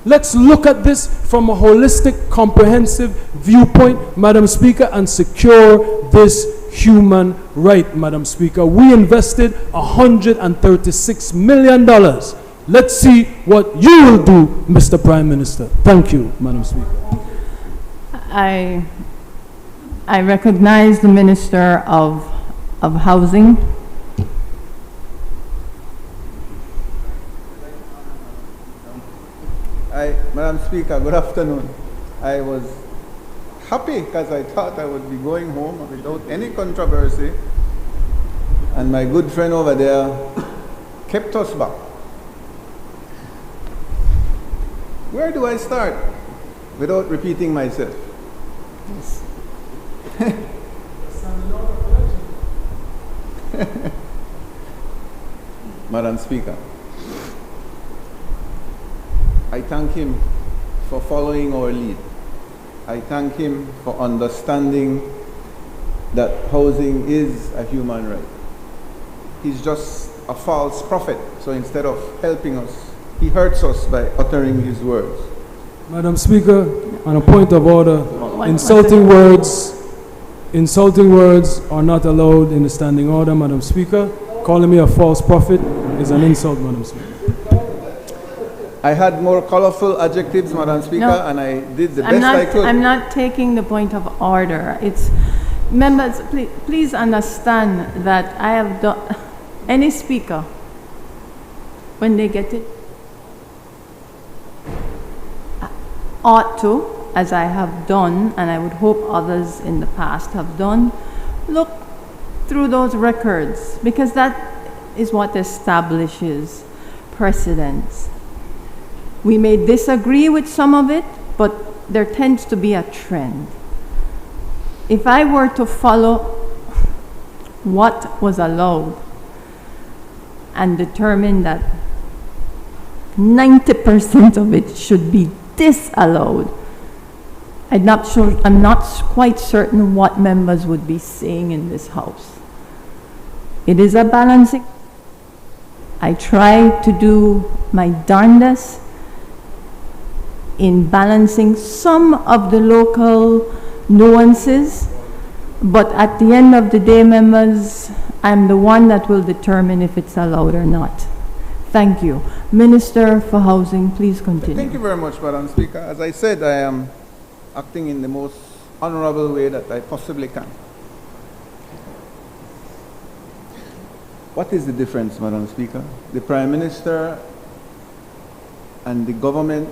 Let's look at this from a holistic, comprehensive viewpoint, Madam Speaker, and secure this human right, Madam Speaker. We invested $136 million. Let's see what you will do, Mr. Prime Minister. Thank you, Madam Speaker. I recognize the Minister of Housing. Madam Speaker, good afternoon. I was happy because I thought I would be going home without any controversy, and my good friend over there kept us back. Where do I start without repeating myself? Yes. Madam Speaker, I thank him for following our lead. I thank him for understanding that housing is a human right. He's just a false prophet, so instead of helping us, he hurts us by uttering his words. Madam Speaker, on a point of order, insulting words are not allowed in the standing order, Madam Speaker. Calling me a false prophet is an insult, Madam Speaker. I had more colorful adjectives, Madam Speaker, and I did the best I could. I'm not taking the point of order. It's, members, please understand that I have done, any speaker, when they get it, ought to, as I have done, and I would hope others in the past have done, look through those records, because that is what establishes precedents. We may disagree with some of it, but there tends to be a trend. If I were to follow what was allowed and determine that 90% of it should be disallowed, I'm not quite certain what members would be saying in this House. It is a balancing. I try to do my darndest in balancing some of the local nuances, but at the end of the day, members, I'm the one that will determine if it's allowed or not. Thank you. Minister for Housing, please continue. Thank you very much, Madam Speaker. As I said, I am acting in the most honorable way that I possibly can. What is the difference, Madam Speaker? The Prime Minister and the government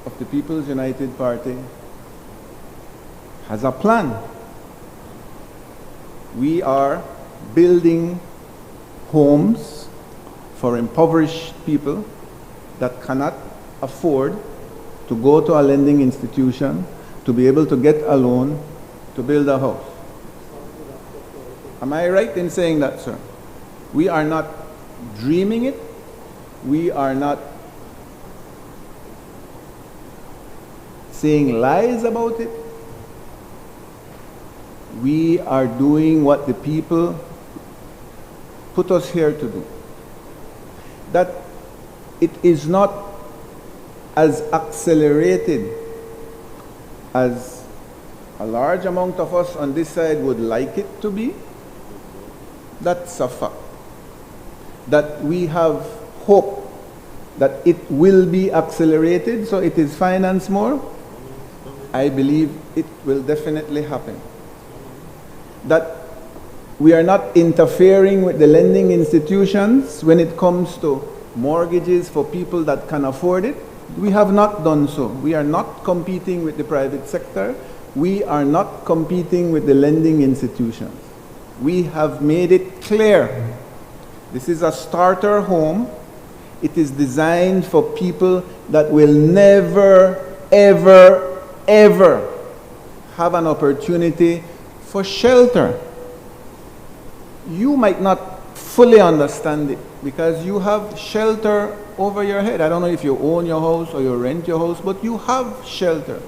of the People's United Party has a plan. We are building homes for impoverished people that cannot afford to go to a lending institution to be able to get a loan to build a house. Am I right in saying that, sir? We are not dreaming it. We are not saying lies about it. We are doing what the people put us here to do. That it is not as accelerated as a large amount of us on this side would like it to be. That's a fact. That we have hope that it will be accelerated, so it is financed more. I believe it will definitely happen. That We are not interfering with the lending institutions when it comes to mortgages for people that can afford it. We have not done so. We are not competing with the private sector. We are not competing with the lending institutions. We have made it clear. This is a starter home. It is designed for people that will never, ever, ever have an opportunity for shelter. You might not fully understand it because you have shelter over your head. I don't know if you own your house or you rent your house, but you have shelter.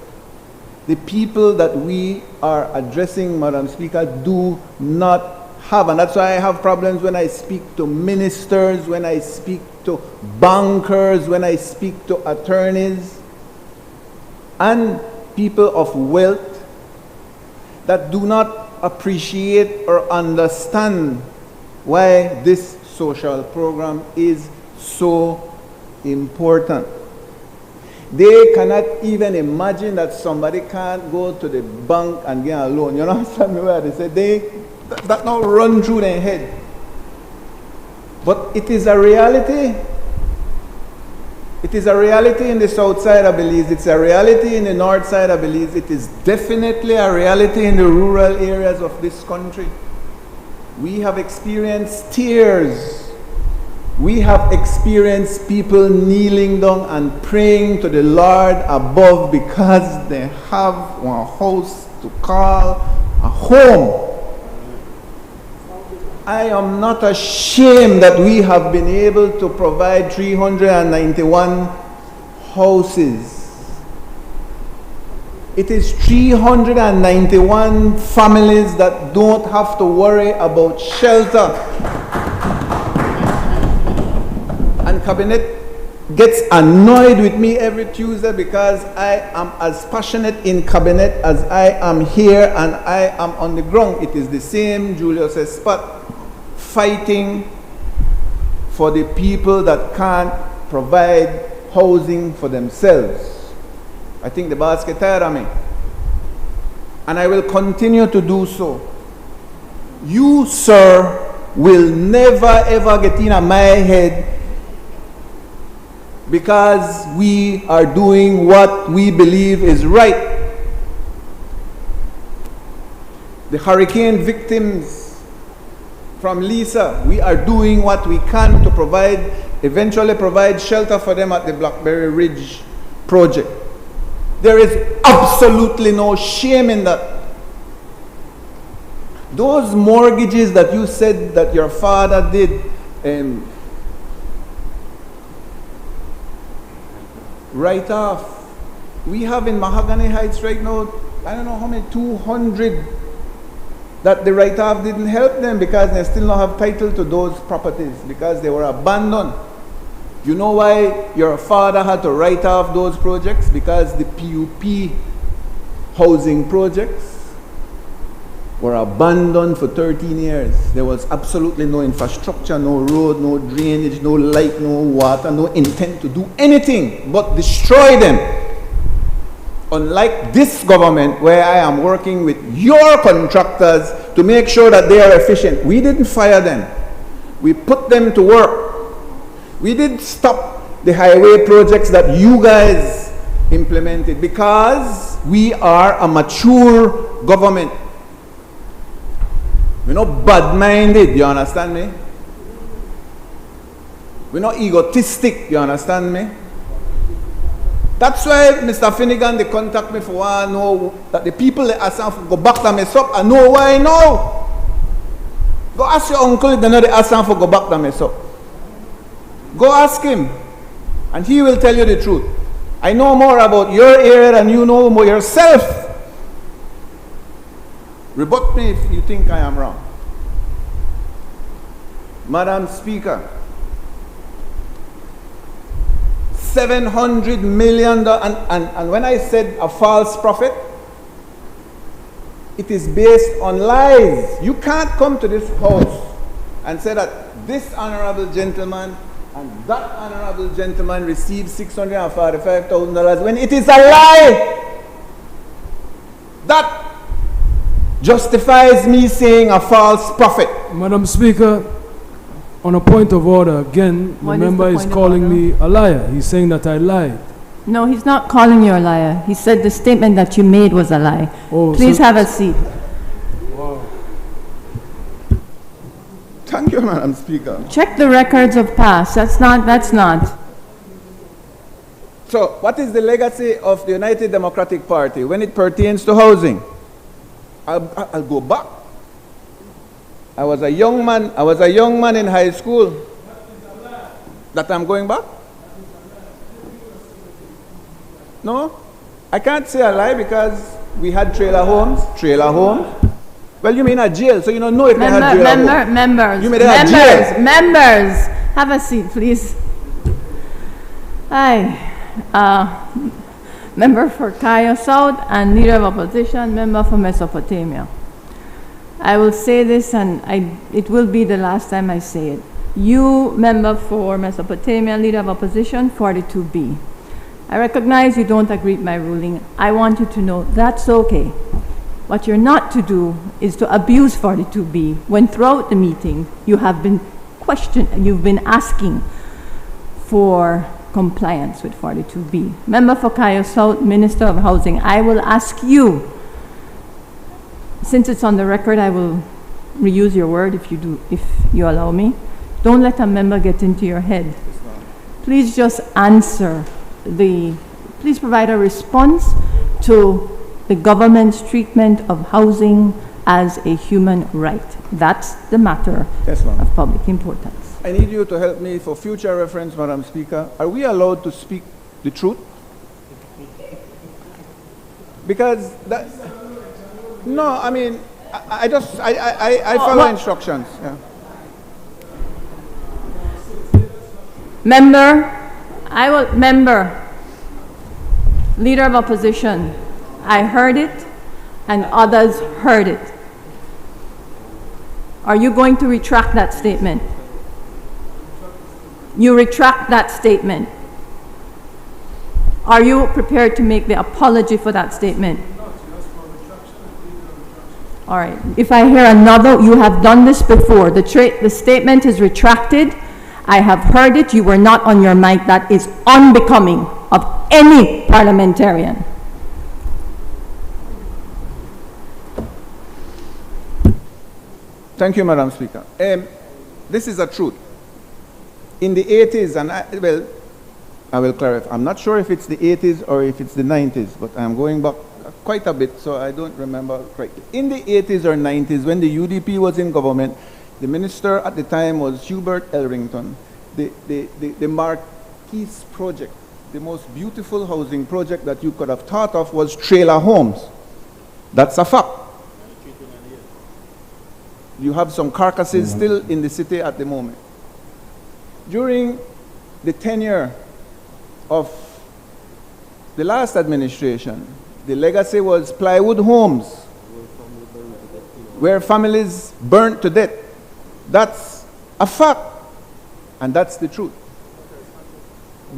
The people that we are addressing, Madam Speaker, do not have, and that's why I have problems when I speak to ministers, when I speak to bankers, when I speak to attorneys, and people of wealth that do not appreciate or understand why this social program is so important. They cannot even imagine that somebody can't go to the bank and get a loan. You understand me? Where they say that not run through their head. But it is a reality. It is a reality in the south side of Belize. It's a reality in the north side of Belize. It is definitely a reality in the rural areas of this country. We have experienced tears. We have experienced people kneeling down and praying to the Lord above because they have one house to call a home. I am not ashamed that we have been able to provide 391 houses. It is 391 families that don't have to worry about shelter. And Cabinet gets annoyed with me every Tuesday because I am as passionate in Cabinet as I am here and I am on the ground. It is the same Julius Espat fighting for the people that can't provide housing for themselves. I think the boss get tired of me. And I will continue to do so. You, sir, will never ever get in my head because we are doing what we believe is right. The hurricane victims from Lisa, we are doing what we can to eventually provide shelter for them at the Blackberry Ridge project. There is absolutely no shame in that. Those mortgages that you said that your father did, write off. We have in Mahogany Heights right now, I don't know how many, 200 that the write-off didn't help them because they still don't have title to those properties because they were abandoned. You know why your father had to write off those projects? Because the PUP housing projects were abandoned for 13 years. There was absolutely no infrastructure, no road, no drainage, no light, no water, no intent to do anything but destroy them. Unlike this government where I am working with your contractors to make sure that they are efficient. We didn't fire them. We put them to work. We didn't stop the highway projects that you guys implemented because we are a mature government. We're not bad-minded, you understand me? We're not egotistic, you understand me? That's why Mr. Finnegan, they contact me for one, know that the people they ask them for go back to mess up. I know why now. Go ask your uncle if they know they ask them for go back to mess up. Go ask him, and he will tell you the truth. I know more about your area than you know more yourself. Rebut me if you think I am wrong. Madam Speaker, $700 million, and when I said a false prophet, it is based on lies. You can't come to this house and say that this honorable gentleman and that honorable gentleman received $645,000 when it is a lie. That justifies me saying a false prophet. Madam Speaker, on a point of order, again, the What is member the is point of calling order? me a liar. He's saying that I lied. No, he's not calling you a liar. He said the statement that you made was a lie. Oh, Please so- have a seat. Thank you, Madam Speaker. Check the records of past. That's not. So, what is the legacy of the United Democratic Party when it pertains to housing? I'll go back. I was a young man in high school. That I'm going back? No, I can't say a lie because we had trailer homes. Well, you mean a jail, so you don't know if they had trailer homes. Members. You mean they had jail. Members. Have a seat, please. Hi. Member for Kaya South and Leader of Opposition, Member for Mesopotamia. I will say this, and it will be the last time I say it. You, Member for Mesopotamia, Leader of Opposition, 42B. I recognize you don't agree with my ruling. I want you to know that's okay. What you're not to do is to abuse 42B when throughout the meeting you have been you've been asking for compliance with 42B. Member for Kayo South, Minister of Housing, I will ask you, since it's on the record, I will reuse your word if you allow me. Don't let a member get into your head. Please just answer please provide a response to the government's treatment of housing as a human right. That's the matter of public importance. I need you to help me for future reference, Madam Speaker. Are we allowed to speak the truth? Because that... No, I mean, I follow instructions. Yeah. Member, Leader of Opposition, I heard it and others heard it. Are you going to retract that statement? You retract that statement. Are you prepared to make the apology for that statement? All right. If I hear another, you have done this before. The statement is retracted. I have heard it. You were not on your mic. That is unbecoming of any parliamentarian. Thank you, Madam Speaker. This is a truth. In the 80s, and I will clarify. I'm not sure if it's the 80s or if it's the 90s, but I'm going back quite a bit, so I don't remember correctly. In the 80s or 90s, when the UDP was in government, the minister at the time was Hubert Elrington. The Marquise project, the most beautiful housing project that you could have thought of, was trailer homes. That's a fact. You have some carcasses still in the city at the moment. During the tenure of the last administration, the legacy was plywood homes, where families burnt to death. That's a fact, and that's the truth.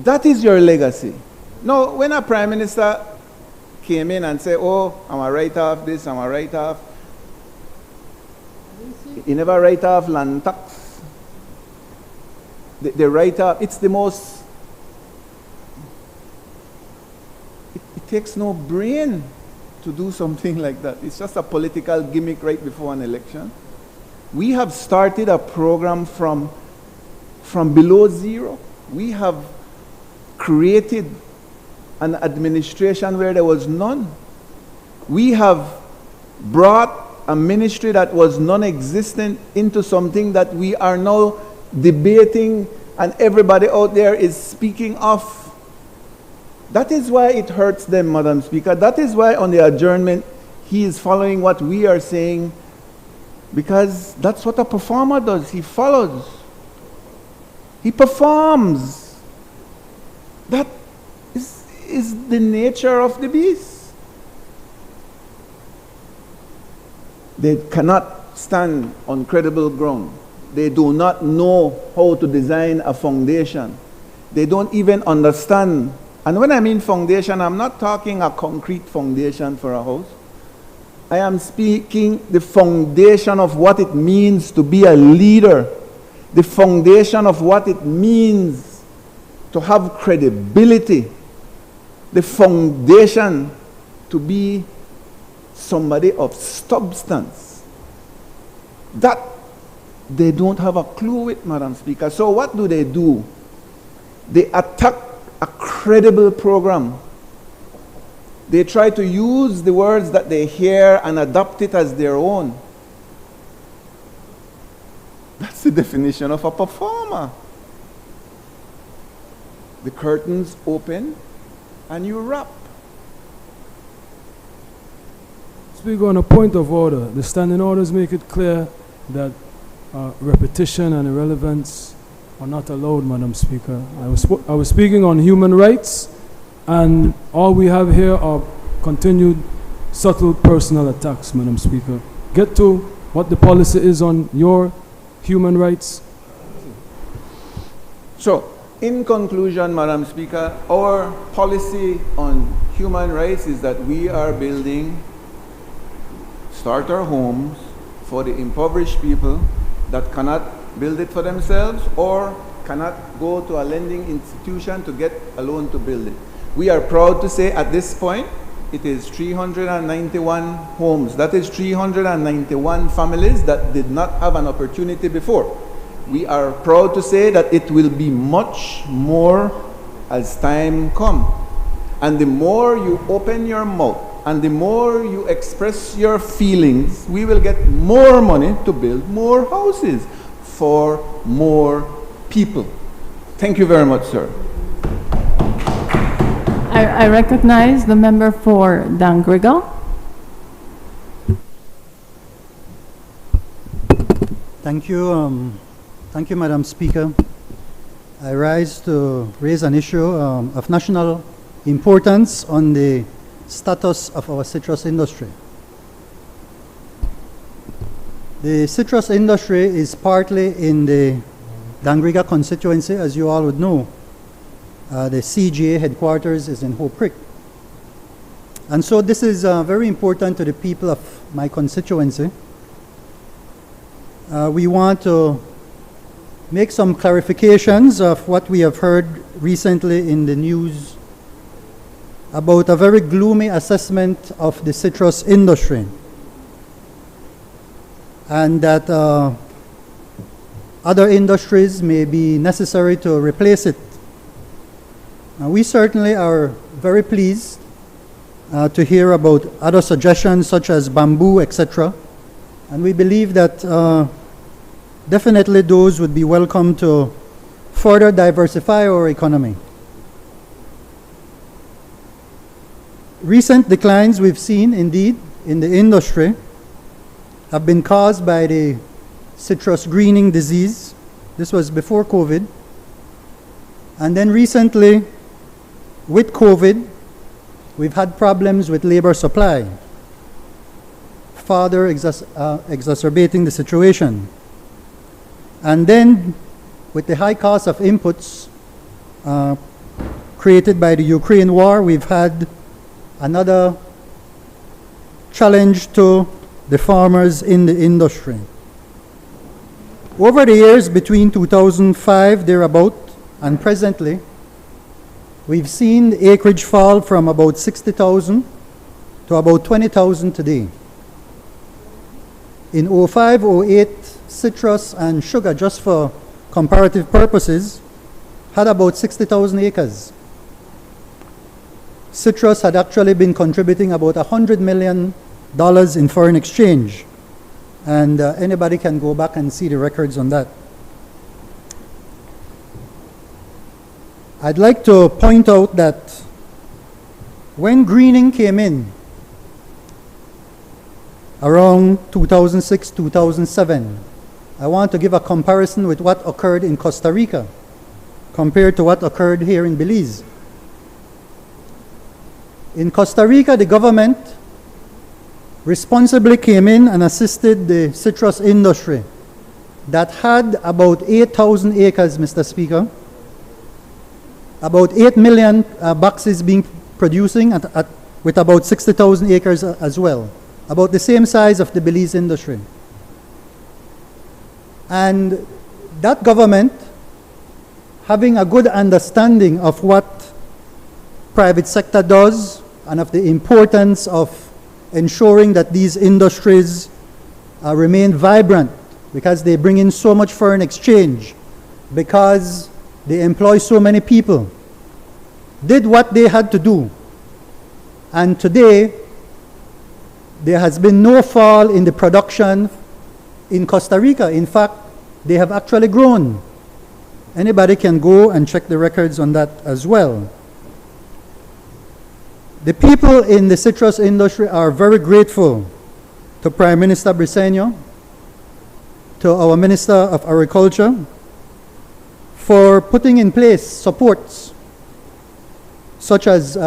That is your legacy. Now, when a prime minister came in and said, oh, I'm a write-off this, I'm a write-off, he never write off land tax. The write-off, it's the most, it takes no brain to do something like that. It's just a political gimmick right before an election. We have started a program from below zero. We have created an administration where there was none. We have brought a ministry that was non-existent into something that we are now debating and everybody out there is speaking of. That is why it hurts them, Madam Speaker. That is why on the adjournment he is following what we are saying, because that's what a performer does. He follows. He performs. That is the nature of the beast. They cannot stand on credible ground. They do not know how to design a foundation. They don't even understand. And when I mean foundation, I'm not talking a concrete foundation for a house. I am speaking the foundation of what it means to be a leader, the foundation of what it means to have credibility, the foundation to be somebody of substance. That they don't have a clue with, Madam Speaker. So what do? They attack a credible program. They try to use the words that they hear and adopt it as their own. That's the definition of a performer. The curtains open and you rap. Speaker, on a point of order, the standing orders make it clear that repetition and irrelevance are not allowed, Madam Speaker. I was speaking on human rights, and all we have here are continued subtle personal attacks, Madam Speaker. Get to what the policy is on your human rights. So, in conclusion, Madam Speaker, our policy on human rights is that we are building starter homes for the impoverished people that cannot build it for themselves or cannot go to a lending institution to get a loan to build it. We are proud to say at this point it is 391 homes. That is 391 families that did not have an opportunity before. We are proud to say that it will be much more as time comes. And the more you open your mouth and the more you express your feelings, we will get more money to build more houses for more people. Thank you very much, sir. I recognize the member for Dangriga. Thank you, Madam Speaker. I rise to raise an issue of national importance on the status of our citrus industry. The citrus industry is partly in the Dangriga constituency, as you all would know. The CGA headquarters is in Hope Creek. And so this is very important to the people of my constituency. We want to make some clarifications of what we have heard recently in the news about a very gloomy assessment of the citrus industry, and that other industries may be necessary to replace it. We certainly are very pleased to hear about other suggestions such as bamboo, etc. And we believe that definitely those would be welcome to further diversify our economy. Recent declines we've seen, indeed, in the industry have been caused by the citrus greening disease. This was before COVID. And then recently, with COVID, we've had problems with labor supply, further exacerbating the situation. And then, with the high cost of inputs created by the Ukraine war, we've had another challenge to the farmers in the industry. Over the years between 2005 thereabout and presently, we've seen the acreage fall from about 60,000 to about 20,000 today. In 05-08, citrus and sugar, just for comparative purposes, had about 60,000 acres. Citrus had actually been contributing about $100 million in foreign exchange. And anybody can go back and see the records on that. I'd like to point out that when greening came in around 2006, 2007, I want to give a comparison with what occurred in Costa Rica compared to what occurred here in Belize. In Costa Rica, the government responsibly came in and assisted the citrus industry that had about 8,000 acres, Mr. Speaker, about 8 million boxes being producing with about 60,000 acres as well. about the same size of the Belize industry. And that government, having a good understanding of what private sector does and of the importance of ensuring that these industries remain vibrant because they bring in so much foreign exchange, because they employ so many people, did what they had to do. And today, there has been no fall in the production in Costa Rica. In fact, they have actually grown. Anybody can go and check the records on that as well. The people in the citrus industry are very grateful to Prime Minister Briceño, to our Minister of Agriculture, for putting in place supports such as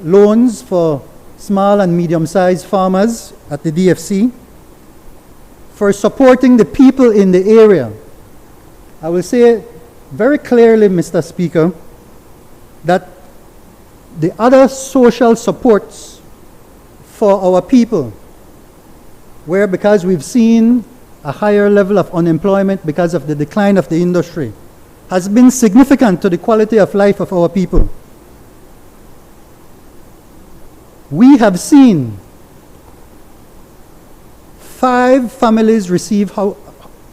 loans for small and medium-sized farmers at the DFC, for supporting the people in the area. I will say very clearly, Mr. Speaker, that the other social supports for our people, where because we've seen a higher level of unemployment because of the decline of the industry, has been significant to the quality of life of our people. We have seen 5 families receive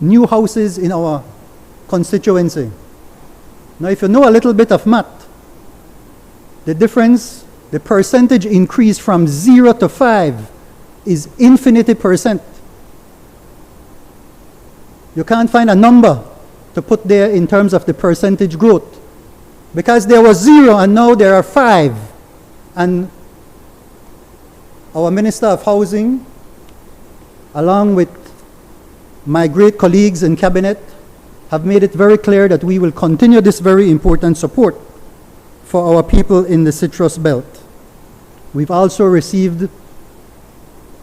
new houses in our constituency. Now, if you know a little bit of math, the difference, the percentage increase from 0 to 5 is infinity percent. You can't find a number to put there in terms of the percentage growth. Because there was 0 and now there are 5. And our Minister of Housing, along with my great colleagues in Cabinet, have made it very clear that we will continue this very important support for our people in the citrus belt. We've also received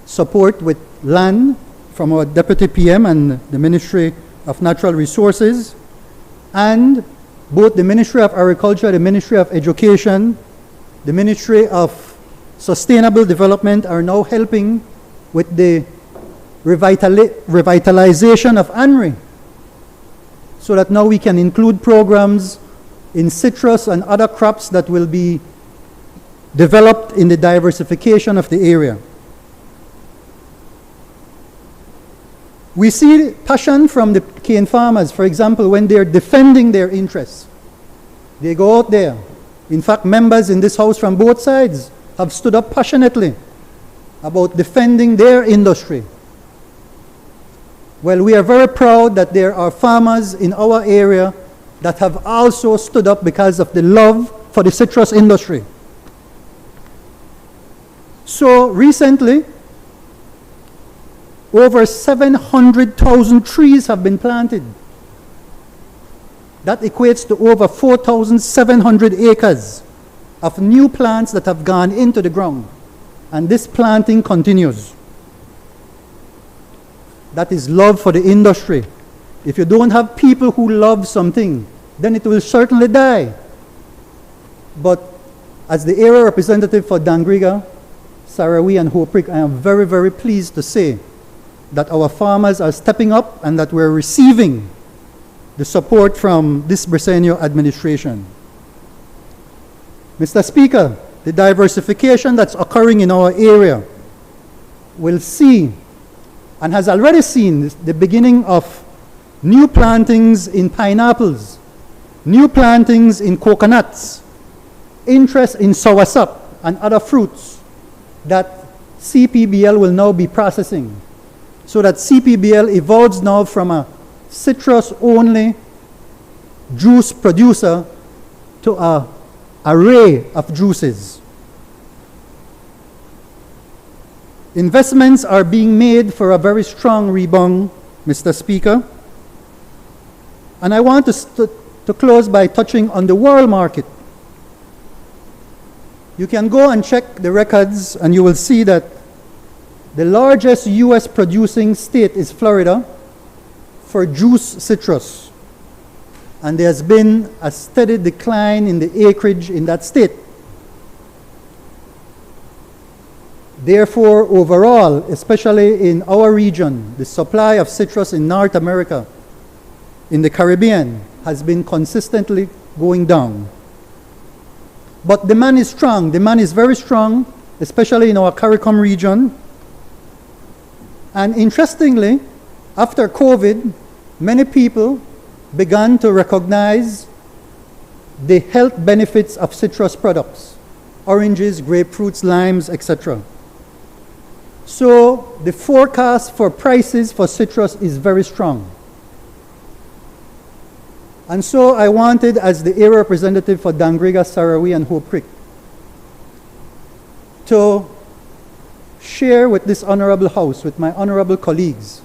support with land from our Deputy PM and the Ministry of Natural Resources, and both the Ministry of Agriculture, the Ministry of Education, the Ministry of Sustainable Development are now helping with the revitalization of ANRI, so that now we can include programs in citrus and other crops that will be developed in the diversification of the area. We see passion from the cane farmers, for example, when they're defending their interests. They go out there. In fact, members in this house from both sides have stood up passionately about defending their industry. Well, we are very proud that there are farmers in our area that have also stood up because of the love for the citrus industry. So recently, over 700,000 trees have been planted. That equates to over 4,700 acres of new plants that have gone into the ground. And this planting continues. That is love for the industry. If you don't have people who love something, then it will certainly die. But as the area representative for Dangriga, Sarawi, and Hoprik, I am very, very pleased to say that our farmers are stepping up and that we're receiving the support from this Briceño administration. Mr. Speaker, the diversification that's occurring in our area will see and has already seen the beginning of new plantings in pineapples, new plantings in coconuts, interest in soursop and other fruits that CPBL will now be processing, so that CPBL evolves now from a citrus-only juice producer to an array of juices. Investments are being made for a very strong rebound, Mr. Speaker. And I want to close by touching on the world market. You can go and check the records and you will see that the largest U.S. producing state is Florida for juice citrus. And there has been a steady decline in the acreage in that state. Therefore, overall, especially in our region, the supply of citrus in North America, in the Caribbean, has been consistently going down. But demand is strong. Demand is very strong, especially in our CARICOM region. And interestingly, after COVID, many people began to recognize the health benefits of citrus products, oranges, grapefruits, limes, etc. So the forecast for prices for citrus is very strong. And so I wanted, as the area representative for Dangriga, Sarawi, and Hope Creek, to share with this honorable house, with my honorable colleagues,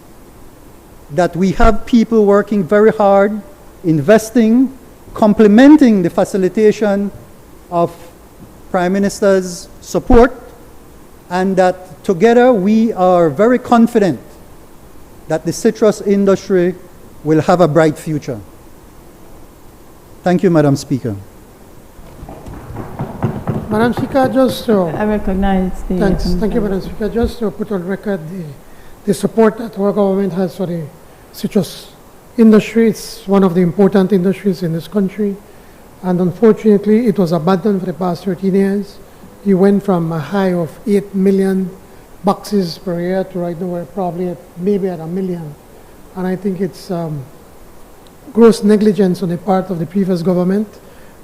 that we have people working very hard, investing, complementing the facilitation of Prime Minister's support, and that together we are very confident that the citrus industry will have a bright future. Thank you, Madam Speaker. Madam Speaker, just to... I recognize the... Thanks. Thank you, Madam Speaker. Just to put on record the support that our government has for the citrus industry. It's one of the important industries in this country. And unfortunately, it was abandoned for the past 13 years. It went from a high of 8 million boxes per year to right now we're probably maybe at 1 million. And I think it's gross negligence on the part of the previous government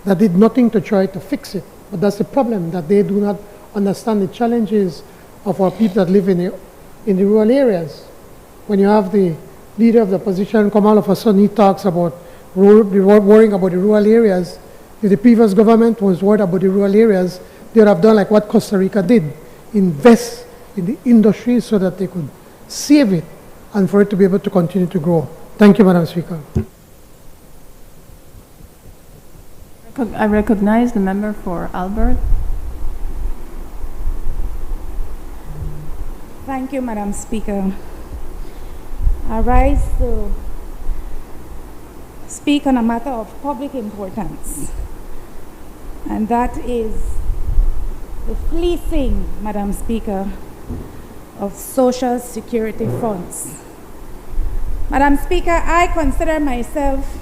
that did nothing to try to fix it. But that's the problem, that they do not understand the challenges of our people that live in the rural areas. When you have the leader of the opposition come all of a sudden, he talks about worrying about the rural areas. If the previous government was worried about the rural areas, they would have done like what Costa Rica did, invest in the industry so that they could save it and for it to be able to continue to grow. Thank you, Madam Speaker. I recognize the member for Albert. Thank you, Madam Speaker. I rise to speak on a matter of public importance, and that is the fleecing, Madam Speaker, of Social Security funds. Madam Speaker, I consider myself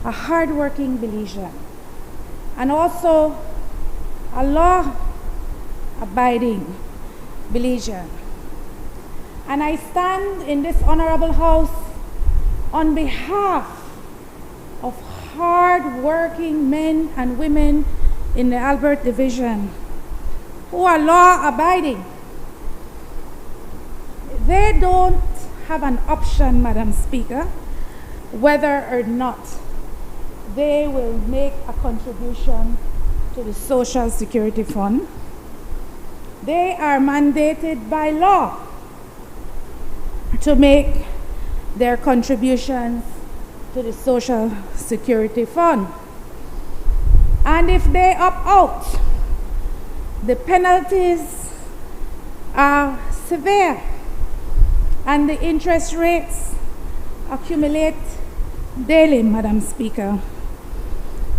a hard-working Belizean and also a law-abiding Belizean. And I stand in this honorable house on behalf of hard-working men and women in the Albert Division who are law-abiding. They don't have an option, Madam Speaker, whether or not they will make a contribution to the Social Security Fund. They are mandated by law to make their contributions to the Social Security Fund. And if they opt out, the penalties are severe and the interest rates accumulate daily, Madam Speaker.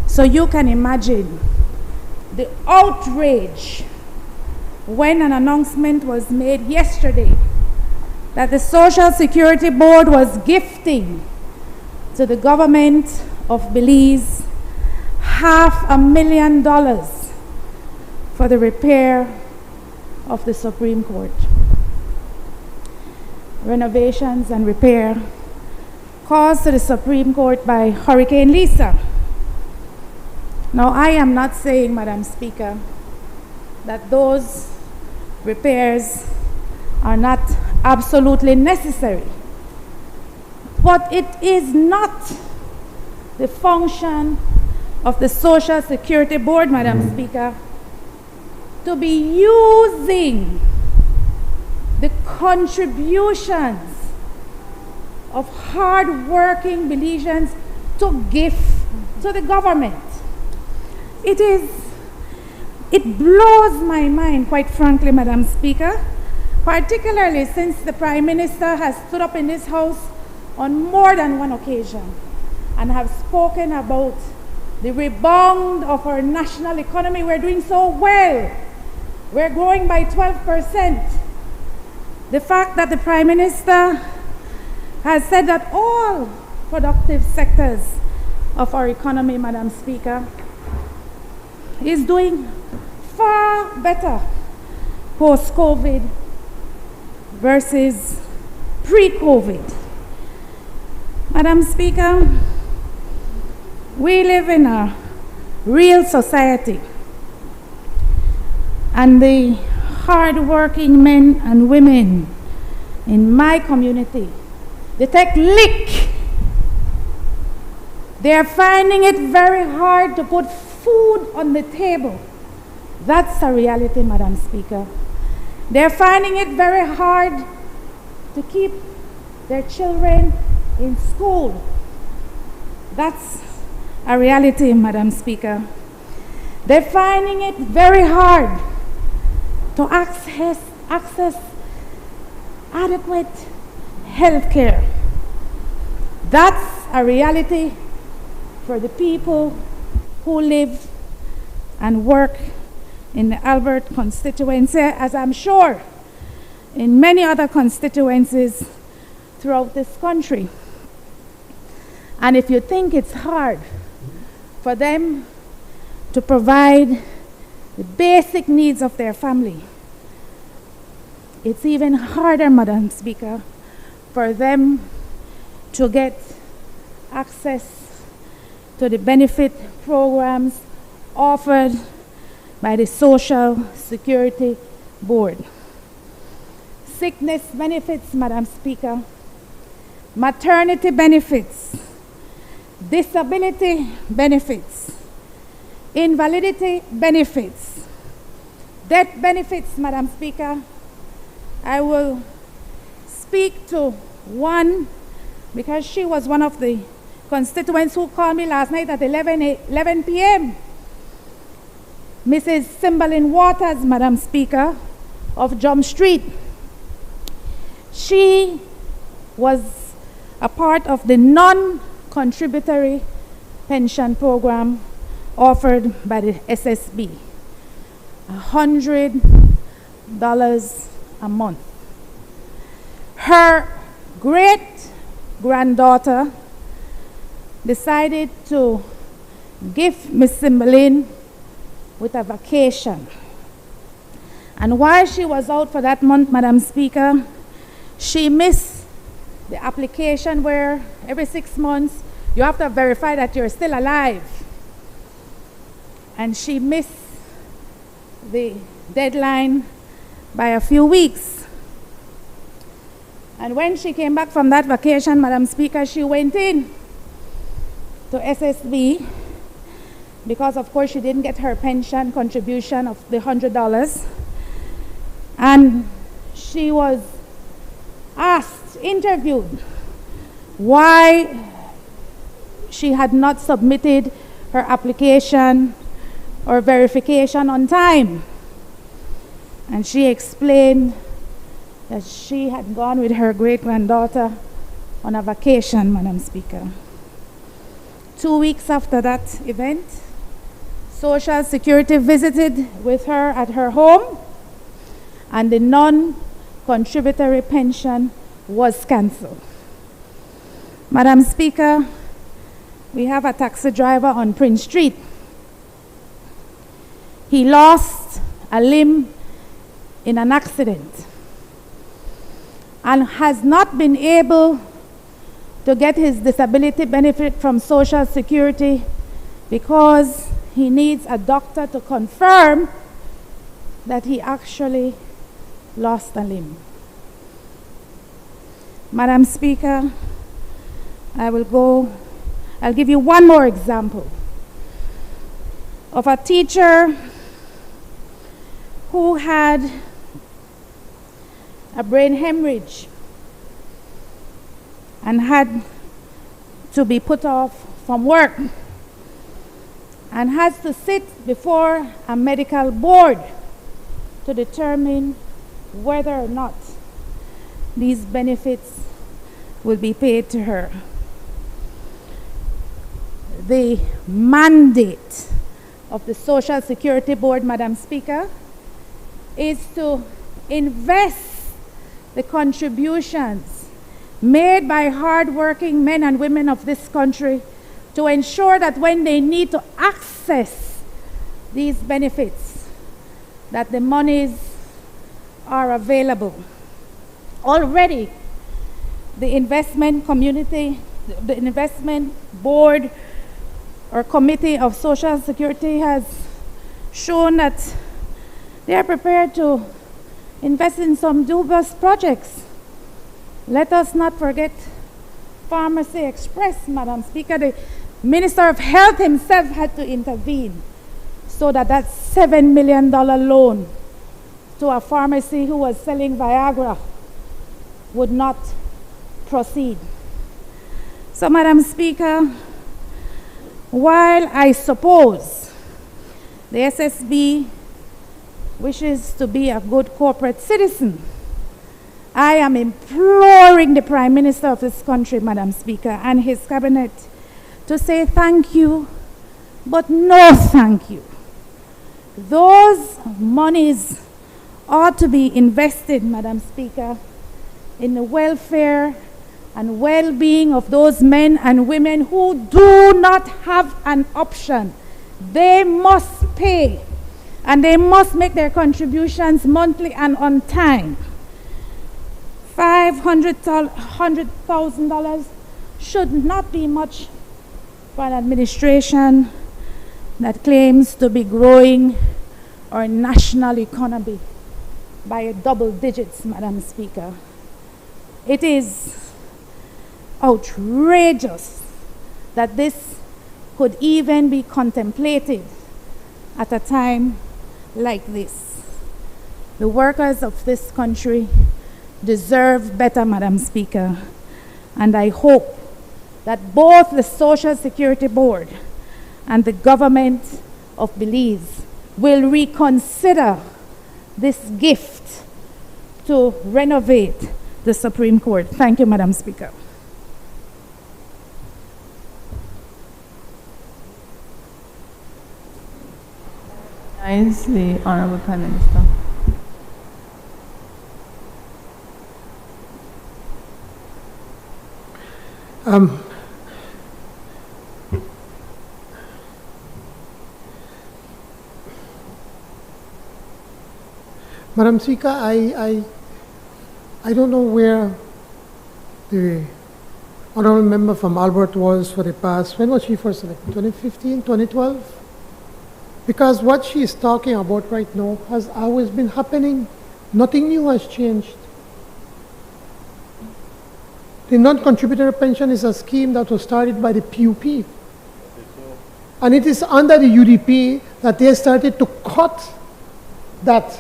So you can imagine the outrage when an announcement was made yesterday that the Social Security Board was gifting to the government of Belize $500,000 for the repair of the Supreme Court. Renovations and repair caused to the Supreme Court by Hurricane Lisa. Now, I am not saying, Madam Speaker, that those repairs are not absolutely necessary, but it is not the function of the Social Security Board, Madam Speaker, to be using the contributions of hard-working Belizeans to give to the government. It blows my mind, quite frankly, Madam Speaker, particularly since the Prime Minister has stood up in this House on more than one occasion and have spoken about the rebound of our national economy. We're doing so well. We're growing by 12%. The fact that the Prime Minister has said that all productive sectors of our economy, Madam Speaker, is doing far better post-COVID versus pre-COVID. Madam Speaker, we live in a real society, and the hard-working men and women in my community, they take lick. They're finding it very hard to put food on the table. That's a reality, Madam Speaker. They're finding it very hard to keep their children in school. That's a reality, Madam Speaker. They're finding it very hard to access adequate health care. That's a reality for the people who live and work in the Albert constituency, as I'm sure in many other constituencies throughout this country. And if you think it's hard for them to provide the basic needs of their family, it's even harder, Madam Speaker, for them to get access to the benefit programs offered by the Social Security Board. Sickness benefits, Madam Speaker, maternity benefits, disability benefits, invalidity benefits, death benefits, Madam Speaker. I will speak to one because she was one of the constituents who called me last night at 11 p.m. Mrs. Cymbalin Waters, Madam Speaker, of Jump Street. She was a part of the non-contributory pension program offered by the SSB, $100 a month. Her great-granddaughter decided to gift Miss Cymbalin with a vacation. And while she was out for that month, Madam Speaker, she missed the application where every 6 months you have to verify that you're still alive. And she missed the deadline by a few weeks. And when she came back from that vacation, Madam Speaker, she went in to SSB because, of course, she didn't get her pension contribution of the $100. And she was asked, interviewed, why she had not submitted her application or verification on time. And she explained that she had gone with her great-granddaughter on a vacation, Madam Speaker. 2 weeks after that event, Social Security visited with her at her home, and the non-contributory pension was cancelled. Madam Speaker, we have a taxi driver on Prince Street. He lost a limb in an accident and has not been able to get his disability benefit from Social Security because he needs a doctor to confirm that he actually lost a limb. Madam Speaker, I'll give you one more example of a teacher who had a brain hemorrhage and had to be put off from work and has to sit before a medical board to determine whether or not these benefits will be paid to her. The mandate of the Social Security Board, Madam Speaker, is to invest the contributions made by hardworking men and women of this country to ensure that when they need to access these benefits, that the monies are available. Already, the investment community, the investment board or committee of Social Security has shown that they are prepared to invest in some dubious projects. Let us not forget Pharmacy Express, Madam Speaker. The Minister of Health himself had to intervene so that that $7 million loan to a pharmacy who was selling Viagra would not proceed. So, Madam Speaker, while I suppose the SSB wishes to be a good corporate citizen, I am imploring the Prime Minister of this country, Madam Speaker, and his cabinet to say thank you, but no thank you. Those monies ought to be invested, Madam Speaker, in the welfare and well-being of those men and women who do not have an option. They must pay, and they must make their contributions monthly and on time. $500,000 should not be much for an administration that claims to be growing our national economy by double digits, Madam Speaker. It is outrageous that this could even be contemplated at a time like this. The workers of this country deserve better, Madam Speaker, and I hope that both the Social Security Board and the government of Belize will reconsider this gift to renovate the Supreme Court. Thank you, Madam Speaker. The Honorable Prime Minister. Madam Speaker, I don't know where the honorable member from Albert was for the past, when was she first elected? 2015, 2012? Because what she is talking about right now has always been happening. Nothing new has changed. The non-contributory pension is a scheme that was started by the PUP. And it is under the UDP that they started to cut that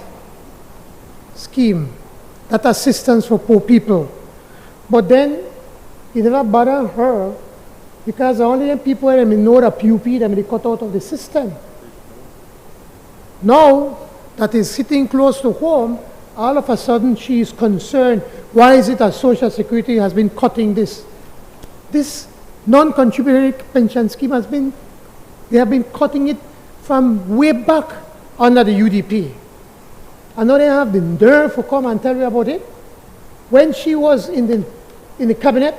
scheme, that assistance for poor people. But then, it never bothered her because only the people that know the PUP, they cut out of the system. Now that is sitting close to home, all of a sudden she is concerned. Why is it that Social Security has been cutting this? This non-contributory pension scheme they have been cutting it from way back under the UDP. And now they have the nerve to come and tell you about it. When she was in the cabinet,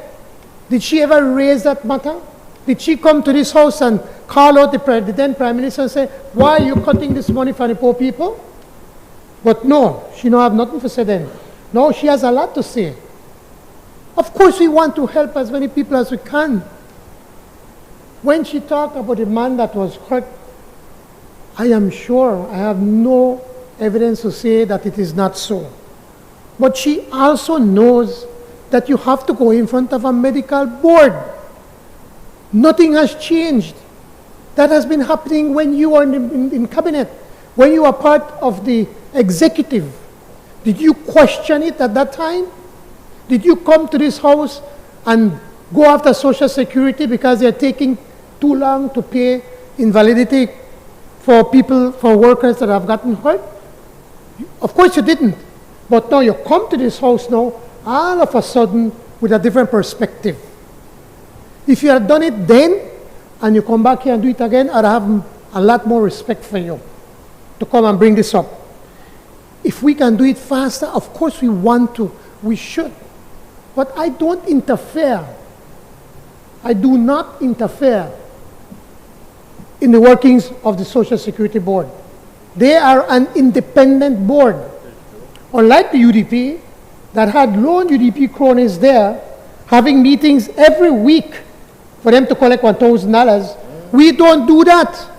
did she ever raise that matter? Did she come to this house and call out the then Prime Minister and say, why are you cutting this money from the poor people? But no, she don't have nothing to say then. No, she has a lot to say. Of course we want to help as many people as we can. When she talked about the man that was hurt, I am sure, I have no evidence to say that it is not so. But she also knows that you have to go in front of a medical board. Nothing has changed. That has been happening when you were in cabinet, when you were part of the executive. Did you question it at that time? Did you come to this house and go after Social Security because they're taking too long to pay invalidity for people, for workers that have gotten hurt? Of course you didn't. But now you come to this house now, all of a sudden, with a different perspective. If you had done it then, and you come back here and do it again, I'd have a lot more respect for you to come and bring this up. If we can do it faster, of course we want to, we should. But I don't interfere. I do not interfere in the workings of the Social Security Board. They are an independent board. Unlike the UDP, that had lone UDP cronies there, having meetings every week for them to collect $1,000, we don't do that.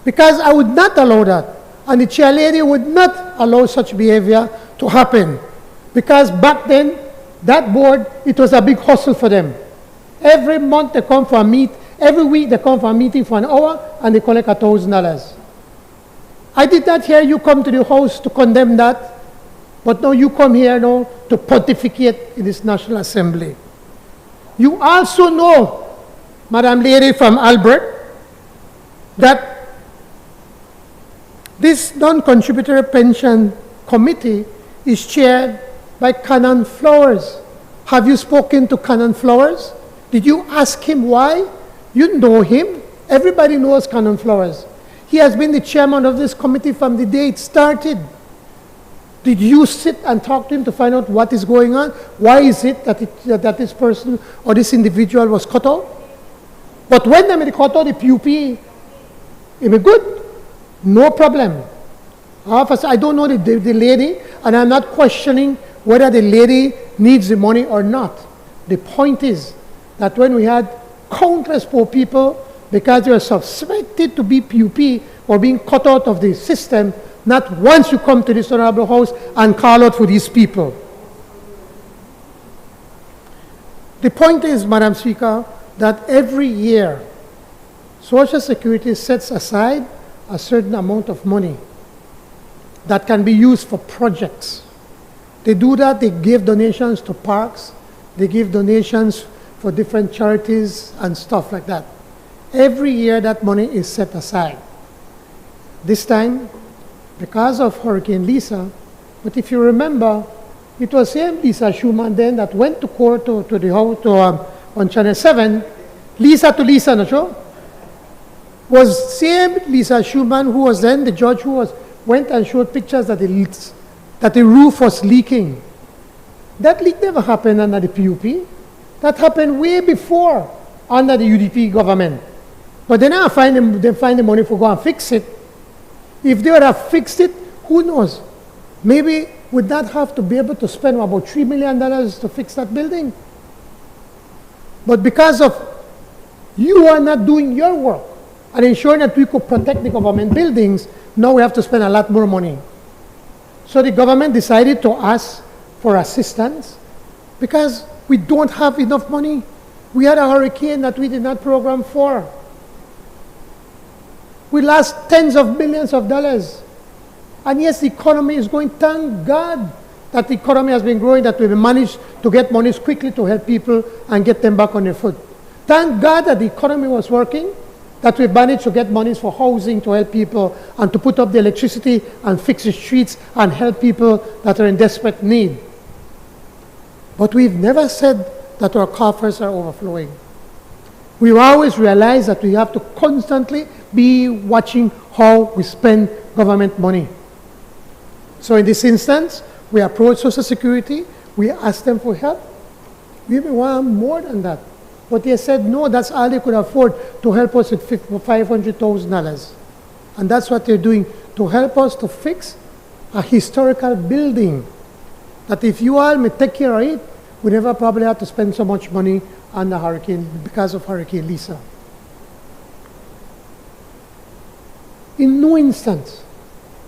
Because I would not allow that. And the chair lady would not allow such behavior to happen. Because back then, that board, it was a big hustle for them. Every month they come for a meet, every week they come for a meeting for an hour and they collect $1,000. I did not hear you come to the house to condemn that, but now you come here now to pontificate in this National Assembly. You also know, Madam Lady from Albert, that this non-contributory pension committee is chaired by Canon Flowers. Have you spoken to Canon Flowers? Did you ask him why? You know him. Everybody knows Canon Flowers. He has been the chairman of this committee from the day it started. Did you sit and talk to him to find out what is going on? Why is it that this person or this individual was cut out? But when they cut out the PUP, it be good. No problem. I don't know the lady, and I'm not questioning whether the lady needs the money or not. The point is that when we had countless poor people, because they were suspected to be PUP or being cut out of the system, not once you come to this honorable house and call out for these people. The point is, Madam Speaker, that every year, Social Security sets aside a certain amount of money that can be used for projects. They do that, they give donations to parks, they give donations for different charities and stuff like that. Every year that money is set aside. This time, because of Hurricane Lisa, but if you remember, it was same Lisa Schumann then that went to court on Channel 7, Lisa to Lisa, not sure? Was same Lisa Schumann who was then the judge who went and showed pictures that the roof was leaking. That leak never happened under the PUP. That happened way before under the UDP government. But they now find the money for go and fix it. If they would have fixed it, who knows? Maybe would not have to be able to spend about $3 million to fix that building. But because of you are not doing your work and ensuring that we could protect the government buildings, now we have to spend a lot more money. So the government decided to ask for assistance because we don't have enough money. We had a hurricane that we did not program for. We lost tens of millions of dollars. And yes, the economy is going. Thank God that the economy has been growing, that we've managed to get monies quickly to help people and get them back on their foot. Thank God that the economy was working, that we managed to get monies for housing to help people and to put up the electricity and fix the streets and help people that are in desperate need. But we've never said that our coffers are overflowing. We've always realized that we have to constantly be watching how we spend government money. So in this instance, we approach Social Security, we ask them for help. We want more than that. But they said, no, that's all they could afford to help us with $500,000. And that's what they're doing, to help us to fix a historical building that if you all may take care of it, we never probably have to spend so much money on the hurricane because of Hurricane Lisa. In no instance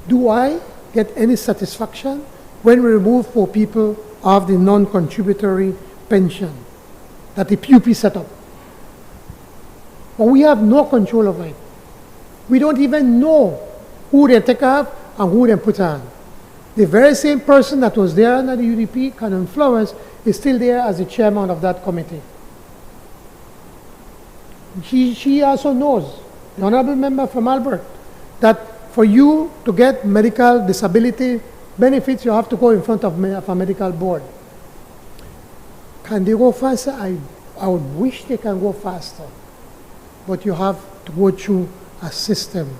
do I get any satisfaction when we remove poor people of the non-contributory pension that the PUP set up. But we have no control over it. We don't even know who they take off and who they put on. The very same person that was there under the UDP, Canon Flowers, is still there as the chairman of that committee. She also knows, the honorable member from Albert, that for you to get medical disability benefits, you have to go in front of a medical board. Can they go faster? I would wish they can go faster. But you have to go through a system.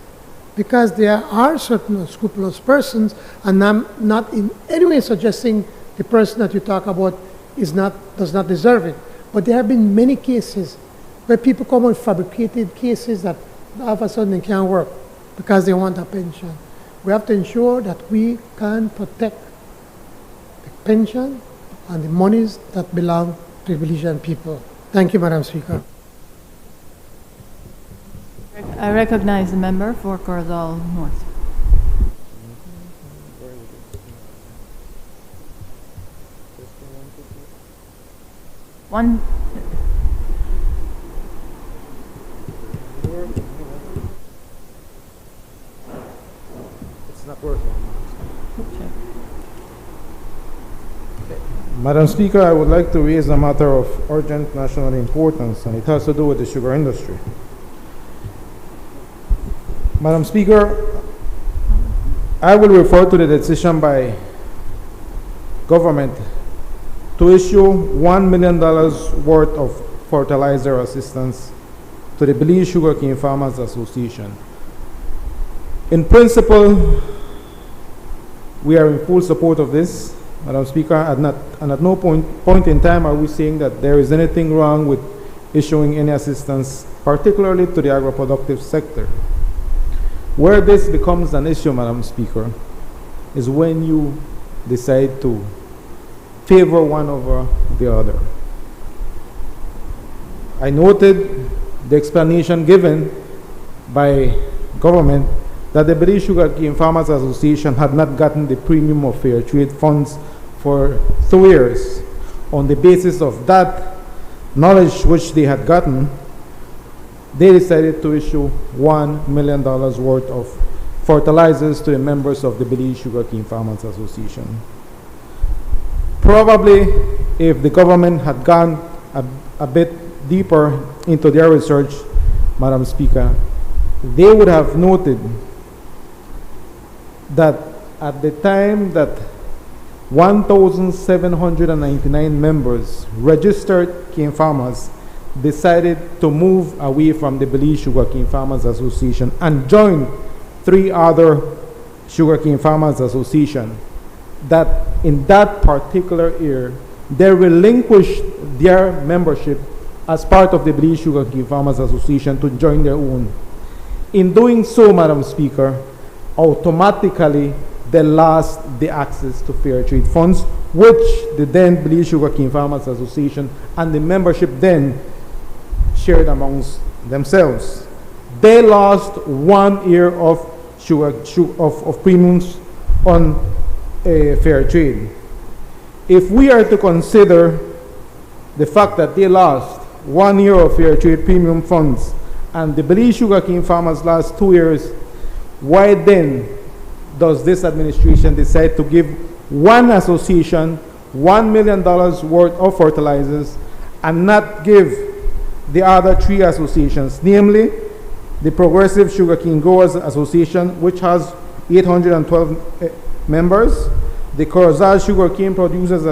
because there are certain unscrupulous persons, and I'm not in any way suggesting the person that you talk about does not deserve it. But there have been many cases where people come with fabricated cases that all of a sudden they can't work because they want a pension. We have to ensure that we can protect the pension and the monies that belong to the Belizean people. Thank you, Madam Speaker. I recognize the member for Corozal North. One. It's not working. Madam Speaker, I would like to raise a matter of urgent national importance, and it has to do with the sugar industry. Madam Speaker, I will refer to the decision by government to issue $1 million worth of fertilizer assistance to the Belize Sugarcane Farmers Association. In principle, we are in full support of this, Madam Speaker, and at no point in time are we saying that there is anything wrong with issuing any assistance, particularly to the agro-productive sector. Where this becomes an issue, Madam Speaker, is when you decide to favor one over the other. I noted the explanation given by government that the Belize Sugarcane Farmers Association had not gotten the premium of fair trade funds for 2 years. On the basis of that knowledge which they had gotten, they decided to issue $1 million worth of fertilizers to the members of the Belize Sugarcane Farmers Association. Probably if the government had gone a bit deeper into their research, Madam Speaker, they would have noted that at the time that 1,799 members, registered cane farmers, decided to move away from the Belize Sugarcane Farmers Association and join 3 other Sugarcane Farmers Association, that in that particular year, they relinquished their membership as part of the Belize Sugarcane Farmers Association to join their own. In doing so, Madam Speaker, automatically they lost the access to fair trade funds, which the then Belize Sugarcane Farmers Association and the membership then shared amongst themselves. They lost 1 year of premiums on fair trade. If we are to consider the fact that they lost 1 year of fair trade premium funds and the Belize Sugarcane farmers lost 2 years, why then does this administration decide to give one association $1 million worth of fertilizers and not give the other 3 associations, namely the Progressive Sugarcane Growers Association, which has 812 members, the Corozal Sugarcane Producers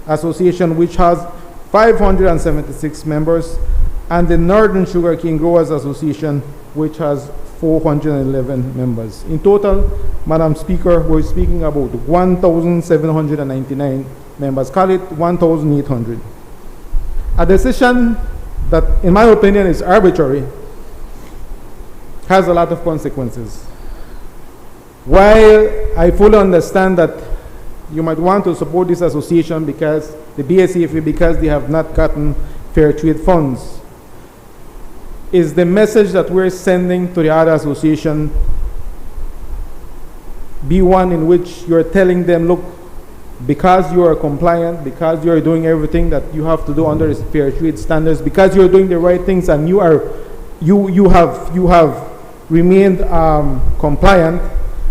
Association, which has 576 members, and the Northern Sugarcane Growers Association, which has 411 members. In total, Madam Speaker, we're speaking about 1,799 members. Call it 1,800. A decision that, in my opinion, is arbitrary has a lot of consequences. While I fully understand that you might want to support this association because the BSCFA, because they have not gotten fair trade funds, is the message that we're sending to the other association be one in which you're telling them, look, because you are compliant, because you are doing everything that you have to do under the fair trade standards, because you're doing the right things and you have remained compliant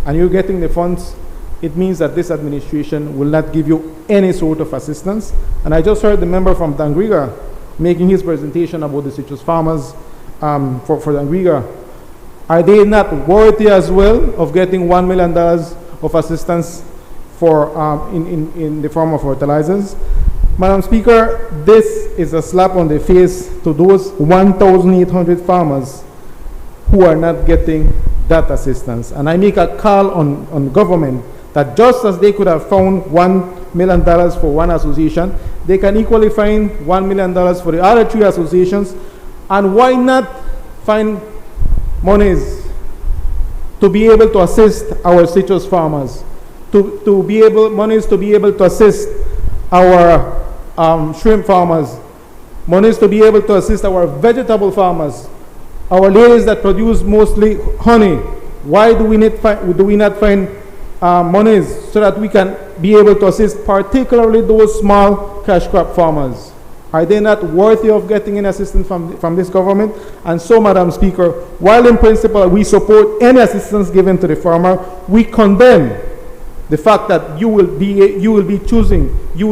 and you're getting the funds, it means that this administration will not give you any sort of assistance. And I just heard the member from Dangriga making his presentation about the citrus farmers for Dangriga. Are they not worthy as well of getting $1 million of assistance for in the form of fertilizers? Madam Speaker, this is a slap on the face to those 1,800 farmers who are not getting that assistance. And I make a call on government that just as they could have found $1 million for one association, they can equally find $1 million for the other 3 associations. And why not find monies to be able to assist our citrus farmers, monies to be able to assist our shrimp farmers, monies to be able to assist our vegetable farmers, our ladies that produce mostly honey. Why do we not find monies so that we can be able to assist particularly those small cash crop farmers? Are they not worthy of getting any assistance from this government? And so, Madam Speaker, while in principle we support any assistance given to the farmer, we condemn the fact that you will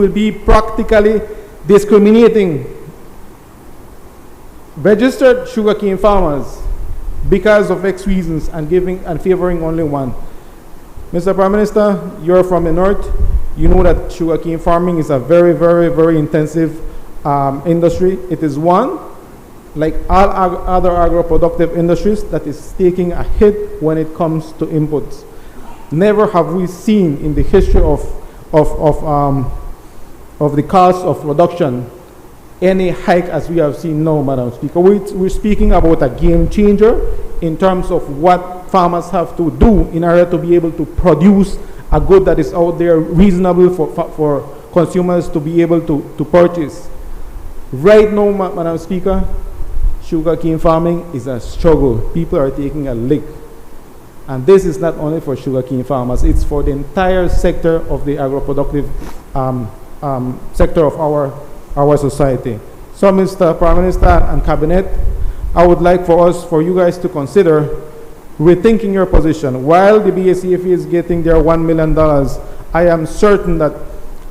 be practically discriminating registered sugarcane farmers because of X reasons and favoring only one. Mr. Prime Minister, you're from the north. You know that sugarcane farming is a very, very, very intensive industry. It is one, like all other agro-productive industries, that is taking a hit when it comes to inputs. Never have we seen in the history of the cost of production any hike as we have seen now, Madam Speaker. We're speaking about a game changer in terms of what farmers have to do in order to be able to produce a good that is out there reasonable for consumers to be able to purchase. Right now, Madam Speaker, sugarcane farming is a struggle. People are taking a lick. And this is not only for sugarcane farmers, it's for the entire sector of the agro-productive sector of our society. So, Mr. Prime Minister and Cabinet, I would like for you guys to consider rethinking your position. While the BACFA is getting their $1 million, I am certain that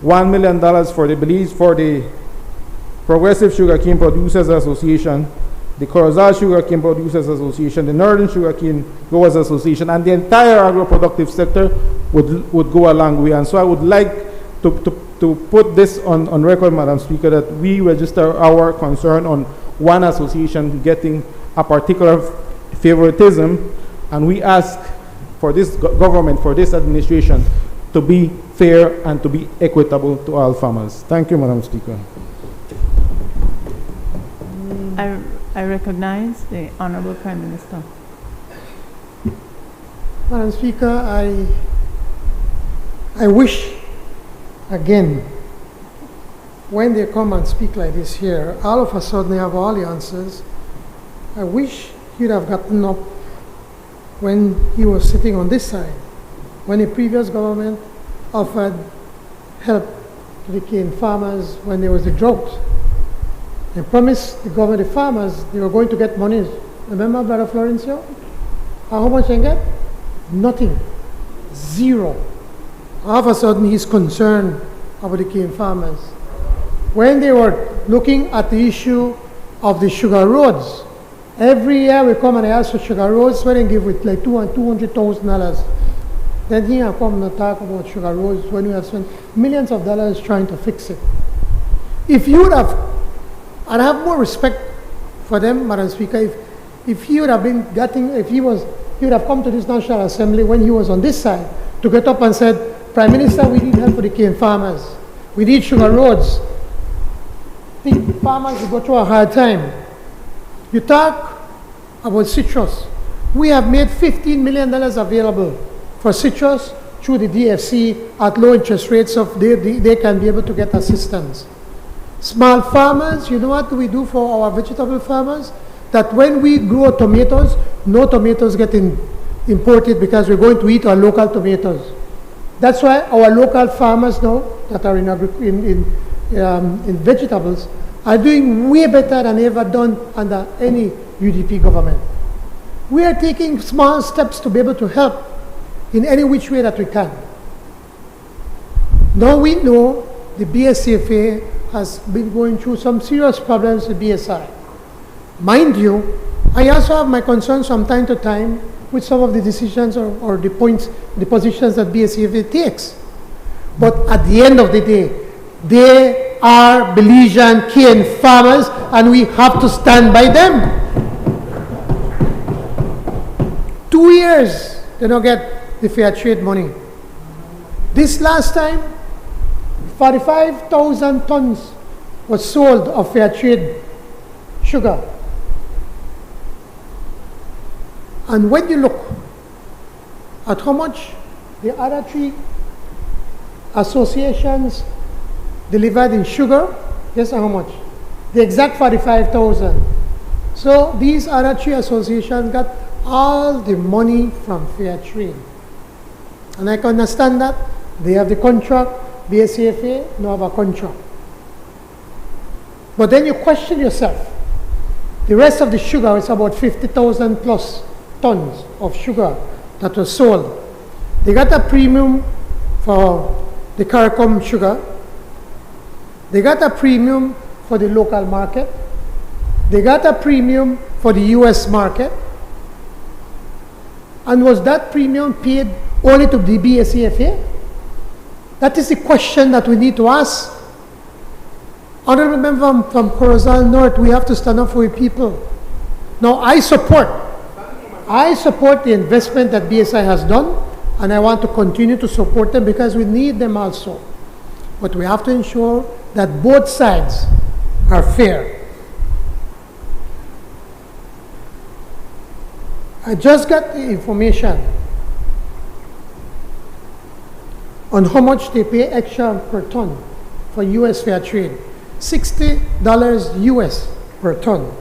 $1 million for the Belize, for the Progressive Sugarcane Producers Association, the Corozal Sugarcane Producers Association, the Northern Sugarcane Growers Association, and the entire agro-productive sector would go a long way. And so I would like to put this on record, Madam Speaker, that we register our concern on one association getting a particular favoritism, and we ask for this government, for this administration, to be fair and to be equitable to all farmers. Thank you, Madam Speaker. I recognize the Honorable Prime Minister. Madam Speaker, I wish, again, when they come and speak like this here, all of a sudden they have all the answers. I wish he'd have gotten up when he was sitting on this side, when the previous government offered help to the cane farmers when there was a drought. They promised the government, the farmers, they were going to get money. Remember, Brother Florencio? How much they get? Nothing. Zero. All of a sudden, he's concerned about the cane farmers. When they were looking at the issue of the sugar roads, every year we come and ask for sugar roads, where they give with like $200,000. Then here I come and talk about sugar roads when we have spent millions of dollars trying to fix it. If you would have, I'd have more respect for them, Madam Speaker, if he would have been getting, he would have come to this National Assembly when he was on this side to get up and said, Prime Minister, we need help for the cane farmers. We need sugar roads. The farmers will go through a hard time. You talk about citrus. We have made $15 million available for citrus through the DFC at low interest rates, so they can be able to get assistance. Small farmers, you know what we do for our vegetable farmers? That when we grow tomatoes, no tomatoes get imported because we're going to eat our local tomatoes. That's why our local farmers now that are in vegetables are doing way better than ever done under any UDP government. We are taking small steps to be able to help in any which way that we can. Now we know the BSCFA has been going through some serious problems with BSI. Mind you, I also have my concerns from time to time with some of the decisions or the points, the positions that BSCFA takes. But at the end of the day, they are Belizean cane farmers and we have to stand by them. 2 years, they don't get the fair trade money. This last time, 45,000 tons was sold of fair trade sugar. And when you look at how much the other three associations delivered in sugar, guess how much? The exact 45,000. So these other three associations got all the money from fair trade. And I can understand that. They have the contract, BSCFA no have a contract. But then you question yourself. The rest of the sugar is about 50,000 plus tons of sugar that was sold. They got a premium for the CARICOM sugar. They got a premium for the local market. They got a premium for the US market. And was that premium paid only to the BSCFA? That is the question that we need to ask. Honorable member from Corozal North, we have to stand up for the people. Now, I support the investment that BSI has done, and I want to continue to support them because we need them also. But we have to ensure that both sides are fair. I just got the information on how much they pay extra per ton for US fair trade. $60 US per ton.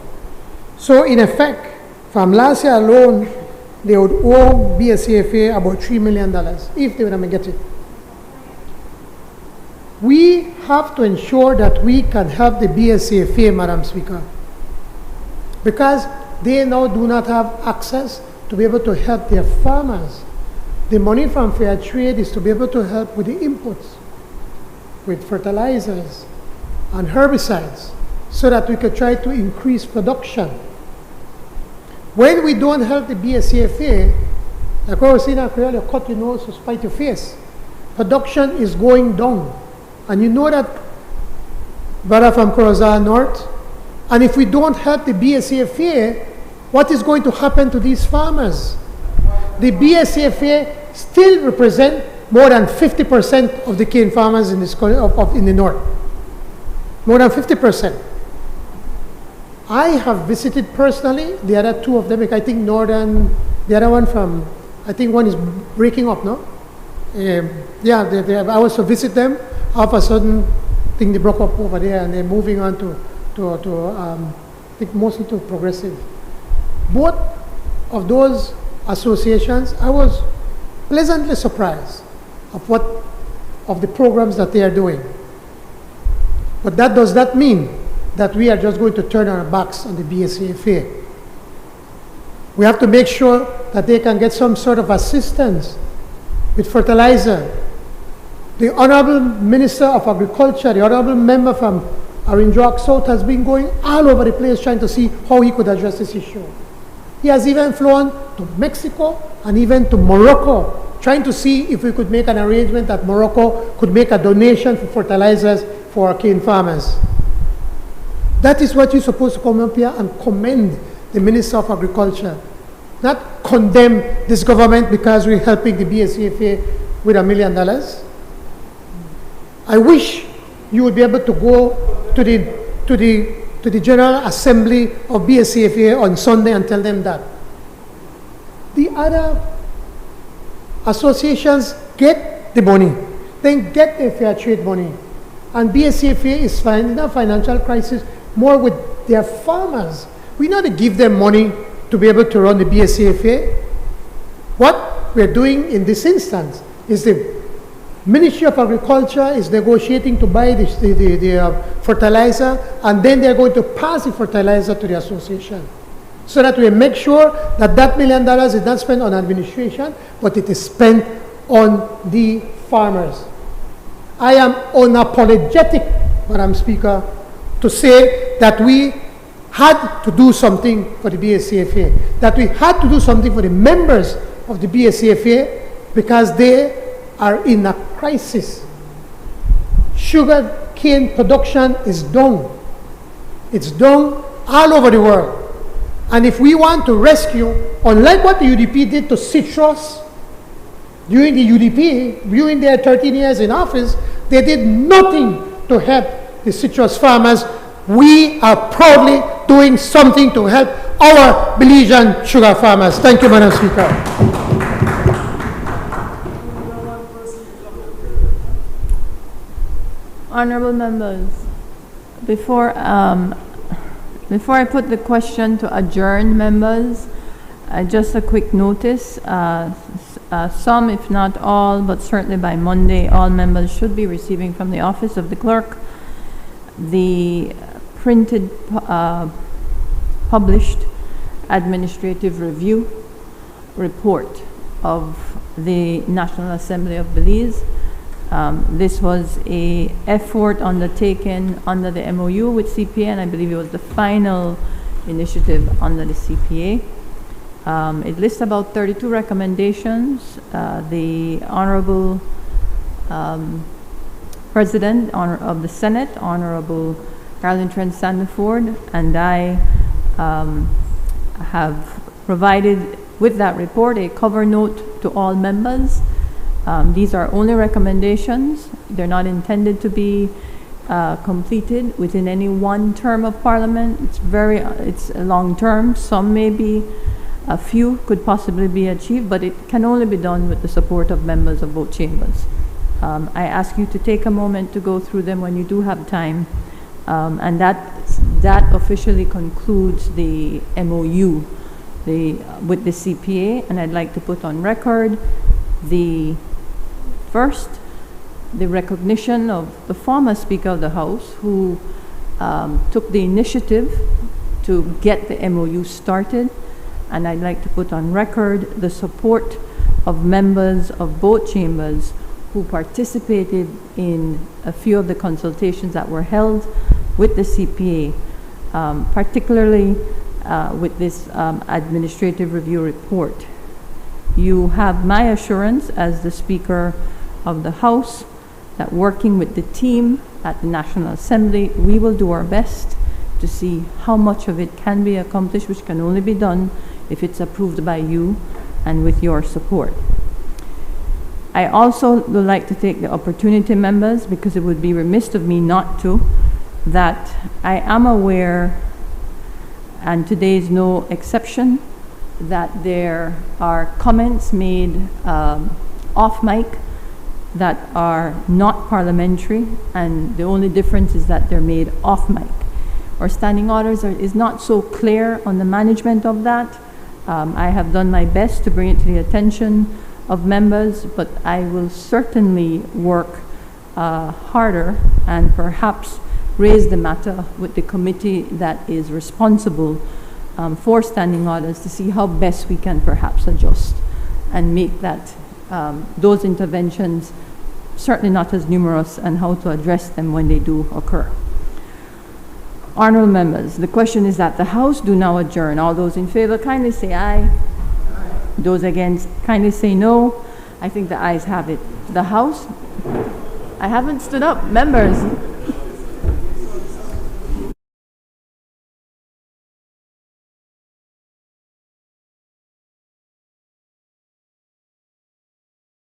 So in effect, from last year alone, they would owe BSCFA about $3 million if they were going to get it. We have to ensure that we can help the BSCFA, Madam Speaker, because they now do not have access to be able to help their farmers. The money from fair trade is to be able to help with the inputs, with fertilizers and herbicides, so that we could try to increase production. When we don't help the BSCFA, like I was saying, you cut your nose to spite your face. Production is going down. And you know that, brother from Corozal North. And if we don't help the BSCFA, what is going to happen to these farmers? The BSCFA still represent more than 50% of the cane farmers in, in the north. More than 50%. I have visited personally the other two of them. I think northern, the other one from, I think one is breaking up, no? I was to visit them. All of a sudden, I think they broke up over there and they're moving on to I think mostly to progressive. Both of those associations, I was pleasantly surprised of the programs that they are doing. But that does not mean that we are just going to turn our backs on the BSCFA. We have to make sure that they can get some sort of assistance with fertilizer. The Honorable Minister of Agriculture, the Honorable Member from Arindrock South has been going all over the place trying to see how he could address this issue. He has even flown to Mexico and even to Morocco, trying to see if we could make an arrangement that Morocco could make a donation for fertilizers for our cane farmers. That is what you're supposed to come up here and commend the Minister of Agriculture, not condemn this government because we're helping the BSCFA with $1 million. I wish you would be able to go to the General Assembly of BSCFA on Sunday and tell them that. The other associations get the money, then get the fair trade money. And BSCFA is in a financial crisis more with their farmers. We know to give them money to be able to run the BSCFA. What we're doing in this instance is the Ministry of Agriculture is negotiating to buy the fertilizer, and then they're going to pass the fertilizer to the association, so that we make sure that $1 million is not spent on administration, but it is spent on the farmers. I am unapologetic, Madam Speaker, to say that we had to do something for the BSCFA, that we had to do something for the members of the BSCFA because they are in a crisis. Sugar cane production is down. It's down all over the world. And if we want to rescue, unlike what the UDP did to citrus, during the UDP, during their 13 years in office, they did nothing to help the citrus farmers. We are proudly doing something to help our Belizean sugar farmers. Thank you, Madam Speaker. Honorable members, before I put the question to adjourn, members, just a quick notice. Some, if not all, but certainly by Monday, all members should be receiving from the Office of the Clerk the printed, published administrative review report of the National Assembly of Belize. This was an effort undertaken under the MOU with CPA, and I believe it was the final initiative under the CPA. It lists about 32 recommendations. The Honorable President of the Senate, Honorable Carolyn Trent Sandiford, and I have provided with that report a cover note to all members. These are only recommendations. They're not intended to be completed within any one term of Parliament. It's a long term. Some may be, a few could possibly be achieved, but it can only be done with the support of members of both chambers. I ask you to take a moment to go through them when you do have time, and that officially concludes the MOU with the CPA, and I'd like to put on record first, the recognition of the former Speaker of the House who took the initiative to get the MOU started, and I'd like to put on record the support of members of both chambers who participated in a few of the consultations that were held with the CPA, particularly with this administrative review report. You have my assurance as the Speaker of the House that working with the team at the National Assembly, we will do our best to see how much of it can be accomplished, which can only be done if it's approved by you and with your support. I also would like to take the opportunity, members, because it would be remiss of me not to, that I am aware, and today is no exception, that there are comments made off mic that are not parliamentary, and the only difference is that they're made off mic. Our standing orders is not so clear on the management of that. I have done my best to bring it to the attention of members, but I will certainly work harder and perhaps raise the matter with the committee that is responsible for standing orders to see how best we can perhaps adjust and make that those interventions certainly not as numerous, and how to address them when they do occur. Honorable members, the question is that the House do now adjourn. All those in favor kindly say aye. Those against kindly say no. I think the ayes have it. The House, I haven't stood up, members.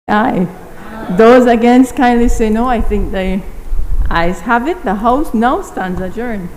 Aye. Those against kindly say no. I think the ayes have it. The House now stands adjourned.